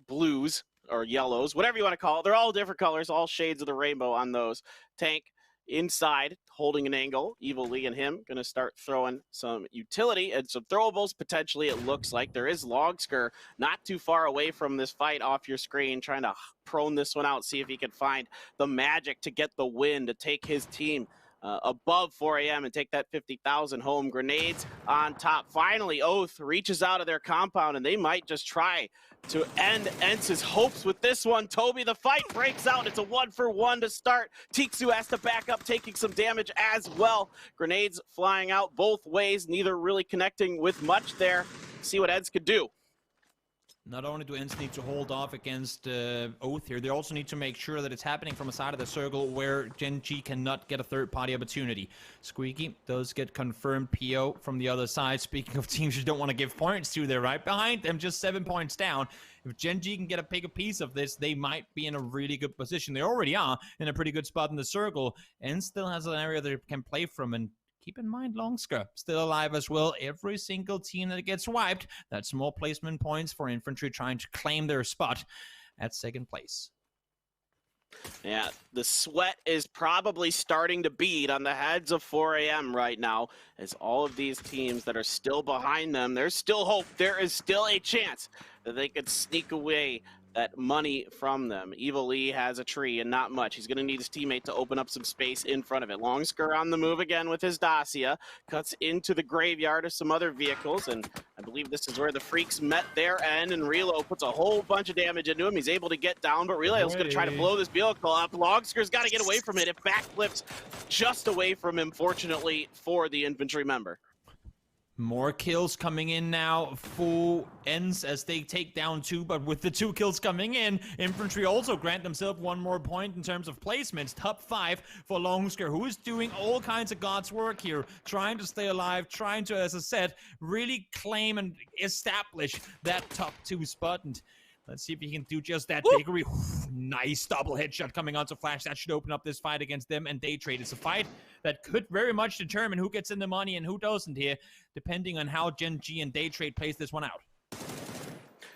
blues or yellows, whatever you want to call it. They're all different colors, all shades of the rainbow on those. Tank inside, holding an angle. Evil Lee and him going to start throwing some utility and some throwables. Potentially, it looks like there is Longsker not too far away from this fight off your screen, trying to prone this one out, see if he can find the magic to get the win, to take his team above 4 a.m. and take that 50,000 home. Grenades on top. Finally, Oath reaches out of their compound, and they might just try to end ENCE's hopes with this one. Toby, the fight breaks out. It's a 1-for-1 to start. Tiksu has to back up, taking some damage as well. Grenades flying out both ways, neither really connecting with much there. See what ENCE could do. Not only do ENCE need to hold off against Oath here, they also need to make sure that it's happening from a side of the circle where Gen G cannot get a third-party opportunity. Squeaky does get confirmed PO from the other side. Speaking of teams you don't want to give points to, they're right behind them, just 7 points down. If Gen G can get a bigger piece of this, they might be in a really good position. They already are in a pretty good spot in the circle, and still has an area they can play from. And keep in mind, Longsker still alive as well. Every single team that gets wiped, that's more placement points for infantry trying to claim their spot at second place. Yeah, the sweat is probably starting to bead on the heads of 4 a.m. right now, as all of these teams that are still behind them, there's still hope. There is still a chance that they could sneak away that money from them. Evil Lee has a tree and not much. He's going to need his teammate to open up some space in front of it. Longsker on the move again with his Dacia. Cuts into the graveyard of some other vehicles, and I believe this is where the Freaks met their end, and Relo puts a whole bunch of damage into him. He's able to get down, but Relo's going to try to blow this vehicle up. Longsker's got to get away from it. It backflips just away from him, fortunately for the infantry member. More kills coming in now for ENCE as they take down 2, but with the 2 kills coming in, infantry also grant themselves 1 more point in terms of placements. Top 5 for Longsker, who is doing all kinds of God's work here, trying to stay alive, trying to, as I said, really claim and establish that top 2 spot. And let's see if he can do just that. Bakery, nice double headshot coming onto Flash. That should open up this fight against them and Daytrade. It's a fight that could very much determine who gets in the money and who doesn't here, depending on how Gen G and Daytrade plays this one out.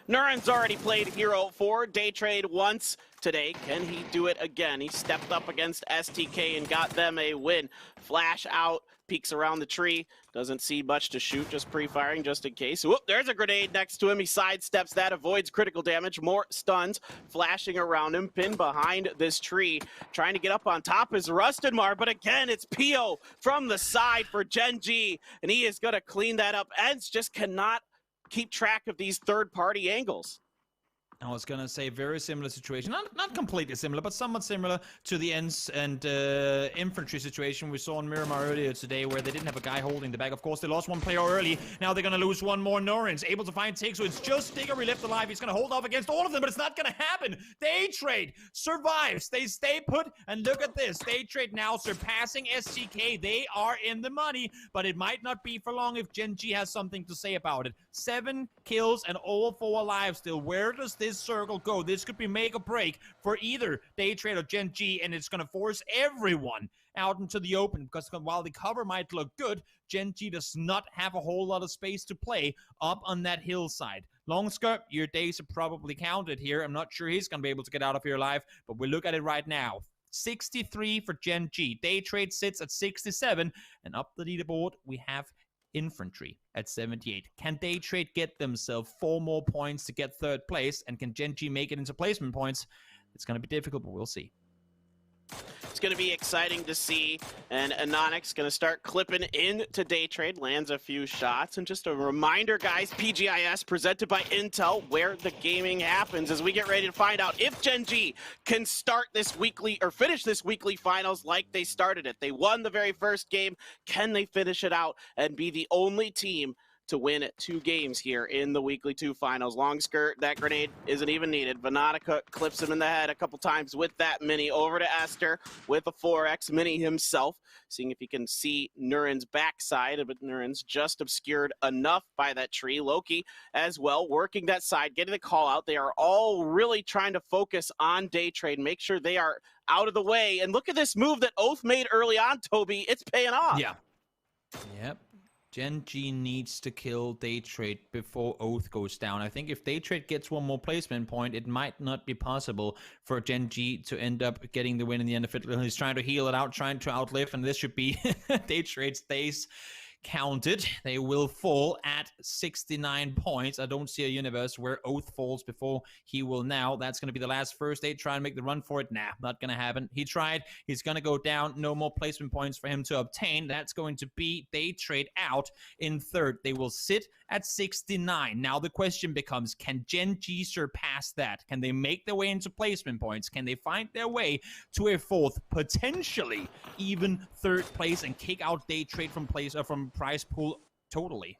Nuren's already played Hero for Daytrade once today. Can he do it again? He stepped up against STK and got them a win. Flash out, peeks around the tree. Doesn't see much to shoot, just pre-firing just in case. Whoop, there's a grenade next to him. He sidesteps that, avoids critical damage. More stuns flashing around him, pinned behind this tree. Trying to get up on top is Rustinmar, but again, it's Pio from the side for Gen G, and he is going to clean that up. ENCE just cannot keep track of these third-party angles. I was going to say very similar situation. Not completely similar, but somewhat similar to the ENCE and infantry situation we saw in Miramar earlier today, where they didn't have a guy holding the bag. Of course, they lost 1 player early. Now they're going to lose 1 more. Nuren's able to find Tig, so it's just Diggory left alive. He's going to hold off against all of them, but it's not going to happen. Daytrade survives. They stay put, and look at this. Daytrade now surpassing STK. They are in the money, but it might not be for long if Gen G has something to say about it. 7 kills and all 4 alive still. Where does this circle go? This could be make or break for either Daytrade or Gen G, and it's going to force everyone out into the open, because while the cover might look good, Gen G does not have a whole lot of space to play up on that hillside. Longsker, your days are probably counted here. I'm not sure he's going to be able to get out of here alive, but we look at it right now. 63 for Gen G. Daytrade sits at 67, and up the leaderboard, we have infantry at 78. Can Daytrade get themselves 4 more points to get 3rd place, and can Gen G make it into placement points? It's going to be difficult, but we'll see. It's going to be exciting to see, and Anonix going to start clipping into Daytrade, lands a few shots, and just a reminder, guys, PGI.S presented by Intel, where the gaming happens, as we get ready to find out if Gen G can start this weekly, or finish this weekly finals like they started it. They won the very first game. Can they finish it out and be the only team to win 2 games here in the weekly 2 finals? Longsker, that grenade isn't even needed. Vanatica clips him in the head a couple times with that mini. Over to Esther with a 4x mini himself, seeing if he can see Nuren's backside, but Nuren's just obscured enough by that tree. Loki as well, working that side, getting the call out. They are all really trying to focus on Daytrade, make sure they are out of the way. And look at this move that Oath made early on, Toby. It's paying off. Yeah. Yep. Gen G needs to kill Daytrade before Oath goes down. I think if Daytrade gets one more placement point, it might not be possible for Gen G to end up getting the win in the end of it. He's trying to heal it out, trying to outlive, and this should be Daytrade's days counted. They will fall at 69 points. I don't see a universe where Oath falls before he will now. That's going to be the last first aid. Try and make the run for it. Nah, not going to happen. He tried. He's going to go down. No more placement points for him to obtain. That's going to be Daytrade out in third. They will sit at 69. Now the question becomes, can Gen G surpass that? Can they make their way into placement points? Can they find their way to a fourth, potentially even third place, and kick out Daytrade from prize pool totally?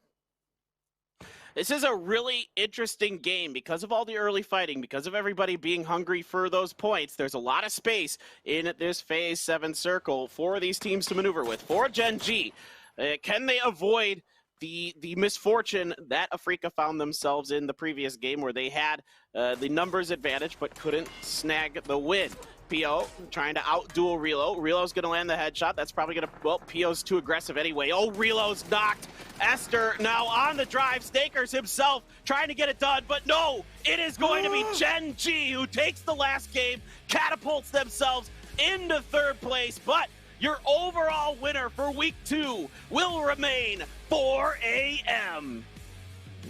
This is a really interesting game because of all the early fighting, because of everybody being hungry for those points. There's a lot of space in this Phase 7 circle for these teams to maneuver with. For Gen G, can they avoid the misfortune that Afrika found themselves in the previous game, where they had the numbers advantage but couldn't snag the win? PO trying to outduel Relo. Relo's going to land the headshot. That's probably going to... Well, PO's too aggressive anyway. Oh, Relo's knocked. Esther now on the drive. Snakers himself trying to get it done, but no! It is going to be Gen G who takes the last game, catapults themselves into third place, but your overall winner for Week 2 will remain 4AM.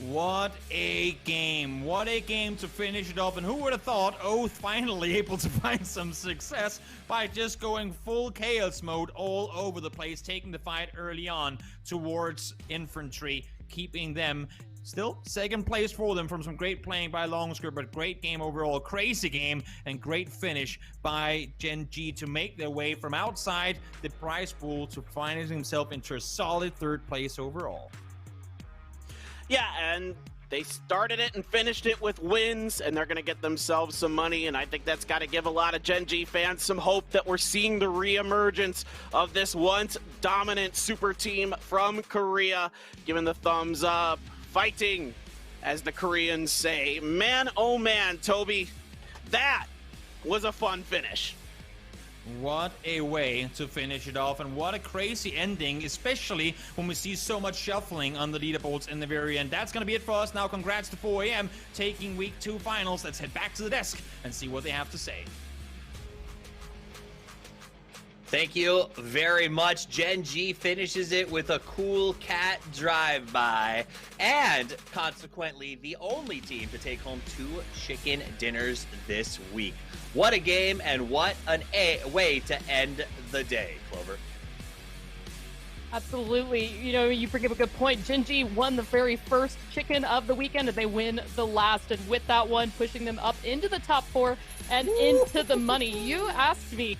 What a game. What a game to finish it off. And who would have thought Oath finally able to find some success by just going full chaos mode all over the place, taking the fight early on towards infantry, keeping them still second place for them from some great playing by Longscrew, but great game overall, crazy game, and great finish by Gen G to make their way from outside the prize pool to finding himself into a solid third place overall. Yeah, and they started it and finished it with wins, and they're going to get themselves some money, and I think that's got to give a lot of Gen G fans some hope that we're seeing the reemergence of this once dominant super team from Korea, giving the thumbs up, fighting, as the Koreans say. Man, oh man, Toby, that was a fun finish. What a way to finish it off, and what a crazy ending, especially when we see so much shuffling on the leaderboards in the very end. That's going to be it for us now. Congrats to 4AM taking Week 2 finals. Let's head back to the desk and see what they have to say. Thank you very much. Gen G finishes it with a cool cat drive-by, and consequently the only team to take home 2 chicken dinners this week. What a game, and what a way to end the day, Clover. Absolutely. You know, you bring up a good point. Gen G won the very first chicken of the weekend, and they win the last. And with that one, pushing them up into the top 4 and into the money. You asked me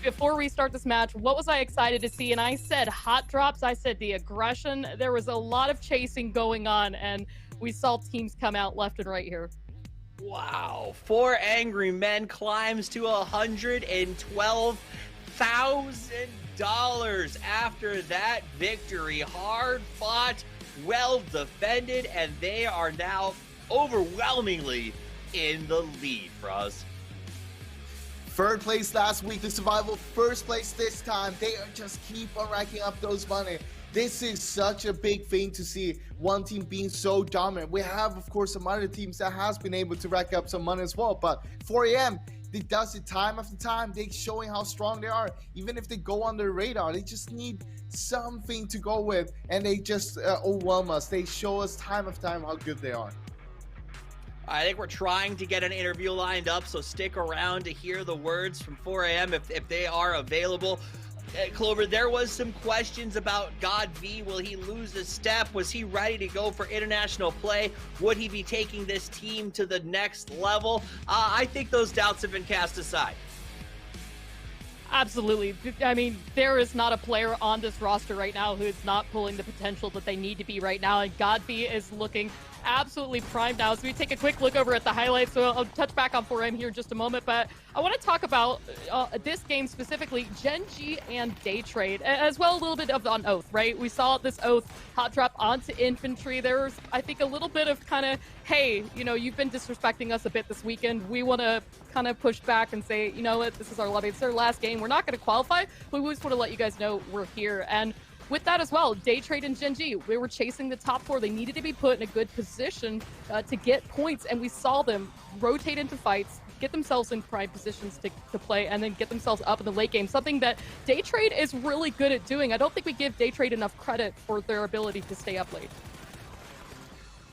before we start this match, what was I excited to see? And I said hot drops. I said the aggression. There was a lot of chasing going on, and we saw teams come out left and right here. Wow. 4 Angry Men climbs to $112,000 after that victory. Hard fought, well defended, and they are now overwhelmingly in the lead, Froz. Third place last week, the survival. First place this time. They just keep on racking up those money. This is such a big thing to see one team being so dominant. We have, of course, some other teams that has been able to rack up some money as well. But 4AM, they does it time after time. They're showing how strong they are. Even if they go on the radar, they just need something to go with. And they just overwhelm us. They show us time after time how good they are. I think we're trying to get an interview lined up, so stick around to hear the words from 4AM if they are available. Clover, there was some questions about God V. Will he lose a step? Was he ready to go for international play? Would he be taking this team to the next level? I think those doubts have been cast aside. Absolutely. I mean, there is not a player on this roster right now who is not pulling the potential that they need to be right now, and Godby is looking absolutely primed now. So we take a quick look over at the highlights. So I'll touch back on 4M here in just a moment, but I want to talk about this game specifically, Gen G and Daytrade, as well a little bit of on Oath, right? We saw this Oath hot drop onto infantry. There's, I think, a little bit of kind of, hey, you know, you've been disrespecting us a bit this weekend. We want to kind of push back and say, you know what, this is our lobby. It's our last game. We're not going to qualify, but we just want to let you guys know we're here. And with that as well, Day Trade and Gen G, we were chasing the top 4. They needed to be put in a good position to get points, and we saw them rotate into fights, get themselves in prime positions to play, and then get themselves up in the late game, something that Day Trade is really good at doing. I don't think we give Day Trade enough credit for their ability to stay up late.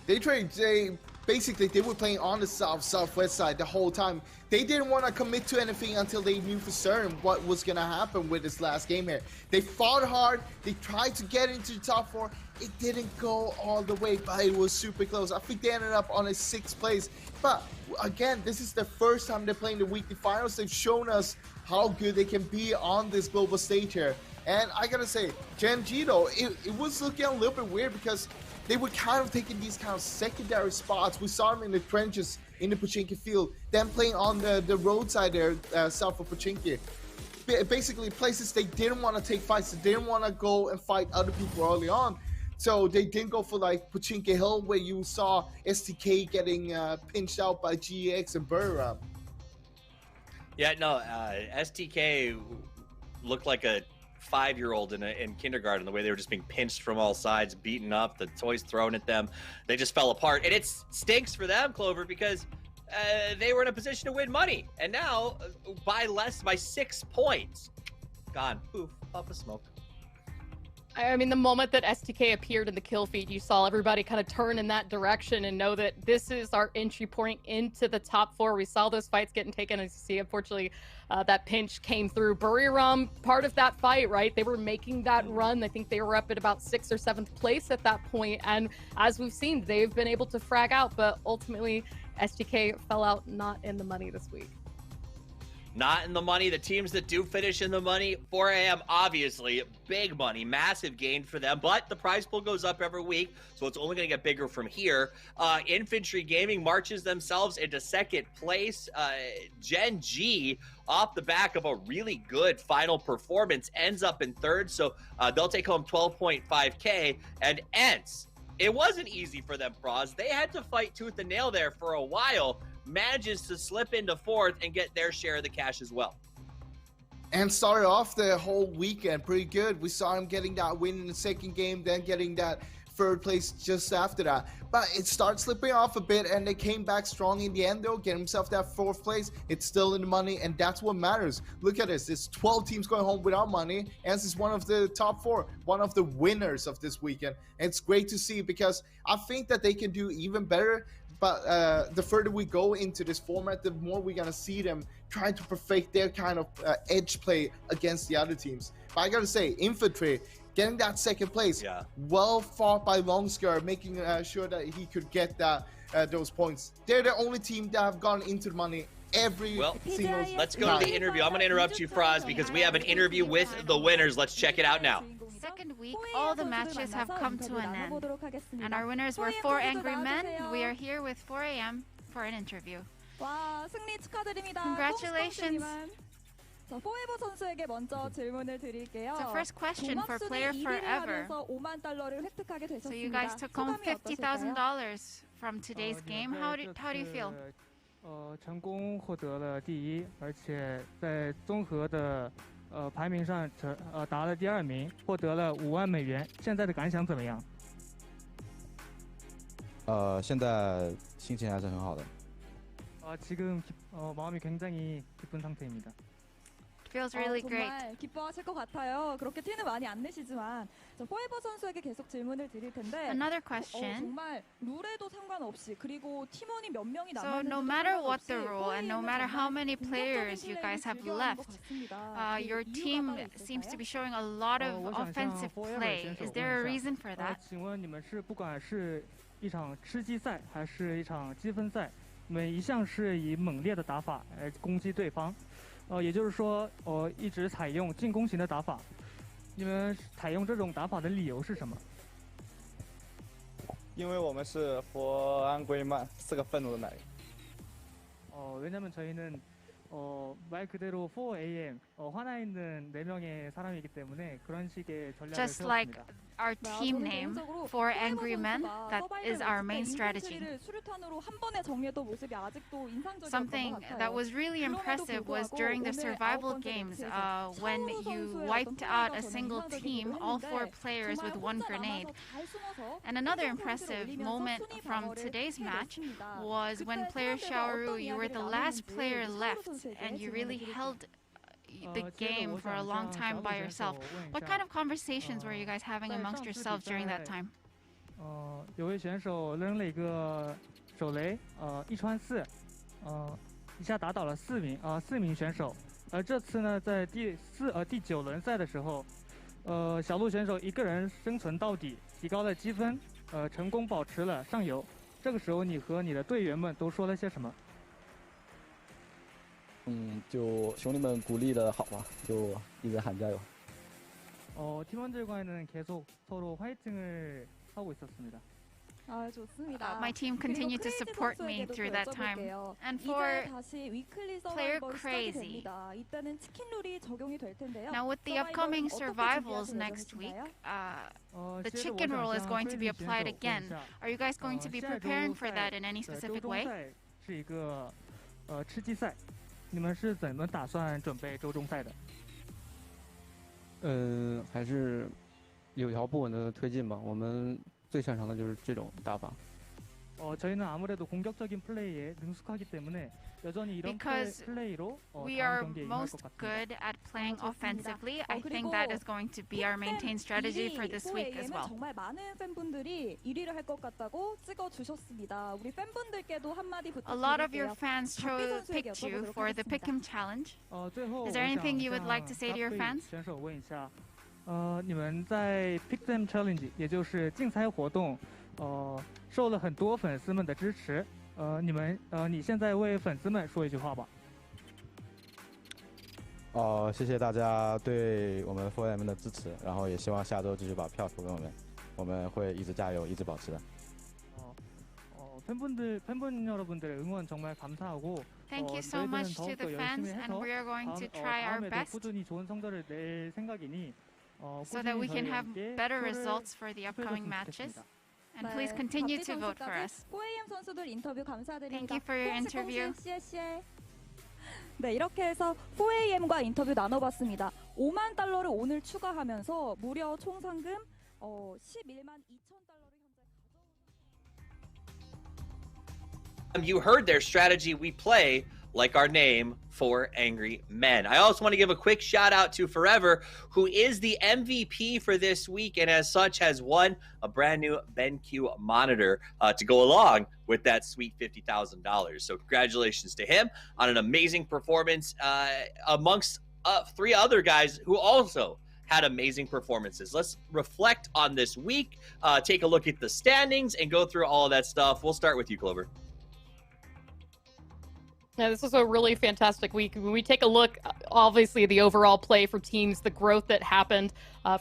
Day Trade, they were playing on the southwest side the whole time. They didn't want to commit to anything until they knew for certain what was going to happen with this last game here. They fought hard. They tried to get into the top 4. It didn't go all the way, but it was super close. I think they ended up on a 6th place. But again, this is the first time they're playing the weekly finals. They've shown us how good they can be on this global stage here. And I gotta say, Gen G though, it was looking a little bit weird because they were kind of taking these kind of secondary spots. We saw them in the trenches in the Pochinki field, then playing on the roadside there, south of Pochinki. Basically, places they didn't want to take fights. They didn't want to go and fight other people early on. So they didn't go for like Pochinki Hill, where you saw STK getting pinched out by GX and Burram. Yeah, no, STK looked like a 5-year-old in kindergarten, the way they were just being pinched from all sides, beaten up, the toys thrown at them. They just fell apart. And it stinks for them, Clover, because they were in a position to win money. And now, by 6 points, gone. Poof, puff of smoke. I mean, the moment that STK appeared in the kill feed, you saw everybody kind of turn in that direction and know that this is our entry point into the top 4. We saw those fights getting taken, as you see. Unfortunately, that pinch came through. Buriram, part of that fight, right? They were making that run. I think they were up at about 6th or 7th place at that point. And as we've seen, they've been able to frag out, but ultimately, STK fell out not in the money this week. Not in the money. The teams that do finish in the money, 4 a.m. obviously big money, massive gain for them, but the prize pool goes up every week, so it's only going to get bigger from here. Infantry Gaming marches themselves into 2nd place. Gen G, off the back of a really good final performance, ends up in 3rd, so they'll take home 12.5K. And ENCE, it wasn't easy for them, Froz. They had to fight tooth and nail there for a while. Manages to slip into 4th and get their share of the cash as well. And started off the whole weekend pretty good. We saw him getting that win in the 2nd game, then getting that 3rd place just after that. But it started slipping off a bit, and they came back strong in the end, though, get himself that 4th place. It's still in the money, and that's what matters. Look at this. There's 12 teams going home without money. ENCE is one of the top 4, one of the winners of this weekend. And it's great to see, because I think that they can do even better. But the further we go into this format, the more we're going to see them trying to perfect their kind of edge play against the other teams. But I got to say, Infantry, getting that 2nd place, well fought by Longskar, making sure that he could get that those points. They're the only team that have gone into the money every single Let's go to the interview. I'm going to interrupt you, Froz, because we have an interview with the winners. Let's check it out now. 2nd week, all the matches have come to an end. And our winners were 4 Angry Men. We are here with 4 a.m. for an interview. Congratulations. 자, 포에버 선수에게 먼저 질문을 드릴게요. So first question for Player Forever. So you guys took home $50,000 from today's game. How do you feel? 成功获得了第1，而且在综合的排名上达了第2名，获得了5万美元。现在的感想怎么样？现在心情还是很好的。지금 마음이 굉장히 기쁜 상태입니다. Feels really great. 정말 기뻐하실 것 같아요. 그렇게 티는 많이 안 내시지만 포에버 선수에게 계속 질문을 드릴 텐데. Another question. 정말 룰에도 상관없이 그리고 팀원이 몇 명이 So no matter what the rule and no matter how many players you guys have left, your team seems to be showing a lot of offensive play. Is there a reason for that? 请问你们是不管是一场吃鸡赛还是一场积分赛，你们一向是以猛烈的打法来攻击对方？也就是说，一直采用进攻型的打法。你们采用这种打法的理由是什么？因为我们是佛安圭曼4가愤怒的奶。 왜냐면 저희는 말 그대로 4AM 화나 있는 4명의 사람이기 때문에 그런 식의 전략을 Just like 세웠습니다. our team name, For Angry Men, that is our main strategy. Something that was really impressive was during the survival games when you wiped out a single team, all 4 players with 1 grenade. And another impressive moment from today's match was when player Xiaoru, you were the last player left and you really held the game for a long time by yourself. What kind of conversations were you guys having amongst yourselves during that time? 有位选手扔了一个手雷，1穿4，一下打倒了4名选手。而这次呢，在第9轮赛的时候，小鹿选手一个人生存到底，提高了积分，成功保持了上游。这个时候，你和你的队员们都说了些什么？就兄弟们鼓励的好嘛，就一直喊加油。팀원들과는 계속 서로 화이팅을 하고 있었습니다. My team continued to support me through that time. And for player Crazy, now with the upcoming survivals next week, the chicken rule is going to be applied again. Are you guys going to be preparing for that in any specific way? 是一个吃鸡赛，你们是怎么打算准备周中赛的？还是有条不紊的推进吧。我们最擅长的就是这种打法。저희는 아무래도 공격적인 플레이에 능숙하기 때문에 여전히 이런 플레이로 we are most good at playing offensively. I think that is going to be our maintained strategy for this week as well. 정말 많은 팬분들이 1위를 할 것 같다고 찍어주셨습니다. 우리 팬분들께도 한마디 부탁드릴게요. A lot of your fans picked you for the Pick'em Challenge. Is there anything you would like to say to your fans? 选手问一下，你们在 Pick'em Challenge， 也就是竞猜活动，受了很多粉丝们的支持。你现在为粉丝们说一句话吧。谢谢大家对我们 4AM 的支持，然后也希望下周继续把票投给我们，我们会一直加油，一直保持的。팬분 여러분들의 응원 정말 감사하고 Thank you so much to the fans, and we are going to try our best 꾸준히 좋은 성적을 낼 생각이니 so that we can have better results for the upcoming matches. And please continue to vote for us. 4AM 선수들 인터뷰 감사드립니다. Thank you for your interview. 네, 이렇게 해서 4AM과 인터뷰 나눠봤습니다. 5만 달러를 오늘 추가하면서 무려 총 상금 11만 2천 달러를 현재 You heard their strategy. We play like our name, 4 Angry Men. I also want to give a quick shout out to Forever, who is the MVP for this week and as such has won a brand new BenQ monitor to go along with that sweet $50,000. So congratulations to him on an amazing performance amongst 3 other guys who also had amazing performances. Let's reflect on this week, take a look at the standings, and go through all of that stuff. We'll start with you, Clover. Yeah, this was a really fantastic week. When we take a look, obviously, the overall play for teams, the growth that happened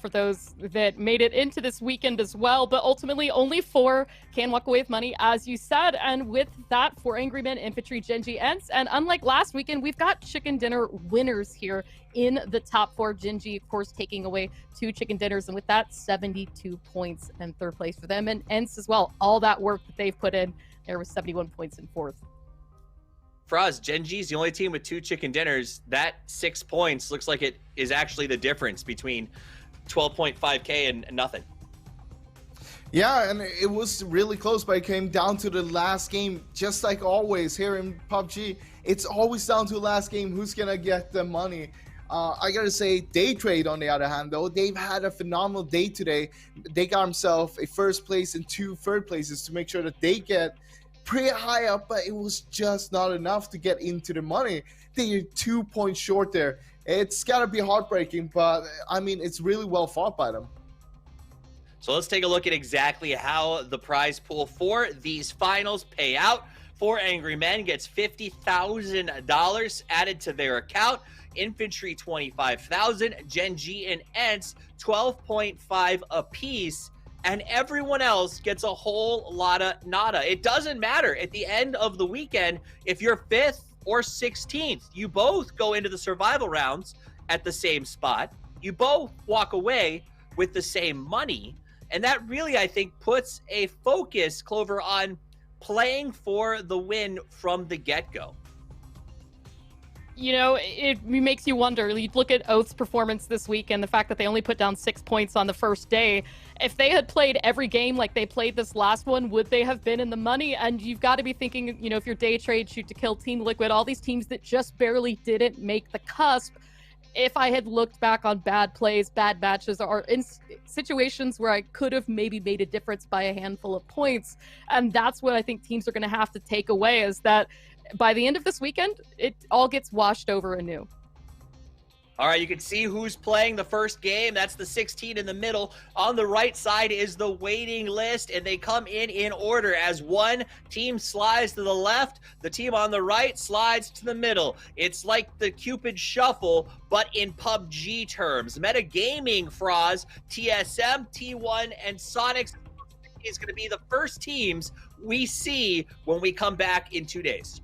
for those that made it into this weekend as well. But ultimately, only 4 can walk away with money, as you said. And with that, 4 Angry Men, Infantry, Genji, Ents. And unlike last weekend, we've got chicken dinner winners here in the top 4. Genji, of course, taking away 2 chicken dinners. And with that, 72 points and 3rd place for them. And Ents as well. All that work that they've put in, there was 71 points in 4th. For us, Genji's the only team with 2 chicken dinners. That 6 points looks like it is actually the difference between 12.5K and nothing. Yeah, and it was really close, but it came down to the last game. Just like always here in PUBG, it's always down to the last game who's going to get the money. I got to say, Day Trade, on the other hand, though, they've had a phenomenal day today. They got themselves a 1st place and 2 3rd places to make sure that they get pretty high up, but it was just not enough to get into the money. They're 2 points short there. It's got to be heartbreaking, but I mean, it's really well fought by them. So let's take a look at exactly how the prize pool for these finals pay out. 4 Angry Men gets $50,000 added to their account. Infantry $25,000, Genji and Ents $12.5 apiece. And everyone else gets a whole lot of nada. It doesn't matter at the end of the weekend if you're 5th or 16th. You both go into the survival rounds at the same spot. You both walk away with the same money. And that really, I think, puts a focus, Clover, on playing for the win from the get-go. You know, it makes you wonder. You look at Oath's performance this week and the fact that they only put down 6 points on the first day. If they had played every game like they played this last one, would they have been in the money? And you've got to be thinking, you know, if you're day trade, shoot to kill, Team Liquid, all these teams that just barely didn't make the cusp. If I had looked back on bad plays, bad matches, or in situations where I could have maybe made a difference by a handful of points, and that's what I think teams are going to have to take away, is that by the end of this weekend, it all gets washed over anew. All right, you can see who's playing the first game. That's the 16 in the middle. On the right side is the waiting list, and they come in order as one team slides to the left, the team on the right slides to the middle. It's like the Cupid Shuffle, but in PUBG terms. Metagaming, Froz, TSM, T1, and Sonics is going to be the first teams we see when we come back in 2 days.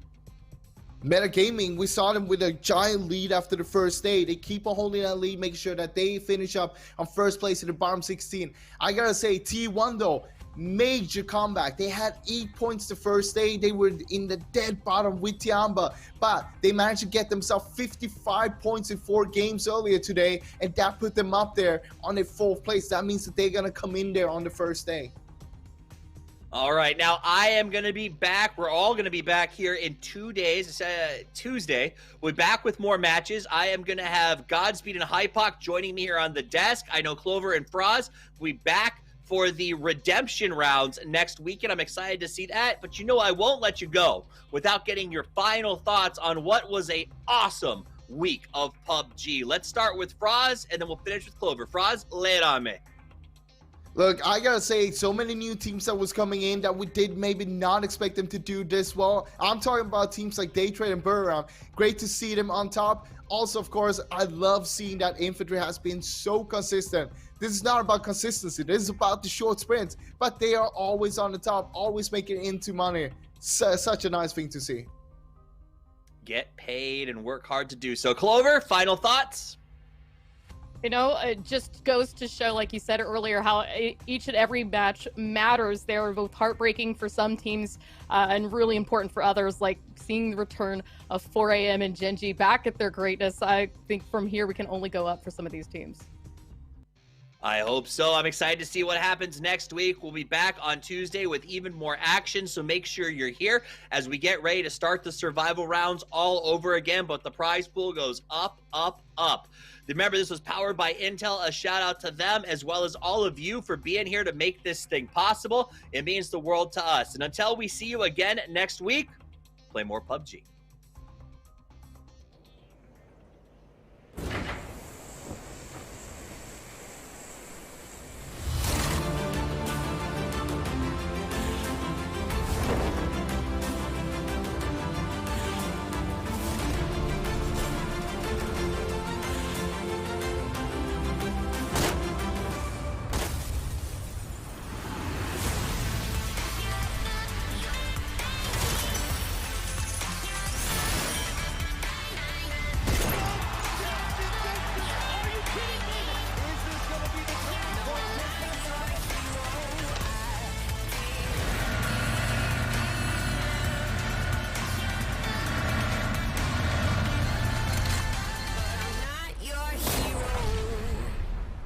Metagaming, we saw them with a giant lead after the first day. They keep on holding that lead, making sure that they finish up on first place in the bottom 16. I gotta say, T1 though, major comeback. They had 8 points the first day. They were in the dead bottom with Tiamba, but they managed to get themselves 55 points in 4 games earlier today, and that put them up there on a 4th place. That means that they're gonna come in there on the first day. All right, now I am going to be back. We're all going to be back here in 2 days. It's Tuesday. We're back with more matches. I am going to have Godspeed and Hypoc joining me here on the desk. I know Clover and Froz will be back for the redemption rounds next weekend. I'm excited to see that, but you know I won't let you go without getting your final thoughts on what was a awesome week of PUBG. Let's start with Froz, and then we'll finish with Clover. Froz, lay it on me. Look, I gotta say, so many new teams that was coming in that we did maybe not expect them to do this well. I'm talking about teams like Daytrade and Battlegrounds. Great to see them on top. Also, of course, I love seeing that Infantry has been so consistent. This is not about consistency. This is about the short sprints. But they are always on the top, always making it into money. Such a nice thing to see. Get paid and work hard to do so. Clover, final thoughts? You know, it just goes to show, like you said earlier, how each and every match matters. They are both heartbreaking for some teams and really important for others, like seeing the return of 4 AM and Genji back at their greatness. I think from here we can only go up for some of these teams. I hope so. I'm excited to see what happens next week. We'll be back on Tuesday with even more action, so make sure you're here as we get ready to start the survival rounds all over again, but the prize pool goes up, up, up. Remember, this was powered by Intel. A shout out to them, as well as all of you for being here to make this thing possible. It means the world to us. And until we see you again next week, play more PUBG.